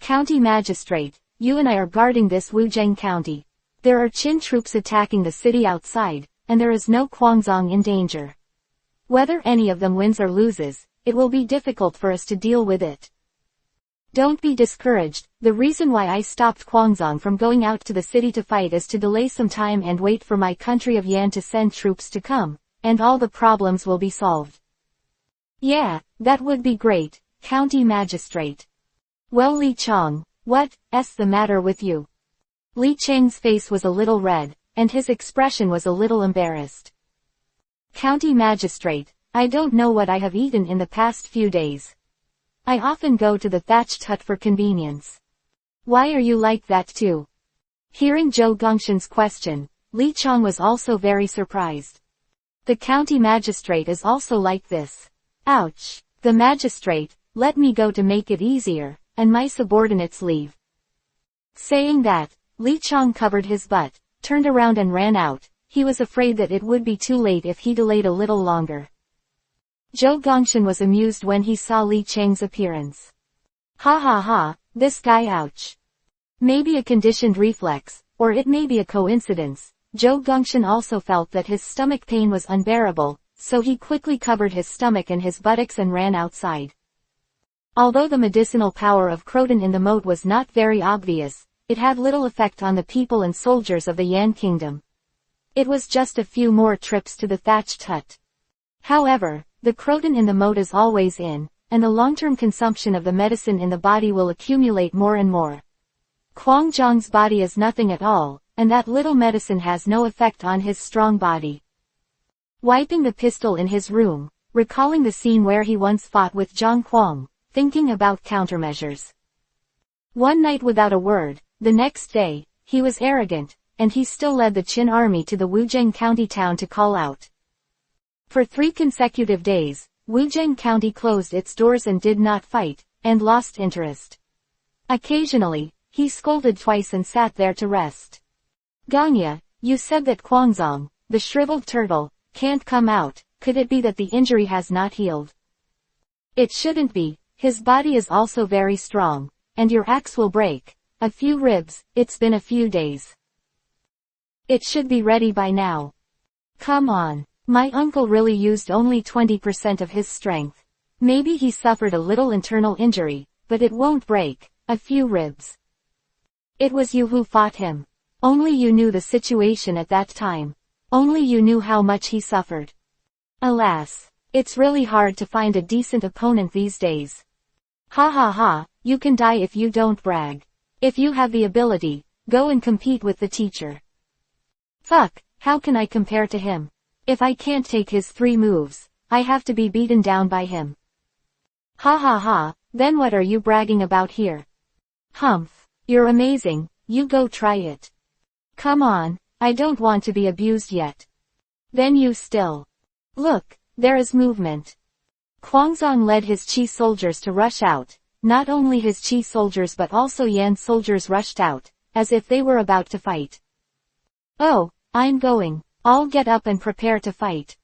County Magistrate, you and I are guarding this Wuzheng County. There are Qin troops attacking the city outside, and there is no Quanzong in danger. Whether any of them wins or loses, it will be difficult for us to deal with it. Don't be discouraged. The reason why I stopped Quanzong from going out to the city to fight is to delay some time and wait for my country of Yan to send troops to come, and all the problems will be solved. Yeah, that would be great, County Magistrate. Well, Li Chang, what's the matter with you? Li Chang's face was a little red, and his expression was a little embarrassed. County Magistrate, I don't know what I have eaten in the past few days. I often go to the thatched hut for convenience. Why are you like that too? Hearing Zhou Gongshan's question, Li Chang was also very surprised. The county magistrate is also like this. Ouch. The magistrate, let me go to make it easier, and my subordinates leave. Saying that, Li Chang covered his butt, turned around and ran out. He was afraid that it would be too late if he delayed a little longer. Zhou Gongshan was amused when he saw Li Chang's appearance. Ha ha ha, this guy, ouch. Maybe a conditioned reflex, or it may be a coincidence. Zhou Gongshan also felt that his stomach pain was unbearable, so he quickly covered his stomach and his buttocks and ran outside. Although the medicinal power of croton in the moat was not very obvious, it had little effect on the people and soldiers of the Yan kingdom. It was just a few more trips to the thatched hut. However, the croton in the moat is always in, and the long-term consumption of the medicine in the body will accumulate more and more. Quanzong's body is nothing at all, and that little medicine has no effect on his strong body. Wiping the pistol in his room, recalling the scene where he once fought with Zhang Quang, thinking about countermeasures. One night without a word, the next day, he was arrogant, and he still led the Qin army to the Wuzheng county town to call out. For 3 consecutive days, Wuzheng County closed its doors and did not fight, and lost interest. Occasionally, he scolded twice and sat there to rest. Ganya, you said that Guangzong, the shriveled turtle, can't come out. Could it be that the injury has not healed? It shouldn't be. His body is also very strong. And your axe will break. A few ribs. It's been a few days. It should be ready by now. Come on. My uncle really used only 20% of his strength. Maybe he suffered a little internal injury, but it won't break. A few ribs. It was you who fought him. Only you knew the situation at that time. Only you knew how much he suffered. Alas, it's really hard to find a decent opponent these days. Ha ha ha, you can die if you don't brag. If you have the ability, go and compete with the teacher. Fuck, how can I compare to him? If I can't take his 3 moves, I have to be beaten down by him. Ha ha ha, then what are you bragging about here? Humph, you're amazing, you go try it. Come on, I don't want to be abused yet. Then you still. Look, there is movement. Guangzong led his Qi soldiers to rush out. Not only his Qi soldiers but also Yan soldiers rushed out, as if they were about to fight. Oh, I'm going. I'll get up and prepare to fight.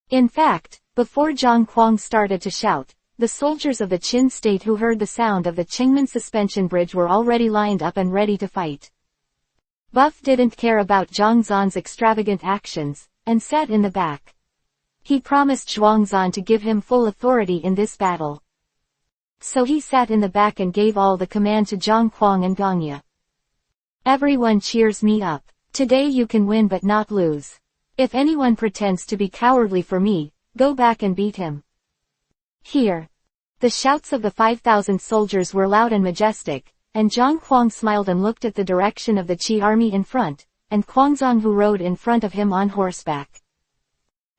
In fact, before Zhang Kuang started to shout, the soldiers of the Qin state who heard the sound of the Qingmen suspension bridge were already lined up and ready to fight. Buff didn't care about Zhang Zan's extravagant actions, and sat in the back. He promised Zhuangzan to give him full authority in this battle. So he sat in the back and gave all the command to Zhang Kuang and Ganya. Everyone cheers me up. Today you can win but not lose. If anyone pretends to be cowardly for me, go back and beat him. Here. The shouts of the 5,000 soldiers were loud and majestic, and Zhang Kuang smiled and looked at the direction of the Qi army in front, and Guangzong who rode in front of him on horseback.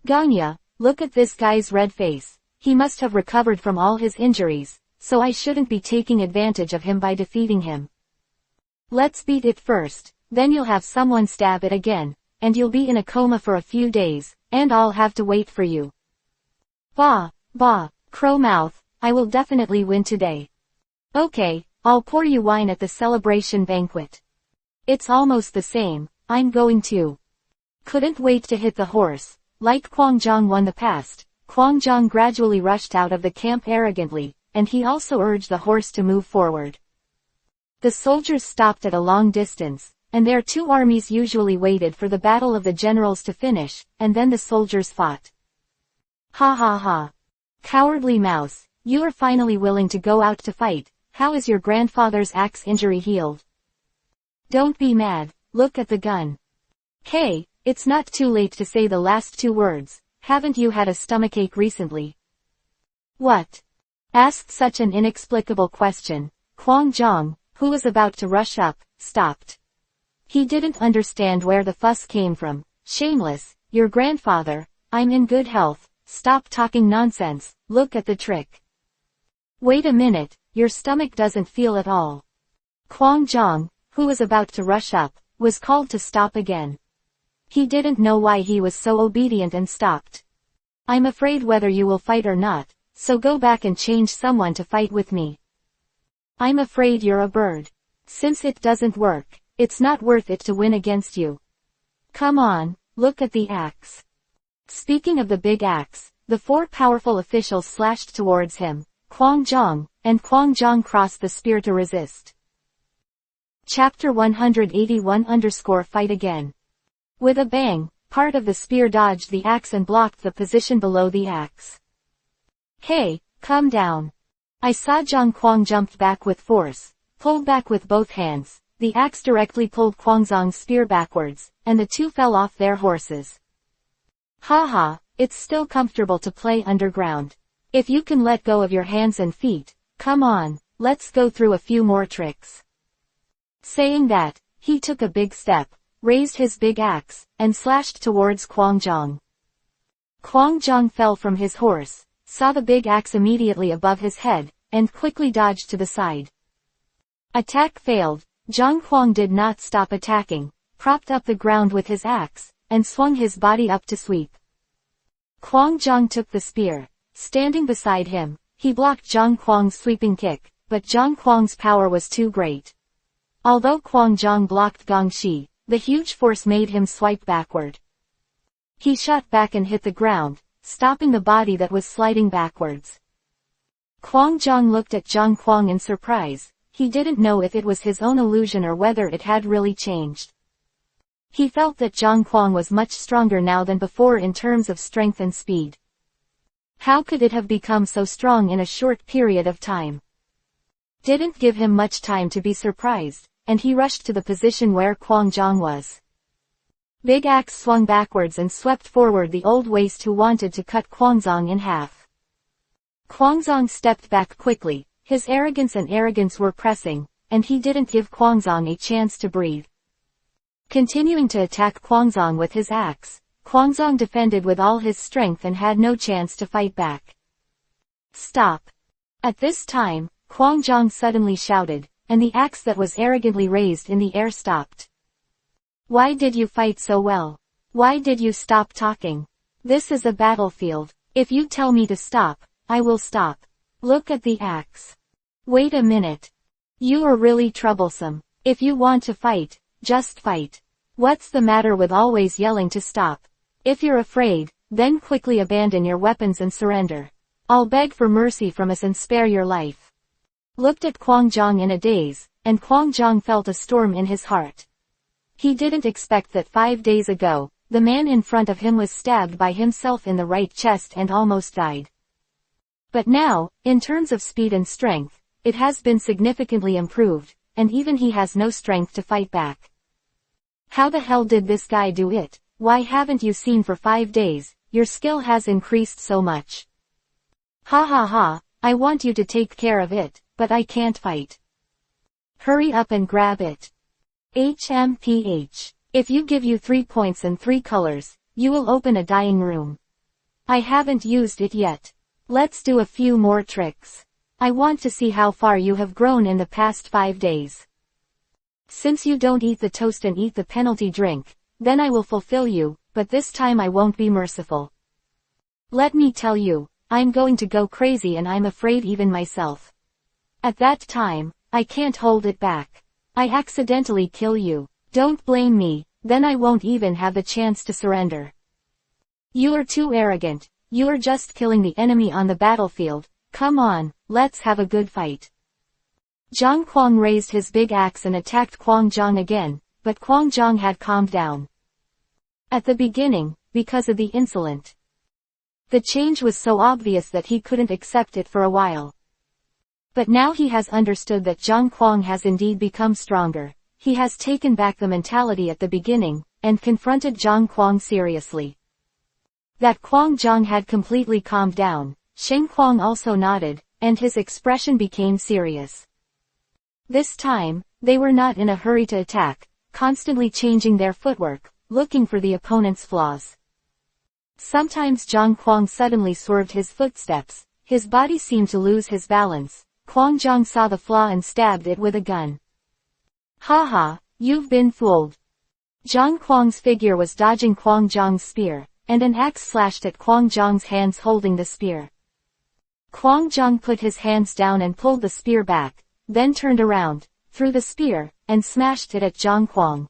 Ganya, look at this guy's red face. He must have recovered from all his injuries, so I shouldn't be taking advantage of him by defeating him. Let's beat it first, then you'll have someone stab it again, and you'll be in a coma for a few days, and I'll have to wait for you. Bah, crow mouth, I will definitely win today. Okay, I'll pour you wine at the celebration banquet. It's almost the same, I'm going to. Couldn't wait to hit the horse. Like Guangzhong won the past, Guangzhong gradually rushed out of the camp arrogantly, and he also urged the horse to move forward. The soldiers stopped at a long distance, and their 2 armies usually waited for the battle of the generals to finish, and then the soldiers fought. Ha ha ha. Cowardly mouse, you are finally willing to go out to fight. How is your grandfather's axe injury healed? Don't be mad, look at the gun. Hey, it's not too late to say the last 2 words. Haven't you had a stomachache recently? What? Asked such an inexplicable question. Guangzhong, who was about to rush up, stopped. He didn't understand where the fuss came from. Shameless, your grandfather, I'm in good health, stop talking nonsense, look at the trick. Wait a minute, your stomach doesn't feel at all. Guangzhong, who was about to rush up, was called to stop again. He didn't know why he was so obedient and stopped. I'm afraid whether you will fight or not, so go back and change someone to fight with me. I'm afraid you're a bird. Since it doesn't work, it's not worth it to win against you. Come on, look at the axe. Speaking of the big axe, the 4 powerful officials slashed towards him, Guangzhong, and Guangzhong crossed the spear to resist. Chapter 181-Fight Again. With a bang, part of the spear dodged the axe and blocked the position below the axe. Hey, come down. I saw Zhang Kuang jumped back with force, pulled back with both hands. The axe directly pulled Guangzong's spear backwards, and the 2 fell off their horses. Haha, it's still comfortable to play underground. If you can let go of your hands and feet, come on, let's go through a few more tricks. Saying that, he took a big step, raised his big axe, and slashed towards Guangzhong. Guangzhong fell from his horse, saw the big axe immediately above his head, and quickly dodged to the side. Attack failed. Zhang Kuang did not stop attacking, propped up the ground with his axe, and swung his body up to sweep. Guangzhong took the spear, Standing beside him, he blocked Zhang Kuang's sweeping kick, but Zhang Kuang's power was too great. Although Kuang Zhang blocked Gong Shi, the huge force made him swipe backward. He shot back and hit the ground, stopping the body that was sliding backwards. Kuang Zhang looked at Zhang Kuang in surprise. He didn't know if it was his own illusion or whether it had really changed. He felt that Zhang Kuang was much stronger now than before in terms of strength and speed. How could it have become so strong in a short period of time? Didn't give him much time to be surprised, and he rushed to the position where Kuang Zhang was. Big Axe swung backwards and swept forward the old waist who wanted to cut Kuang Zhang in half. Kuang Zhang stepped back quickly, his arrogance were pressing, and he didn't give Kuang Zhang a chance to breathe. Continuing to attack Kuang Zhang with his axe, Kuang Zhang defended with all his strength and had no chance to fight back. Stop! At this time, Kuang Zhang suddenly shouted, and the axe that was arrogantly raised in the air stopped. Why did you fight so well? Why did you stop talking? This is a battlefield. If you tell me to stop, I will stop. Look at the axe. Wait a minute. You are really troublesome. If you want to fight, just fight. What's the matter with always yelling to stop? If you're afraid, then quickly abandon your weapons and surrender. I'll beg for mercy from us and spare your life. Looked at Kuang Zhang in a daze, and Kuang Zhang felt a storm in his heart. He didn't expect that 5 days ago, the man in front of him was stabbed by himself in the right chest and almost died. But now, in terms of speed and strength, it has been significantly improved, and even he has no strength to fight back. How the hell did this guy do it? Why haven't you seen for 5 days? Your skill has increased so much. Ha ha ha, I want you to take care of it, but I can't fight. Hurry up and grab it. HMPH. If you give you 3 points and 3 colors, you will open a dying room. I haven't used it yet. Let's do a few more tricks. I want to see how far you have grown in the past 5 days. Since you don't eat the toast and eat the penalty drink, then I will fulfill you, but this time I won't be merciful. Let me tell you, I'm going to go crazy and I'm afraid even myself. At that time, I can't hold it back. I accidentally kill you. Don't blame me, then I won't even have the chance to surrender. You are too arrogant. You are just killing the enemy on the battlefield. Come on, let's have a good fight. Zhang Kuang raised his big axe and attacked Kuang Zhang again, but Kuang Zhang had calmed down. At the beginning, because of the insolent. The change was so obvious that he couldn't accept it for a while. But now he has understood that Zhang Kuang has indeed become stronger. He has taken back the mentality at the beginning, and confronted Zhang Kuang seriously. That Kuang Zhang had completely calmed down, Sheng Kuang also nodded, and his expression became serious. This time, they were not in a hurry to attack, constantly changing their footwork, looking for the opponent's flaws. Sometimes Zhang Kuang suddenly swerved his footsteps, his body seemed to lose his balance. Kuang Zhang saw the flaw and stabbed it with a gun. Haha, you've been fooled. Zhang Kuang's figure was dodging Kuang Zhang's spear, and an axe slashed at Kuang Zhang's hands holding the spear. Kuang Zhang put his hands down and pulled the spear back, then turned around, threw the spear, and smashed it at Zhang Kuang.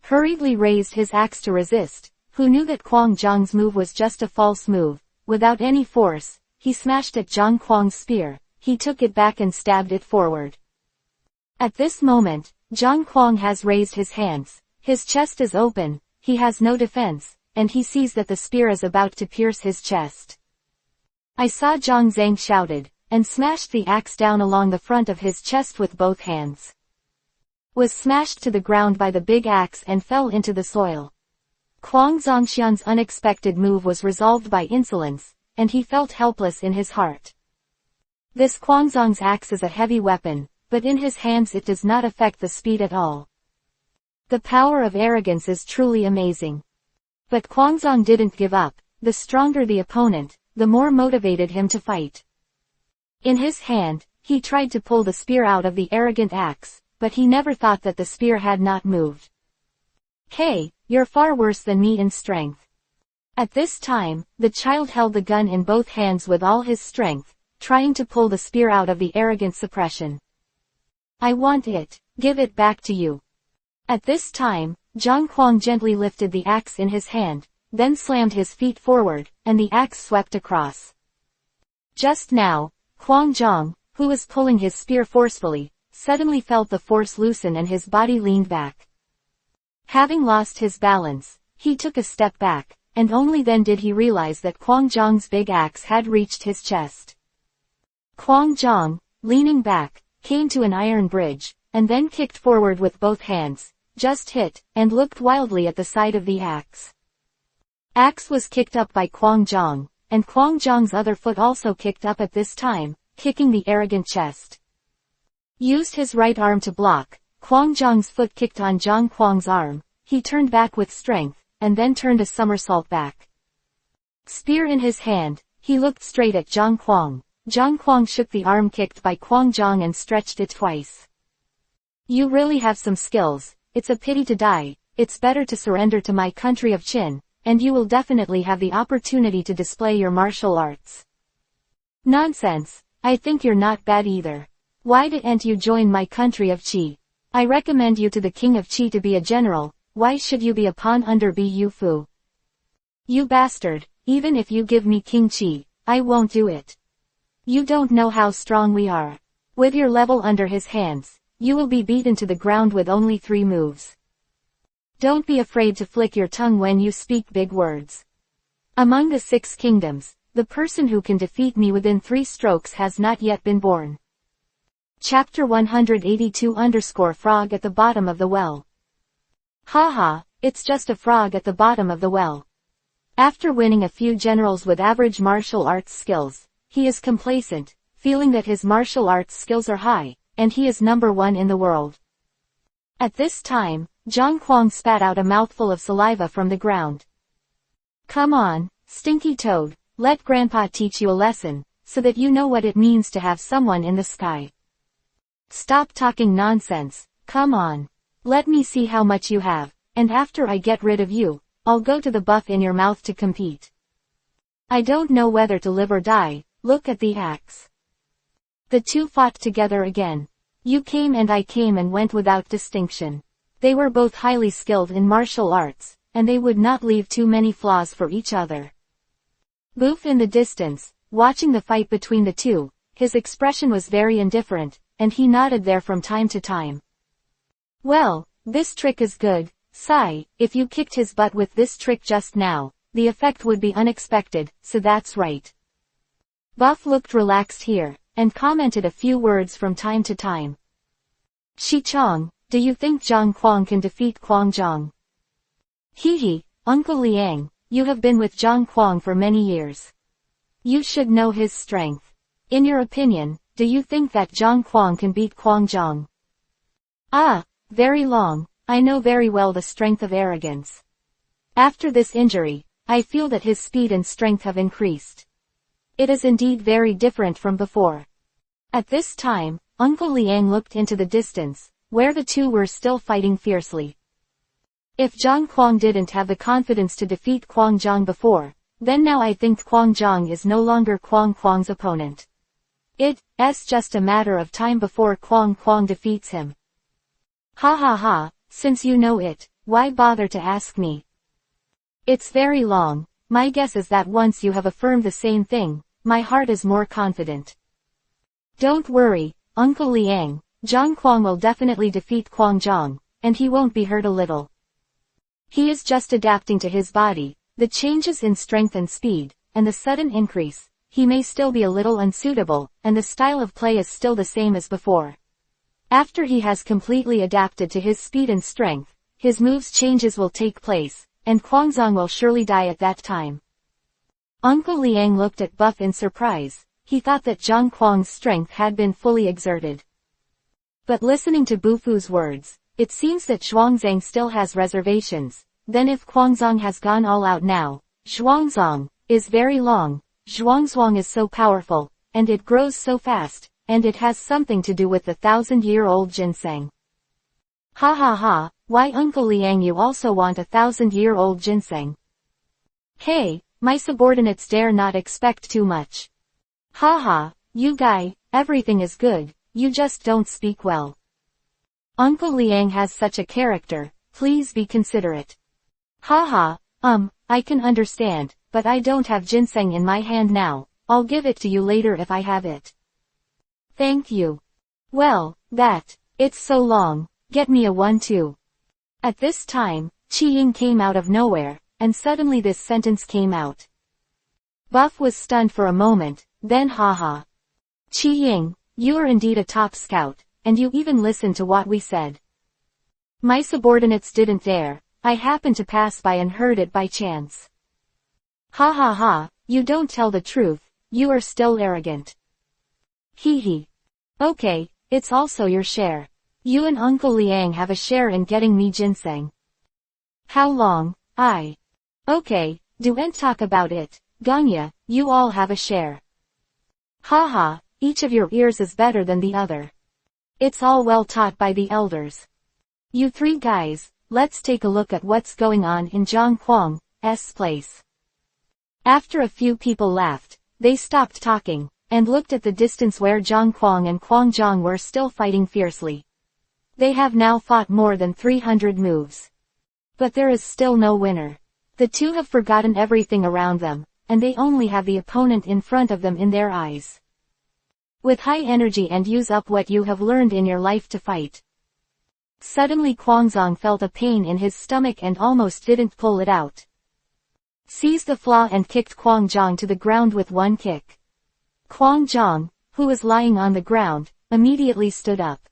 Hurriedly raised his axe to resist, who knew that Kuang Zhang's move was just a false move. Without any force, he smashed at Zhang Kuang's spear. He took it back and stabbed it forward. At this moment, Zhang Kuang has raised his hands, his chest is open, he has no defense, and he sees that the spear is about to pierce his chest. I saw Zhang Zhang shouted, and smashed the axe down along the front of his chest with both hands. Was smashed to the ground by the big axe and fell into the soil. Kuang Zhangxian's unexpected move was resolved by insolence, and he felt helpless in his heart. This Kuang Zhang's axe is a heavy weapon, but in his hands it does not affect the speed at all. The power of arrogance is truly amazing. But Kuang Zhang didn't give up. The stronger the opponent, the more motivated him to fight. In his hand, he tried to pull the spear out of the arrogant axe, but he never thought that the spear had not moved. Hey, you're far worse than me in strength. At this time, the child held the gun in both hands with all his strength, trying to pull the spear out of the arrogant suppression. I want it. Give it back to you. At this time, Zhang Kuang gently lifted the axe in his hand, then slammed his feet forward, and the axe swept across. Just now, Kuang Zhang, who was pulling his spear forcefully, suddenly felt the force loosen and his body leaned back. Having lost his balance, he took a step back, and only then did he realize that Kuang Zhang's big axe had reached his chest. Kuang Zhang, leaning back, came to an iron bridge, and then kicked forward with both hands, just hit, and looked wildly at the side of the axe. Axe was kicked up by Kuang Zhang, and Kuang Zhang's other foot also kicked up at this time, kicking the arrogant chest. Used his right arm to block, Kuang Zhang's foot kicked on Zhang Kuang's arm, he turned back with strength, and then turned a somersault back. Spear in his hand, he looked straight at Zhang Kuang. Zhang Kuang shook the arm kicked by Kuang Zhang and stretched it twice. You really have some skills, it's a pity to die, it's better to surrender to my country of Qin, and you will definitely have the opportunity to display your martial arts. Nonsense, I think you're not bad either. Why didn't you join my country of Qi? I recommend you to the king of Qi to be a general, why should you be a pawn under Bu Fu? You bastard, even if you give me King Qi, I won't do it. You don't know how strong we are. With your level under his hands, you will be beaten to the ground with only 3 moves. Don't be afraid to flick your tongue when you speak big words. Among the 6 kingdoms, the person who can defeat me within 3 strokes has not yet been born. Chapter 182_Frog at the bottom of the well. Haha, it's just a frog at the bottom of the well. After winning a few generals with average martial arts skills, he is complacent, feeling that his martial arts skills are high, and he is number 1 in the world. At this time, Zhang Kuang spat out a mouthful of saliva from the ground. Come on, stinky toad, let Grandpa teach you a lesson, so that you know what it means to have someone in the sky. Stop talking nonsense, come on. Let me see how much you have, and after I get rid of you, I'll go to the buff in your mouth to compete. I don't know whether to live or die, look at the axe. The two fought together again. You came and I came and went without distinction. They were both highly skilled in martial arts, and they would not leave too many flaws for each other. Boof in the distance, watching the fight between the two, his expression was very indifferent, and he nodded there from time to time. Well, this trick is good, Sai, if you kicked his butt with this trick just now, the effect would be unexpected, so that's right. Buff looked relaxed here, and commented a few words from time to time. Shi Chong, do you think Zhang Kuang can defeat Kuang Zhang? Hee, Uncle Liang, you have been with Zhang Kuang for many years. You should know his strength. In your opinion, do you think that Zhang Kuang can beat Kuang Zhang? Ah, very long, I know very well the strength of arrogance. After this injury, I feel that his speed and strength have increased. It is indeed very different from before. At this time, Uncle Liang looked into the distance, where the two were still fighting fiercely. If Zhang Kuang didn't have the confidence to defeat Kuang Zhang before, then now I think Kuang Zhang is no longer Kuang Kuang's opponent. It's just a matter of time before Kuang Kuang defeats him. Ha ha ha, since you know it, why bother to ask me? It's very long, my guess is that once you have affirmed the same thing, my heart is more confident. Don't worry, Uncle Liang, Zhang Kuang will definitely defeat Kuang Zhang, and he won't be hurt a little. He is just adapting to his body, the changes in strength and speed, and the sudden increase. He may still be a little unsuitable, and the style of play is still the same as before. After he has completely adapted to his speed and strength, his moves changes will take place, and Kuang Zhang will surely die at that time. Uncle Liang looked at Buff in surprise. He thought that Zhang Kuang's strength had been fully exerted. But listening to Bufu's words, it seems that Zhuangzang still has reservations. Then if Kuang Zhang has gone all out now, Zhuangzang is very long. Zhuangzhuang is so powerful, and it grows so fast, and it has something to do with the 1,000-year-old ginseng. Ha ha ha, why Uncle Liang you also want a 1,000-year-old ginseng? Hey, my subordinates dare not expect too much. Haha, you guy, everything is good, you just don't speak well. Uncle Liang has such a character, please be considerate. Haha, I can understand, but I don't have ginseng in my hand now, I'll give it to you later if I have it. Thank you. Well, it's so long, get me a one too. At this time, Chi Ying came out of nowhere, and suddenly this sentence came out. Buff was stunned for a moment, then haha. Chi Ying, you are indeed a top scout, and you even listened to what we said. My subordinates didn't dare, I happened to pass by and heard it by chance. Ha ha ha, you don't tell the truth, you are still arrogant. Hee hee. Okay, it's also your share. You and Uncle Liang have a share in getting me ginseng. How long? Okay, don't talk about it, Ganya, you all have a share. Haha, each of your ears is better than the other. It's all well taught by the elders. You three guys, let's take a look at what's going on in Zhang Kuang's place. After a few people laughed, they stopped talking, and looked at the distance where Zhang Kuang and Kuang Zhang were still fighting fiercely. They have now fought more than 300 moves. But there is still no winner. The two have forgotten everything around them, and they only have the opponent in front of them in their eyes. With high energy and use up what you have learned in your life to fight. Suddenly Kuangzong felt a pain in his stomach and almost didn't pull it out. Seized the flaw and kicked Kuangzong to the ground with one kick. Kuangzong, who was lying on the ground, immediately stood up.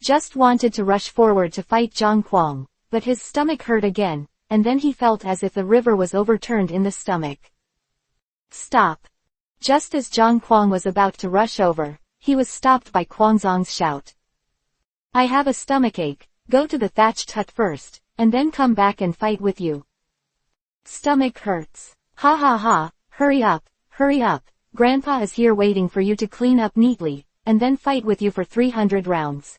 Just wanted to rush forward to fight Zhang Kuang, but his stomach hurt again, and then he felt as if the river was overturned in the stomach. Stop. Just as Zhang Kuang was about to rush over, he was stopped by Kuangzong's shout. I have a stomachache, go to the thatched hut first, and then come back and fight with you. Stomach hurts. Ha ha ha, hurry up, Grandpa is here waiting for you to clean up neatly, and then fight with you for 300 rounds.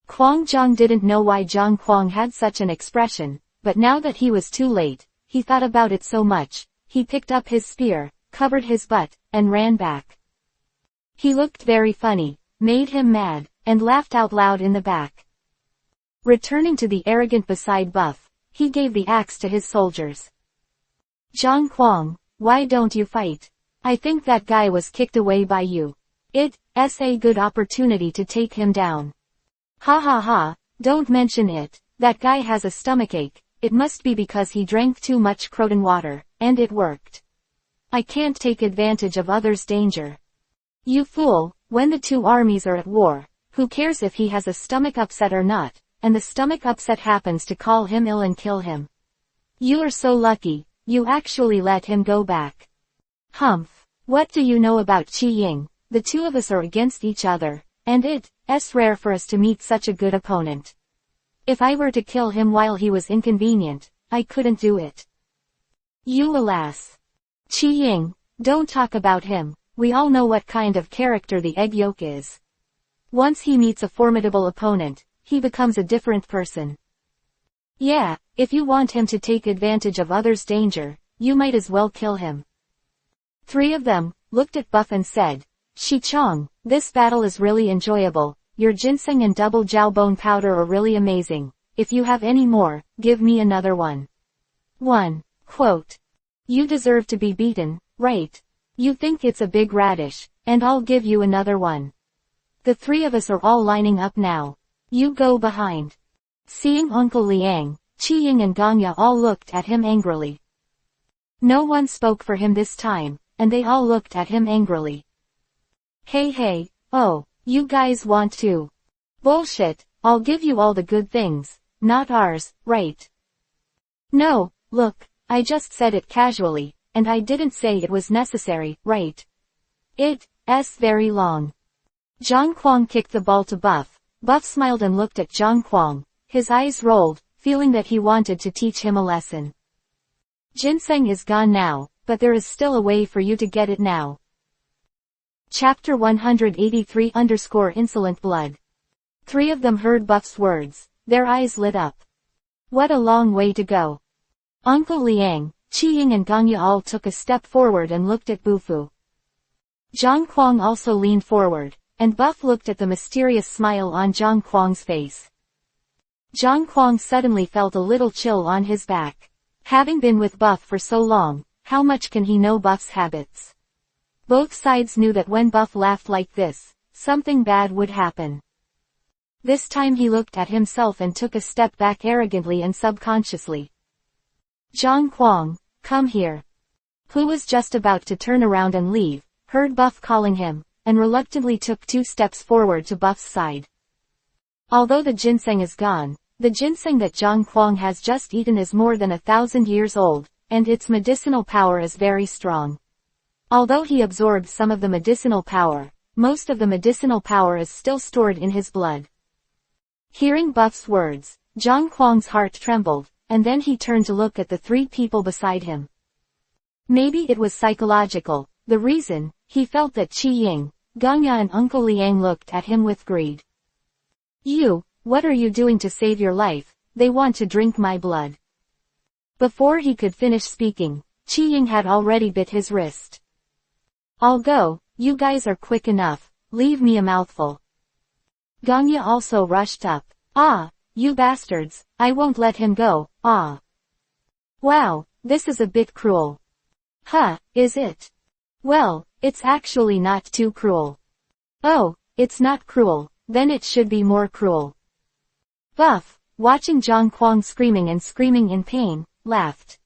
Kuangzong didn't know why Zhang Kuang had such an expression, but now that he was too late, he thought about it so much, he picked up his spear, covered his butt, and ran back. He looked very funny, made him mad, and laughed out loud in the back. Returning to the arrogant beside Buff, he gave the axe to his soldiers. Zhang Kuang, why don't you fight? I think that guy was kicked away by you. It's a good opportunity to take him down. Ha ha ha, don't mention it, that guy has a stomachache, it must be because he drank too much Croton water, and it worked. I can't take advantage of others' danger. You fool, when the two armies are at war, who cares if he has a stomach upset or not, and the stomach upset happens to call him ill and kill him. You are so lucky, you actually let him go back. Humph, what do you know about Chi Ying? The two of us are against each other, and it's rare for us to meet such a good opponent. If I were to kill him while he was inconvenient, I couldn't do it. You alas. Chi Ying, don't talk about him, we all know what kind of character the egg yolk is. Once he meets a formidable opponent, he becomes a different person. Yeah, if you want him to take advantage of others' danger, you might as well kill him. Three of them looked at Buff and said, Shi Chong, this battle is really enjoyable, your ginseng and double jawbone powder are really amazing, if you have any more, give me another one. 1. Quote. You deserve to be beaten, right? You think it's a big radish, and I'll give you another one. The three of us are all lining up now. You go behind. Seeing Uncle Liang, Chi Ying and Ganya all looked at him angrily. No one spoke for him this time, and they all looked at him angrily. Hey, oh, you guys want to? Bullshit, I'll give you all the good things, not ours, right? No, look, I just said it casually, and I didn't say it was necessary, right? It's very long. Zhang Kuang kicked the ball to Buff. Buff smiled and looked at Zhang Kuang. His eyes rolled, feeling that he wanted to teach him a lesson. Ginseng is gone now, but there is still a way for you to get it now. Chapter 183_Insolent Blood. Three of them heard Buff's words. Their eyes lit up. What a long way to go. Uncle Liang, Qi-ying and Gangya all took a step forward and looked at Bufu. Zhang Kuang also leaned forward, and Buff looked at the mysterious smile on Zhang Kuang's face. Zhang Kuang suddenly felt a little chill on his back. Having been with Buff for so long, how much can he know Buff's habits? Both sides knew that when Buff laughed like this, something bad would happen. This time he looked at himself and took a step back arrogantly and subconsciously. Zhang Kuang, come here. Who was just about to turn around and leave, heard Buff calling him, and reluctantly took 2 steps forward to Buff's side. Although the ginseng is gone, the ginseng that Zhang Kuang has just eaten is more than 1,000 years old, and its medicinal power is very strong. Although he absorbed some of the medicinal power, most of the medicinal power is still stored in his blood. Hearing Buff's words, Zhang Kuang's heart trembled, and then he turned to look at the 3 people beside him. Maybe it was psychological, the reason, he felt that Qi-ying, Gangya and Uncle Liang looked at him with greed. You, what are you doing to save your life? They want to drink my blood. Before he could finish speaking, Qi-ying had already bit his wrist. I'll go, you guys are quick enough, leave me a mouthful. Gangya also rushed up. Ah, you bastards, I won't let him go, ah. Wow, this is a bit cruel. Huh, is it? Well, it's actually not too cruel. Oh, it's not cruel, then it should be more cruel. Buff, watching Zhang Kuang screaming in pain, laughed.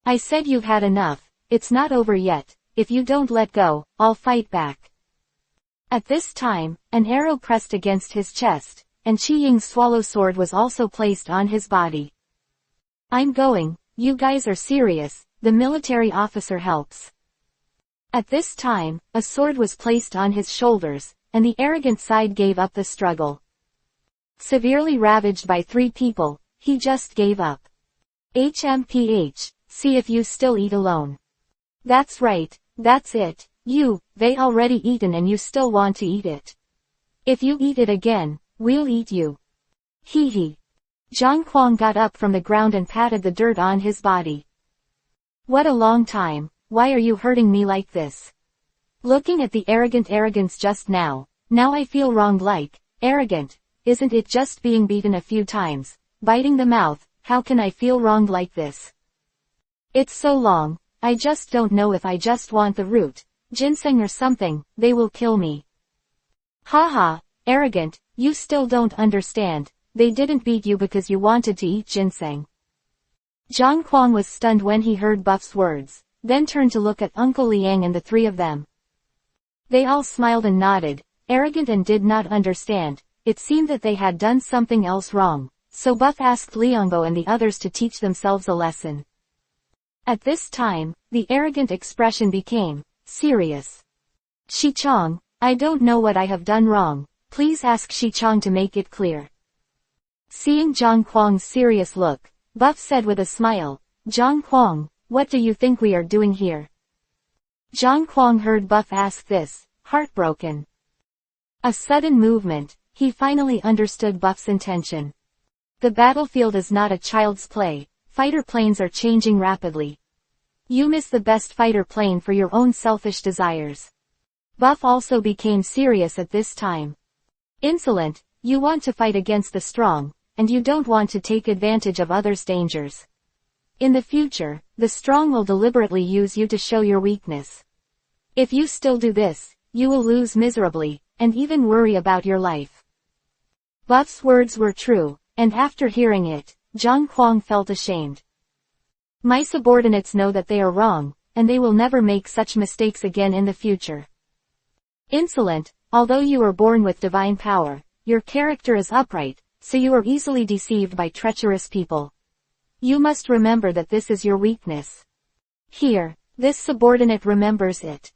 I said you've had enough, it's not over yet, if you don't let go, I'll fight back. At this time, an arrow pressed against his chest, and Qi-ying's swallow sword was also placed on his body. I'm going, you guys are serious, the military officer helps. At this time, a sword was placed on his shoulders, and the arrogant side gave up the struggle. Severely ravaged by 3 people, he just gave up. HMPH, see if you still eat alone. That's right, that's it, they already eaten and you still want to eat it. If you eat it again, we'll eat you. Hee hee. Zhang Kuang got up from the ground and patted the dirt on his body. What a long time, why are you hurting me like this? Looking at the arrogance just now I feel wronged like, arrogant, isn't it just being beaten a few times, biting the mouth, how can I feel wronged like this? It's so long, I just don't know if I just want the root, ginseng or something, they will kill me. Haha, arrogant, you still don't understand, they didn't beat you because you wanted to eat ginseng. Zhang Kuang was stunned when he heard Buff's words, then turned to look at Uncle Liang and the 3 of them. They all smiled and nodded, arrogant and did not understand, it seemed that they had done something else wrong, so Buff asked Liangbo and the others to teach themselves a lesson. At this time, the arrogant expression became serious. Shichong, I don't know what I have done wrong, please ask Shichong to make it clear. Seeing Zhang Kuang's serious look, Buff said with a smile, Zhang Kuang, what do you think we are doing here? Zhang Kuang heard Buff ask this, heartbroken. A sudden movement, he finally understood Buff's intention. The battlefield is not a child's play, fighter planes are changing rapidly. You miss the best fighter plane for your own selfish desires. Buff also became serious at this time. Insolent, you want to fight against the strong, and you don't want to take advantage of others' dangers. In the future, the strong will deliberately use you to show your weakness. If you still do this, you will lose miserably, and even worry about your life. Buff's words were true, and after hearing it, Zhang Kuang felt ashamed. My subordinates know that they are wrong, and they will never make such mistakes again in the future. Insolent, although you are born with divine power, your character is upright, so you are easily deceived by treacherous people. You must remember that this is your weakness. Here, this subordinate remembers it.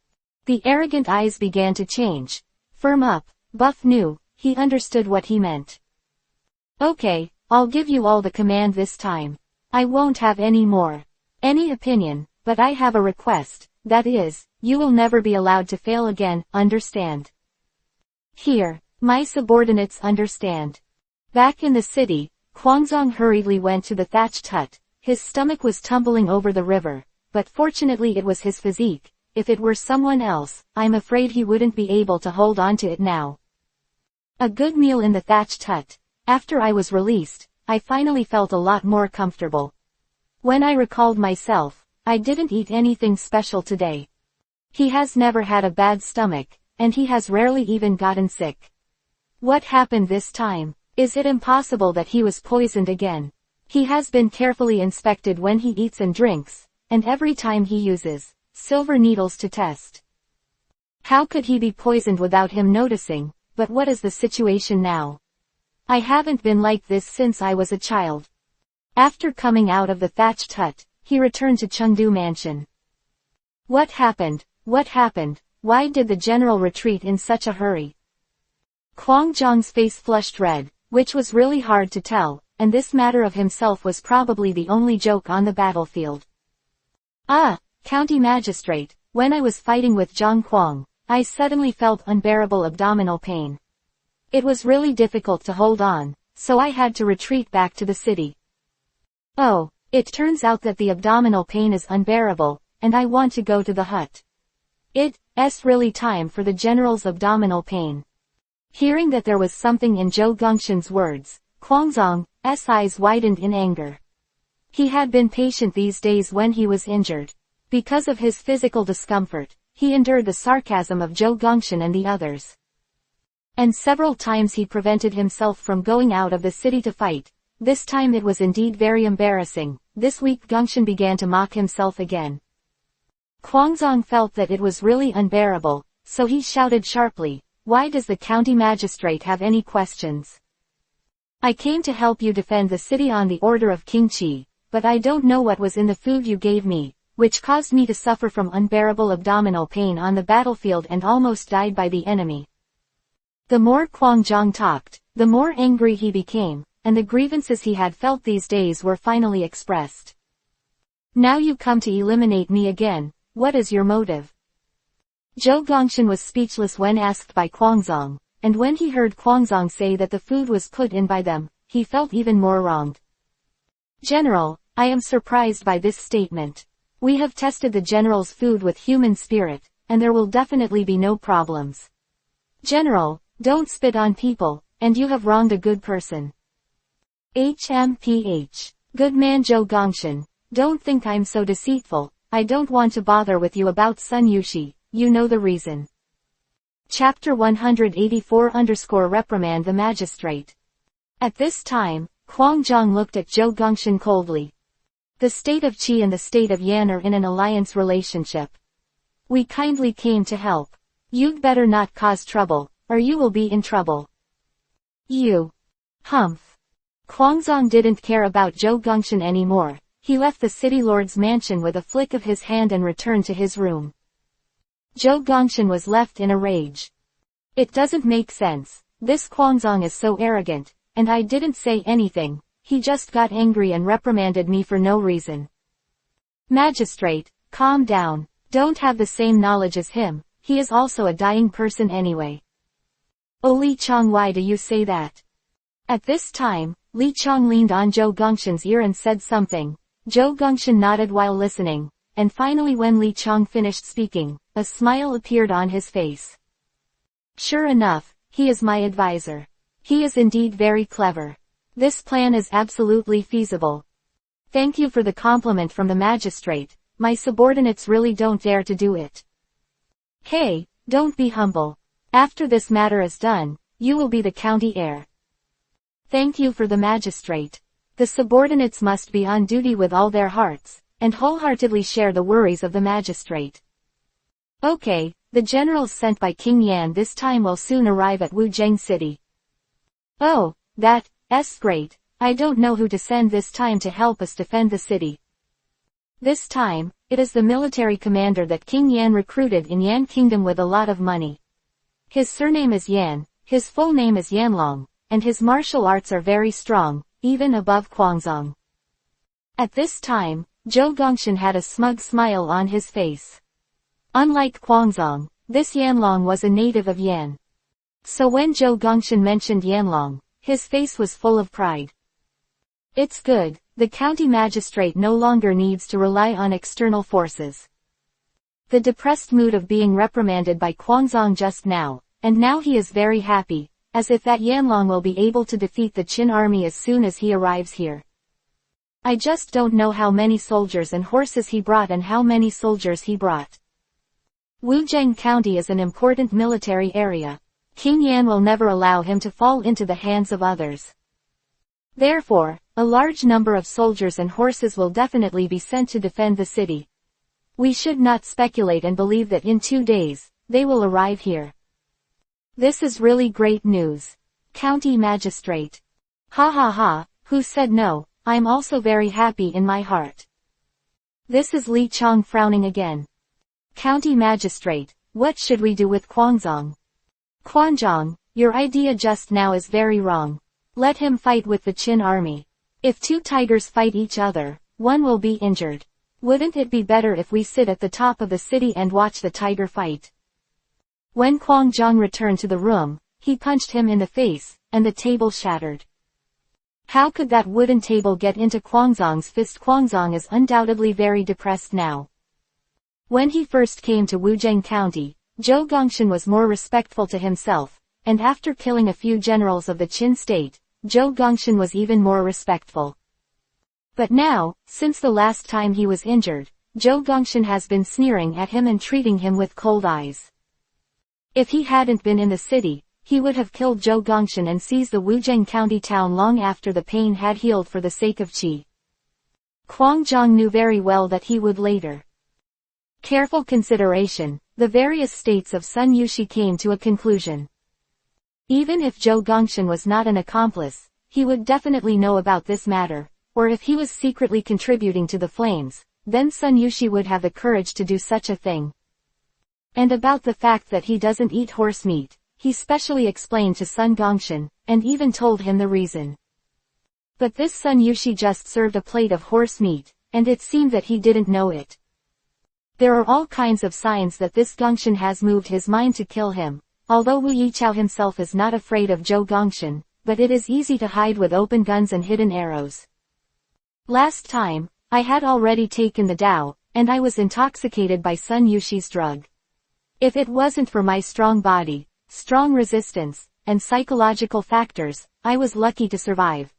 The arrogant eyes began to change. Firm up, Buff knew, he understood what he meant. Okay, I'll give you all the command this time. I won't have any more. Any opinion, but I have a request, that is, you will never be allowed to fail again, understand? Here, my subordinates understand. Back in the city, Huangzong hurriedly went to the thatched hut. His stomach was tumbling over the river, but fortunately it was his physique. If it were someone else, I'm afraid he wouldn't be able to hold on to it now. A good meal in the thatched hut. After I was released, I finally felt a lot more comfortable. When I recalled myself, I didn't eat anything special today. He has never had a bad stomach, and he has rarely even gotten sick. What happened this time? Is it impossible that he was poisoned again? He has been carefully inspected when he eats and drinks, and every time he uses silver needles to test. How could he be poisoned without him noticing? But what is the situation now? I haven't been like this since I was a child. After coming out of the thatched hut, he returned to Chengdu Mansion. What happened? What happened? Why did the general retreat in such a hurry? Kwang Zhang's face flushed red, which was really hard to tell, and this matter of himself was probably the only joke on the battlefield. County Magistrate, when I was fighting with Zhang Kwang, I suddenly felt unbearable abdominal pain. It was really difficult to hold on, so I had to retreat back to the city. Oh, it turns out that the abdominal pain is unbearable, and I want to go to the hut. It's really time for the general's abdominal pain. Hearing that there was something in Zhou Gongshen's words, Kwangzong's eyes widened in anger. He had been patient these days when he was injured. Because of his physical discomfort, he endured the sarcasm of Zhou Gongshen and the others. And several times he prevented himself from going out of the city to fight. This time it was indeed very embarrassing. This week Gongshen began to mock himself again. Kwangzong felt that it was really unbearable, so he shouted sharply, "Why does the county magistrate have any questions? I came to help you defend the city on the order of King Qi, but I don't know what was in the food you gave me, which caused me to suffer from unbearable abdominal pain on the battlefield and almost died by the enemy." The more Kwang Zhang talked, the more angry he became, and the grievances he had felt these days were finally expressed. "Now you come to eliminate me again, what is your motive?" Zhou Gongshen was speechless when asked by Kwangzong, and when he heard Kwangzong say that the food was put in by them, he felt even more wronged. "General, I am surprised by this statement. We have tested the general's food with human spirit, and there will definitely be no problems. General, don't spit on people, and you have wronged a good person." HMPH. Good man Zhou Gongshen, don't think I'm so deceitful. I don't want to bother with you about Sun Yushi, you know the reason. Chapter 184 Reprimand the Magistrate. At this time, Kwang Zhang looked at Zhou Gongshen coldly. The state of Qi and the state of Yan are in an alliance relationship. We kindly came to help. You'd better not cause trouble, or you will be in trouble. You. Humph. Kwangzong didn't care about Zhou Gongshen anymore. He left the city lord's mansion with a flick of his hand and returned to his room. Zhou Gongshen was left in a rage. It doesn't make sense. This Kwangzong is so arrogant, and I didn't say anything. He just got angry and reprimanded me for no reason. Magistrate, calm down. Don't have the same knowledge as him. He is also a dying person anyway. Oh Li Chong, why do you say that? At this time, Li Chong leaned on Zhou Gongshen's ear and said something. Zhou Gongshen nodded while listening, and finally when Li Chong finished speaking, a smile appeared on his face. Sure enough, he is my advisor. He is indeed very clever. This plan is absolutely feasible. Thank you for the compliment from the magistrate. My subordinates really don't dare to do it. Hey, don't be humble. After this matter is done, you will be the county heir. Thank you for the magistrate. The subordinates must be on duty with all their hearts, and wholeheartedly share the worries of the magistrate. Okay, the generals sent by King Yan this time will soon arrive at Wuzheng City. Oh, that's great. I don't know who to send this time to help us defend the city. This time, it is the military commander that King Yan recruited in Yan Kingdom with a lot of money. His surname is Yan, his full name is Yanlong, and his martial arts are very strong, even above Kwangzong. At this time, Zhou Gongshen had a smug smile on his face. Unlike Kwangzong, this Yanlong was a native of Yan. So when Zhou Gongshen mentioned Yanlong, his face was full of pride. It's good, the county magistrate no longer needs to rely on external forces. The depressed mood of being reprimanded by Quanzong just now, and now he is very happy, as if that Yanlong will be able to defeat the Qin army as soon as he arrives here. I just don't know how many soldiers and horses he brought and how many soldiers he brought. Wuzheng County is an important military area. King Yan will never allow him to fall into the hands of others. Therefore, a large number of soldiers and horses will definitely be sent to defend the city. We should not speculate and believe that in 2 days, they will arrive here. This is really great news. County Magistrate. Ha ha ha, who said no? I'm also very happy in my heart. This is Li Chong frowning again. County Magistrate, what should we do with Quanzong? Quanzong, your idea just now is very wrong. Let him fight with the Qin army. If 2 tigers fight each other, one will be injured. Wouldn't it be better if we sit at the top of the city and watch the tiger fight? When Quanzong returned to the room, he punched him in the face, and the table shattered. How could that wooden table get into Quanzong's fist? Quanzong is undoubtedly very depressed now. When he first came to Wuzheng County, Zhou Gongshan was more respectful to himself, and after killing a few generals of the Qin state, Zhou Gongshan was even more respectful. But now, since the last time he was injured, Zhou Gongshan has been sneering at him and treating him with cold eyes. If he hadn't been in the city, he would have killed Zhou Gongshan and seized the Wuzheng County town long after the pain had healed for the sake of qi. Quanzong knew very well that he would later. Careful consideration, the various states of Sun Yushi came to a conclusion. Even if Zhou Gongshan was not an accomplice, he would definitely know about this matter, or if he was secretly contributing to the flames, then Sun Yushi would have the courage to do such a thing. And about the fact that he doesn't eat horse meat, he specially explained to Sun Gongshan, and even told him the reason. But this Sun Yushi just served a plate of horse meat, and it seemed that he didn't know it. There are all kinds of signs that this Gongshan has moved his mind to kill him, although Wu Yichao himself is not afraid of Zhou Gongshan, but it is easy to hide with open guns and hidden arrows. Last time, I had already taken the Dao, and I was intoxicated by Sun Yushi's drug. If it wasn't for my strong body, strong resistance, and psychological factors, I was lucky to survive.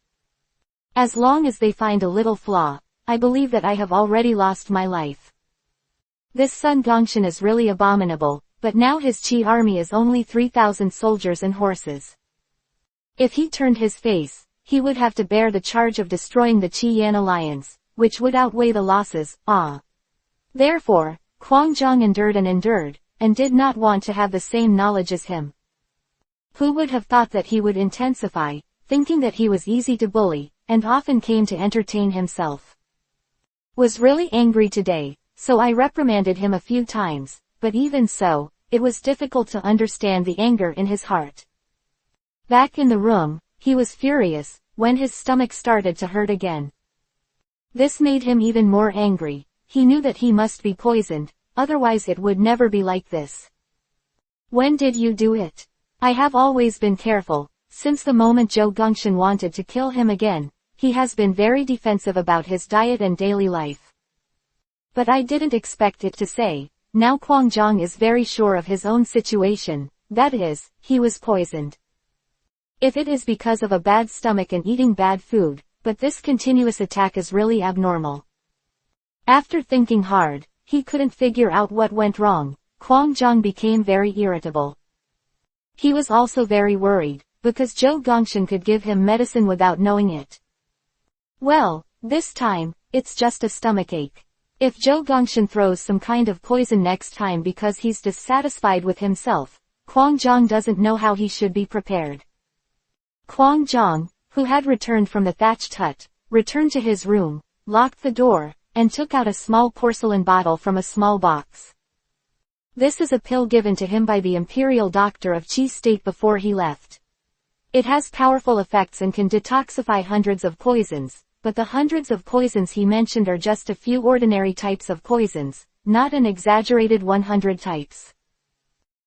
As long as they find a little flaw, I believe that I have already lost my life. This Sun Gongshan is really abominable, but now his Qi army is only 3,000 soldiers and horses. If he turned his face, he would have to bear the charge of destroying the Qi-Yan alliance, which would outweigh the losses. Therefore, Quanzong endured, and did not want to have the same knowledge as him. Who would have thought that he would intensify, thinking that he was easy to bully, and often came to entertain himself. Was really angry today, so I reprimanded him a few times, but even so, it was difficult to understand the anger in his heart. Back in the room, he was furious, when his stomach started to hurt again. This made him even more angry. He knew that he must be poisoned, otherwise it would never be like this. When did you do it? I have always been careful. Since the moment Zhou Gongshan wanted to kill him again, he has been very defensive about his diet and daily life. But I didn't expect it to say, now Quanzong is very sure of his own situation, that is, he was poisoned. If it is because of a bad stomach and eating bad food, but this continuous attack is really abnormal. After thinking hard, he couldn't figure out what went wrong. Quanzong became very irritable. He was also very worried, because Zhou Gongshan could give him medicine without knowing it. Well, this time, it's just a stomachache. If Zhou Gongshan throws some kind of poison next time because he's dissatisfied with himself, Quanzong doesn't know how he should be prepared. Quanzong, who had returned from the thatched hut, returned to his room, locked the door, and took out a small porcelain bottle from a small box. This is a pill given to him by the imperial doctor of Qi state before he left. It has powerful effects and can detoxify hundreds of poisons, but the hundreds of poisons he mentioned are just a few ordinary types of poisons, not an exaggerated 100 types.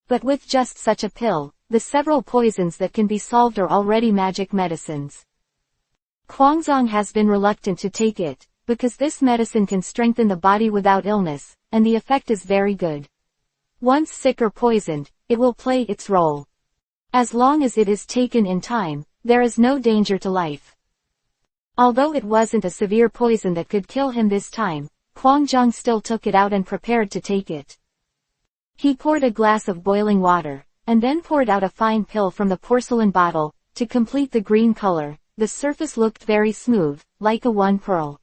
But with just such a pill, the several poisons that can be solved are already magic medicines. Huangzong has been reluctant to take it, because this medicine can strengthen the body without illness, and the effect is very good. Once sick or poisoned, it will play its role. As long as it is taken in time, there is no danger to life. Although it wasn't a severe poison that could kill him this time, Huangzong still took it out and prepared to take it. He poured a glass of boiling water, and then poured out a fine pill from the porcelain bottle. To complete the green color, the surface looked very smooth, like a one pearl.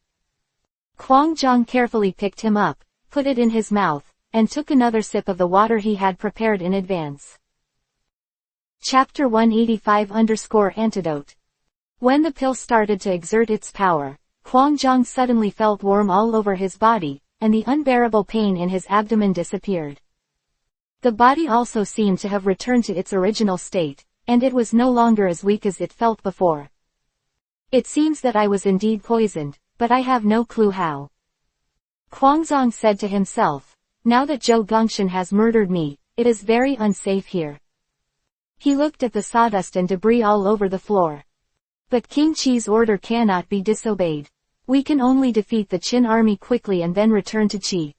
Huangzong carefully picked him up, put it in his mouth, and took another sip of the water he had prepared in advance. Chapter 185-Antidote. When the pill started to exert its power, Huangzong suddenly felt warm all over his body, and the unbearable pain in his abdomen disappeared. The body also seemed to have returned to its original state, and it was no longer as weak as it felt before. It seems that I was indeed poisoned, but I have no clue how. Huangzong said to himself, now that Zhou Gongxian has murdered me, it is very unsafe here. He looked at the sawdust and debris all over the floor. But King Qi's order cannot be disobeyed. We can only defeat the Qin army quickly and then return to Qi.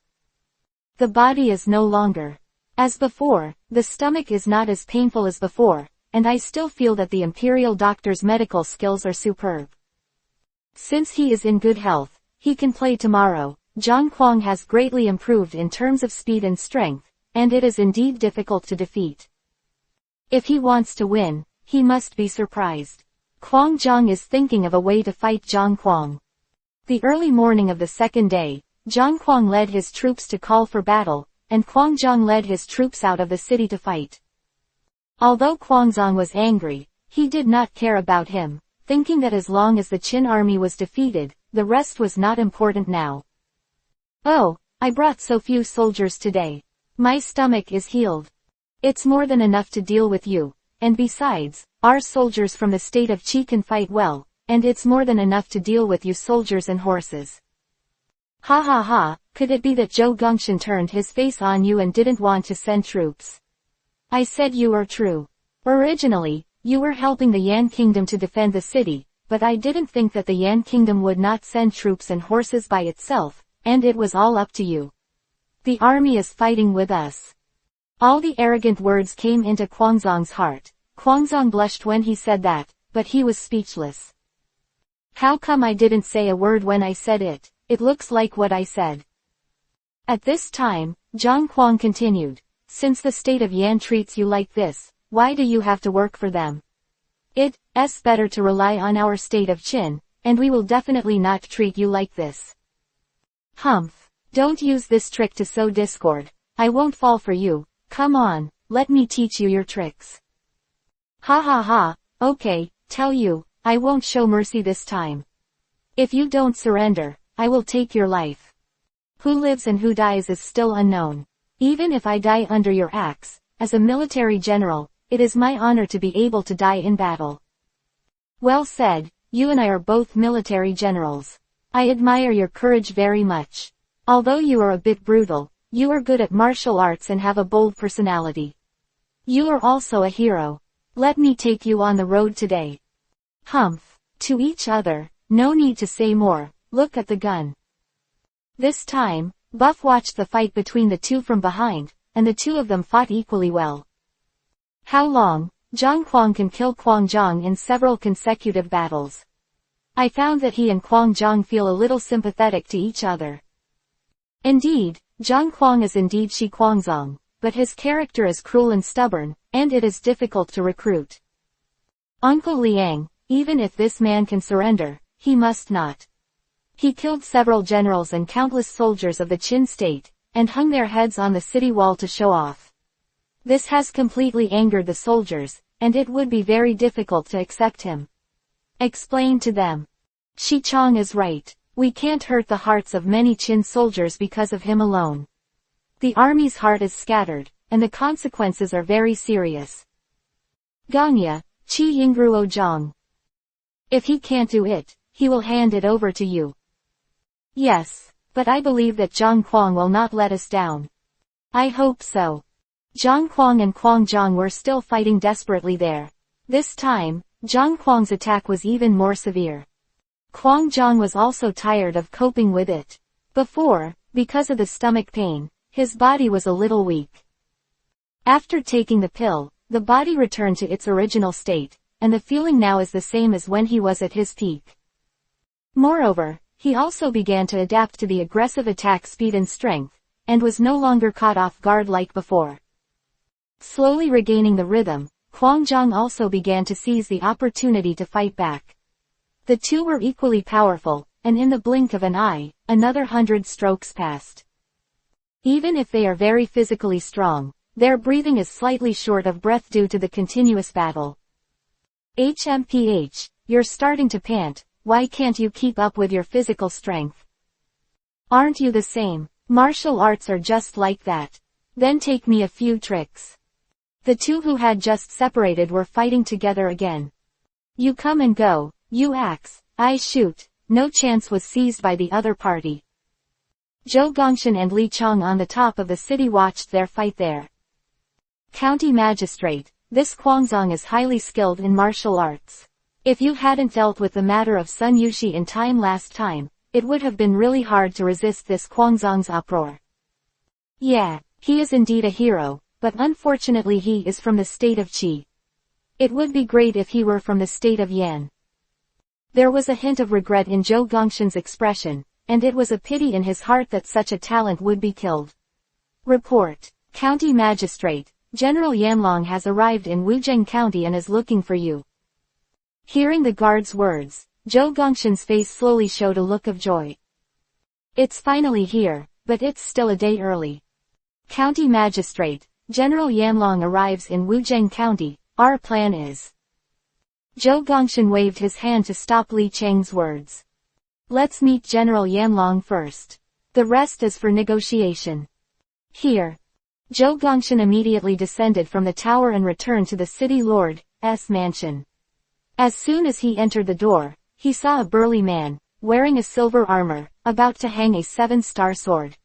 The body is no longer as before, the stomach is not as painful as before, and I still feel that the imperial doctor's medical skills are superb. Since he is in good health, he can play tomorrow. Zhang Kuang has greatly improved in terms of speed and strength, and it is indeed difficult to defeat. If he wants to win, he must be surprised. Huangzong is thinking of a way to fight Zhang Kuang. The early morning of the second day, Zhang Kuang led his troops to call for battle, and Huangzong led his troops out of the city to fight. Although Huangzong was angry, he did not care about him, thinking that as long as the Qin army was defeated, the rest was not important now. Oh, I brought so few soldiers today. My stomach is healed. It's more than enough to deal with you, and besides, our soldiers from the state of Qi can fight well, and it's more than enough to deal with you soldiers and horses. Ha ha ha, could it be that Zhou Gongxian turned his face on you and didn't want to send troops? I said you were true. Originally, you were helping the Yan Kingdom to defend the city, but I didn't think that the Yan Kingdom would not send troops and horses by itself, and it was all up to you. The army is fighting with us. All the arrogant words came into Huangzong's heart. Huangzong blushed when he said that, but he was speechless. How come I didn't say a word when I said it? It looks like what I said. At this time, Zhang Kuang continued. Since the state of Yan treats you like this, why do you have to work for them? It's better to rely on our state of Qin, and we will definitely not treat you like this. Humph. Don't use this trick to sow discord. I won't fall for you. Come on, let me teach you your tricks. Ha ha ha, okay, tell you, I won't show mercy this time. If you don't surrender, I will take your life. Who lives and who dies is still unknown. Even if I die under your axe, as a military general, it is my honor to be able to die in battle. Well said, you and I are both military generals. I admire your courage very much. Although you are a bit brutal, you are good at martial arts and have a bold personality. You are also a hero. Let me take you on the road today. Humph. To each other, no need to say more, look at the gun. This time, Buff watched the fight between the two from behind, and the two of them fought equally well. How long? Zhang Kuang can kill Huangzong in several consecutive battles. I found that he and Huangzong feel a little sympathetic to each other. Indeed, Zhang Kuang is indeed Shi Huangzong, but his character is cruel and stubborn, and it is difficult to recruit. Uncle Liang, even if this man can surrender, he must not. He killed several generals and countless soldiers of the Qin state, and hung their heads on the city wall to show off. This has completely angered the soldiers, and it would be very difficult to accept him. Explain to them. Shi Chong is right, we can't hurt the hearts of many Qin soldiers because of him alone. The army's heart is scattered, and the consequences are very serious. Gangya, Qi Yingruo Zhang. If he can't do it, he will hand it over to you. Yes, but I believe that Zhang Kuang will not let us down. I hope so. Zhang Kuang and Huangzong were still fighting desperately there. This time, Zhang Kuang's attack was even more severe. Kwang Jong was also tired of coping with it. Before, because of the stomach pain, his body was a little weak. After taking the pill, the body returned to its original state, and the feeling now is the same as when he was at his peak. Moreover, he also began to adapt to the aggressive attack speed and strength, and was no longer caught off guard like before. Slowly regaining the rhythm, Kwang Jong also began to seize the opportunity to fight back. The two were equally powerful, and in the blink of an eye, another 100 strokes passed. Even if they are very physically strong, their breathing is slightly short of breath due to the continuous battle. HMPH, you're starting to pant, why can't you keep up with your physical strength? Aren't you the same? Martial arts are just like that. Then take me a few tricks. The two who had just separated were fighting together again. You come and go, you axe, I shoot, no chance was seized by the other party. Zhou Gongshan and Li Chong on the top of the city watched their fight there. County Magistrate, this Kwangzong is highly skilled in martial arts. If you hadn't dealt with the matter of Sun Yushi in time last time, it would have been really hard to resist this Kwangzong's uproar. Yeah, he is indeed a hero, but unfortunately he is from the state of Qi. It would be great if he were from the state of Yan. There was a hint of regret in Zhou Gongshan's expression, and it was a pity in his heart that such a talent would be killed. Report. County Magistrate, General Yanlong has arrived in Wuzheng County and is looking for you. Hearing the guard's words, Zhou Gongshan's face slowly showed a look of joy. It's finally here, but it's still a day early. County Magistrate, General Yanlong arrives in Wuzheng County, our plan is. Zhou Gongshan waved his hand to stop Li Cheng's words. Let's meet General Yanlong first. The rest is for negotiation. Here. Zhou Gongshan immediately descended from the tower and returned to the city lord's mansion. As soon as he entered the door, he saw a burly man, wearing a silver armor, about to hang a 7-star sword.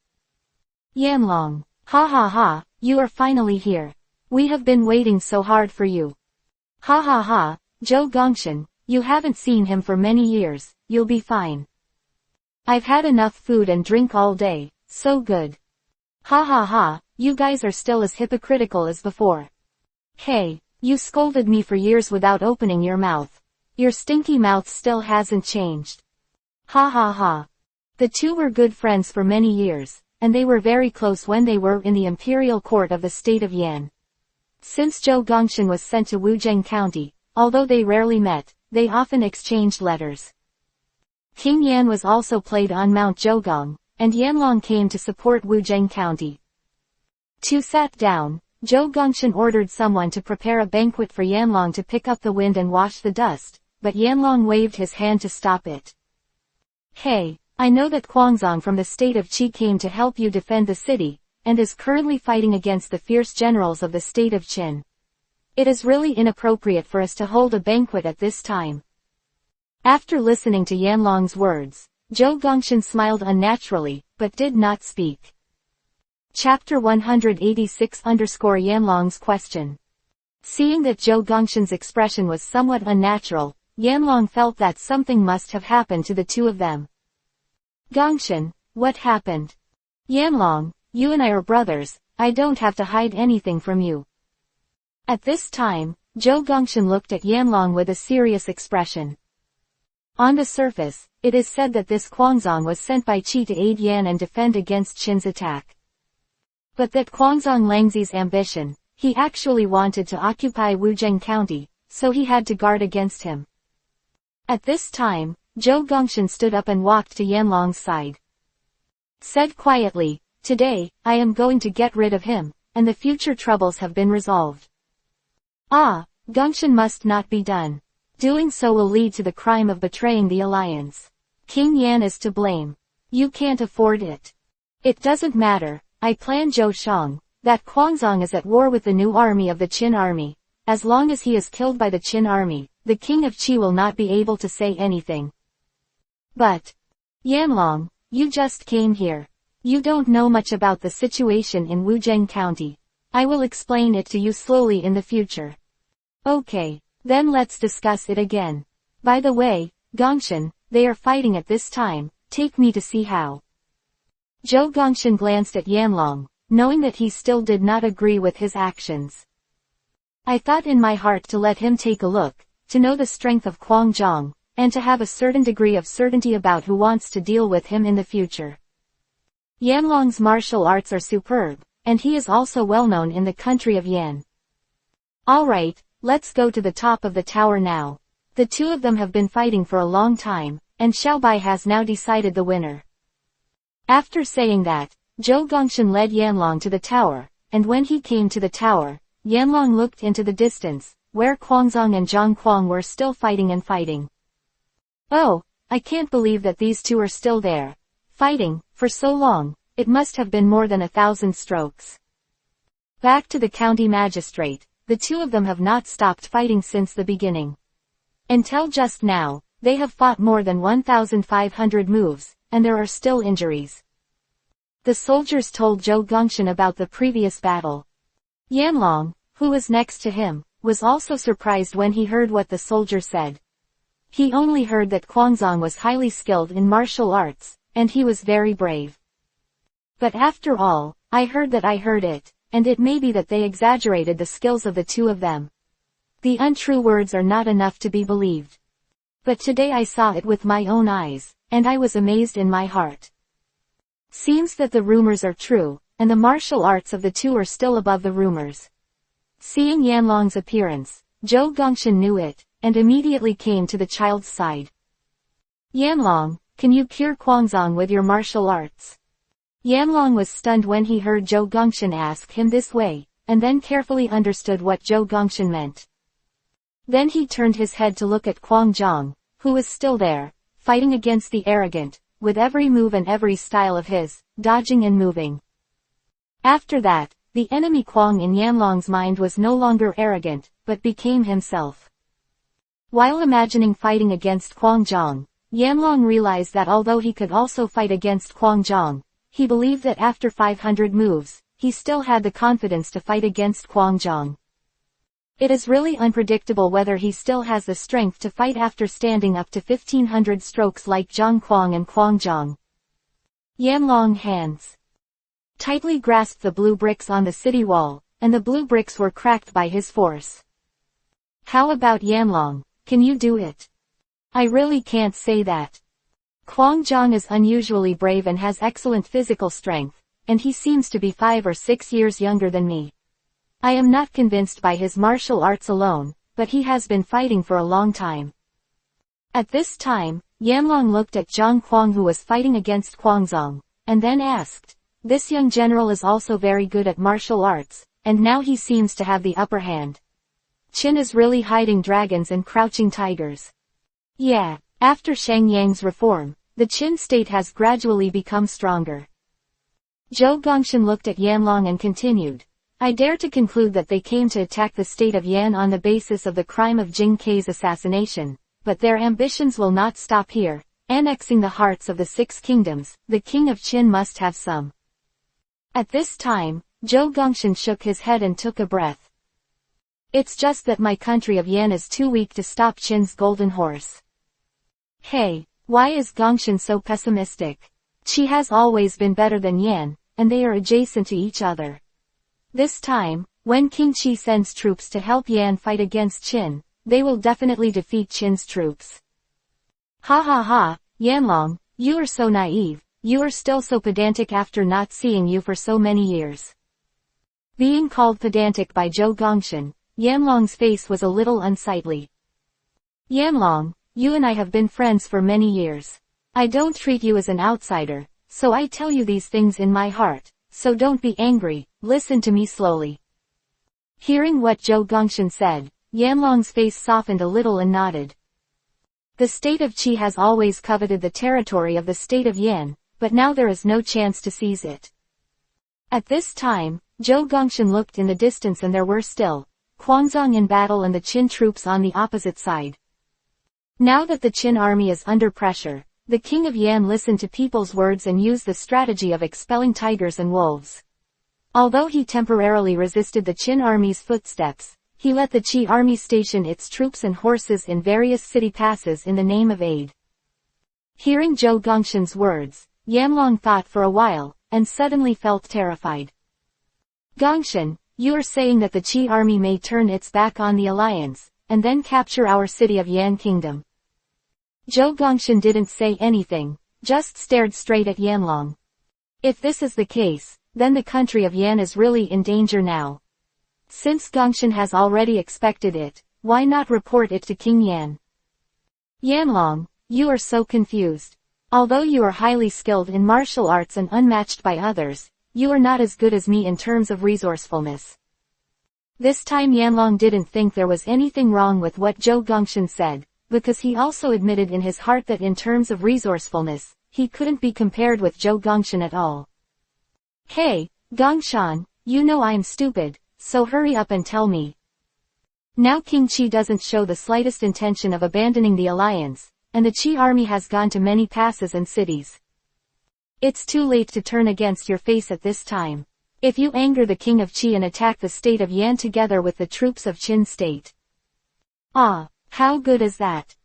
Yanlong, ha ha ha, you are finally here. We have been waiting so hard for you. Ha ha ha, Zhou Gongshan, you haven't seen him for many years, you'll be fine. I've had enough food and drink all day, so good. Ha ha ha, you guys are still as hypocritical as before. Hey, you scolded me for years without opening your mouth. Your stinky mouth still hasn't changed. Ha ha ha. The two were good friends for many years, and they were very close when they were in the imperial court of the state of Yan. Since Zhou Gongshan was sent to Wuzheng County, although they rarely met, they often exchanged letters. King Yan was also played on Mount Zhougong, and Yanlong came to support Wuzheng County. To sat down, Zhou Gongshan ordered someone to prepare a banquet for Yanlong to pick up the wind and wash the dust, but Yanlong waved his hand to stop it. Hey, I know that Kwangzong from the state of Qi came to help you defend the city, and is currently fighting against the fierce generals of the state of Qin. It is really inappropriate for us to hold a banquet at this time. After listening to Yanlong's words, Zhou Gongshan smiled unnaturally, but did not speak. Chapter 186 Yanlong's question. Seeing that Zhou Gongshan's expression was somewhat unnatural, Yanlong felt that something must have happened to the two of them. Gongshan, what happened? Yanlong, you and I are brothers, I don't have to hide anything from you. At this time, Zhou Gongshan looked at Yanlong with a serious expression. On the surface, it is said that this Kwangzong was sent by Qi to aid Yan and defend against Qin's attack. But that Kwangzong Langzi's ambition, he actually wanted to occupy Wuzheng County, so he had to guard against him. At this time, Zhou Gongshan stood up and walked to Yanlong's side. Said quietly, today, I am going to get rid of him, and the future troubles have been resolved. Ah, Gongshan must not be done. Doing so will lead to the crime of betraying the alliance. King Yan is to blame. You can't afford it. It doesn't matter. I plan Zhou Shang, that Kwangzong is at war with the new army of the Qin army. As long as he is killed by the Qin army, the king of Qi will not be able to say anything. But, Yanlong, you just came here. You don't know much about the situation in Wuzheng County. I will explain it to you slowly in the future. Okay, then let's discuss it again. By the way, Gongshan, they are fighting at this time, take me to see how. Zhou Gongshan glanced at Yanlong, knowing that he still did not agree with his actions. I thought in my heart to let him take a look, to know the strength of Kwang Zhang, and to have a certain degree of certainty about who wants to deal with him in the future. Yanlong's martial arts are superb, and he is also well known in the country of Yan. Alright, let's go to the top of the tower now. The two of them have been fighting for a long time, and Xiaobai has now decided the winner. After saying that, Zhou Gongshan led Yanlong to the tower, and when he came to the tower, Yanlong looked into the distance, where Kwangzong and Zhang Kwang were still fighting and fighting. Oh, I can't believe that these two are still there. Fighting, for so long, it must have been more than 1,000 strokes. Back to the county magistrate, the two of them have not stopped fighting since the beginning. Until just now, they have fought more than 1,500 moves, and there are still injuries. The soldiers told Zhou Gongshan about the previous battle. Yanlong, who was next to him, was also surprised when he heard what the soldier said. He only heard that Kwangzong was highly skilled in martial arts, and he was very brave. But after all, I heard it, and it may be that they exaggerated the skills of the two of them. The untrue words are not enough to be believed. But today I saw it with my own eyes, and I was amazed in my heart. Seems that the rumors are true, and the martial arts of the two are still above the rumors. Seeing Yanlong's appearance, Zhou Gongshan knew it, and immediately came to the child's side. Yanlong, can you cure Kwangzong with your martial arts? Yanlong was stunned when he heard Zhou Gongshan ask him this way, and then carefully understood what Zhou Gongshan meant. Then he turned his head to look at Kwangzong, who was still there, fighting against the arrogant, with every move and every style of his, dodging and moving. After that, the enemy Kwang in Yanlong's mind was no longer arrogant, but became himself. While imagining fighting against Kwangzong, Yanlong realized that although he could also fight against Kwangzong, he believed that after 500 moves, he still had the confidence to fight against Kwangzong. It is really unpredictable whether he still has the strength to fight after standing up to 1500 strokes like Zhang Kwang and Kwangzong. Yanlong hands tightly grasped the blue bricks on the city wall, and the blue bricks were cracked by his force. How about Yanlong, can you do it? I really can't say that. Kwangzong is unusually brave and has excellent physical strength, and he seems to be 5 or 6 years younger than me. I am not convinced by his martial arts alone, but he has been fighting for a long time. At this time, Yanlong looked at Zhang Kwang who was fighting against Kwangzong, and then asked, "This young general is also very good at martial arts, and now he seems to have the upper hand. Qin is really hiding dragons and crouching tigers." Yeah, after Shang Yang's reform, the Qin state has gradually become stronger. Zhou Gongshan looked at Yanlong and continued, "I dare to conclude that they came to attack the state of Yan on the basis of the crime of Jing Kei's assassination, but their ambitions will not stop here. Annexing the hearts of the 6 kingdoms, the king of Qin must have some." At this time, Zhou Gongshan shook his head and took a breath. "It's just that my country of Yan is too weak to stop Qin's golden horse." Hey, why is Gongshan so pessimistic? Qi has always been better than Yan, and they are adjacent to each other. This time, when King Qi sends troops to help Yan fight against Qin, they will definitely defeat Qin's troops. Ha ha ha, Yanlong, you are so naive, you are still so pedantic after not seeing you for so many years. Being called pedantic by Zhou Gongshan, Yanlong's face was a little unsightly. Yanlong, you and I have been friends for many years. I don't treat you as an outsider, so I tell you these things in my heart, so don't be angry, listen to me slowly. Hearing what Zhou Gongshan said, Yanlong's face softened a little and nodded. The state of Qi has always coveted the territory of the state of Yan, but now there is no chance to seize it. At this time, Zhou Gongshan looked in the distance and there were still Kwangzong in battle and the Qin troops on the opposite side. Now that the Qin army is under pressure, the king of Yan listened to people's words and used the strategy of expelling tigers and wolves. Although he temporarily resisted the Qin army's footsteps, he let the Qi army station its troops and horses in various city passes in the name of aid. Hearing Zhou Gongshan's words, Yanlong thought for a while, and suddenly felt terrified. Gongshan, you are saying that the Qi army may turn its back on the alliance, and then capture our city of Yan Kingdom. Zhou Gongshan didn't say anything, just stared straight at Yanlong. If this is the case, then the country of Yan is really in danger now. Since Gongshan has already expected it, why not report it to King Yan? Yanlong, you are so confused. Although you are highly skilled in martial arts and unmatched by others, you are not as good as me in terms of resourcefulness. This time Yanlong didn't think there was anything wrong with what Zhou Gongshan said, because he also admitted in his heart that in terms of resourcefulness, he couldn't be compared with Zhou Gongshan at all. Hey, Gongshan, you know I'm stupid, so hurry up and tell me. Now King Qi doesn't show the slightest intention of abandoning the alliance, and the Qi army has gone to many passes and cities. It's too late to turn against your face at this time. If you anger the king of Qi and attack the state of Yan together with the troops of Qin state. Ah, how good is that?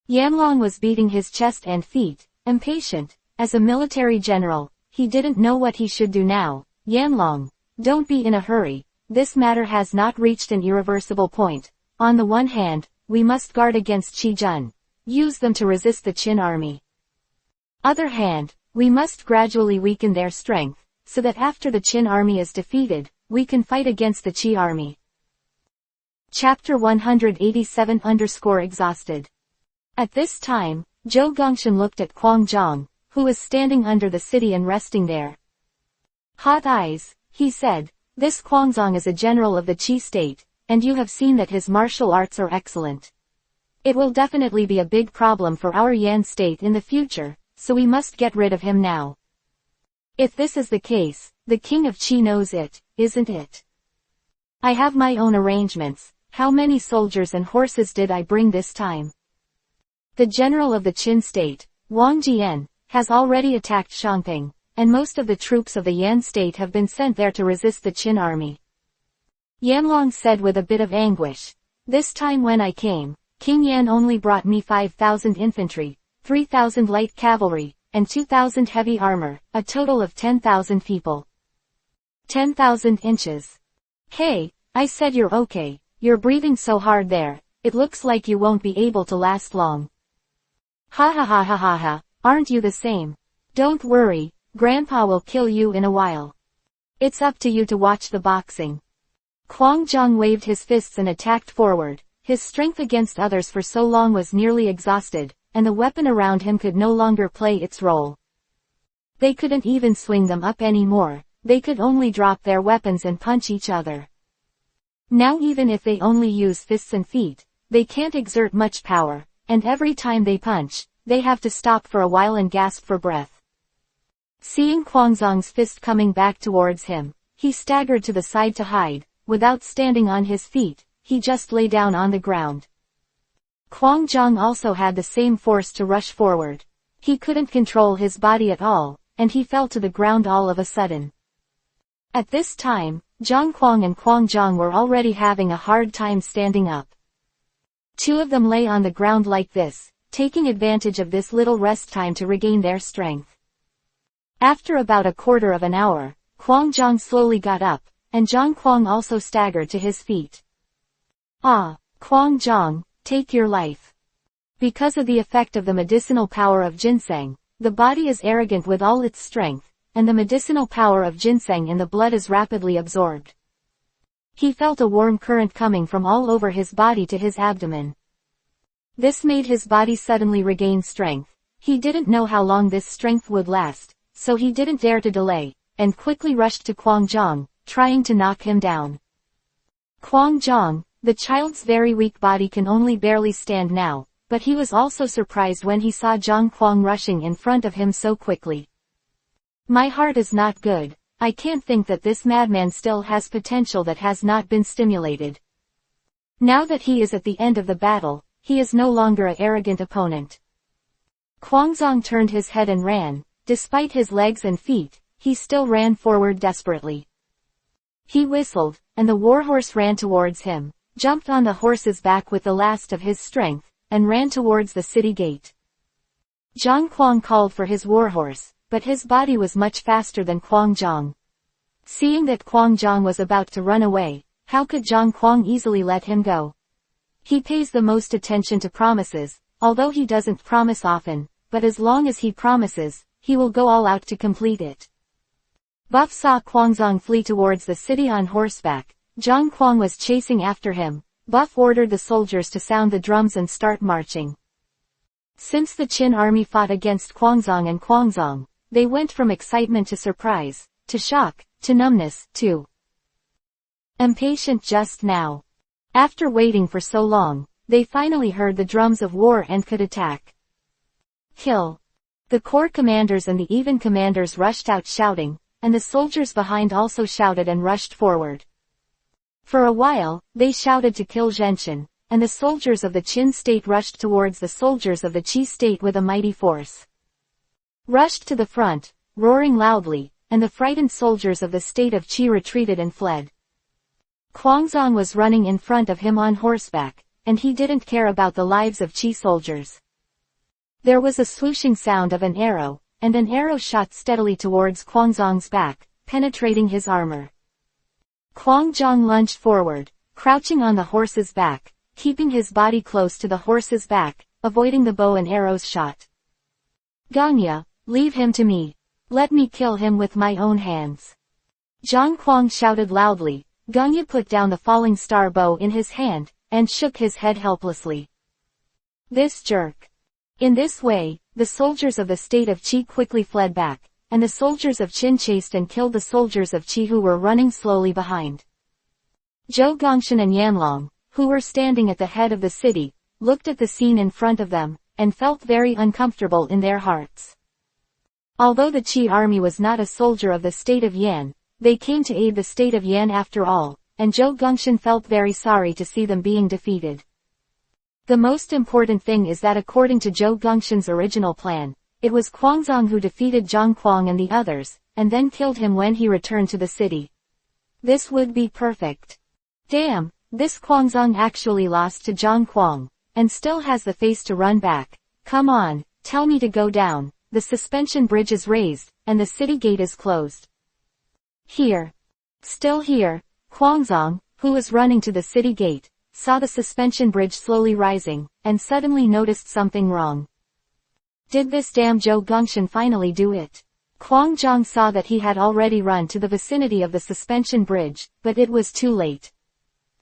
Yanlong was beating his chest and feet, impatient. As a military general, he didn't know what he should do now. Yanlong, don't be in a hurry. This matter has not reached an irreversible point. On the one hand, we must guard against Qi Jun. Use them to resist the Qin army. Other hand, we must gradually weaken their strength, so that after the Qin army is defeated, we can fight against the Qi army. Chapter 187_exhausted. At this time, Zhou Gongshan looked at Quang Zhang, who was standing under the city and resting there. Hot eyes, he said, this Quang Zhang is a general of the Qi state, and you have seen that his martial arts are excellent. It will definitely be a big problem for our Yan state in the future, so we must get rid of him now. If this is the case, the king of Qi knows it, isn't it? I have my own arrangements. How many soldiers and horses did I bring this time? The general of the Qin state, Wang Jian, has already attacked Shangping, and most of the troops of the Yan state have been sent there to resist the Qin army. Yanlong said with a bit of anguish. This time when I came, King Yan only brought me 5,000 infantry, 3,000 light cavalry, and 2,000 heavy armor, a total of 10,000 people. 10,000 inches. Hey, I said you're okay, you're breathing so hard there, it looks like you won't be able to last long. Ha ha ha ha ha ha, aren't you the same? Don't worry, Grandpa will kill you in a while. It's up to you to watch the boxing. Quang Zhang waved his fists and attacked forward. His strength against others for so long was nearly exhausted, and the weapon around him could no longer play its role. They couldn't even swing them up anymore, they could only drop their weapons and punch each other. Now even if they only use fists and feet, they can't exert much power, and every time they punch, they have to stop for a while and gasp for breath. Seeing Quang Zhang's fist coming back towards him, he staggered to the side to hide. Without standing on his feet, he just lay down on the ground. Quang Zhang also had the same force to rush forward. He couldn't control his body at all, and he fell to the ground all of a sudden. At this time, Zhang Quang and Quang Zhang were already having a hard time standing up. Two of them lay on the ground like this, taking advantage of this little rest time to regain their strength. After about a quarter of an hour, Quang Zhang slowly got up, and Zhang Quang also staggered to his feet. Ah, Quang Zhang, take your life. Because of the effect of the medicinal power of ginseng, the body is arrogant with all its strength, and the medicinal power of ginseng in the blood is rapidly absorbed. He felt a warm current coming from all over his body to his abdomen. This made his body suddenly regain strength. He didn't know how long this strength would last, so he didn't dare to delay, and quickly rushed to Quang Zhang, trying to knock him down. Quang Zhang, the child's very weak body can only barely stand now, but he was also surprised when he saw Zhang Quang rushing in front of him so quickly. My heart is not good. I can't think that this madman still has potential that has not been stimulated. Now that he is at the end of the battle, he is no longer an arrogant opponent. Quang Zhang turned his head and ran. Despite his legs and feet, he still ran forward desperately. He whistled, and the warhorse ran towards him, jumped on the horse's back with the last of his strength, and ran towards the city gate. Zhang Kuang called for his warhorse, but his body was much faster than Kuang Zhang. Seeing that Kuang Zhang was about to run away, how could Zhang Kuang easily let him go? He pays the most attention to promises, although he doesn't promise often, but as long as he promises, he will go all out to complete it. Buff saw Kuangzong flee towards the city on horseback. Zhang Kuang was chasing after him. Buff ordered the soldiers to sound the drums and start marching. Since the Qin army fought against Kuangzong and Kuangzong, they went from excitement to surprise, to shock, to numbness, to impatient just now. After waiting for so long, they finally heard the drums of war and could attack. Kill. The corps commanders and the even commanders rushed out shouting, and the soldiers behind also shouted and rushed forward. For a while, they shouted to kill Zhenshin, and the soldiers of the Qin state rushed towards the soldiers of the Qi state with a mighty force. Rushed to the front, roaring loudly, and the frightened soldiers of the state of Qi retreated and fled. Kuangzong was running in front of him on horseback, and he didn't care about the lives of Qi soldiers. There was a swooshing sound of an arrow, and an arrow shot steadily towards Kuangzong's back, penetrating his armor. Kuangzong lunged forward, crouching on the horse's back, keeping his body close to the horse's back, avoiding the bow and arrow's shot. Gangya, leave him to me. Let me kill him with my own hands. Zhang Kuang shouted loudly. Gangya put down the falling star bow in his hand, and shook his head helplessly. This jerk. In this way, the soldiers of the state of Qi quickly fled back, and the soldiers of Qin chased and killed the soldiers of Qi who were running slowly behind. Zhou Gongshan and Yanlong, who were standing at the head of the city, looked at the scene in front of them, and felt very uncomfortable in their hearts. Although the Qi army was not a soldier of the state of Yan, they came to aid the state of Yan after all, and Zhou Gongshan felt very sorry to see them being defeated. The most important thing is that according to Zhou Gongshan's original plan, it was Kuangzong who defeated Zhang Kuang and the others, and then killed him when he returned to the city. This would be perfect. Damn, this Kuangzong actually lost to Zhang Kuang, and still has the face to run back. Come on, tell me to go down. The suspension bridge is raised, and the city gate is closed. Here. Still here, Kuangzong, who was running to the city gate, saw the suspension bridge slowly rising, and suddenly noticed something wrong. Did this damn Zhou Gongshan finally do it? Kuangzong saw that he had already run to the vicinity of the suspension bridge, but it was too late.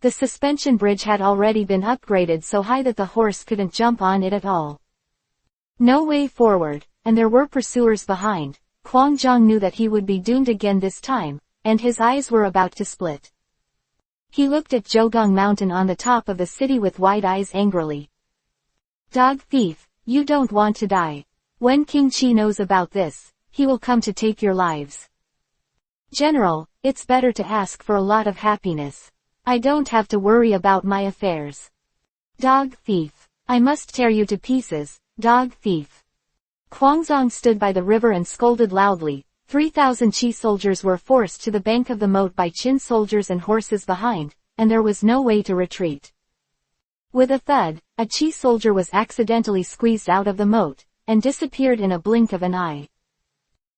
The suspension bridge had already been upgraded so high that the horse couldn't jump on it at all. No way forward, and there were pursuers behind. Kuangzong knew that he would be doomed again this time, and his eyes were about to split. He looked at Zhougong Mountain on the top of the city with wide eyes angrily. Dog thief, you don't want to die. When King Qi knows about this, he will come to take your lives. General, it's better to ask for a lot of happiness. I don't have to worry about my affairs. Dog thief. I must tear you to pieces, dog thief. Kuangzong stood by the river and scolded loudly. 3,000 Qi soldiers were forced to the bank of the moat by Qin soldiers and horses behind, and there was no way to retreat. With a thud, a Qi soldier was accidentally squeezed out of the moat, and disappeared in a blink of an eye.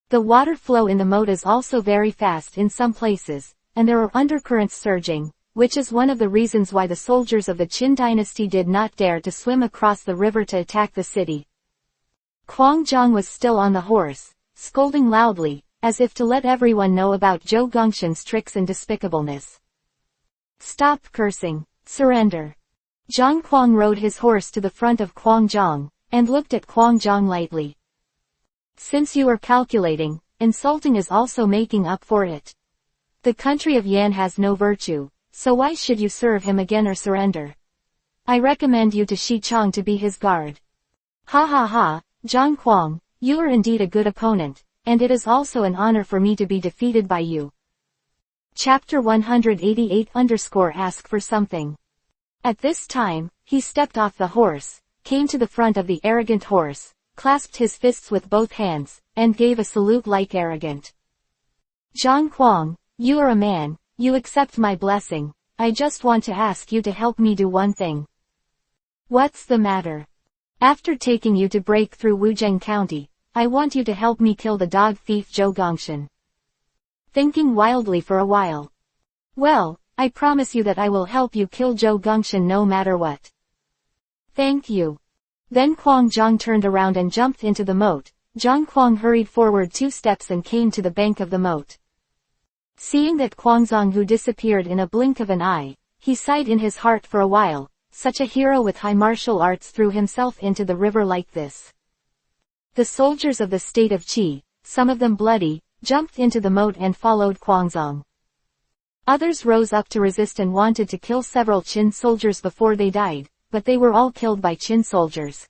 The water flow in the moat is also very fast in some places, and there are undercurrents surging, which is one of the reasons why the soldiers of the Qin dynasty did not dare to swim across the river to attack the city. Kuangzong was still on the horse, scolding loudly, as if to let everyone know about Zhou Gongshan's tricks and despicableness. Stop cursing. Surrender. Zhang Kuang rode his horse to the front of Kuangzong, and looked at Kuangzong lightly. Since you are calculating, insulting is also making up for it. The country of Yan has no virtue, so why should you serve him again or surrender? I recommend you to Xichang to be his guard. Ha ha ha, Zhang Kuang, you are indeed a good opponent, and it is also an honor for me to be defeated by you. Chapter 188 Ask for something. At this time, he stepped off the horse, came to the front of the arrogant horse, clasped his fists with both hands, and gave a salute like arrogant. Zhang Kuang, you are a man, you accept my blessing. I just want to ask you to help me do one thing. What's the matter? After taking you to break through Wuzheng County, I want you to help me kill the dog thief Zhou Gongshan. Thinking wildly for a while. Well, I promise you that I will help you kill Zhou Gongshan no matter what. Thank you. Then Quang Zhang turned around and jumped into the moat. Zhang Quang hurried forward 2 steps and came to the bank of the moat. Seeing that Quang Zhang who disappeared in a blink of an eye, he sighed in his heart for a while. Such a hero with high martial arts threw himself into the river like this. The soldiers of the state of Qi, some of them bloody, jumped into the moat and followed Quang Zhang. Others rose up to resist and wanted to kill several Qin soldiers before they died, but they were all killed by Qin soldiers.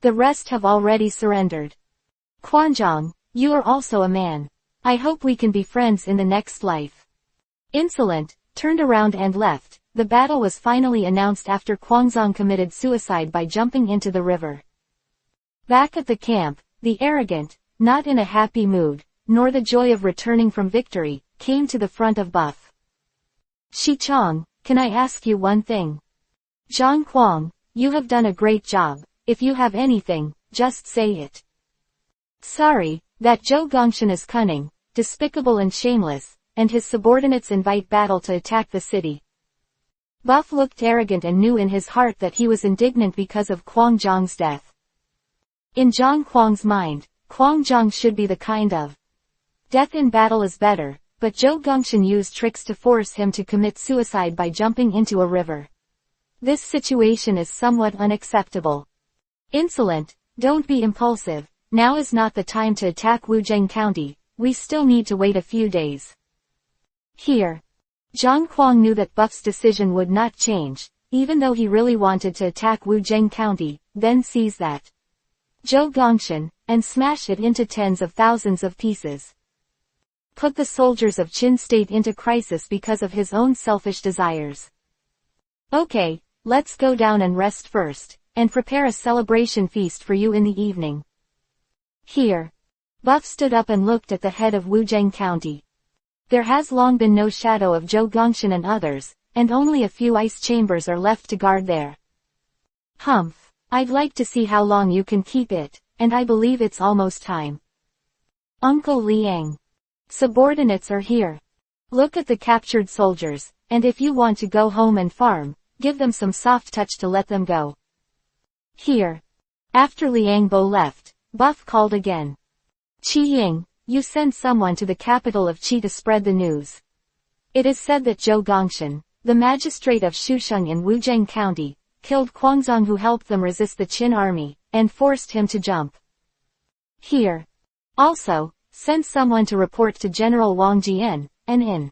The rest have already surrendered. Quang Zhang, you are also a man. I hope we can be friends in the next life. Insolent, turned around and left. The battle was finally announced after Quang Zhang committed suicide by jumping into the river. Back at the camp, the arrogant, not in a happy mood, nor the joy of returning from victory, came to the front of Buff. Shi Chong, can I ask you one thing? Zhang Quang, you have done a great job. If you have anything, just say it. Sorry, that Zhou Gongshan is cunning, despicable and shameless, and his subordinates invite battle to attack the city. Buff looked arrogant and knew in his heart that he was indignant because of Quang Zhang's death. In Zhang Quang's mind, Quang Zhang should be the kind of death in battle is better, but Zhou Gongshan used tricks to force him to commit suicide by jumping into a river. This situation is somewhat unacceptable. Insolent, don't be impulsive, now is not the time to attack Wuzheng County, we still need to wait a few days. Here. Zhang Quang knew that Buff's decision would not change, even though he really wanted to attack Wuzheng County, then seize that Zhou Gongshan, and smash it into tens of thousands of pieces. Put the soldiers of Qin state into crisis because of his own selfish desires. Okay, let's go down and rest first, and prepare a celebration feast for you in the evening. Here. Buff stood up and looked at the head of Wuzheng County. There has long been no shadow of Zhou Gongshan and others, and only a few ice chambers are left to guard there. Humph, I'd like to see how long you can keep it, and I believe it's almost time. Uncle Liang. Subordinates are here. Look at the captured soldiers, and if you want to go home and farm, give them some soft touch to let them go. Here. After Liang Bo left, Buff called again. Qi Ying, you send someone to the capital of Qi to spread the news. It is said that Zhou Gongshan, the magistrate of Shusheng in Wuzheng County, killed Quang Zhang who helped them resist the Qin army, and forced him to jump. Here. Also, send someone to report to General Wang Jian, and in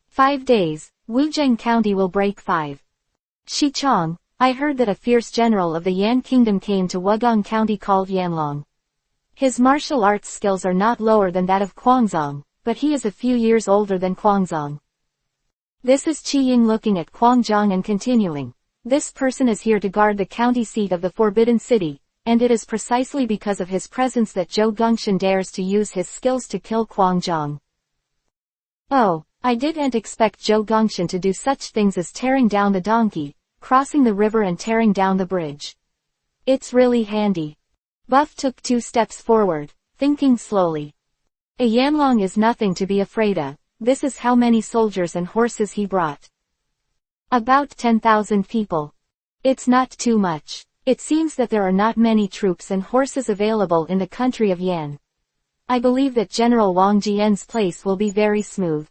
5 days, Wuzheng County will break 5. Shi Chong, I heard that a fierce general of the Yan Kingdom came to Wugong County called Yanlong. His martial arts skills are not lower than that of Quang Zhang, but he is a few years older than Quang Zhang. This is Qi Ying looking at Quang Zhang and continuing. This person is here to guard the county seat of the Forbidden City, and it is precisely because of his presence that Zhou Gongshan dares to use his skills to kill Quang Zhang. Oh, I didn't expect Zhou Gongshan to do such things as tearing down the donkey, crossing the river and tearing down the bridge. It's really handy. Buff took 2 steps forward, thinking slowly. A Yanlong is nothing to be afraid of. This is how many soldiers and horses he brought. About 10,000 people. It's not too much. It seems that there are not many troops and horses available in the country of Yan. I believe that General Wang Jian's place will be very smooth.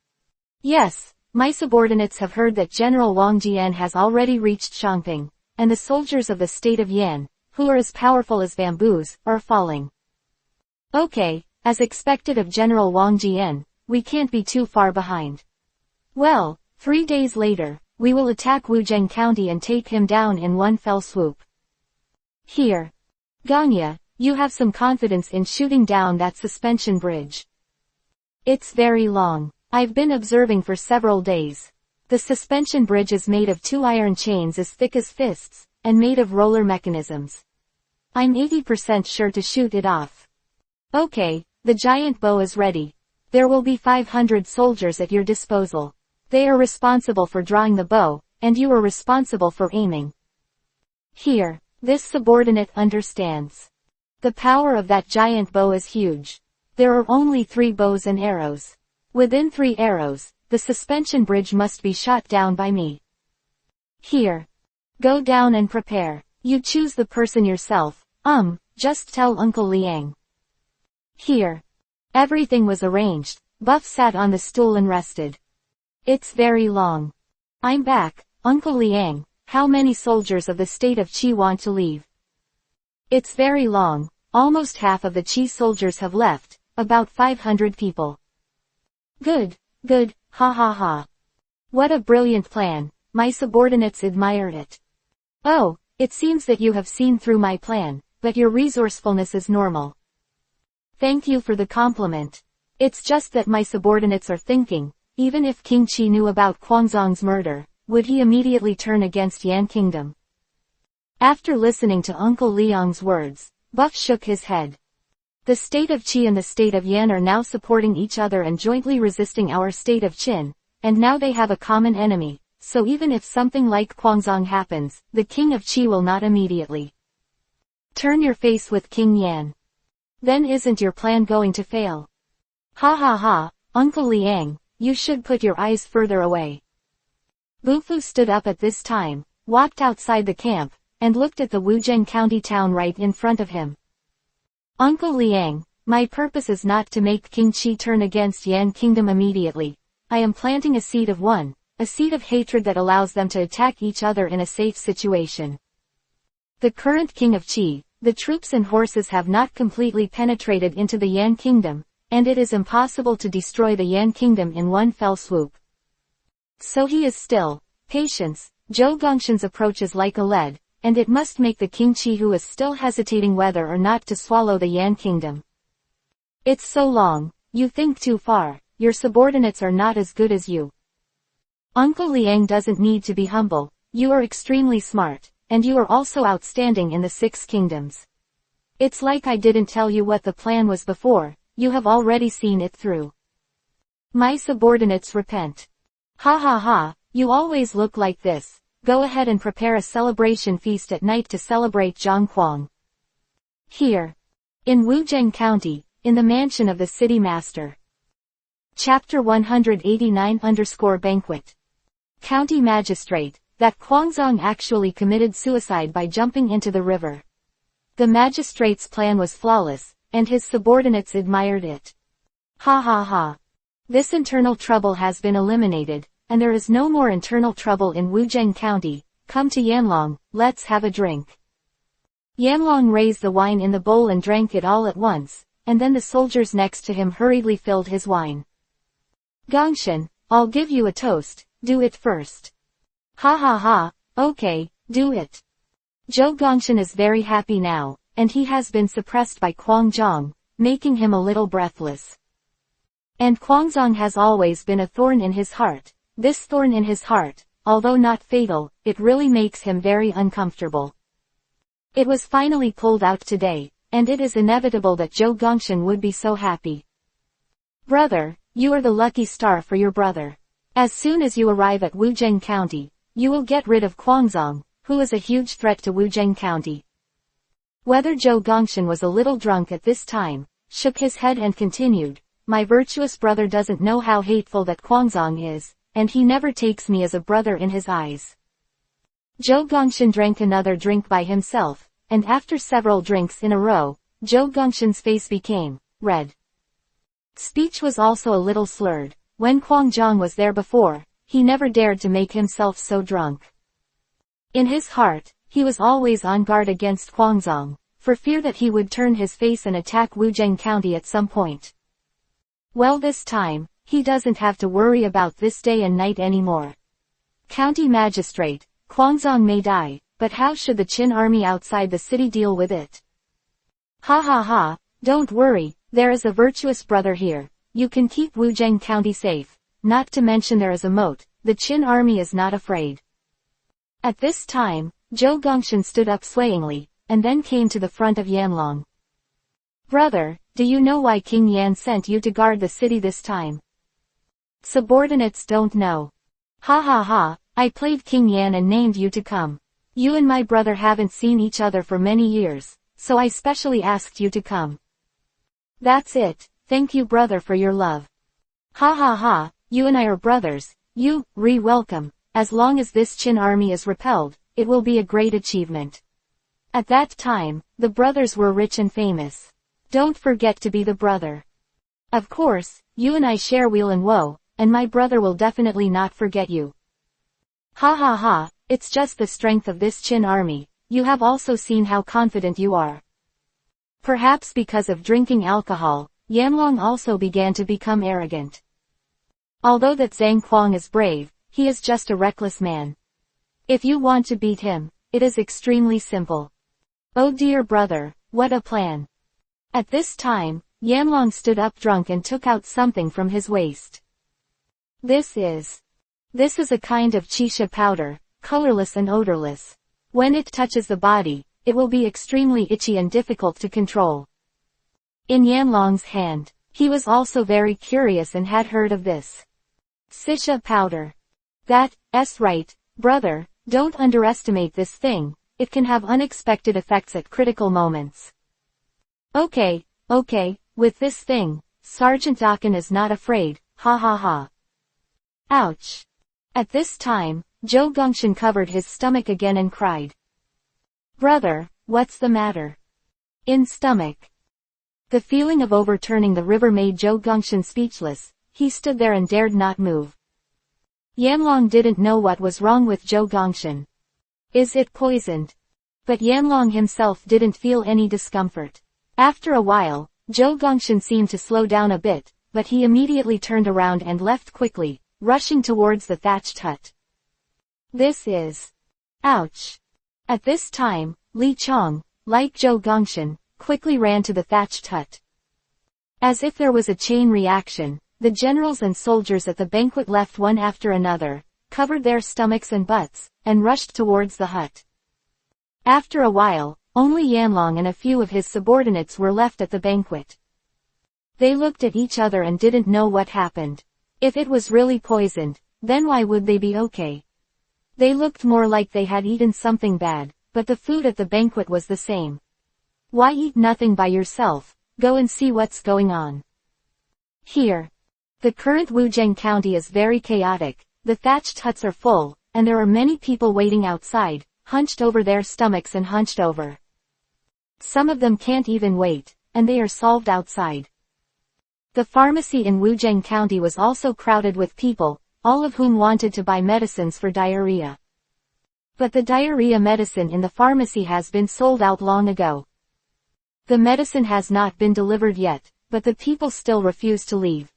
Yes, my subordinates have heard that General Wang Jian has already reached Shangping, and the soldiers of the state of Yan, who are as powerful as bamboos, are falling. Okay, as expected of General Wang Jian, we can't be too far behind. Well, 3 days later, we will attack Wuzheng County and take him down in one fell swoop. Here. Ganya, you have some confidence in shooting down that suspension bridge. It's very long. I've been observing for several days. The suspension bridge is made of 2 iron chains as thick as fists, and made of roller mechanisms. I'm 80% sure to shoot it off. Okay, the giant bow is ready. There will be 500 soldiers at your disposal. They are responsible for drawing the bow, and you are responsible for aiming. Here. This subordinate understands. The power of that giant bow is huge. There are only 3 bows and arrows. Within 3 arrows, the suspension bridge must be shot down by me. Here. Go down and prepare. You choose the person yourself. Just tell Uncle Liang. Here. Everything was arranged. Buff sat on the stool and rested. It's very long. I'm back, Uncle Liang. How many soldiers of the state of Qi want to leave? It's very long. Almost half of the Qi soldiers have left, about 500 people. Good, ha ha ha. What a brilliant plan. My subordinates admire it. Oh, it seems that you have seen through my plan, but your resourcefulness is normal. Thank you for the compliment. It's just that my subordinates are thinking, even if King Qi knew about Quanzong's murder, would he immediately turn against Yan Kingdom? After listening to Uncle Liang's words, Buff shook his head. The state of Qi and the state of Yan are now supporting each other and jointly resisting our state of Qin, and now they have a common enemy, so even if something like Quanzong happens, the king of Qi will not immediately turn your face with King Yan. Then isn't your plan going to fail? Ha ha ha, Uncle Liang, you should put your eyes further away. Bufu stood up at this time, walked outside the camp, and looked at the Wuzhen County town right in front of him. Uncle Liang, my purpose is not to make King Qi turn against Yan Kingdom immediately. I am planting a seed of a seed of hatred that allows them to attack each other in a safe situation. The current king of Qi, the troops and horses have not completely penetrated into the Yan Kingdom, and it is impossible to destroy the Yan Kingdom in one fell swoop. So he is still. Patience. Zhou Gongshan's approach is like a lead, and it must make the King Qi who is still hesitating whether or not to swallow the Yan Kingdom. It's so long. You think too far. Your subordinates are not as good as you. Uncle Liang doesn't need to be humble. You are extremely smart, and you are also outstanding in the 6 kingdoms. It's like I didn't tell you what the plan was before. You have already seen it through. My subordinates repent. Ha ha ha, you always look like this. Go ahead and prepare a celebration feast at night to celebrate Zhonghuang. Here. In Wuzhen County, in the mansion of the city master. Chapter 189_Banquet. County Magistrate, that Quanzong actually committed suicide by jumping into the river. The magistrate's plan was flawless, and his subordinates admired it. Ha ha ha. This internal trouble has been eliminated, and there is no more internal trouble in Wuzhen County. Come to Yanlong, let's have a drink. Yanlong raised the wine in the bowl and drank it all at once, and then the soldiers next to him hurriedly filled his wine. Gongshan, I'll give you a toast, do it first. Ha ha ha, okay, do it. Zhou Gongshan is very happy now, and he has been suppressed by Quanzong, making him a little breathless. And Quanzong has always been a thorn in his heart. This thorn in his heart, although not fatal, it really makes him very uncomfortable. It was finally pulled out today, and it is inevitable that Zhou Gongshan would be so happy. Brother, you are the lucky star for your brother. As soon as you arrive at Wuzhen County, you will get rid of Quanzong, who is a huge threat to Wuzhen County. Whether Zhou Gongshan was a little drunk at this time, shook his head and continued, my virtuous brother doesn't know how hateful that Quanzong is, and he never takes me as a brother in his eyes. Zhou Gongshan drank another drink by himself, and after several drinks in a row, Zhou Gongshan's face became red. Speech was also a little slurred. When Quanzong was there before, he never dared to make himself so drunk. In his heart, he was always on guard against Quanzong, for fear that he would turn his face and attack Wuzhen County at some point. Well, this time, he doesn't have to worry about this day and night anymore. County Magistrate, Quanzong may die, but how should the Qin army outside the city deal with it? Ha ha ha, don't worry, there is a virtuous brother here. You can keep Wuzhen County safe, not to mention there is a moat, the Qin army is not afraid. At this time, Zhou Gongshan stood up swayingly, and then came to the front of Yanlong. Brother, do you know why King Yan sent you to guard the city this time? Subordinates don't know. Ha ha ha, I played King Yan and named you to come. You and my brother haven't seen each other for many years, so I specially asked you to come. That's it, thank you brother for your love. Ha ha ha, you and I are brothers, welcome, as long as this Qin army is repelled, it will be a great achievement. At that time, the brothers were rich and famous. Don't forget to be the brother. Of course, you and I share weal and woe, and my brother will definitely not forget you. Ha ha ha, it's just the strength of this Qin army, you have also seen how confident you are. Perhaps because of drinking alcohol, Yanlong also began to become arrogant. Although that Zhang Kuang is brave, he is just a reckless man. If you want to beat him, it is extremely simple. Oh dear brother, what a plan. At this time, Yanlong stood up drunk and took out something from his waist. This is a kind of qixia powder, colorless and odorless. When it touches the body, it will be extremely itchy and difficult to control. In Yanlong's hand, he was also very curious and had heard of this qixia powder. That's right, brother, don't underestimate this thing, it can have unexpected effects at critical moments. Okay, with this thing, Sergeant Dakin is not afraid, ha ha ha. Ouch. At this time, Zhou Gongxian covered his stomach again and cried. Brother, what's the matter? In stomach. The feeling of overturning the river made Zhou Gongxian speechless, he stood there and dared not move. Yanlong didn't know what was wrong with Zhou Gongxian. Is it poisoned? But Yanlong himself didn't feel any discomfort. After a while, Zhou Gongxian seemed to slow down a bit, but he immediately turned around and left quickly, rushing towards the thatched hut. This is... Ouch. At this time, Li Chong, like Zhou Gongxian, quickly ran to the thatched hut. As if there was a chain reaction, the generals and soldiers at the banquet left one after another, covered their stomachs and butts, and rushed towards the hut. After a while, only Yanlong and a few of his subordinates were left at the banquet. They looked at each other and didn't know what happened. If it was really poisoned, then why would they be okay? They looked more like they had eaten something bad, but the food at the banquet was the same. Why eat nothing by yourself? Go and see what's going on. Here. The current Wuzheng County is very chaotic, the thatched huts are full, and there are many people waiting outside, hunched over their stomachs and hunched over. Some of them can't even wait, and they are solved outside. The pharmacy in Wuzheng County was also crowded with people, all of whom wanted to buy medicines for diarrhea. But the diarrhea medicine in the pharmacy has been sold out long ago. The medicine has not been delivered yet, but the people still refuse to leave.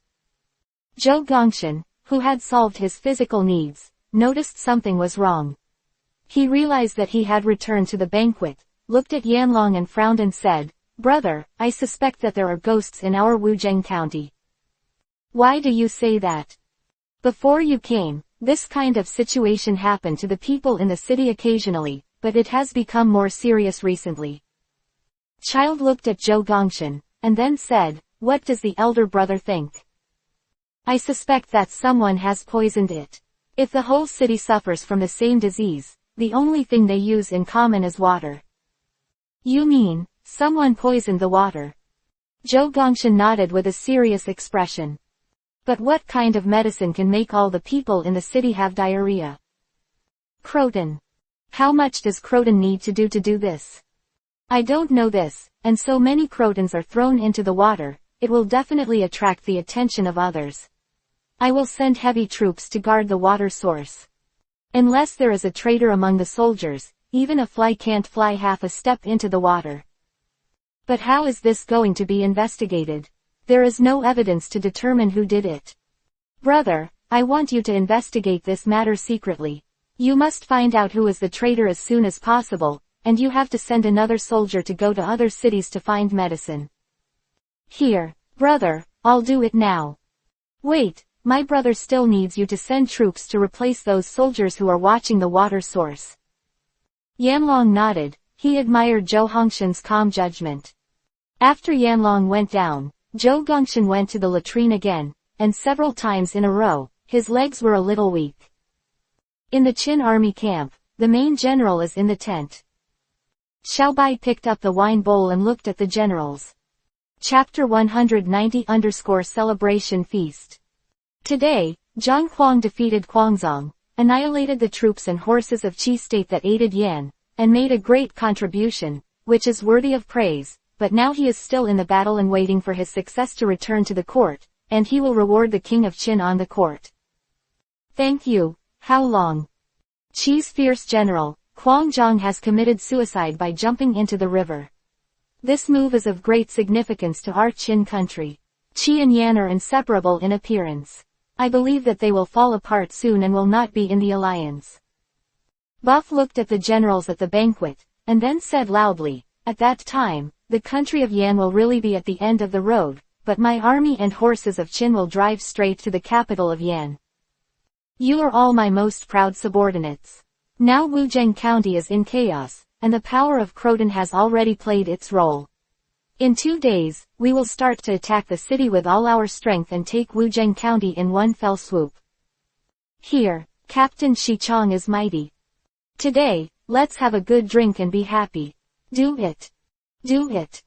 Zhou Gongxian, who had solved his physical needs, noticed something was wrong. He realized that he had returned to the banquet, looked at Yanlong and frowned and said, "Brother, I suspect that there are ghosts in our Wuzheng County." "Why do you say that?" "Before you came, this kind of situation happened to the people in the city occasionally, but it has become more serious recently." Child looked at Zhou Gongxian, and then said, "What does the elder brother think?" "I suspect that someone has poisoned it. If the whole city suffers from the same disease, the only thing they use in common is water." "You mean, someone poisoned the water?" Zhou Gongxian nodded with a serious expression. "But what kind of medicine can make all the people in the city have diarrhea?" "Croton. How much does Croton need to do this?" "I don't know this, and so many Crotons are thrown into the water, it will definitely attract the attention of others. I will send heavy troops to guard the water source. Unless there is a traitor among the soldiers, even a fly can't fly half a step into the water." "But how is this going to be investigated? There is no evidence to determine who did it." "Brother, I want you to investigate this matter secretly. You must find out who is the traitor as soon as possible, and you have to send another soldier to go to other cities to find medicine." "Here, brother, I'll do it now." "Wait, my brother still needs you to send troops to replace those soldiers who are watching the water source." Yanlong nodded, he admired Zhou Gongxian's calm judgment. After Yanlong went down, Zhou Gongxian went to the latrine again, and several times in a row, his legs were a little weak. In the Qin army camp, the main general is in the tent. Xiaobai picked up the wine bowl and looked at the generals. Chapter 190 _ Celebration Feast. Today, Zhang Huang defeated Huangzong, annihilated the troops and horses of Qi state that aided Yan, and made a great contribution, which is worthy of praise, but now he is still in the battle and waiting for his success to return to the court, and he will reward the king of Qin on the court. Thank you. How long? Qi's fierce general, Huangzong has committed suicide by jumping into the river. This move is of great significance to our Qin country. Qi and Yan are inseparable in appearance. I believe that they will fall apart soon and will not be in the alliance. Buff looked at the generals at the banquet, and then said loudly, at that time, the country of Yan will really be at the end of the road, but my army and horses of Qin will drive straight to the capital of Yan. You are all my most proud subordinates. Now Wuzheng County is in chaos, and the power of Croton has already played its role. In 2 days, we will start to attack the city with all our strength and take Wuzheng County in one fell swoop. Here, Captain Shichong is mighty. Today, let's have a good drink and be happy. Do it. Do it.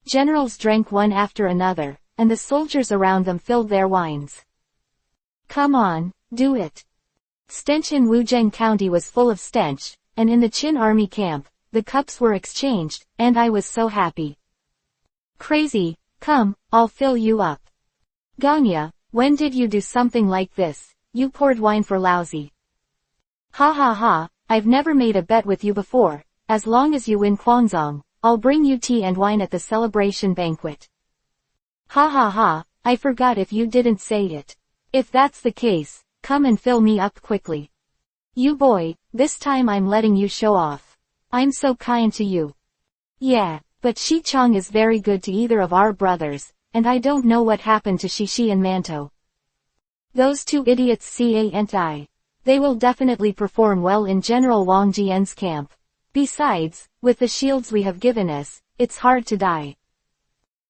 Generals drank one after another, and the soldiers around them filled their wines. Come on, do it. Stench in Wuzheng County was full of stench, and in the Qin army camp, the cups were exchanged, and I was so happy. Crazy, come, I'll fill you up. Ganya, when did you do something like this? You poured wine for lousy. Ha ha ha, I've never made a bet with you before. As long as you win Huangzong, I'll bring you tea and wine at the celebration banquet. Ha ha ha, I forgot if you didn't say it. If that's the case, come and fill me up quickly. You boy, this time I'm letting you show off. I'm so kind to you. Yeah, but Shichong is very good to either of our brothers, and I don't know what happened to Shishi and Manto. Those two idiots can't. They will definitely perform well in General Wang Jian's camp. Besides, with the shields we have given us, it's hard to die.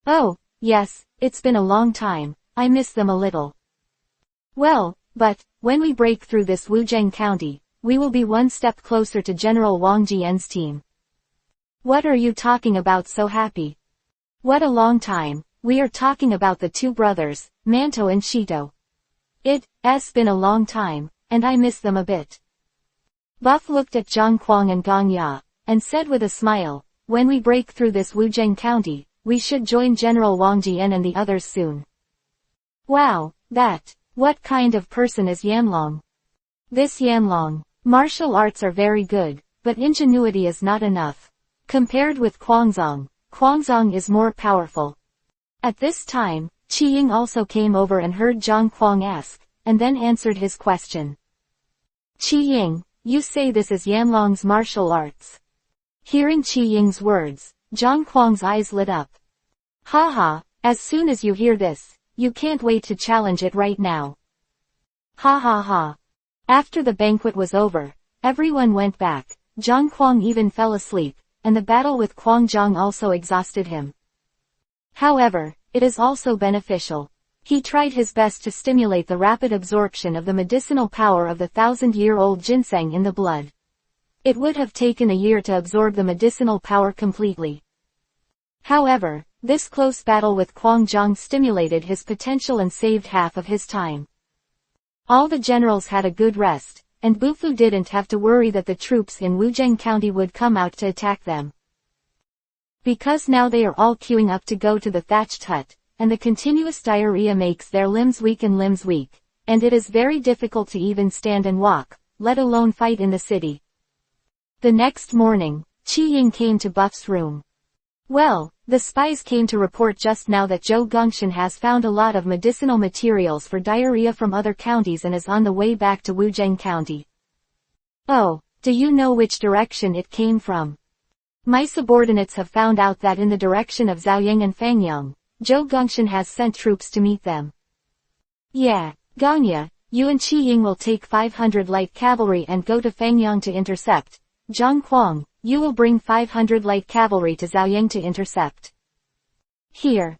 Oh, yes, it's been a long time, I miss them a little. Well, but, when we break through this Wuzheng County, we will be one step closer to General Wang Jian's team. What are you talking about so happy? What a long time, we are talking about the two brothers, Manto and Shito. It's been a long time, and I miss them a bit. Buff looked at Zhang Huang and Gong Ya, and said with a smile, when we break through this Wuzheng County, we should join General Wang Jian and the others soon. Wow, what kind of person is Yanlong? This Yanlong. Martial arts are very good, but ingenuity is not enough. Compared with Huangzong is more powerful. At this time, Qi Ying also came over and heard Zhang Huang ask, and then answered his question. Qi Ying, you say this is Yanlong's martial arts. Hearing Qi Ying's words, Zhang Huang's eyes lit up. Ha, as soon as you hear this, you can't wait to challenge it right now. Ha. After the banquet was over, everyone went back, Zhang Huang even fell asleep, and the battle with Huangzong also exhausted him. However, it is also beneficial. He tried his best to stimulate the rapid absorption of the medicinal power of the 1,000-year-old ginseng in the blood. It would have taken a year to absorb the medicinal power completely. However, this close battle with Huangzong stimulated his potential and saved half of his time. All the generals had a good rest, and Bufu didn't have to worry that the troops in Wuzheng County would come out to attack them. Because now they are all queuing up to go to the thatched hut, and the continuous diarrhea makes their limbs weak, and it is very difficult to even stand and walk, let alone fight in the city. The next morning, Qi Ying came to Buff's room. Well, the spies came to report just now that Zhou Gongxian has found a lot of medicinal materials for diarrhea from other counties and is on the way back to Wuzheng County. Oh, do you know which direction it came from? My subordinates have found out that in the direction of Zhaoyang and Fangyang, Zhou Gongxian has sent troops to meet them. Yeah, Ganya, you and Qi Ying will take 500 light cavalry and go to Fangyang to intercept. Zhang Huang, you will bring 500 light cavalry to Zhaoyang to intercept. Here.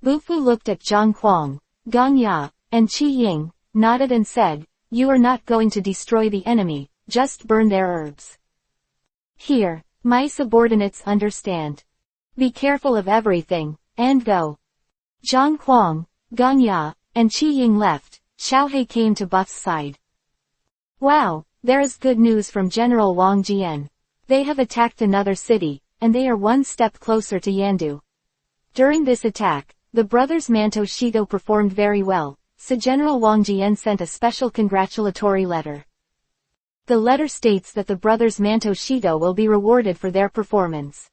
Bufu looked at Zhang Huang, Gong Ya, and Qi Ying, nodded and said, you are not going to destroy the enemy, just burn their herbs. Here, my subordinates understand. Be careful of everything, and go. Zhang Huang, Gong Ya, and Qi Ying left. Xiaohei came to Buff's side. Wow, there is good news from General Wang Jian. They have attacked another city, and they are one step closer to Yandu. During this attack, the brothers Manto Shito performed very well, so General Wang Jian sent a special congratulatory letter. The letter states that the brothers Manto Shito will be rewarded for their performance.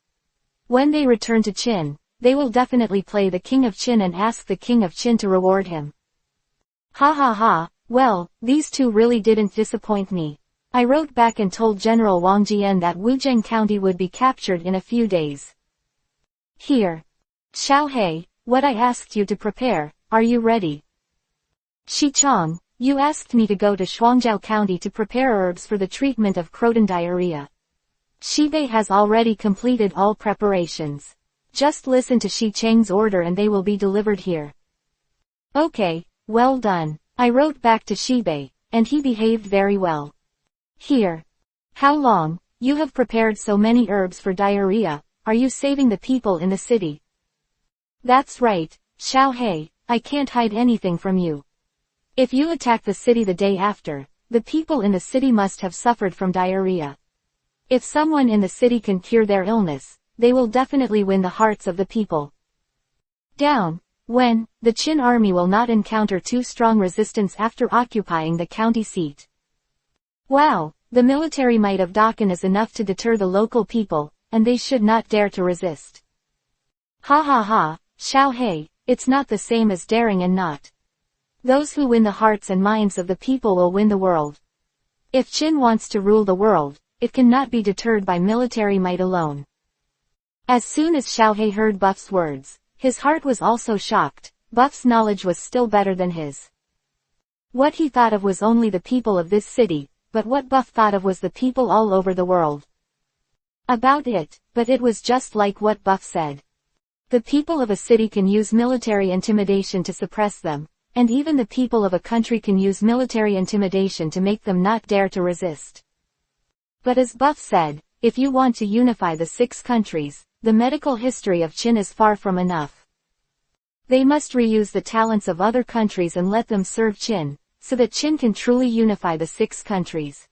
When they return to Qin, they will definitely play the King of Qin and ask the King of Qin to reward him. Ha ha ha, well, these two really didn't disappoint me. I wrote back and told General Wang Jian that Wuzheng County would be captured in a few days. Here. Xiaohei, what I asked you to prepare, are you ready? Xichang, you asked me to go to Shuangjiao County to prepare herbs for the treatment of Croton diarrhea. Shibei has already completed all preparations. Just listen to Shi Cheng's order and they will be delivered here. Okay, well done. I wrote back to Shibei, and he behaved very well. Here. How long? You have prepared so many herbs for diarrhea, are you saving the people in the city? That's right, Xiaohei, I can't hide anything from you. If you attack the city the day after, the people in the city must have suffered from diarrhea. If someone in the city can cure their illness, they will definitely win the hearts of the people. Down. When, the Qin army will not encounter too strong resistance after occupying the county seat. Wow, the military might of Dakan is enough to deter the local people, and they should not dare to resist. Ha ha ha, Xiaohei, it's not the same as daring and not. Those who win the hearts and minds of the people will win the world. If Qin wants to rule the world, it cannot be deterred by military might alone. As soon as Xiaohei heard Buff's words, his heart was also shocked. Buff's knowledge was still better than his. What he thought of was only the people of this city, but what Buff thought of was the people all over the world. About it, but it was just like what Buff said. The people of a city can use military intimidation to suppress them, and even the people of a country can use military intimidation to make them not dare to resist. But as Buff said, if you want to unify the 6 countries, the medical history of Qin is far from enough. They must reuse the talents of other countries and let them serve Qin, so that Qin can truly unify the 6 countries.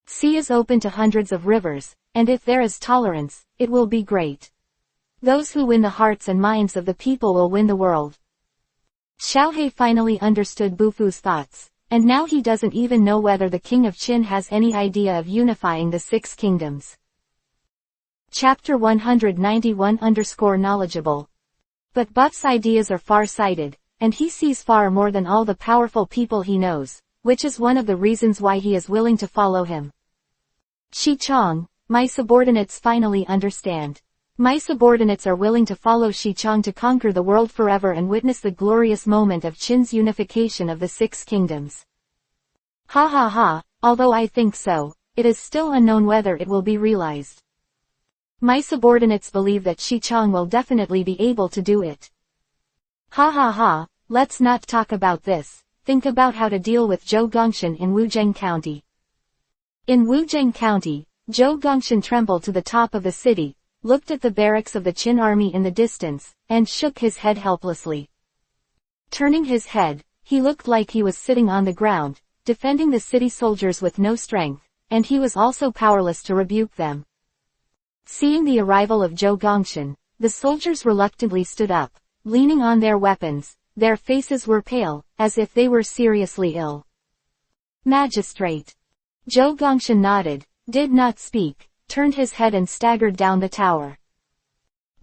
Sea is open to hundreds of rivers, and if there is tolerance, it will be great. Those who win the hearts and minds of the people will win the world. Xiaohei finally understood Bufu's thoughts, and now he doesn't even know whether the King of Qin has any idea of unifying the 6 kingdoms. Chapter 191_knowledgeable. But Buff's ideas are far-sighted, and he sees far more than all the powerful people he knows, which is one of the reasons why he is willing to follow him. Xichang, my subordinates finally understand. My subordinates are willing to follow Xichang to conquer the world forever and witness the glorious moment of Qin's unification of the 6 kingdoms. Ha ha ha, although I think so, it is still unknown whether it will be realized. My subordinates believe that Xichang will definitely be able to do it. Ha ha ha, let's not talk about this, think about how to deal with Zhou Gongshan in Wuzheng County. In Wuzheng County, Zhou Gongshan trembled to the top of the city, looked at the barracks of the Qin army in the distance, and shook his head helplessly. Turning his head, he looked like he was sitting on the ground, defending the city soldiers with no strength, and he was also powerless to rebuke them. Seeing the arrival of Zhou Gongshan, the soldiers reluctantly stood up, leaning on their weapons. Their faces were pale, as if they were seriously ill. Magistrate. Zhou Gongshan nodded, did not speak, turned his head and staggered down the tower.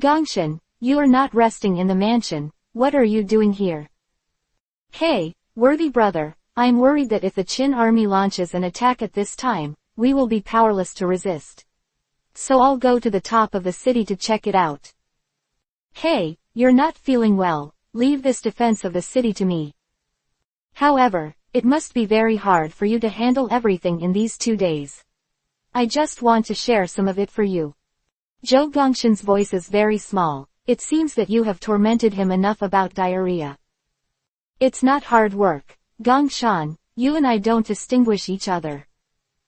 Gongshan, you are not resting in the mansion, what are you doing here? Hey, worthy brother, I am worried that if the Qin army launches an attack at this time, we will be powerless to resist. So I'll go to the top of the city to check it out. Hey, you're not feeling well, leave this defense of the city to me. However, it must be very hard for you to handle everything in these 2 days. I just want to share some of it for you. Zhou Gongshan's voice is very small, it seems that you have tormented him enough about diarrhea. It's not hard work, Gongshan, you and I don't distinguish each other.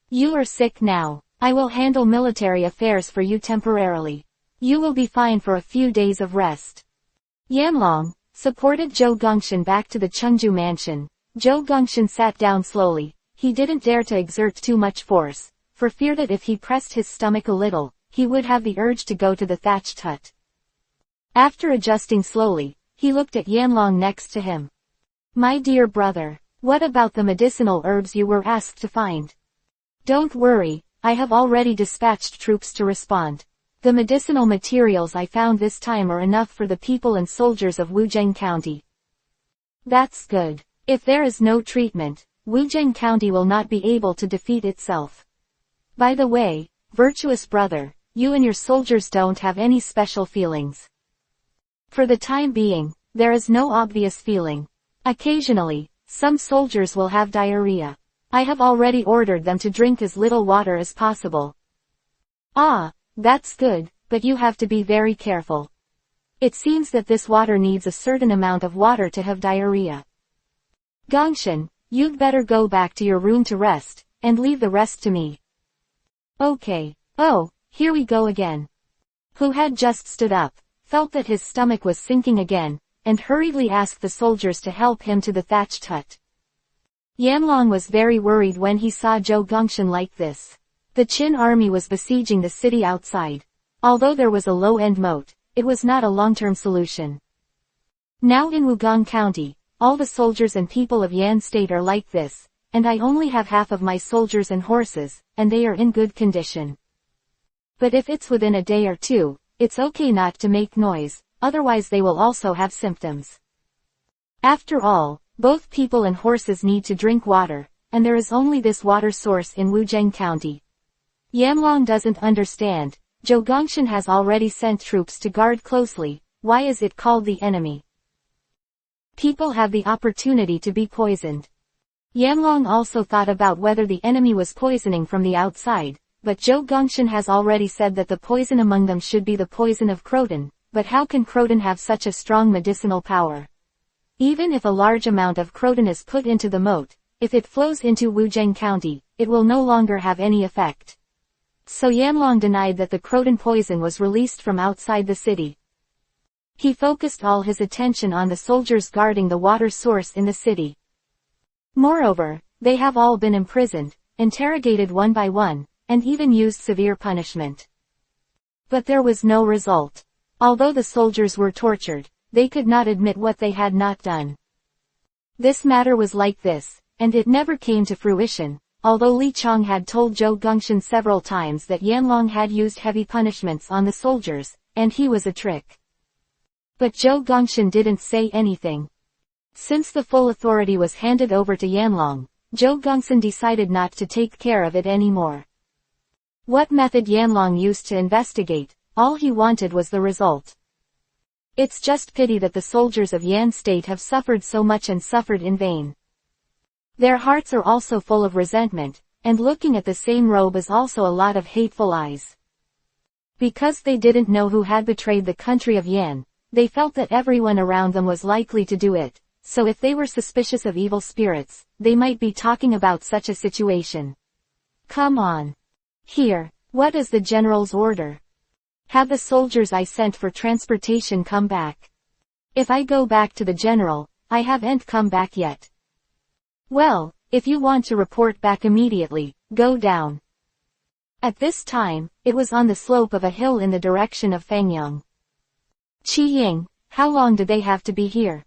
You are sick now, I will handle military affairs for you temporarily. You will be fine for a few days of rest. Yanlong supported Zhou Gongxian back to the Chengdu mansion. Zhou Gongxian sat down slowly. He didn't dare to exert too much force, for fear that if he pressed his stomach a little, he would have the urge to go to the thatched hut. After adjusting slowly, he looked at Yanlong next to him. My dear brother, what about the medicinal herbs you were asked to find? Don't worry, I have already dispatched troops to respond. The medicinal materials I found this time are enough for the people and soldiers of Wuzheng County. That's good. If there is no treatment, Wuzheng County will not be able to defeat itself. By the way, virtuous brother, you and your soldiers don't have any special feelings. For the time being, there is no obvious feeling. Occasionally, some soldiers will have diarrhea. I have already ordered them to drink as little water as possible. Ah, that's good, but you have to be very careful. It seems that this water needs a certain amount of water to have diarrhea. Gongxian, you'd better go back to your room to rest, and leave the rest to me. Okay. Oh, here we go again. Who had just stood up, felt that his stomach was sinking again, and hurriedly asked the soldiers to help him to the thatched hut. Yanlong was very worried when he saw Zhou Gongxian like this. The Qin army was besieging the city outside. Although there was a low-end moat, it was not a long-term solution. Now in Wugong County, all the soldiers and people of Yan State are like this, and I only have half of my soldiers and horses, and they are in good condition. But if it's within a day or two, it's okay not to make noise, otherwise they will also have symptoms. After all, both people and horses need to drink water, and there is only this water source in Wuzheng County. Yanlong doesn't understand. Zhou Gongxian has already sent troops to guard closely. Why is it called the enemy? People have the opportunity to be poisoned. Yanlong also thought about whether the enemy was poisoning from the outside, but Zhou Gongxian has already said that the poison among them should be the poison of Croton. But how can Croton have such a strong medicinal power? Even if a large amount of Croton is put into the moat, if it flows into Wuzheng County, it will no longer have any effect. So Yanlong denied that the Croton poison was released from outside the city. He focused all his attention on the soldiers guarding the water source in the city. Moreover, they have all been imprisoned, interrogated one by one, and even used severe punishment. But there was no result. Although the soldiers were tortured, they could not admit what they had not done. This matter was like this, and it never came to fruition, although Li Chong had told Zhou Gongxian several times that Yanlong had used heavy punishments on the soldiers, and he was a trick. But Zhou Gongxian didn't say anything. Since the full authority was handed over to Yanlong, Zhou Gongxian decided not to take care of it anymore. What method Yanlong used to investigate, all he wanted was the result. It's just pity that the soldiers of Yan State have suffered so much and suffered in vain. Their hearts are also full of resentment, and looking at the same robe is also a lot of hateful eyes. Because they didn't know who had betrayed the country of Yan, they felt that everyone around them was likely to do it, so if they were suspicious of evil spirits, they might be talking about such a situation. Come on. Here, what is the general's order? Have the soldiers I sent for transportation come back. If I go back to the general, I haven't come back yet. Well, if you want to report back immediately, go down. At this time, it was on the slope of a hill in the direction of Fangyang. Qi Ying, how long do they have to be here?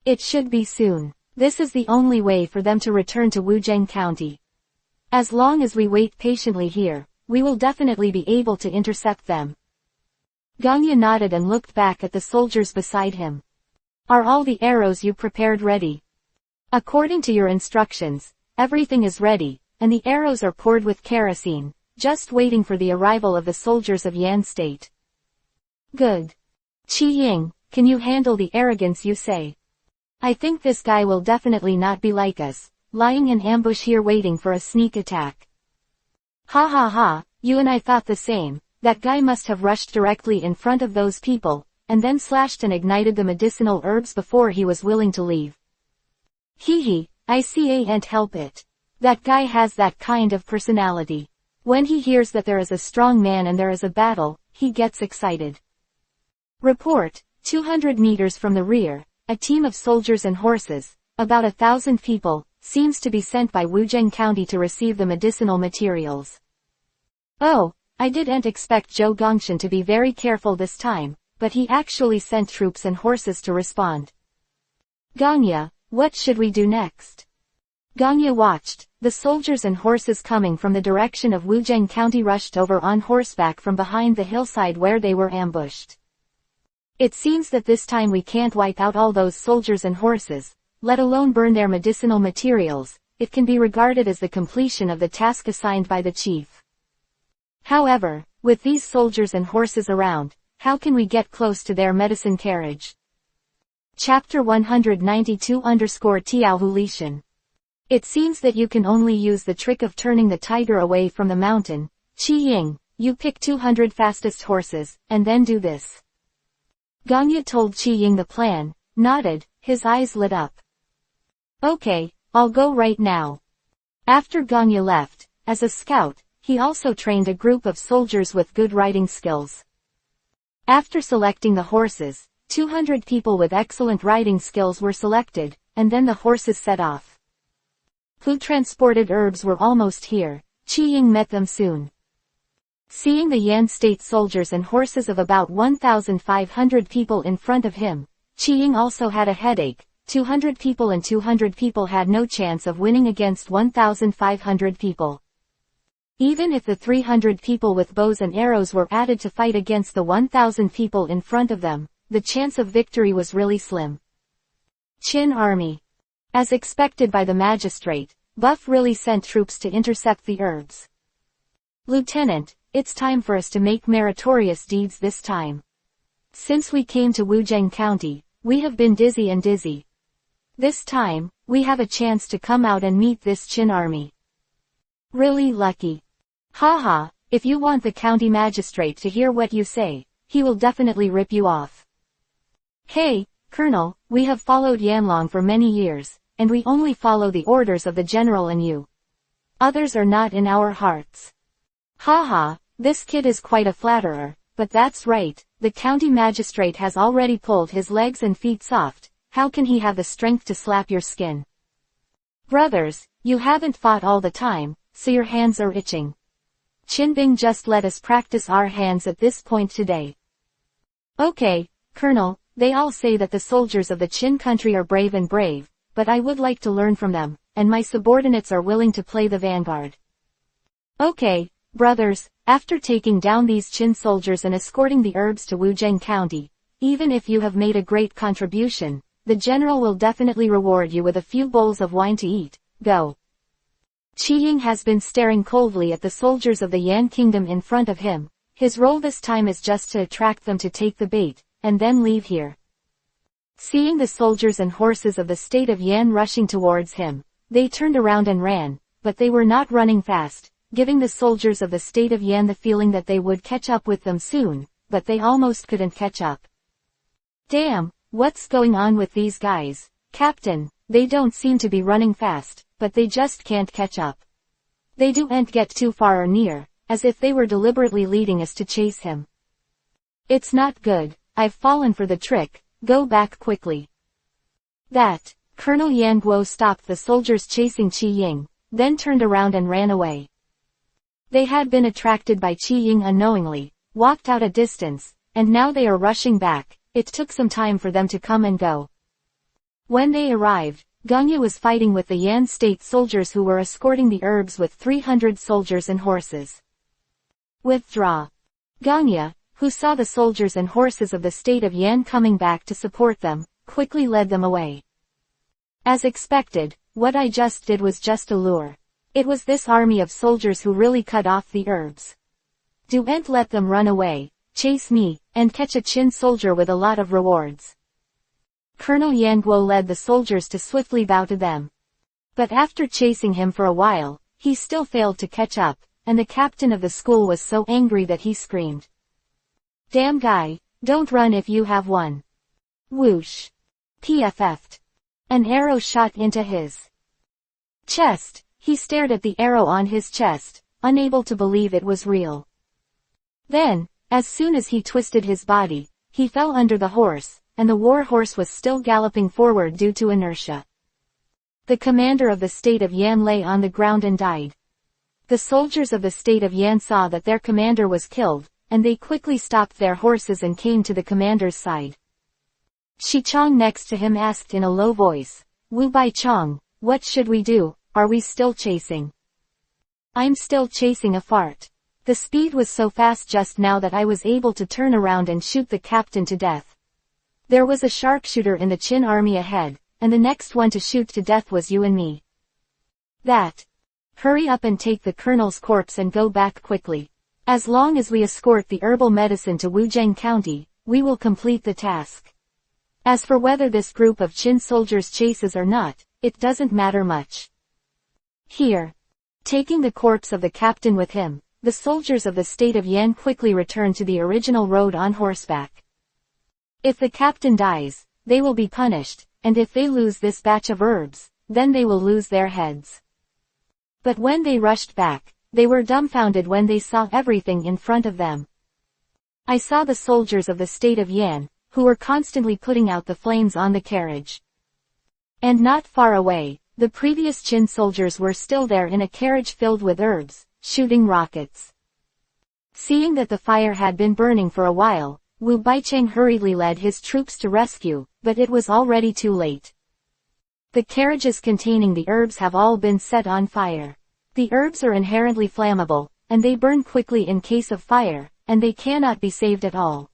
It should be soon. This is the only way for them to return to Wuzheng County. As long as we wait patiently here, we will definitely be able to intercept them. Gongya nodded and looked back at the soldiers beside him. Are all the arrows you prepared ready? According to your instructions, everything is ready, and the arrows are poured with kerosene, just waiting for the arrival of the soldiers of Yan State. Good. Qi Ying, can you handle the arrogance you say? I think this guy will definitely not be like us, lying in ambush here waiting for a sneak attack. Ha ha ha, you and I thought the same. That guy must have rushed directly in front of those people, and then slashed and ignited the medicinal herbs before he was willing to leave. Hee hee, I can't help it. That guy has that kind of personality. When he hears that there is a strong man and there is a battle, he gets excited. Report, 200 meters from the rear, a team of soldiers and horses, about 1,000 people, seems to be sent by Wuzheng County to receive the medicinal materials. Oh, I didn't expect Zhou Gongshan to be very careful this time, but he actually sent troops and horses to respond. Ganya, what should we do next? Ganya watched. The soldiers and horses coming from the direction of Wuzheng County rushed over on horseback from behind the hillside where they were ambushed. It seems that this time we can't wipe out all those soldiers and horses, let alone burn their medicinal materials. It can be regarded as the completion of the task assigned by the chief. However, with these soldiers and horses around, how can we get close to their medicine carriage? Chapter 192_Tiaohulishan. It seems that you can only use the trick of turning the tiger away from the mountain. Qi Ying, you pick 200 fastest horses, and then do this. Ganya told Qi Ying the plan, nodded, his eyes lit up. Okay, I'll go right now. After Ganya left, as a scout, he also trained a group of soldiers with good riding skills. After selecting the horses, 200 people with excellent riding skills were selected, and then the horses set off. Who transported herbs were almost here. Qi Ying met them soon. Seeing the Yan state soldiers and horses of about 1,500 people in front of him, Qi Ying also had a headache. 200 people and 200 people had no chance of winning against 1,500 people. Even if the 300 people with bows and arrows were added to fight against the 1,000 people in front of them, the chance of victory was really slim. Qin Army. As expected by the magistrate, Buff really sent troops to intercept the herbs. Lieutenant, it's time for us to make meritorious deeds this time. Since we came to Wuzheng County, we have been dizzy. This time, we have a chance to come out and meet this Qin army. Really lucky. Haha, if you want the county magistrate to hear what you say, he will definitely rip you off. Hey, Colonel, we have followed Yanlong for many years, and we only follow the orders of the general and you. Others are not in our hearts. Haha, this kid is quite a flatterer, but that's right, the county magistrate has already pulled his legs and feet soft, how can he have the strength to slap your skin? Brothers, you haven't fought all the time, so your hands are itching. Qinbing just let us practice our hands at this point today. Okay, Colonel, they all say that the soldiers of the Qin country are brave, but I would like to learn from them, and my subordinates are willing to play the vanguard. Okay, brothers, after taking down these Qin soldiers and escorting the herbs to Wuzheng County, even if you have made a great contribution, the general will definitely reward you with a few bowls of wine to eat. Go. Qi Ying has been staring coldly at the soldiers of the Yan kingdom in front of him. His role this time is just to attract them to take the bait, and then leave here. Seeing the soldiers and horses of the state of Yan rushing towards him, they turned around and ran, but they were not running fast, giving the soldiers of the state of Yan the feeling that they would catch up with them soon, but they almost couldn't catch up. Damn, what's going on with these guys, Captain? They don't seem to be running fast, but they just can't catch up. They don't get too far or near, as if they were deliberately leading us to chase him. It's not good, I've fallen for the trick, go back quickly. That, Colonel Yan Guo stopped the soldiers chasing Qi Ying, then turned around and ran away. They had been attracted by Qi Ying unknowingly, walked out a distance, and now they are rushing back. It took some time for them to come and go. When they arrived, Ganya was fighting with the Yan state soldiers who were escorting the herbs with 300 soldiers and horses. Withdraw. Ganya, who saw the soldiers and horses of the state of Yan coming back to support them, quickly led them away. As expected, what I just did was just a lure. It was this army of soldiers who really cut off the herbs. Don't let them run away, chase me, and catch a Qin soldier with a lot of rewards. Colonel Yan Guo led the soldiers to swiftly bow to them. But after chasing him for a while, he still failed to catch up, and the captain of the school was so angry that he screamed. Damn guy, don't run if you have one. Whoosh. PFF'd. An arrow shot into his chest. He stared at the arrow on his chest, unable to believe it was real. Then, as soon as he twisted his body, he fell under the horse, and the war horse was still galloping forward due to inertia. The commander of the state of Yan lay on the ground and died. The soldiers of the state of Yan saw that their commander was killed, and they quickly stopped their horses and came to the commander's side. Shichong next to him asked in a low voice, "Wu Baichong, what should we do? Are we still chasing?" "I'm still chasing a fart. The speed was so fast just now that I was able to turn around and shoot the captain to death. There was a sharpshooter in the Qin army ahead, and the next one to shoot to death was you and me. That. Hurry up and take the colonel's corpse and go back quickly. As long as we escort the herbal medicine to Wuzheng County, we will complete the task. As for whether this group of Qin soldiers chases or not, it doesn't matter much." Here. Taking the corpse of the captain with him, the soldiers of the state of Yan quickly returned to the original road on horseback. If the captain dies, they will be punished, and if they lose this batch of herbs, then they will lose their heads. But when they rushed back, they were dumbfounded when they saw everything in front of them. I saw the soldiers of the state of Yan, who were constantly putting out the flames on the carriage. And not far away, the previous Qin soldiers were still there in a carriage filled with herbs, shooting rockets. Seeing that the fire had been burning for a while, Wu Baicheng hurriedly led his troops to rescue, but it was already too late. The carriages containing the herbs have all been set on fire. The herbs are inherently flammable, and they burn quickly in case of fire, and they cannot be saved at all.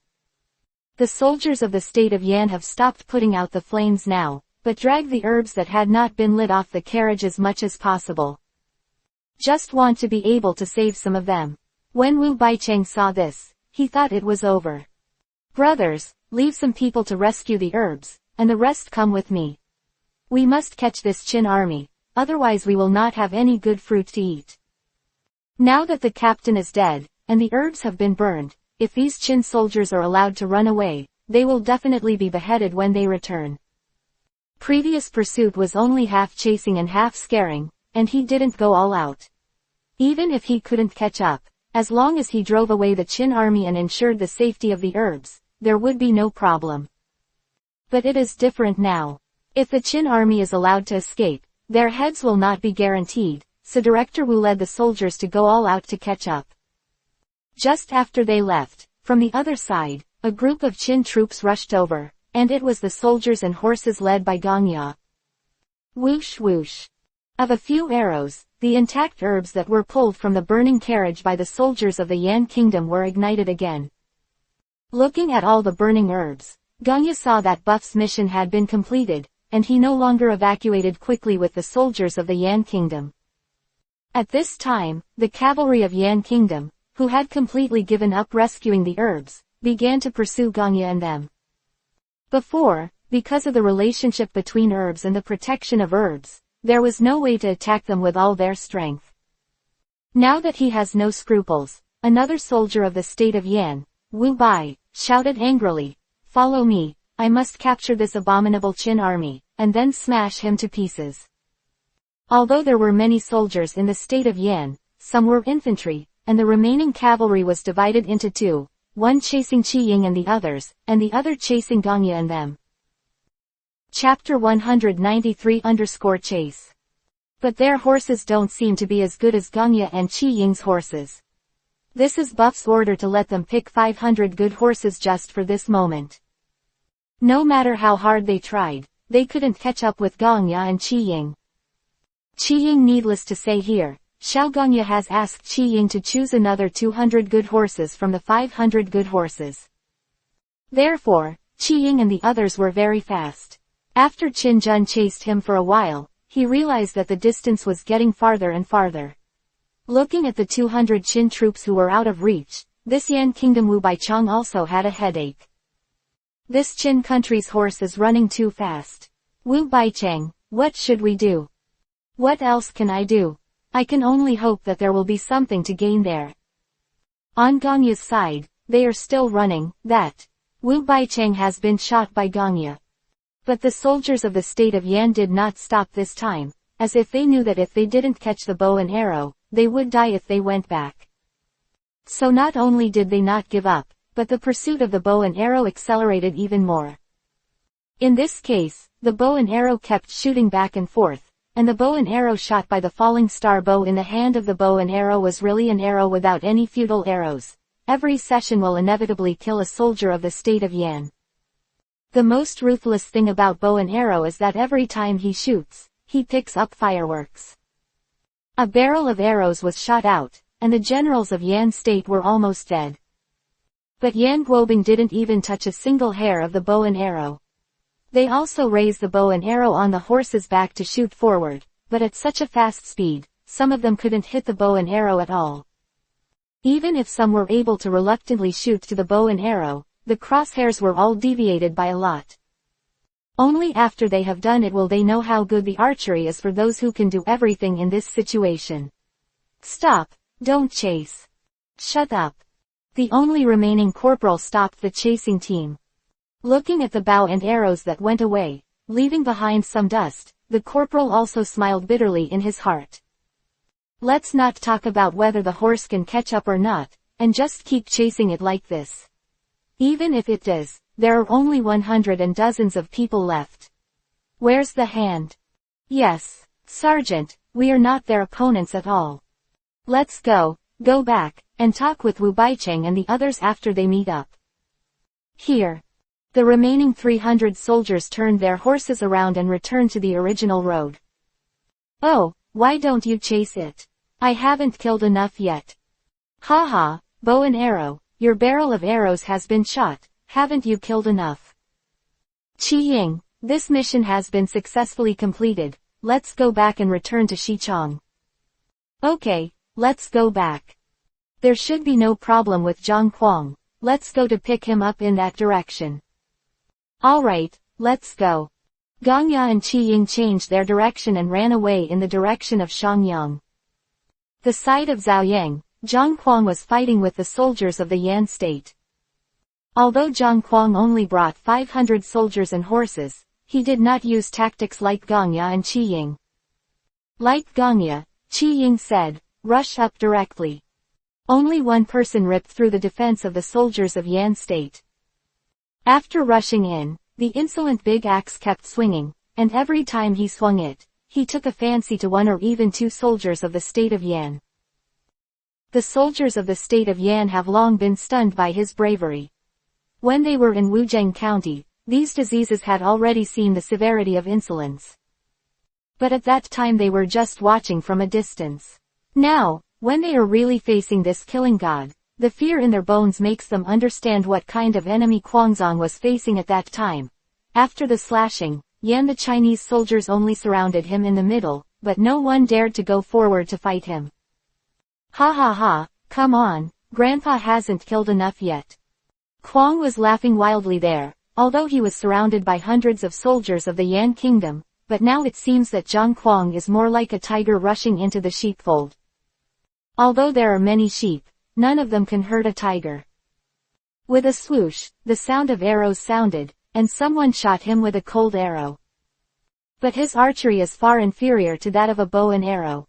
The soldiers of the state of Yan have stopped putting out the flames now, but dragged the herbs that had not been lit off the carriage as much as possible. Just want to be able to save some of them. When Wu Baicheng saw this, he thought it was over. "Brothers, leave some people to rescue the herbs, and the rest come with me. We must catch this Qin army, otherwise we will not have any good fruit to eat." Now that the captain is dead, and the herbs have been burned, if these Qin soldiers are allowed to run away, they will definitely be beheaded when they return. Previous pursuit was only half chasing and half scaring, and he didn't go all out. Even if he couldn't catch up, as long as he drove away the Qin army and ensured the safety of the herbs, there would be no problem. But it is different now. If the Qin army is allowed to escape, their heads will not be guaranteed, so Director Wu led the soldiers to go all out to catch up. Just after they left, from the other side, a group of Qin troops rushed over, and it was the soldiers and horses led by Gongya. Whoosh whoosh. Of a few arrows, the intact herbs that were pulled from the burning carriage by the soldiers of the Yan kingdom were ignited again. Looking at all the burning herbs, Gongya saw that Buff's mission had been completed, and he no longer evacuated quickly with the soldiers of the Yan kingdom. At this time, the cavalry of Yan kingdom, who had completely given up rescuing the herbs, began to pursue Gongya and them. Before, because of the relationship between herbs and the protection of herbs, there was no way to attack them with all their strength. Now that he has no scruples, another soldier of the state of Yan, Wu Bai, shouted angrily, "Follow me, I must capture this abominable Qin army, and then smash him to pieces." Although there were many soldiers in the state of Yan, some were infantry, and the remaining cavalry was divided into two, one chasing Qi Ying and the other chasing Gongya and them. Chapter 193_Chase. But their horses don't seem to be as good as Gongya and Qi Ying's horses. This is Buff's order to let them pick 500 good horses just for this moment. No matter how hard they tried, they couldn't catch up with Gongya and Qi Ying. Qi Ying, needless to say here, Xiao Gongya has asked Qi Ying to choose another 200 good horses from the 500 good horses. Therefore, Qi Ying and the others were very fast. After Qin Jun chased him for a while, he realized that the distance was getting farther and farther. Looking at the 200 Qin troops who were out of reach, this Yan Kingdom Wu Baicheng also had a headache. This Qin country's horse is running too fast. Wu Baicheng, what should we do? What else can I do? I can only hope that there will be something to gain there. On Gongya's side, they are still running, that Wu Baicheng has been shot by Gongya. But the soldiers of the state of Yan did not stop this time, as if they knew that if they didn't catch the bow and arrow, they would die if they went back. So not only did they not give up, but the pursuit of the bow and arrow accelerated even more. In this case, the bow and arrow kept shooting back and forth, and the bow and arrow shot by the falling star bow in the hand of the bow and arrow was really an arrow without any futile arrows. Every session will inevitably kill a soldier of the state of Yan. The most ruthless thing about bow and arrow is that every time he shoots, he picks up fireworks. A barrel of arrows was shot out, and the generals of Yan state were almost dead. But Yan Guobing didn't even touch a single hair of the bow and arrow. They also raised the bow and arrow on the horse's back to shoot forward, but at such a fast speed, some of them couldn't hit the bow and arrow at all. Even if some were able to reluctantly shoot to the bow and arrow, the crosshairs were all deviated by a lot. Only after they have done it will they know how good the archery is for those who can do everything in this situation. Stop, don't chase. Shut up. The only remaining corporal stopped the chasing team. Looking at the bow and arrows that went away, leaving behind some dust, the corporal also smiled bitterly in his heart. Let's not talk about whether the horse can catch up or not, and just keep chasing it like this. Even if it does, there are only 100 and dozens of people left. Where's the hand? Yes, Sergeant, we are not their opponents at all. Let's go back, and talk with Wu Baicheng and the others after they meet up. Here. The remaining 300 soldiers turned their horses around and returned to the original road. Oh, why don't you chase it? I haven't killed enough yet. Haha, bow and arrow, your barrel of arrows has been shot, haven't you killed enough? Qi Ying, this mission has been successfully completed, let's go back and return to Xichang. Okay, let's go back. There should be no problem with Zhang Kuang, let's go to pick him up in that direction. Alright, let's go. Gong Ya and Qi Ying changed their direction and ran away in the direction of Shangyang. The side of Zhaoyang, Zhang Kuang was fighting with the soldiers of the Yan state. Although Zhang Kuang only brought 500 soldiers and horses, he did not use tactics like Gong Ya and Qi Ying. Like Gong Ya, Qi Ying said, rush up directly. Only one person ripped through the defense of the soldiers of Yan state. After rushing in, the insolent big axe kept swinging, and every time he swung it, he took a fancy to one or even two soldiers of the state of Yan. The soldiers of the state of Yan have long been stunned by his bravery. When they were in Wuzheng County, these diseases had already seen the severity of insolence. But at that time they were just watching from a distance. Now, when they are really facing this killing god, the fear in their bones makes them understand what kind of enemy Guangzong was facing at that time. After the slashing, Yan the Chinese soldiers only surrounded him in the middle, but no one dared to go forward to fight him. Ha ha ha, come on, Grandpa hasn't killed enough yet. Kuang was laughing wildly there, although he was surrounded by hundreds of soldiers of the Yan kingdom, but now it seems that Zhang Kuang is more like a tiger rushing into the sheepfold. Although there are many sheep, none of them can hurt a tiger. With a swoosh, the sound of arrows sounded, and someone shot him with a cold arrow. But his archery is far inferior to that of a bow and arrow.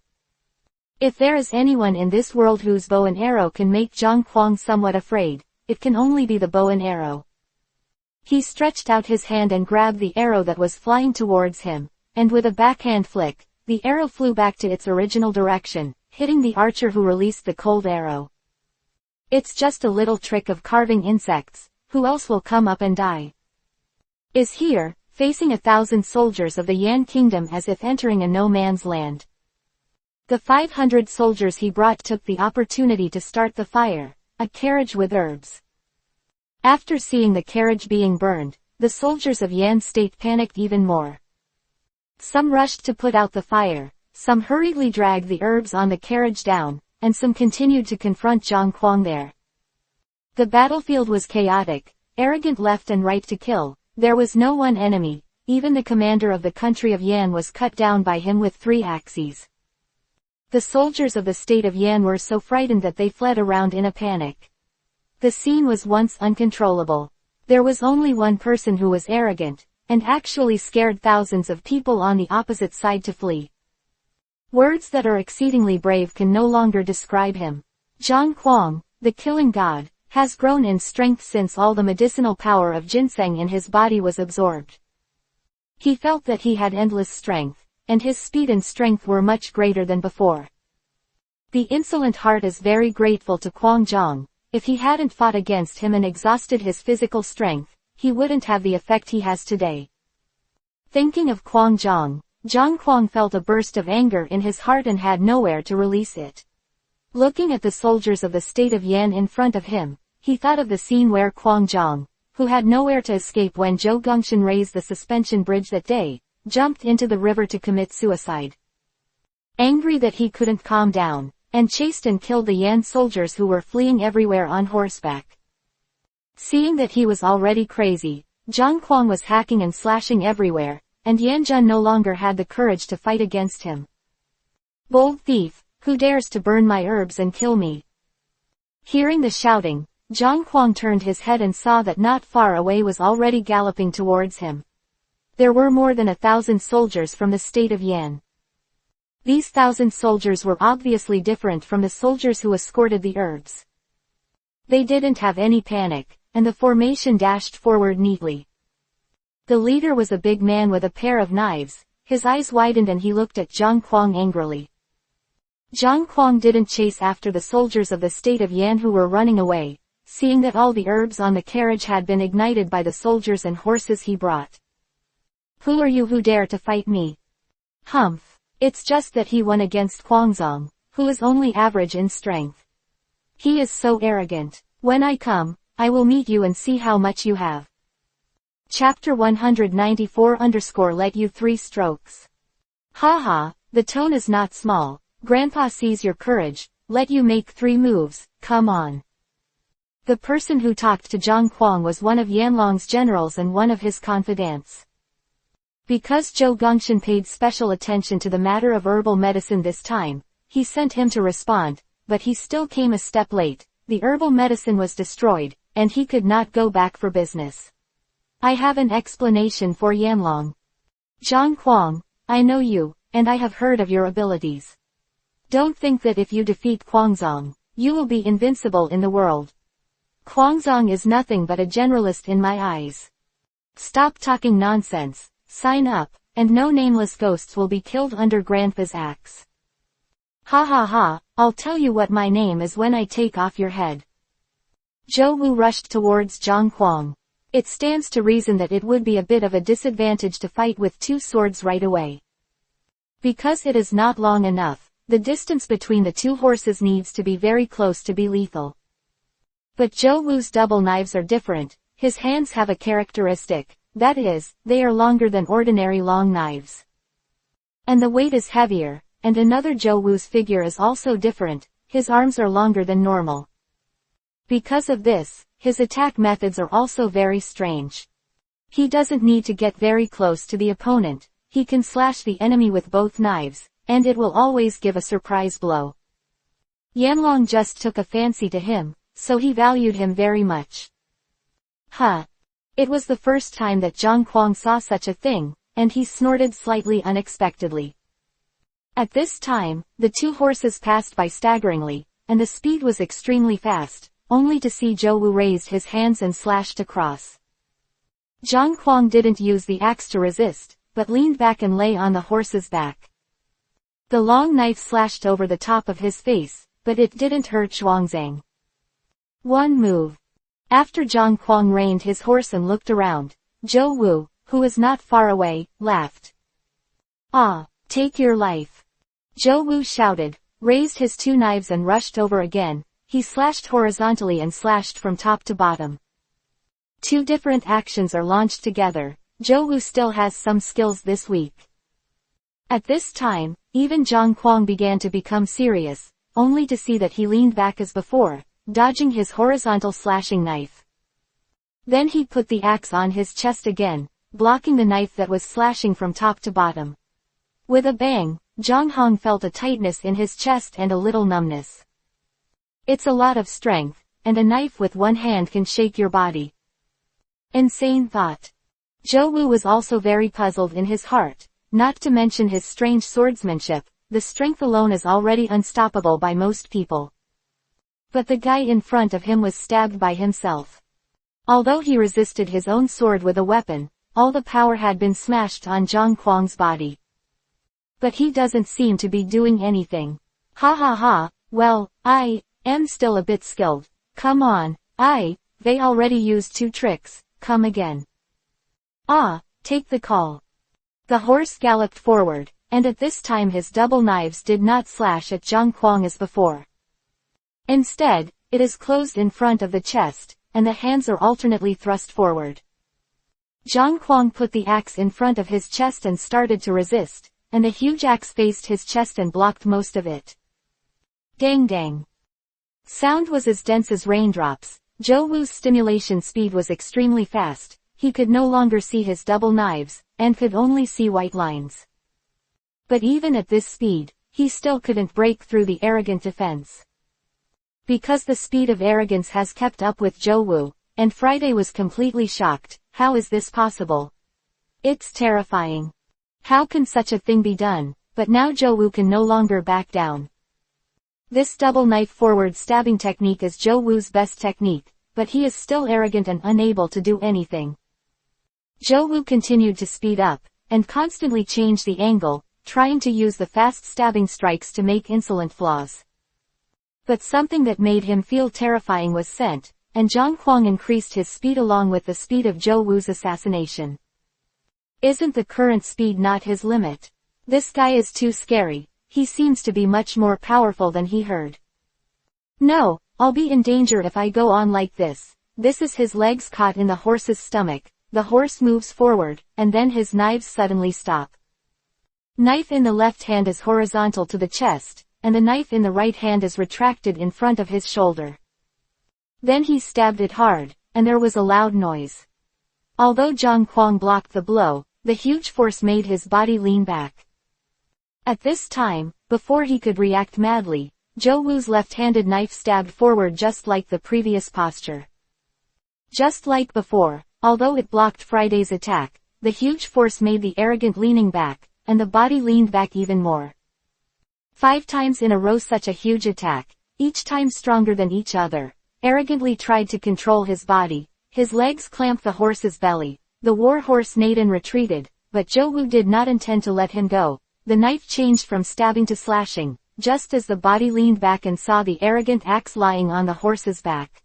If there is anyone in this world whose bow and arrow can make Zhang Kuang somewhat afraid, it can only be the bow and arrow. He stretched out his hand and grabbed the arrow that was flying towards him, and with a backhand flick, the arrow flew back to its original direction, hitting the archer who released the cold arrow. It's just a little trick of carving insects, who else will come up and die? Is here, facing 1,000 soldiers of the Yan kingdom as if entering a no-man's land. The 500 soldiers he brought took the opportunity to start the fire, a carriage with herbs. After seeing the carriage being burned, the soldiers of Yan state panicked even more. Some rushed to put out the fire, some hurriedly dragged the herbs on the carriage down, and some continued to confront Zhang Kuang there. The battlefield was chaotic, arrogant left and right to kill, there was no one enemy, even the commander of the country of Yan was cut down by him with 3 axes. The soldiers of the state of Yan were so frightened that they fled around in a panic. The scene was once uncontrollable. There was only one person who was arrogant, and actually scared thousands of people on the opposite side to flee. Words that are exceedingly brave can no longer describe him. Zhang Kuang, the killing god, has grown in strength since all the medicinal power of ginseng in his body was absorbed. He felt that he had endless strength, and his speed and strength were much greater than before. The insolent heart is very grateful to Kuang Zhang. If he hadn't fought against him and exhausted his physical strength, he wouldn't have the effect he has today. Thinking of Kuang Zhang, Zhang Kuang felt a burst of anger in his heart and had nowhere to release it. Looking at the soldiers of the state of Yan in front of him, he thought of the scene where Kuang Zhang, who had nowhere to escape when Zhou Gongxian raised the suspension bridge that day, jumped into the river to commit suicide. Angry that he couldn't calm down, and chased and killed the Yan soldiers who were fleeing everywhere on horseback. Seeing that he was already crazy, Zhang Kuang was hacking and slashing everywhere, and Yan Zhen no longer had the courage to fight against him. Bold thief, who dares to burn my herbs and kill me? Hearing the shouting, Zhang Kuang turned his head and saw that not far away was already galloping towards him. There were more than 1,000 soldiers from the state of Yan. These 1,000 soldiers were obviously different from the soldiers who escorted the herbs. They didn't have any panic, and the formation dashed forward neatly. The leader was a big man with a pair of knives. His eyes widened and he looked at Zhang Kuang angrily. Zhang Kuang didn't chase after the soldiers of the state of Yan who were running away, seeing that all the herbs on the carriage had been ignited by the soldiers and horses he brought. Who are you who dare to fight me? Humph. It's just that he won against Kuangzong, who is only average in strength. He is so arrogant. When I come, I will meet you and see how much you have. Chapter 194 let you 3 strokes. Ha, the tone is not small. Grandpa sees your courage. Let you make 3 moves, come on. The person who talked to Zhang Kuang was one of Yanlong's generals and one of his confidants. Because Zhou Gongxian paid special attention to the matter of herbal medicine this time, he sent him to respond, but he still came a step late. The herbal medicine was destroyed, and he could not go back for business. I have an explanation for Yanlong. Zhang Kuang, I know you, and I have heard of your abilities. Don't think that if you defeat Kuangzong, you will be invincible in the world. Kuangzong is nothing but a generalist in my eyes. Stop talking nonsense, sign up, and no nameless ghosts will be killed under Grandpa's axe. Ha, I'll tell you what my name is when I take off your head. Zhou Wu rushed towards Zhang Kuang. It stands to reason that it would be a bit of a disadvantage to fight with 2 swords right away. Because it is not long enough, the distance between the 2 horses needs to be very close to be lethal. But Zhou Wu's double knives are different. His hands have a characteristic, that is, they are longer than ordinary long knives. And the weight is heavier, and another Zhou Wu's figure is also different, his arms are longer than normal. Because of this, his attack methods are also very strange. He doesn't need to get very close to the opponent, he can slash the enemy with both knives, and it will always give a surprise blow. Yanlong just took a fancy to him, so he valued him very much. It was the first time that Zhang Kuang saw such a thing, and he snorted slightly unexpectedly. At this time, the 2 horses passed by staggeringly, and the speed was extremely fast, only to see Zhou Wu raised his hands and slashed across. Zhang Kuang didn't use the axe to resist, but leaned back and lay on the horse's back. The long knife slashed over the top of his face, but it didn't hurt Zhuangzang. One move. After Zhang Kuang reined his horse and looked around, Zhou Wu, who was not far away, laughed. Take your life. Zhou Wu shouted, raised his 2 knives and rushed over again. He slashed horizontally and slashed from top to bottom. 2 different actions are launched together. Zhou Wu still has some skills this week. At this time, even Zhang Kuang began to become serious, only to see that he leaned back as before, dodging his horizontal slashing knife. Then he put the axe on his chest again, blocking the knife that was slashing from top to bottom. With a bang, Zhang Hong felt a tightness in his chest and a little numbness. It's a lot of strength, and a knife with one hand can shake your body. Insane thought. Zhou Wu was also very puzzled in his heart, not to mention his strange swordsmanship. the strength alone is already unstoppable by most people. But the guy in front of him was stabbed by himself. Although he resisted his own sword with a weapon, all the power had been smashed on Zhang Kuang's body. But he doesn't seem to be doing anything. Ha ha ha, well, I am still a bit skilled. Come on, they already used 2 tricks, come again. Ah, take the call. The horse galloped forward, and at this time his double knives did not slash at Zhang Kuang as before. Instead, it is closed in front of the chest, and the hands are alternately thrust forward. Zhang Kuang put the axe in front of his chest and started to resist, and the huge axe faced his chest and blocked most of it. Dang dang. Sound was as dense as raindrops. Zhou Wu's stimulation speed was extremely fast. He could no longer see his double knives, and could only see white lines. But even at this speed, he still couldn't break through the arrogant defense. Because the speed of arrogance has kept up with Zhou Wu, and Friday was completely shocked. How is this possible? It's terrifying. How can such a thing be done? But now Zhou Wu can no longer back down. This double knife forward stabbing technique is Zhou Wu's best technique, but he is still arrogant and unable to do anything. Zhou Wu continued to speed up, and constantly change the angle, trying to use the fast stabbing strikes to make insolent flaws. But something that made him feel terrifying was sent, and Zhang Kuang increased his speed along with the speed of Zhou Wu's assassination. Isn't the current speed not his limit? This guy is too scary. He seems to be much more powerful than he heard. No, I'll be in danger if I go on like this. This is his legs caught in the horse's stomach. The horse moves forward, and then his knives suddenly stop. Knife in the left hand is horizontal to the chest, and the knife in the right hand is retracted in front of his shoulder. Then he stabbed it hard, and there was a loud noise. Although Zhang Kuang blocked the blow, the huge force made his body lean back. At this time, before he could react madly, Zhou Wu's left-handed knife stabbed forward just like the previous posture. Just like before, although it blocked Friday's attack, the huge force made the arrogant leaning back, and the body leaned back even more. 5 times in a row such a huge attack, each time stronger than each other, arrogantly tried to control his body. His legs clamped the horse's belly. The war horse neighed and retreated, but Zhou Wu did not intend to let him go. The knife changed from stabbing to slashing, just as the body leaned back and saw the arrogant axe lying on the horse's back.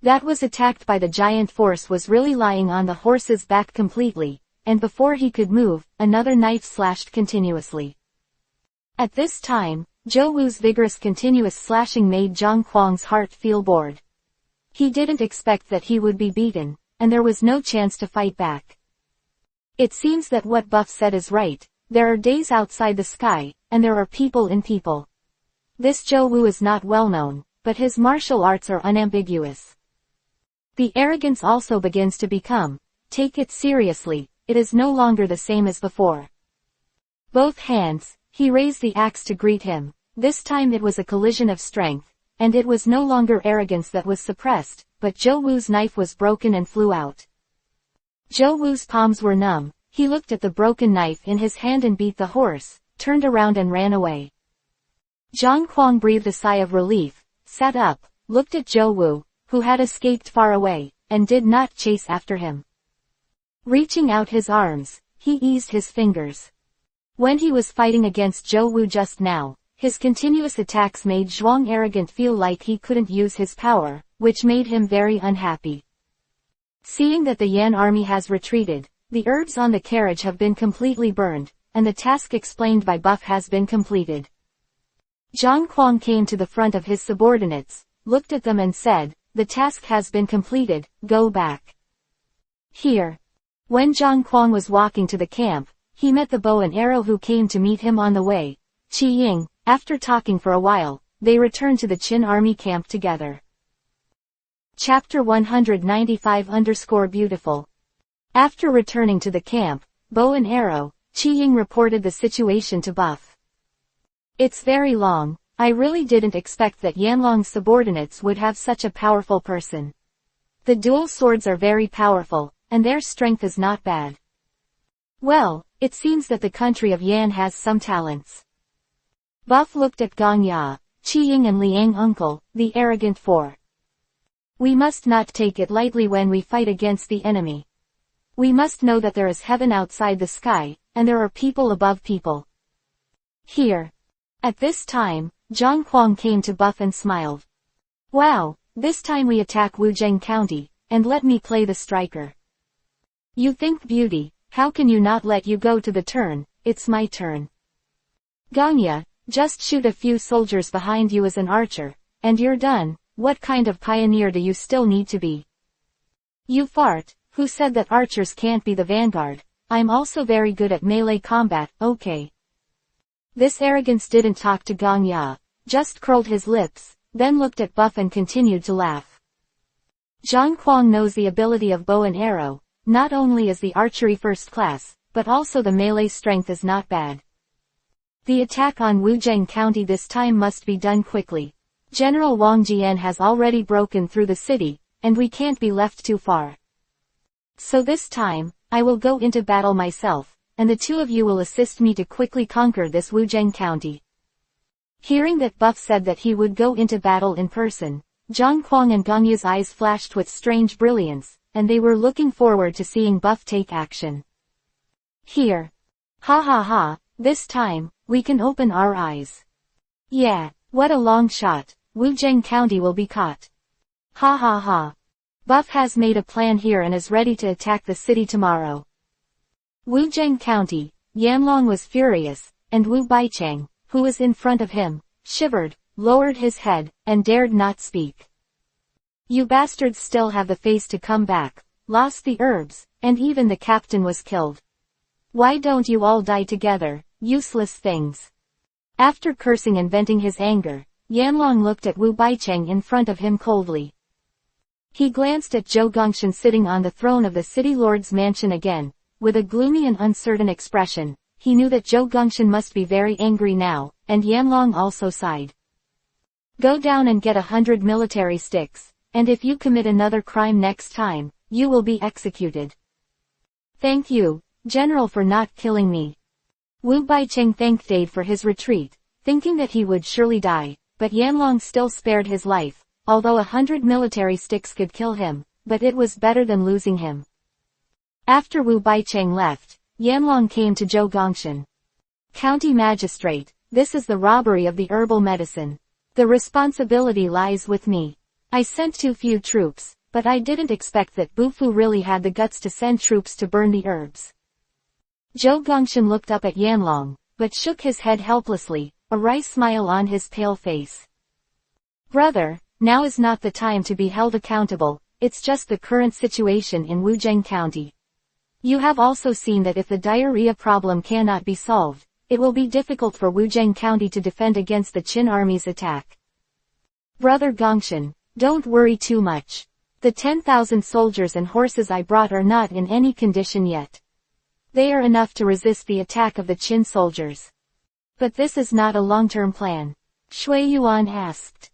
That was attacked by the giant force was really lying on the horse's back completely, and before he could move, another knife slashed continuously. At this time, Zhou Wu's vigorous continuous slashing made Zhang Kuang's heart feel bored. He didn't expect that he would be beaten, and there was no chance to fight back. It seems that what Buff said is right. There are days outside the sky, and there are people in people. This Zhou Wu is not well known, but his martial arts are unambiguous. The arrogance also begins to become, take it seriously, it is no longer the same as before. Both hands, he raised the axe to greet him. This time it was a collision of strength, and it was no longer arrogance that was suppressed, but Zhou Wu's knife was broken and flew out. Zhou Wu's palms were numb. He looked at the broken knife in his hand and beat the horse, turned around and ran away. Zhang Kuang breathed a sigh of relief, sat up, looked at Zhou Wu, who had escaped far away, and did not chase after him. Reaching out his arms, he eased his fingers. When he was fighting against Zhou Wu just now, his continuous attacks made Zhuang arrogant feel like he couldn't use his power, which made him very unhappy. Seeing that the Yan army has retreated, the herbs on the carriage have been completely burned, and the task explained by Buff has been completed. Zhang Kuang came to the front of his subordinates, looked at them and said, the task has been completed, go back. Here. When Zhang Kuang was walking to the camp, he met the bow and arrow who came to meet him on the way. Qi Ying, after talking for a while, they returned to the Qin army camp together. Chapter 195-Beautiful. After returning to the camp, bow and arrow, Qi Ying reported the situation to Buff. It's very long. I really didn't expect that Yanlong's subordinates would have such a powerful person. The dual swords are very powerful, and their strength is not bad. Well, it seems that the country of Yan has some talents. Buff looked at Gong Ya, Qiying and Liang uncle, the arrogant four. We must not take it lightly when we fight against the enemy. We must know that there is heaven outside the sky, and there are people above people. Here. At this time, Zhang Huang came to Buff and smiled. Wow, this time we attack Wuzheng County, and let me play the striker. You think beauty, how can you not let you go to the turn? It's my turn. Gongya, just shoot a few soldiers behind you as an archer, and you're done. What kind of pioneer do you still need to be? You fart, who said that archers can't be the vanguard? I'm also very good at melee combat, okay. This arrogance didn't talk to Gongya, just curled his lips, then looked at Buff and continued to laugh. Zhang Huang knows the ability of bow and arrow, not only is the archery first class, but also the melee strength is not bad. The attack on Wuzheng County this time must be done quickly. General Wang Jian has already broken through the city, and we can't be left too far. So this time, I will go into battle myself, and the two of you will assist me to quickly conquer this Wuzheng County. Hearing that Buff said that he would go into battle in person, Zhang Huang and Gongya's eyes flashed with strange brilliance, and they were looking forward to seeing Buff take action. Here. Ha ha ha, this time, we can open our eyes. Yeah, what a long shot, Wuzheng County will be caught. Ha ha ha. Buff has made a plan here and is ready to attack the city tomorrow. Wuzheng County, Yanlong was furious, and Wu Baicheng, who was in front of him, shivered, lowered his head, and dared not speak. You bastards still have the face to come back, lost the herbs, and even the captain was killed. Why don't you all die together, useless things? After cursing and venting his anger, Yanlong looked at Wu Baicheng in front of him coldly. He glanced at Zhou Gongshan sitting on the throne of the city lord's mansion again, with a gloomy and uncertain expression. He knew that Zhou Gongshan must be very angry now, and Yanlong also sighed. Go down and get 100 military sticks, and if you commit another crime next time, you will be executed. Thank you, General, for not killing me. Wu Baicheng thanked Dade for his retreat, thinking that he would surely die, but Yanlong still spared his life, although 100 military sticks could kill him, but it was better than losing him. After Wu Baicheng left, Yanlong came to Zhou Gongshan. County Magistrate, this is the robbery of the herbal medicine. The responsibility lies with me. I sent too few troops, but I didn't expect that Bufu really had the guts to send troops to burn the herbs. Zhou Gongshan looked up at Yanlong, but shook his head helplessly, a wry smile on his pale face. Brother, now is not the time to be held accountable, it's just the current situation in Wuzheng County. You have also seen that if the diarrhea problem cannot be solved, it will be difficult for Wuzheng County to defend against the Qin army's attack. Brother Gongshan, don't worry too much. The 10,000 soldiers and horses I brought are not in any condition yet. They are enough to resist the attack of the Qin soldiers. But this is not a long-term plan. Shui Yuan asked.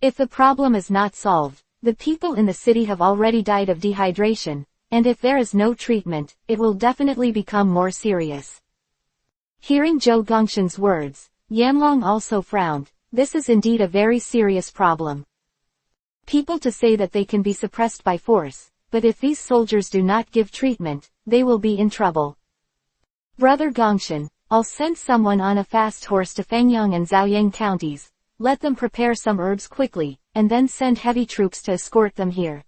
If the problem is not solved, the people in the city have already died of dehydration, and if there is no treatment, it will definitely become more serious. Hearing Zhou Gongshan's words, Yanlong also frowned. This is indeed a very serious problem. People to say that they can be suppressed by force, but if these soldiers do not give treatment, they will be in trouble. Brother Gongshan, I'll send someone on a fast horse to Fangyang and Zhaoyang counties, let them prepare some herbs quickly, and then send heavy troops to escort them here.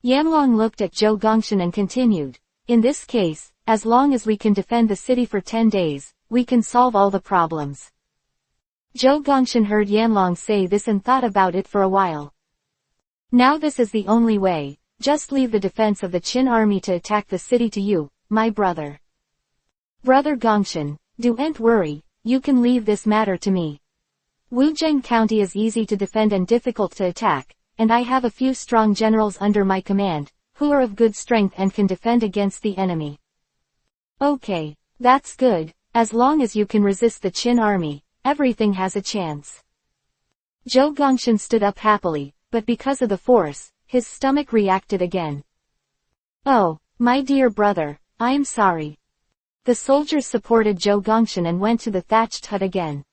Yanlong looked at Zhou Gongshan and continued, in this case, as long as we can defend the city for 10 days, we can solve all the problems. Zhou Gongshan heard Yanlong say this and thought about it for a while. Now this is the only way, just leave the defense of the Qin army to attack the city to you, my brother. Brother Gongshan, don't worry, you can leave this matter to me. Wuzheng County is easy to defend and difficult to attack, and I have a few strong generals under my command, who are of good strength and can defend against the enemy. Okay, that's good, as long as you can resist the Qin army, everything has a chance. Zhou Gongshan stood up happily, but because of the force, his stomach reacted again. Oh, my dear brother, I'm sorry. The soldiers supported Zhou Gongshan and went to the thatched hut again.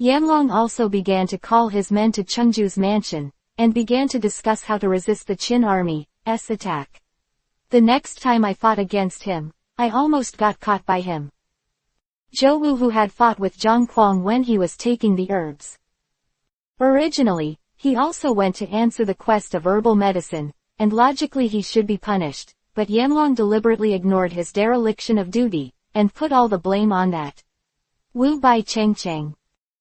Yanlong also began to call his men to Chengju's mansion, and began to discuss how to resist the Qin army's attack. The next time I fought against him, I almost got caught by him. Zhou Wu, who had fought with Zhang Kuang when he was taking the herbs. Originally, he also went to answer the quest of herbal medicine, and logically he should be punished, but Yanlong deliberately ignored his dereliction of duty, and put all the blame on that Wu Bai Cheng.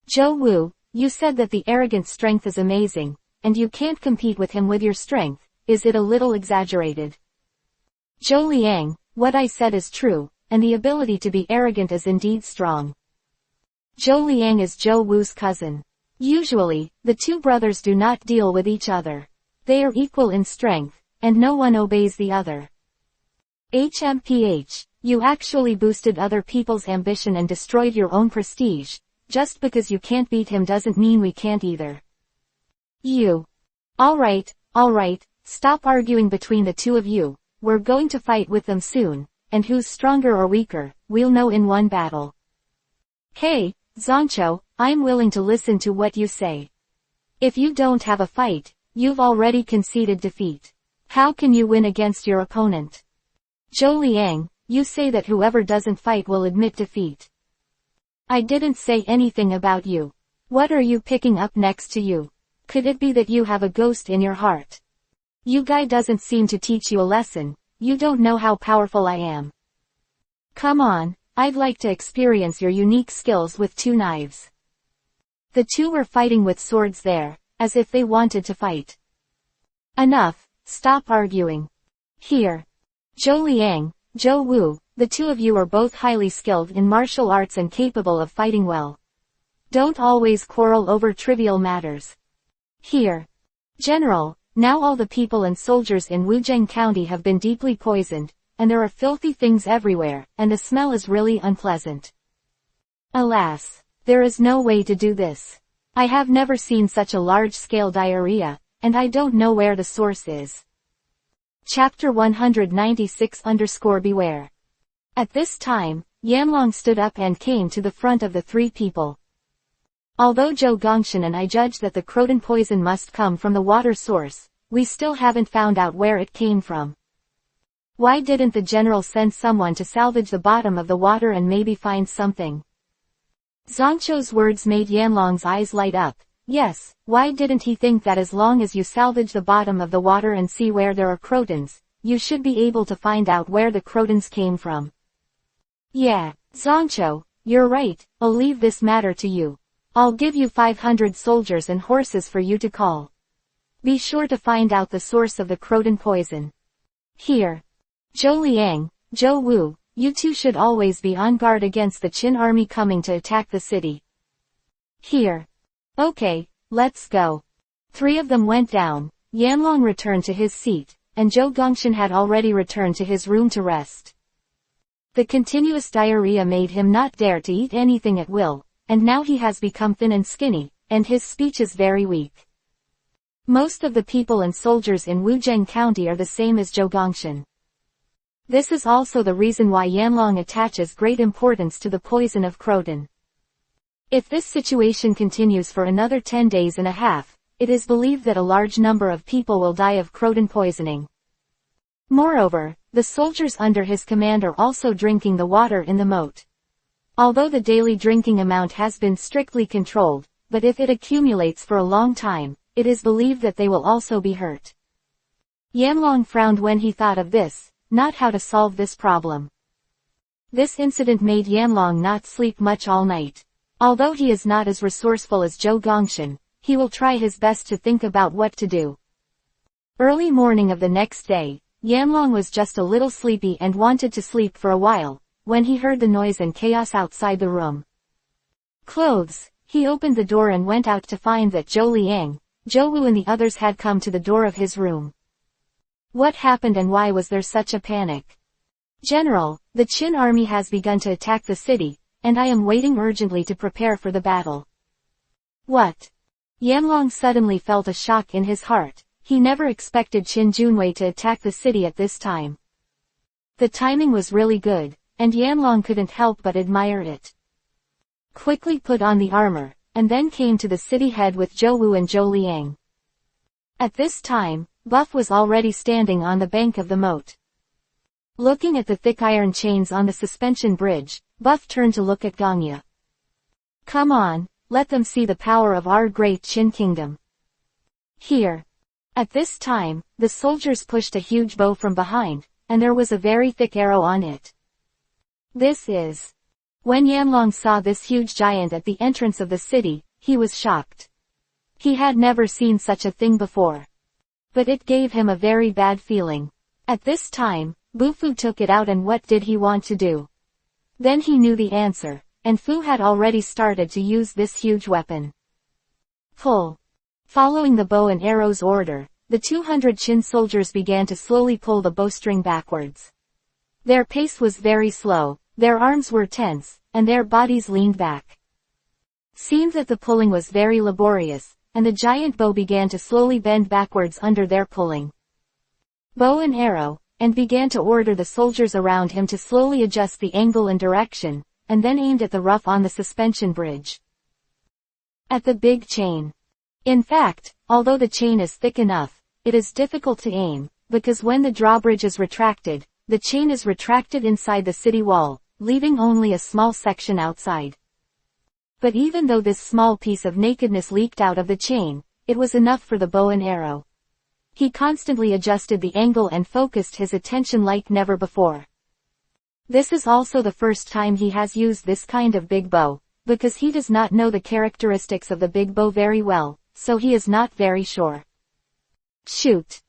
Zhou Wu, you said that the arrogant strength is amazing, and you can't compete with him with your strength. Is it a little exaggerated? Zhou Liang, what I said is true, and the ability to be arrogant is indeed strong. Zhou Liang is Zhou Wu's cousin. Usually, the two brothers do not deal with each other. They are equal in strength, and no one obeys the other. HMPH, you actually boosted other people's ambition and destroyed your own prestige. Just because you can't beat him doesn't mean we can't either. You. Alright, stop arguing between the two of you. We're going to fight with them soon, and who's stronger or weaker, we'll know in one battle. Hey, Zhangqiu, I'm willing to listen to what you say. If you don't have a fight, you've already conceded defeat. How can you win against your opponent? Zhou Liang, you say that whoever doesn't fight will admit defeat. I didn't say anything about you. What are you picking up next to you? Could it be that you have a ghost in your heart? You guy doesn't seem to teach you a lesson. You don't know how powerful I am. Come on, I'd like to experience your unique skills with two knives. The two were fighting with swords there, as if they wanted to fight. Enough, stop arguing. Here. Zhou Liang, Zhou Wu, the two of you are both highly skilled in martial arts and capable of fighting well. Don't always quarrel over trivial matters. Here. General, now all the people and soldiers in Wuzheng County have been deeply poisoned, and there are filthy things everywhere, and the smell is really unpleasant. Alas, there is no way to do this. I have never seen such a large-scale diarrhea, and I don't know where the source is. Chapter 196_Beware. At this time, Yanlong stood up and came to the front of the three people. Although Zhou Gongshan and I judge that the Croton poison must come from the water source, we still haven't found out where it came from. Why didn't the general send someone to salvage the bottom of the water and maybe find something? Zhangqiu's words made Yanlong's eyes light up. Yes, why didn't he think that as long as you salvage the bottom of the water and see where there are Crotons, you should be able to find out where the Crotons came from? Yeah, Zhangqiu, you're right, I'll leave this matter to you. I'll give you 500 soldiers and horses for you to call. Be sure to find out the source of the Croton poison. Here. Zhou Liang, Zhou Wu, you two should always be on guard against the Qin army coming to attack the city. Here. Okay, let's go. Three of them went down. Yanlong returned to his seat, and Zhou Gongshan had already returned to his room to rest. The continuous diarrhea made him not dare to eat anything at will, and now he has become thin and skinny, and his speech is very weak. Most of the people and soldiers in Wuzheng County are the same as Zhou Gongshan. This is also the reason why Yanlong attaches great importance to the poison of Croton. If this situation continues for another 10 days and a half, it is believed that a large number of people will die of Croton poisoning. Moreover, the soldiers under his command are also drinking the water in the moat. Although the daily drinking amount has been strictly controlled, but if it accumulates for a long time, it is believed that they will also be hurt. Yanlong frowned when he thought of this, not how to solve this problem. This incident made Yanlong not sleep much all night. Although he is not as resourceful as Zhou Gongshan, he will try his best to think about what to do. Early morning of the next day, Yanlong was just a little sleepy and wanted to sleep for a while, when he heard the noise and chaos outside the room. Clothes. He opened the door and went out to find that Zhou Liang, Zhou Wu and the others had come to the door of his room. What happened and why was there such a panic? General, the Qin army has begun to attack the city, and I am waiting urgently to prepare for the battle. What? Yanlong suddenly felt a shock in his heart. He never expected Qin Junwei to attack the city at this time. The timing was really good, and Yanlong couldn't help but admire it. Quickly put on the armor, and then came to the city head with Zhou Wu and Zhou Liang. At this time, Buff was already standing on the bank of the moat. Looking at the thick iron chains on the suspension bridge, Buff turned to look at Ganya. Come on, let them see the power of our great Qin kingdom. Here. At this time, the soldiers pushed a huge bow from behind, and there was a very thick arrow on it. This is. When Yanlong saw this huge giant at the entrance of the city, he was shocked. He had never seen such a thing before. But it gave him a very bad feeling. At this time, Bufu took it out, and what did he want to do? Then he knew the answer, and Fu had already started to use this huge weapon. Pull. Following the bow and arrows order, the 200 Qin soldiers began to slowly pull the bowstring backwards. Their pace was very slow, their arms were tense, and their bodies leaned back. Seemed that the pulling was very laborious, and the giant bow began to slowly bend backwards under their pulling. Bow and arrow, and began to order the soldiers around him to slowly adjust the angle and direction, and then aimed at the rough on the suspension bridge. At the big chain. In fact, although the chain is thick enough, it is difficult to aim, because when the drawbridge is retracted, the chain is retracted inside the city wall, leaving only a small section outside. But even though this small piece of nakedness leaked out of the chain, it was enough for the bow and arrow. He constantly adjusted the angle and focused his attention like never before. This is also the first time he has used this kind of big bow, because he does not know the characteristics of the big bow very well, so he is not very sure. Shoot!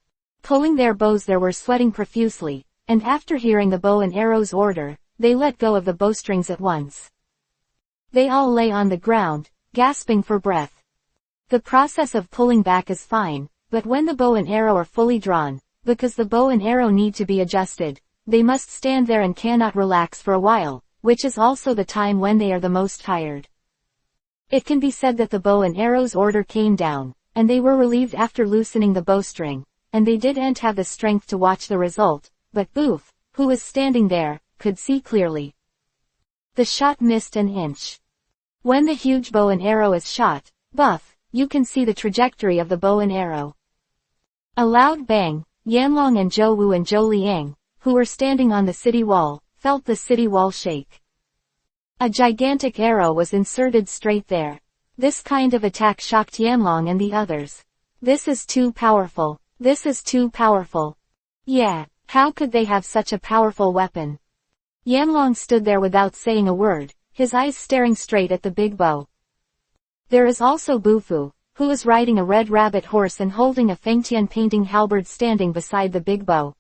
Pulling their bows, they were sweating profusely, and after hearing the bow and arrows order, they let go of the bowstrings at once. They all lay on the ground, gasping for breath. The process of pulling back is fine, but when the bow and arrow are fully drawn, because the bow and arrow need to be adjusted, they must stand there and cannot relax for a while, which is also the time when they are the most tired. It can be said that the bow and arrows order came down, and they were relieved after loosening the bowstring, and they didn't have the strength to watch the result, but Boof, who was standing there, could see clearly. The shot missed an inch. When the huge bow and arrow is shot, Buff, you can see the trajectory of the bow and arrow. A loud bang, Yanlong and Zhou Wu and Zhou Liang, who were standing on the city wall, felt the city wall shake. A gigantic arrow was inserted straight there. This kind of attack shocked Yanlong and the others. This is too powerful. This is too powerful. Yeah, how could they have such a powerful weapon? Yanlong stood there without saying a word, his eyes staring straight at the big bow. There is also Bufu, who is riding a red rabbit horse and holding a Fengtian painting halberd standing beside the big bow.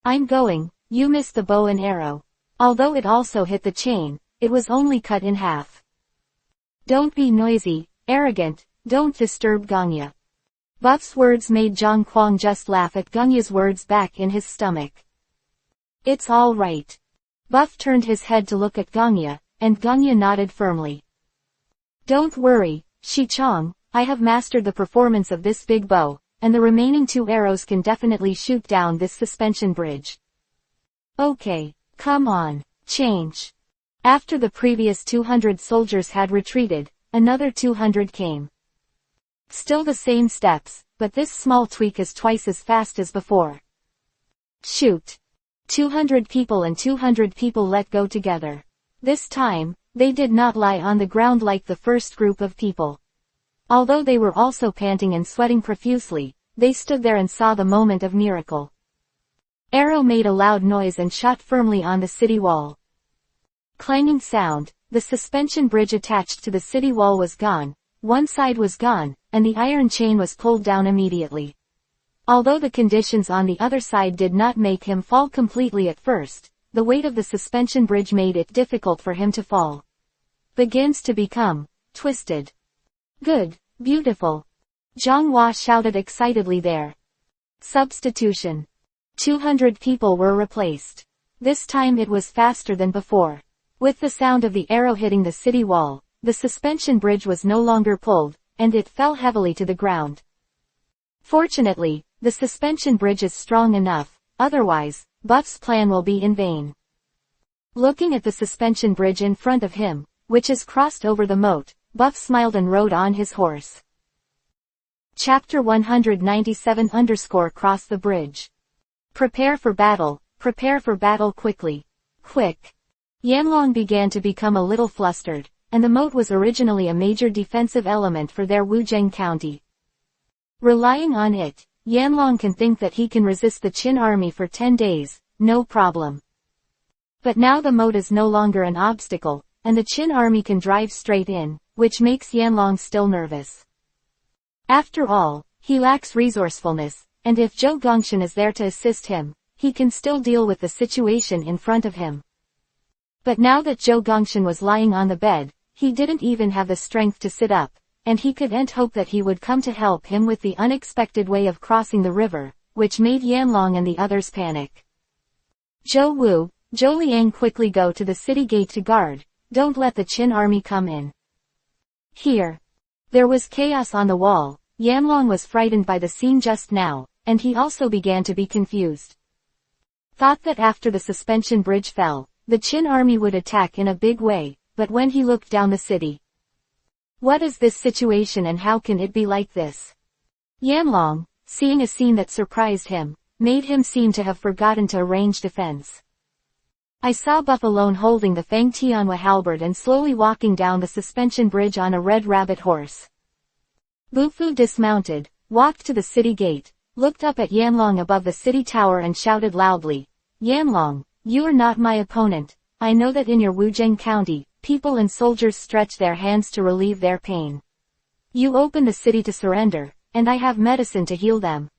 I'm going, you missed the bow and arrow. Although it also hit the chain, it was only cut in half. Don't be noisy, arrogant, don't disturb Ganya. Buff's words made Zhang Kuang just laugh at Ganya's words back in his stomach. It's all right. Buff turned his head to look at Ganya, and Ganya nodded firmly. Don't worry, Shichong, I have mastered the performance of this big bow, and the remaining 2 arrows can definitely shoot down this suspension bridge. Okay, come on, change. After the previous 200 soldiers had retreated, another 200 came. Still the same steps, but this small tweak is twice as fast as before. Shoot. 200 people and 200 people let go together. This time, they did not lie on the ground like the first group of people. Although they were also panting and sweating profusely, they stood there and saw the moment of miracle. Arrow made a loud noise and shot firmly on the city wall. Clanging sound, the suspension bridge attached to the city wall was gone, one side was gone, and the iron chain was pulled down immediately. Although the conditions on the other side did not make him fall completely at first, the weight of the suspension bridge made it difficult for him to fall. Begins to become twisted. Good, beautiful. Zhang Hua shouted excitedly there. Substitution. 200 people were replaced. This time it was faster than before. With the sound of the arrow hitting the city wall, the suspension bridge was no longer pulled, and it fell heavily to the ground. Fortunately, the suspension bridge is strong enough, otherwise, Buff's plan will be in vain. Looking at the suspension bridge in front of him, which is crossed over the moat, Buff smiled and rode on his horse. Chapter 197 _ Cross the bridge. Prepare for battle quickly. Quick. Yanlong began to become a little flustered, and the moat was originally a major defensive element for their Wuzheng County. Relying on it, Yanlong can think that he can resist the Qin army for 10 days, no problem. But now the moat is no longer an obstacle, and the Qin army can drive straight in, which makes Yanlong still nervous. After all, he lacks resourcefulness, and if Zhou Gongshan is there to assist him, he can still deal with the situation in front of him. But now that Zhou Gongshan was lying on the bed, he didn't even have the strength to sit up, and he couldn't hope that he would come to help him with the unexpected way of crossing the river, which made Yanlong and the others panic. Zhou Wu, Zhou Liang, quickly go to the city gate to guard, don't let the Qin army come in. Here. There was chaos on the wall. Yanlong was frightened by the scene just now, and he also began to be confused. Thought that after the suspension bridge fell, the Qin army would attack in a big way, but when he looked down the city. What is this situation and how can it be like this? Yanlong, seeing a scene that surprised him, made him seem to have forgotten to arrange defense. I saw Buff alone holding the Fang Tianhua halberd and slowly walking down the suspension bridge on a red rabbit horse. Bufu dismounted, walked to the city gate, looked up at Yanlong above the city tower and shouted loudly, Yanlong, you are not my opponent. I know that in your Wuzheng County, people and soldiers stretch their hands to relieve their pain. You open the city to surrender, and I have medicine to heal them.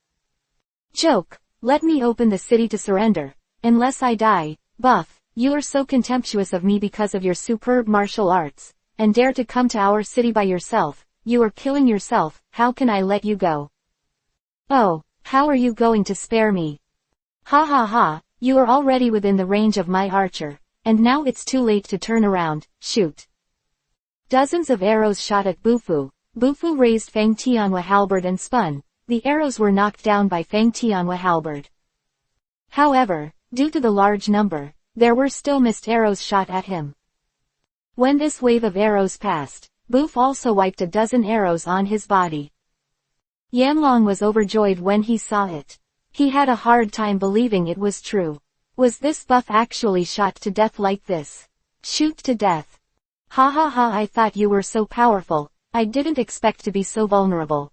Joke, let me open the city to surrender, unless I die. Buff, you are so contemptuous of me because of your superb martial arts, and dare to come to our city by yourself. You are killing yourself. How can I let you go? Oh, how are you going to spare me? Ha ha ha, you are already within the range of my archer, and now it's too late to turn around, shoot. Dozens of arrows shot at Bufu. Bufu raised Fang Tianhua halberd and spun. The arrows were knocked down by Fang Tianhua halberd. However, due to the large number, there were still missed arrows shot at him. When this wave of arrows passed, Buf also wiped a dozen arrows on his body. Yanlong was overjoyed when he saw it. He had a hard time believing it was true. Was this Buff actually shot to death like this? Shoot to death. Ha ha ha, I thought you were so powerful. I didn't expect to be so vulnerable.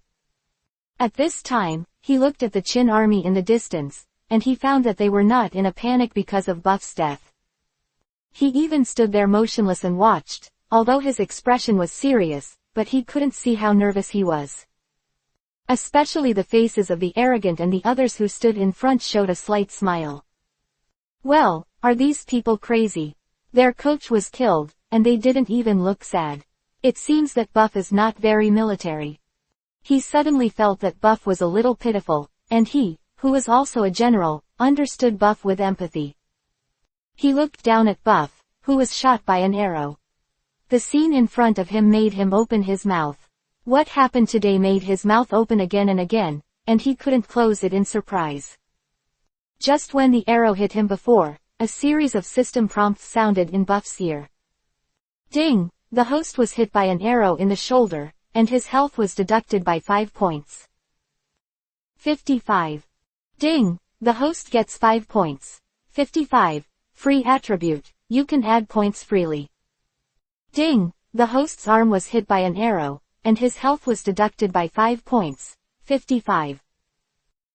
At this time, he looked at the Qin army in the distance, and he found that they were not in a panic because of Buff's death. He even stood there motionless and watched, although his expression was serious, but he couldn't see how nervous he was. Especially the faces of the arrogant and the others who stood in front showed a slight smile. Well, are these people crazy? Their coach was killed, and they didn't even look sad. It seems that Buff is not very military. He suddenly felt that Buff was a little pitiful, and he, who was also a general, understood Buff with empathy. He looked down at Buff, who was shot by an arrow. The scene in front of him made him open his mouth. What happened today made his mouth open again and again, and he couldn't close it in surprise. Just when the arrow hit him before, a series of system prompts sounded in Buff's ear. Ding! The host was hit by an arrow in the shoulder, and his health was deducted by 5 points. 55. Ding! The host gets 5 points. 55. Free attribute, you can add points freely. Ding! The host's arm was hit by an arrow, and his health was deducted by 5 points. 55.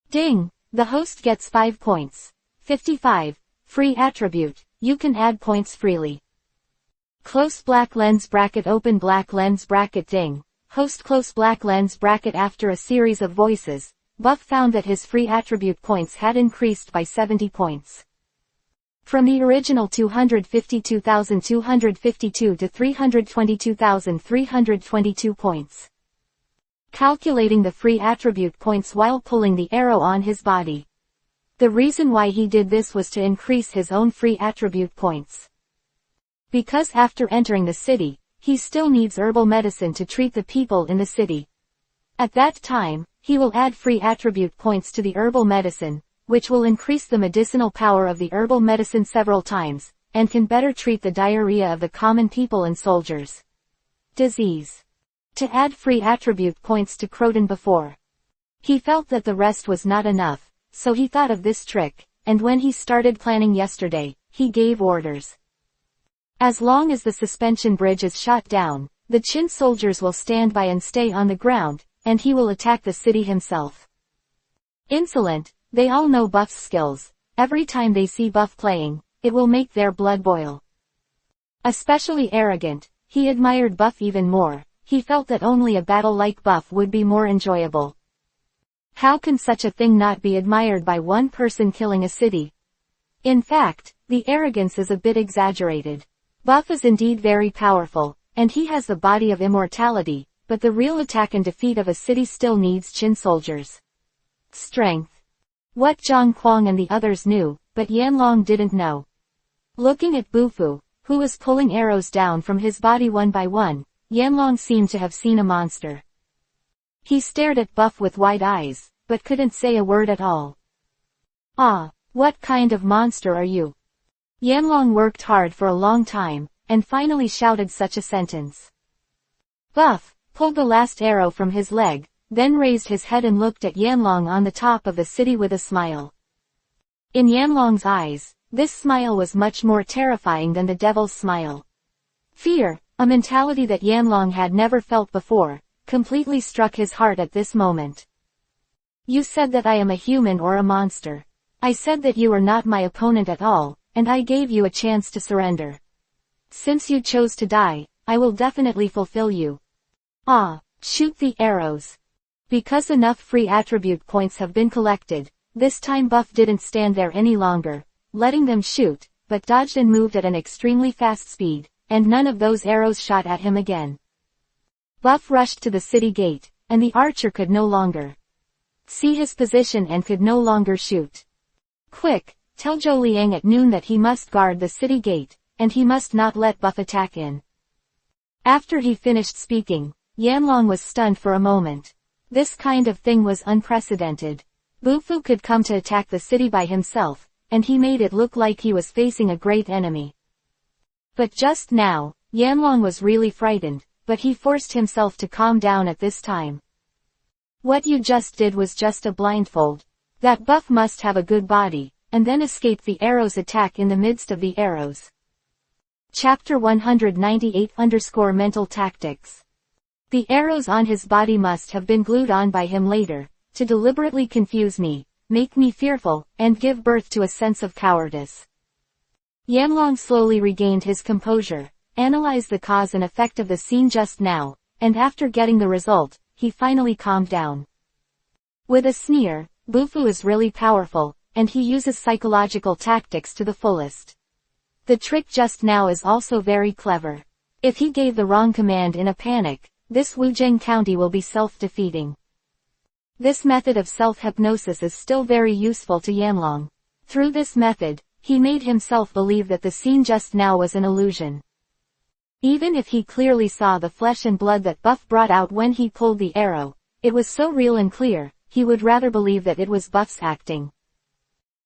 Ding! The host gets 5 points. 55. Free attribute, you can add points freely. Close black lens bracket open black lens bracket ding. Host close black lens bracket. After a series of voices, Buff found that his free attribute points had increased by 70 points. From the original 252,252 to 322,322 points. Calculating the free attribute points while pulling the arrow on his body. The reason why he did this was to increase his own free attribute points. Because after entering the city, he still needs herbal medicine to treat the people in the city. At that time, he will add free attribute points to the herbal medicine, which will increase the medicinal power of the herbal medicine several times, and can better treat the diarrhea of the common people and soldiers. disease. To add free attribute points to Croton before. He felt that the rest was not enough, so he thought of this trick, and when he started planning yesterday, he gave orders. As long as the suspension bridge is shot down, the Qin soldiers will stand by and stay on the ground, and he will attack the city himself. Insolent, they all know Buff's skills. Every time they see Buff playing, it will make their blood boil. Especially arrogant, he admired Buff even more. He felt that only a battle like Buff would be more enjoyable. How can such a thing not be admired by one person killing a city? In fact, the arrogance is a bit exaggerated. Buff is indeed very powerful, and he has the body of immortality, but the real attack and defeat of a city still needs Qin soldiers. Strength. What Zhang Kuang and the others knew, but Yanlong didn't know. Looking at Bufu, who was pulling arrows down from his body one by one, Yanlong seemed to have seen a monster. He stared at Buff with wide eyes, but couldn't say a word at all. Ah, what kind of monster are you? Yanlong worked hard for a long time, and finally shouted such a sentence. Buff pulled the last arrow from his leg, then raised his head and looked at Yanlong on the top of the city with a smile. In Yanlong's eyes, this smile was much more terrifying than the devil's smile. Fear, a mentality that Yanlong had never felt before, completely struck his heart at this moment. You said that I am a human or a monster. I said that you are not my opponent at all, and I gave you a chance to surrender. Since you chose to die, I will definitely fulfill you. Ah, shoot the arrows. Because enough free attribute points have been collected, this time Buff didn't stand there any longer, letting them shoot, but dodged and moved at an extremely fast speed, and none of those arrows shot at him again. Buff rushed to the city gate, and the archer could no longer see his position and could no longer shoot. Quick, tell Zhou Liang at noon that he must guard the city gate, and he must not let Buff attack in. After he finished speaking, Yanlong was stunned for a moment. This kind of thing was unprecedented. Bufu could come to attack the city by himself, and he made it look like he was facing a great enemy. But just now, Yanlong was really frightened, but he forced himself to calm down at this time. What you just did was just a blindfold. That Buff must have a good body, and then escape the arrow's attack in the midst of the arrows. Chapter 198_Mental Tactics. The arrows on his body must have been glued on by him later, to deliberately confuse me, make me fearful, and give birth to a sense of cowardice. Yanlong slowly regained his composure, analyzed the cause and effect of the scene just now, and after getting the result, he finally calmed down. With a sneer, Bufu is really powerful, and he uses psychological tactics to the fullest. The trick just now is also very clever. If he gave the wrong command in a panic, this Wuzheng County will be self-defeating. This method of self-hypnosis is still very useful to Yanlong. Through this method, he made himself believe that the scene just now was an illusion. Even if he clearly saw the flesh and blood that Buff brought out when he pulled the arrow, it was so real and clear, he would rather believe that it was Buff's acting.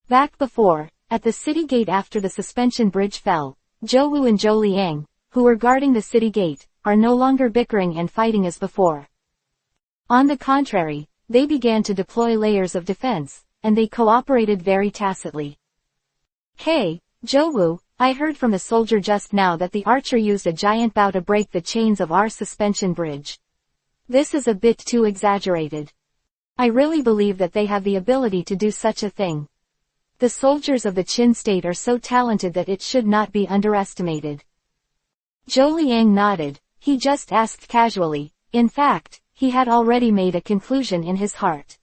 Back before, at the city gate after the suspension bridge fell, Zhou Wu and Zhou Liang, who were guarding the city gate, are no longer bickering and fighting as before. On the contrary, they began to deploy layers of defense, and they cooperated very tacitly. Hey, Zhou Wu, I heard from the soldier just now that the archer used a giant bow to break the chains of our suspension bridge. This is a bit too exaggerated. I really believe that they have the ability to do such a thing. The soldiers of the Qin state are so talented that it should not be underestimated. Zhou Liang nodded. He just asked casually. In fact, he had already made a conclusion in his heart.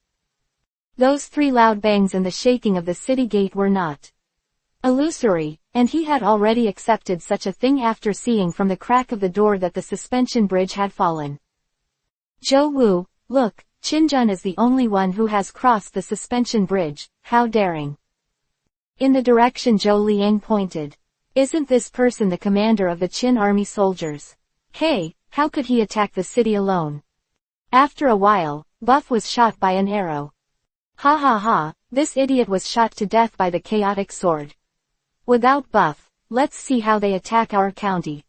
Those three loud bangs and the shaking of the city gate were not illusory, and he had already accepted such a thing after seeing from the crack of the door that the suspension bridge had fallen. Zhou Wu, look, Qinjun is the only one who has crossed the suspension bridge, how daring. In the direction Zhou Liang pointed. Isn't this person the commander of the Qin army soldiers? Hey, how could he attack the city alone? After a while, Buff was shot by an arrow. Ha ha ha, this idiot was shot to death by the chaotic sword. Without Buff, let's see how they attack our county.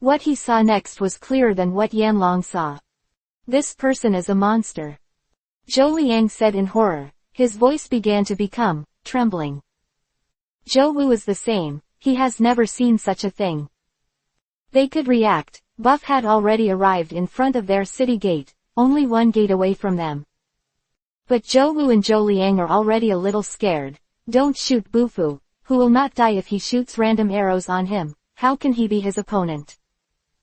What he saw next was clearer than what Yanlong saw. This person is a monster, Zhou Liang said in horror. His voice began to become trembling. Zhou Wu is the same, he has never seen such a thing. They could react. Buff had already arrived in front of their city gate, only one gate away from them. But Zhou Wu and Zhou Liang are already a little scared. Don't shoot Bufu, who will not die if he shoots random arrows on him. How can he be his opponent?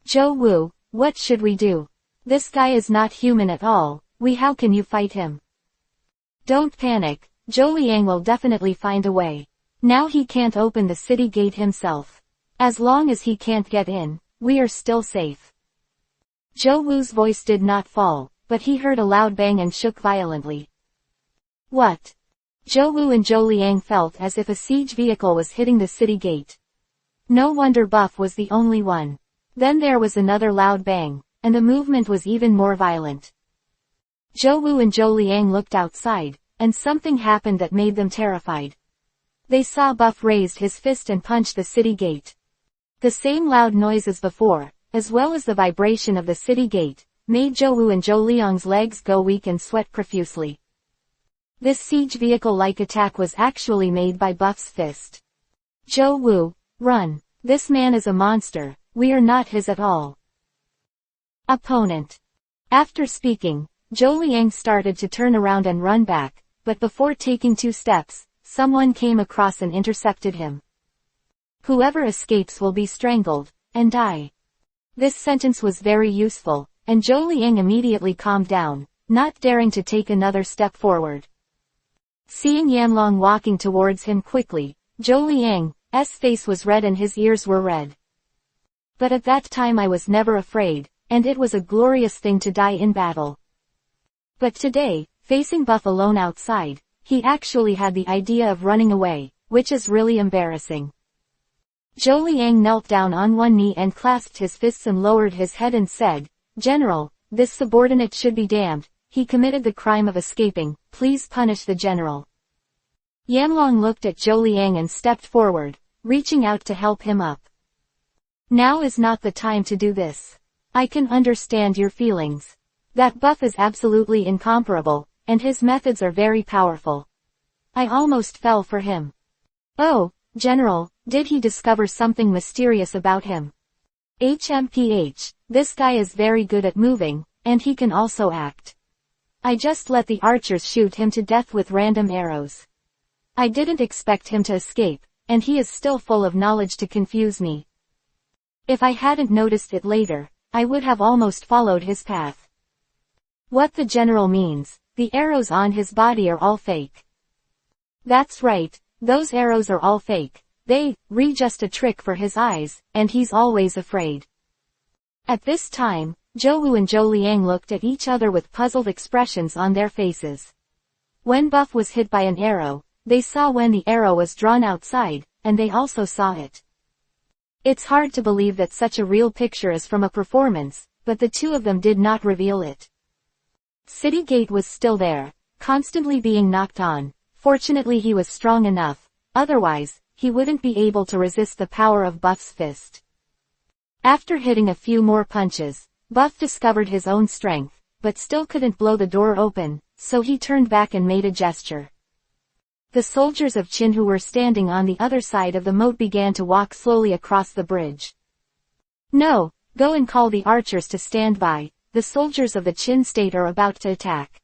Zhou Wu, what should we do? This guy is not human at all. How can you fight him? Don't panic, Zhou Liang will definitely find a way. Now he can't open the city gate himself. As long as he can't get in, we are still safe. Zhou Wu's voice did not fall, but he heard a loud bang and shook violently. What? Zhou Wu and Zhou Liang felt as if a siege vehicle was hitting the city gate. No wonder Buff was the only one. Then there was another loud bang, and the movement was even more violent. Zhou Wu and Zhou Liang looked outside, and something happened that made them terrified. They saw Buff raised his fist and punch the city gate. The same loud noise as before, as well as the vibration of the city gate, made Zhou Wu and Zhou Liang's legs go weak and sweat profusely. This siege vehicle-like attack was actually made by Buff's fist. Zhou Wu, run. This man is a monster, we are not his at all. Opponent. After speaking, Zhou Liang started to turn around and run back, but before taking 2 steps, someone came across and intercepted him. Whoever escapes will be strangled, and die. This sentence was very useful, and Zhou Liang immediately calmed down, not daring to take another step forward. Seeing Yanlong walking towards him quickly, Zhou Liang's face was red and his ears were red. But at that time I was never afraid, and it was a glorious thing to die in battle. But today, facing Buff alone outside, he actually had the idea of running away, which is really embarrassing. Zhou Liang knelt down on one knee and clasped his fists and lowered his head and said, General, this subordinate should be damned, he committed the crime of escaping, please punish the general. Yanlong looked at Zhou Liang and stepped forward, reaching out to help him up. Now is not the time to do this. I can understand your feelings. That Buff is absolutely incomparable, and his methods are very powerful. I almost fell for him. Oh, General, did he discover something mysterious about him? HMPH, this guy is very good at moving, and he can also act. I just let the archers shoot him to death with random arrows. I didn't expect him to escape, and he is still full of knowledge to confuse me. If I hadn't noticed it later, I would have almost followed his path. What the general means, the arrows on his body are all fake. That's right, those arrows are all fake. They're just a trick for his eyes, and he's always afraid. At this time, Zhou Wu and Zhou Liang looked at each other with puzzled expressions on their faces. When Buff was hit by an arrow, they saw when the arrow was drawn outside, and they also saw it. It's hard to believe that such a real picture is from a performance, but the two of them did not reveal it. City Gate was still there, constantly being knocked on. Fortunately he was strong enough, otherwise, he wouldn't be able to resist the power of Buff's fist. After hitting a few more punches, Buff discovered his own strength, but still couldn't blow the door open, so he turned back and made a gesture. The soldiers of Qin who were standing on the other side of the moat began to walk slowly across the bridge. No, go and call the archers to stand by, the soldiers of the Qin state are about to attack.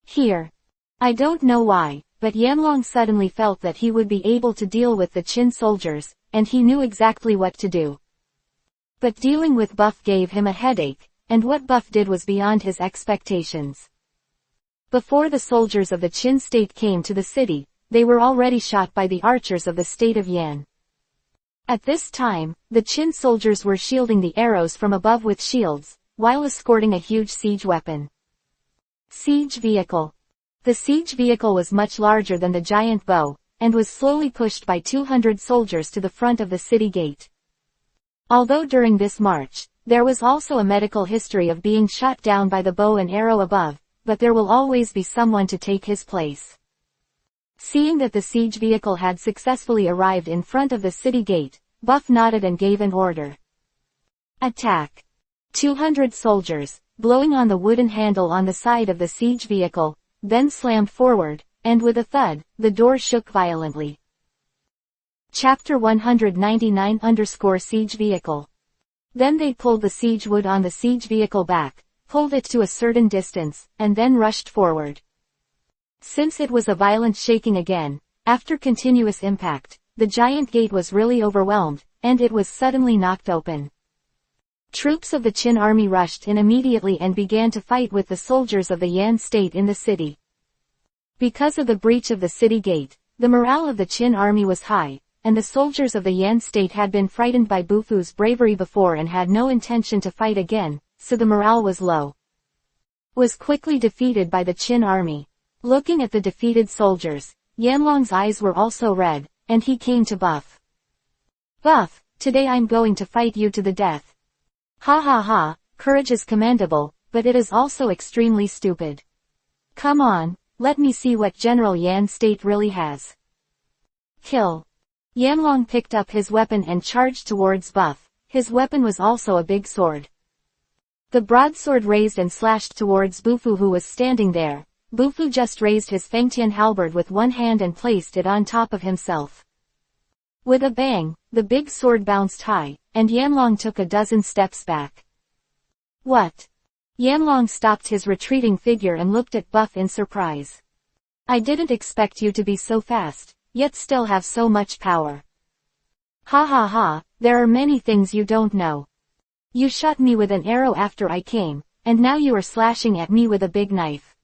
Here. I don't know why, but Yanlong suddenly felt that he would be able to deal with the Qin soldiers, and he knew exactly what to do. But dealing with Buff gave him a headache, and what Buff did was beyond his expectations. Before the soldiers of the Qin state came to the city, they were already shot by the archers of the state of Yan. At this time, the Qin soldiers were shielding the arrows from above with shields, while escorting a huge siege weapon. Siege vehicle. The siege vehicle was much larger than the giant bow, and was slowly pushed by 200 soldiers to the front of the city gate. Although during this march, there was also a medical history of being shot down by the bow and arrow above, but there will always be someone to take his place. Seeing that the siege vehicle had successfully arrived in front of the city gate, Buff nodded and gave an order. Attack! 200 soldiers, blowing on the wooden handle on the side of the siege vehicle, then slammed forward, and with a thud, the door shook violently. Chapter 199_Siege Vehicle. Then they pulled the siege wood on the siege vehicle back, pulled it to a certain distance, and then rushed forward. Since it was a violent shaking again, after continuous impact, the giant gate was really overwhelmed, and it was suddenly knocked open. Troops of the Qin army rushed in immediately and began to fight with the soldiers of the Yan state in the city. Because of the breach of the city gate, the morale of the Qin army was high, and the soldiers of the Yan state had been frightened by Bufu's bravery before and had no intention to fight again, so the morale was low. Was quickly defeated by the Qin army. Looking at the defeated soldiers, Yanlong's eyes were also red, and he came to Buff. Buff, today I'm going to fight you to the death. Ha ha ha, courage is commendable, but it is also extremely stupid. Come on, let me see what General Yan state really has. Kill. Yanlong picked up his weapon and charged towards Buff. His weapon was also a big sword. The broadsword raised and slashed towards Bufu, who was standing there. Bufu just raised his Fengtian halberd with one hand and placed it on top of himself. With a bang, the big sword bounced high, and Yanlong took a dozen steps back. What? Yanlong stopped his retreating figure and looked at Buff in surprise. I didn't expect you to be so fast, yet still have so much power. Ha ha ha, there are many things you don't know. You shot me with an arrow after I came, and now you are slashing at me with a big knife.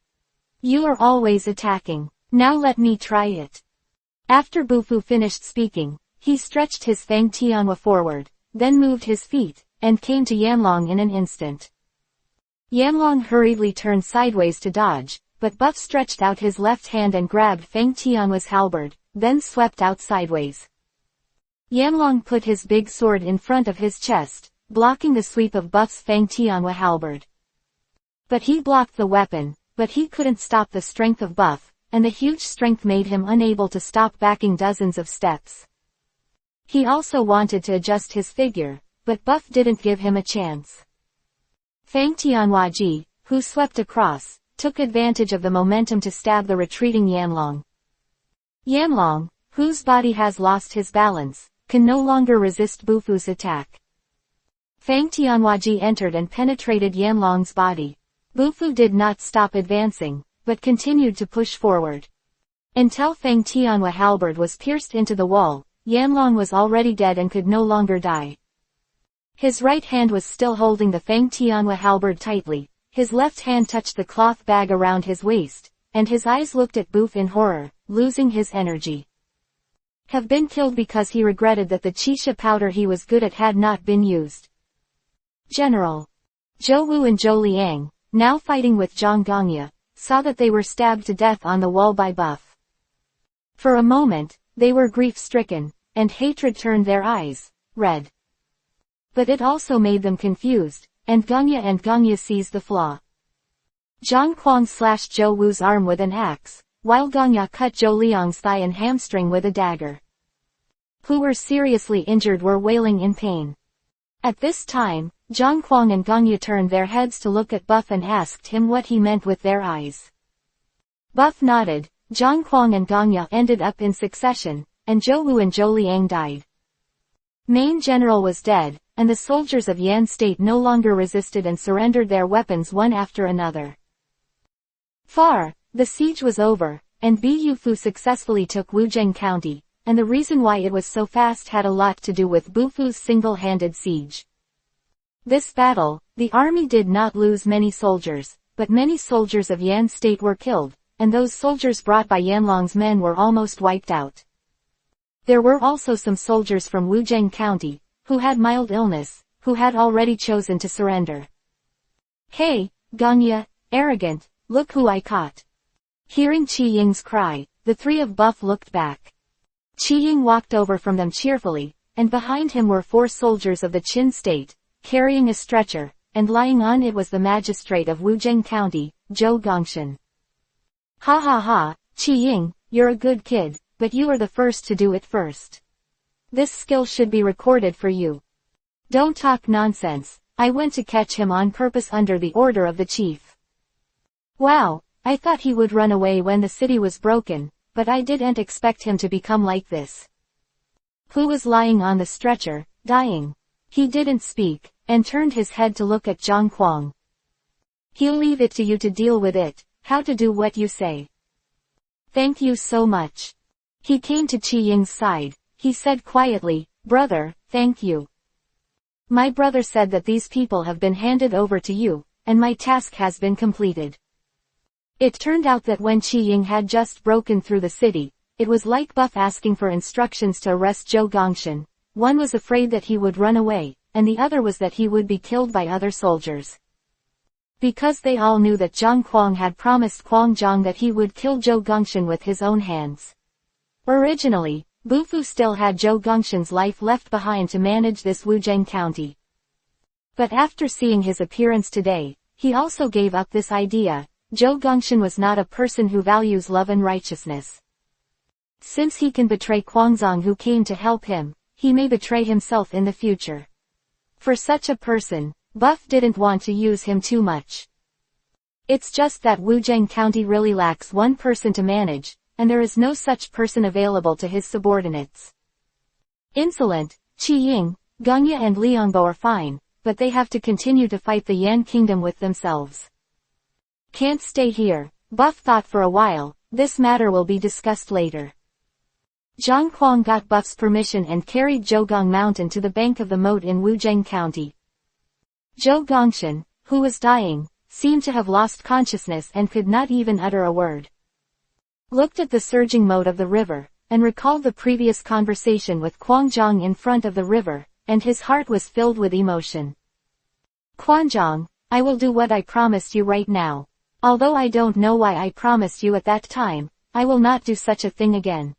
You are always attacking. Now let me try it. After Bufu finished speaking, he stretched his Fang Tianhua forward, then moved his feet, and came to Yanlong in an instant. Yanlong hurriedly turned sideways to dodge, but Buff stretched out his left hand and grabbed Fang Tianhua's halberd, then swept out sideways. Yanlong put his big sword in front of his chest, blocking the sweep of Buff's Fang Tianhua halberd. But he blocked the weapon, but he couldn't stop the strength of Buff, and the huge strength made him unable to stop backing dozens of steps. He also wanted to adjust his figure, but Buff didn't give him a chance. Fang Tianhua Ji, who swept across, took advantage of the momentum to stab the retreating Yanlong. Yanlong, whose body has lost his balance, can no longer resist Bufu's attack. Fang Tianhua Ji entered and penetrated Yanlong's body. Bufu did not stop advancing, but continued to push forward. Until Fang Tianhua halberd was pierced into the wall, Yanlong was already dead and could no longer die. His right hand was still holding the Fang Tianhua halberd tightly, his left hand touched the cloth bag around his waist, and his eyes looked at Buf in horror, losing his energy. Have been killed because he regretted that the Qixia powder he was good at had not been used. General Zhou Wu and Zhou Liang, now fighting with Zhang Gongya, saw that they were stabbed to death on the wall by Buff. For a moment, they were grief-stricken, and hatred turned their eyes red. But it also made them confused, and Gongya seized the flaw. Zhang Kuang slashed Zhou Wu's arm with an axe, while Gongya cut Zhou Liang's thigh and hamstring with a dagger. Who were seriously injured were wailing in pain. At this time, Zhang Kuang and Gongya turned their heads to look at Buff and asked him what he meant with their eyes. Buff nodded. Zhang Kuang and Gongya ended up in succession, and Zhou Wu and Zhou Liang died. Main General was dead, and the soldiers of Yan State no longer resisted and surrendered their weapons one after another. The siege was over, and Bu Fu successfully took Wuzheng County, and the reason why it was so fast had a lot to do with Bufu's single-handed siege. This battle, the army did not lose many soldiers, but many soldiers of Yan State were killed, and those soldiers brought by Yanlong's men were almost wiped out. There were also some soldiers from Wuzheng County, who had mild illness, who had already chosen to surrender. Hey, Gongya, arrogant, look who I caught. Hearing Qi Ying's cry, the three of Buff looked back. Qi Ying walked over from them cheerfully, and behind him were 4 soldiers of the Qin state, carrying a stretcher, and lying on it was the magistrate of Wuzheng County, Zhou Gongshan. Ha ha ha, Qi Ying, you're a good kid, but you are the first to do it first. This skill should be recorded for you. Don't talk nonsense. I went to catch him on purpose under the order of the chief. Wow, I thought he would run away when the city was broken, but I didn't expect him to become like this. Who was lying on the stretcher, dying? He didn't speak, and turned his head to look at Zhang Kuang. He'll leave it to you to deal with it, how to do what you say. Thank you so much. He came to Qi Ying's side. He said quietly, brother, thank you. My brother said that these people have been handed over to you, and my task has been completed. It turned out that when Qi Ying had just broken through the city, it was like Buff asking for instructions to arrest Zhou Gongshan. One was afraid that he would run away, and the other was that he would be killed by other soldiers. Because they all knew that Zhang Kuang had promised Kuang Zhang that he would kill Zhou Gongshan with his own hands. Originally, Bufu still had Zhou Gongshan's life left behind to manage this Wuzheng county. But after seeing his appearance today, he also gave up this idea. Zhou Gongshan was not a person who values love and righteousness. Since he can betray Kuangzong who came to help him, he may betray himself in the future. For such a person, Buff didn't want to use him too much. It's just that Wuzheng County really lacks one person to manage, and there is no such person available to his subordinates. Insolent, Qi Ying, Gongya and Liangbo are fine, but they have to continue to fight the Yan Kingdom with themselves. Can't stay here. Buff thought for a while. This matter will be discussed later. Zhang Kuang got Buff's permission and carried Zhougong Mountain to the bank of the moat in Wuzheng County. Zhou Gongshan, who was dying, seemed to have lost consciousness and could not even utter a word. Looked at the surging moat of the river, and recalled the previous conversation with Kuangzhong in front of the river, and his heart was filled with emotion. Kuangzhong, I will do what I promised you right now. Although I don't know why I promised you at that time, I will not do such a thing again.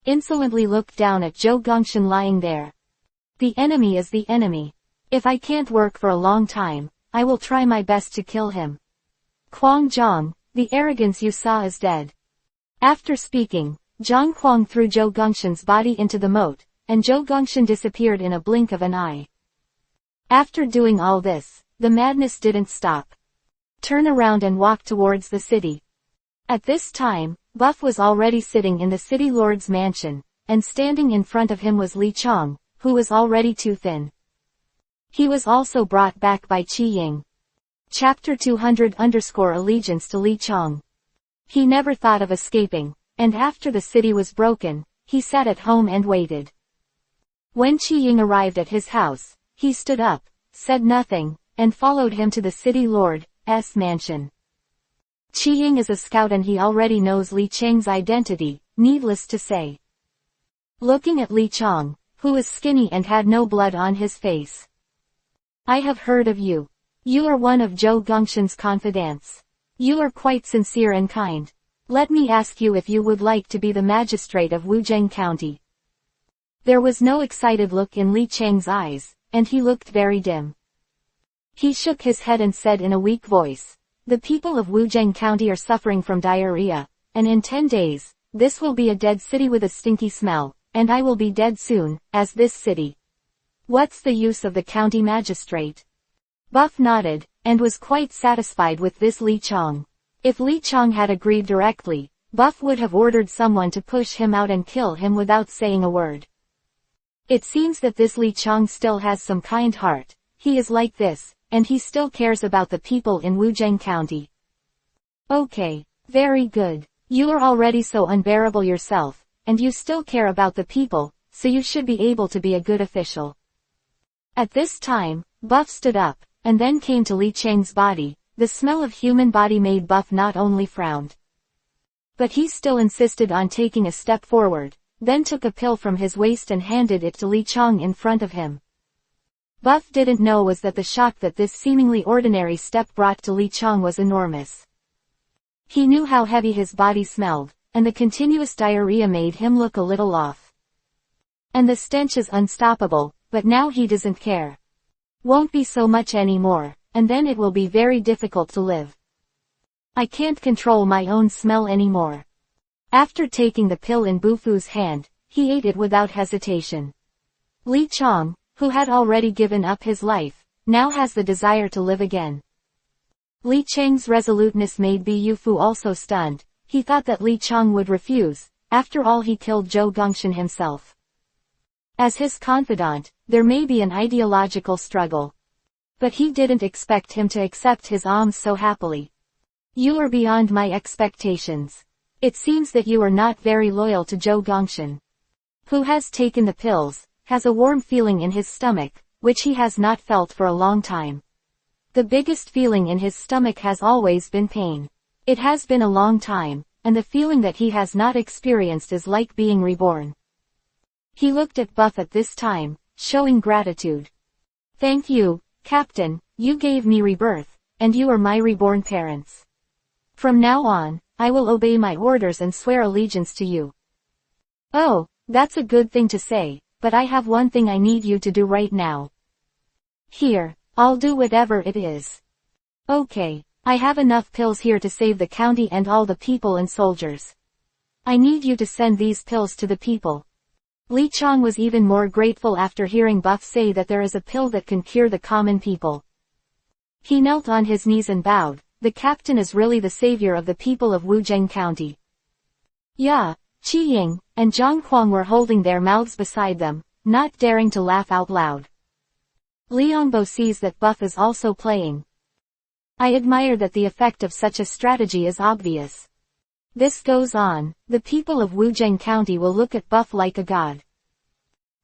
Insolently looked down at Zhou Gongshan lying there. The enemy is the enemy. If I can't work for a long time, I will try my best to kill him. Kuangzhong, the arrogance you saw is dead. After speaking, Zhang Kuang threw Zhou Gongshan's body into the moat, and Zhou Gongshan disappeared in a blink of an eye. After doing all this, the madness didn't stop. Turn around and walk towards the city. At this time, Buff was already sitting in the city lord's mansion, and standing in front of him was Li Chong, who was already too thin. He was also brought back by Qi Ying. Chapter 200 Allegiance to Li Chong. He never thought of escaping, and after the city was broken, he sat at home and waited. When Qi Ying arrived at his house, he stood up, said nothing, and followed him to the city lord's mansion. Qi Ying is a scout and he already knows Li Chang's identity, needless to say. Looking at Li Chong, who was skinny and had no blood on his face. I have heard of you. You are one of Zhou Gongshan's confidants. You are quite sincere and kind. Let me ask you if you would like to be the magistrate of Wuzheng County. There was no excited look in Li Chang's eyes, and he looked very dim. He shook his head and said in a weak voice, the people of Wuzheng County are suffering from diarrhea, and in 10 days, this will be a dead city with a stinky smell, and I will be dead soon, as this city. What's the use of the county magistrate? Buff nodded, and was quite satisfied with this Li Chong. If Li Chong had agreed directly, Buff would have ordered someone to push him out and kill him without saying a word. It seems that this Li Chong still has some kind heart. He is like this, and he still cares about the people in Wuzheng County. Okay, very good. You are already so unbearable yourself, and you still care about the people, so you should be able to be a good official. At this time, Buff stood up, and then came to Li Chang's body. The smell of human body made Buff not only frowned, but he still insisted on taking a step forward, then took a pill from his waist and handed it to Li Chong in front of him. Buff didn't know was that the shock that this seemingly ordinary step brought to Li Chong was enormous. He knew how heavy his body smelled, and the continuous diarrhea made him look a little off. And the stench is unstoppable, but now he doesn't care. Won't be so much anymore, and then it will be very difficult to live. I can't control my own smell anymore. After taking the pill in Bufu's hand, he ate it without hesitation. Li Chong, who had already given up his life, now has the desire to live again. Li Chang's resoluteness made Bu Fu also stunned. He thought that Li Chang would refuse. After all, he killed Zhou Gongxian himself. As his confidant, there may be an ideological struggle. But he didn't expect him to accept his alms so happily. You are beyond my expectations. It seems that you are not very loyal to Zhou Gongxian. Who has taken the pills, has a warm feeling in his stomach, which he has not felt for a long time. The biggest feeling in his stomach has always been pain. It has been a long time, and the feeling that he has not experienced is like being reborn. He looked at Buff at this time, showing gratitude. Thank you, Captain, you gave me rebirth, and you are my reborn parents. From now on, I will obey my orders and swear allegiance to you. Oh, that's a good thing to say, but I have one thing I need you to do right now. Here, I'll do whatever it is. Okay, I have enough pills here to save the county and all the people and soldiers. I need you to send these pills to the people. Li Chang was even more grateful after hearing Buff say that there is a pill that can cure the common people. He knelt on his knees and bowed. The captain is really the savior of the people of Wuzheng County. Ya, Qi Ying, and Zhang Huang were holding their mouths beside them, not daring to laugh out loud. Liangbo sees that Buff is also playing. I admire that the effect of such a strategy is obvious. This goes on, the people of Wuzheng County will look at Buff like a god.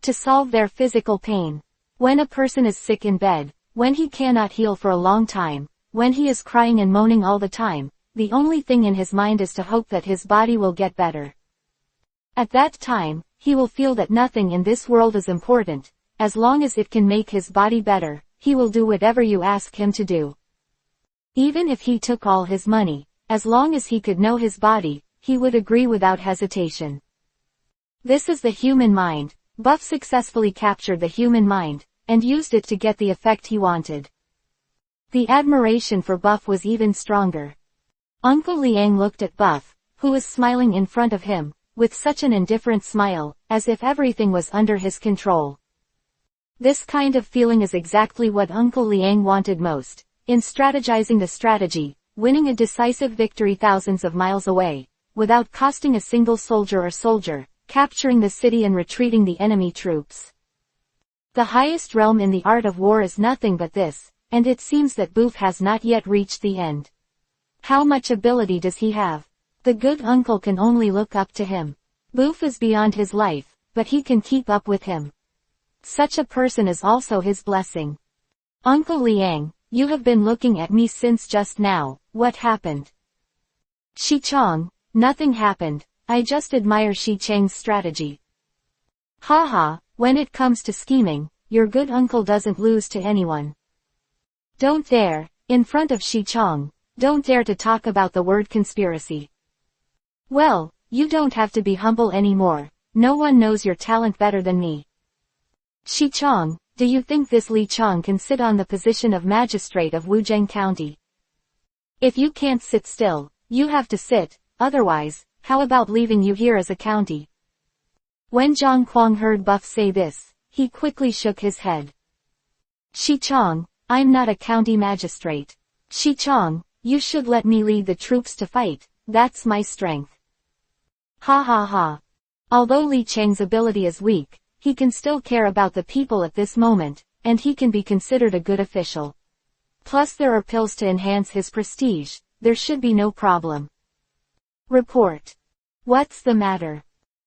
To solve their physical pain. When a person is sick in bed, when he cannot heal for a long time, when he is crying and moaning all the time, the only thing in his mind is to hope that his body will get better. At that time, he will feel that nothing in this world is important. As long as it can make his body better, he will do whatever you ask him to do. Even if he took all his money, as long as he could know his body, he would agree without hesitation. This is the human mind. Buff successfully captured the human mind, and used it to get the effect he wanted. The admiration for Buff was even stronger. Uncle Liang looked at Buff, who was smiling in front of him, with such an indifferent smile, as if everything was under his control. This kind of feeling is exactly what Uncle Liang wanted most, in strategizing the strategy, winning a decisive victory thousands of miles away, without costing a single soldier, capturing the city and retreating the enemy troops. The highest realm in the art of war is nothing but this, and it seems that Boof has not yet reached the end. How much ability does he have? The good uncle can only look up to him. Boof is beyond his life, but he can keep up with him. Such a person is also his blessing. Uncle Liang, you have been looking at me since just now. What happened? Shi Chang, nothing happened. I just admire Shi Chang's strategy. Haha, when it comes to scheming, your good uncle doesn't lose to anyone. Don't dare, in front of Shi Chang, don't dare to talk about the word conspiracy. Well, you don't have to be humble anymore. No one knows your talent better than me. Shi Chang, do you think this Li Chang can sit on the position of magistrate of Wuzheng County? If you can't sit still, you have to sit, otherwise, how about leaving you here as a county? When Zhang Huang heard Buff say this, he quickly shook his head. Shi Chang, I'm not a county magistrate. Shi Chang, you should let me lead the troops to fight, that's my strength. Ha ha ha. Although Li Chang's ability is weak, he can still care about the people at this moment, and he can be considered a good official. Plus there are pills to enhance his prestige, there should be no problem. Report. What's the matter?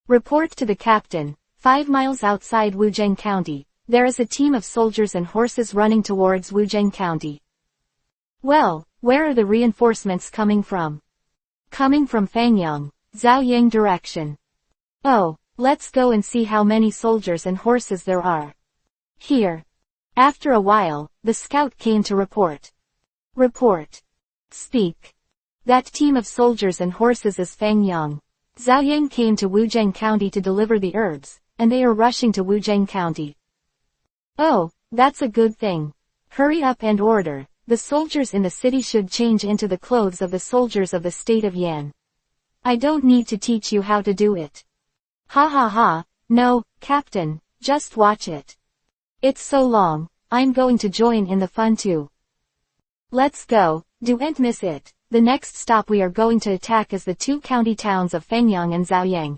Report to the captain. 5 miles outside Wuzheng County, there is a team of soldiers and horses running towards Wuzheng County. Well, where are the reinforcements coming from? Coming from Fangyang, Zhaoyang direction. Oh, let's go and see how many soldiers and horses there are. Here. After a while, the scout came to report. Report. Speak. That team of soldiers and horses is Fangyang. Zhaoyang came to Wuzheng County to deliver the herbs, and they are rushing to Wuzheng County. Oh, that's a good thing. Hurry up and order. The soldiers in the city should change into the clothes of the soldiers of the state of Yan. I don't need to teach you how to do it. Ha ha ha, no, Captain, just watch it. It's so long, I'm going to join in the fun too. Let's go, don't miss it. The next stop we are going to attack is the two county towns of Fengyang and Zhaoyang.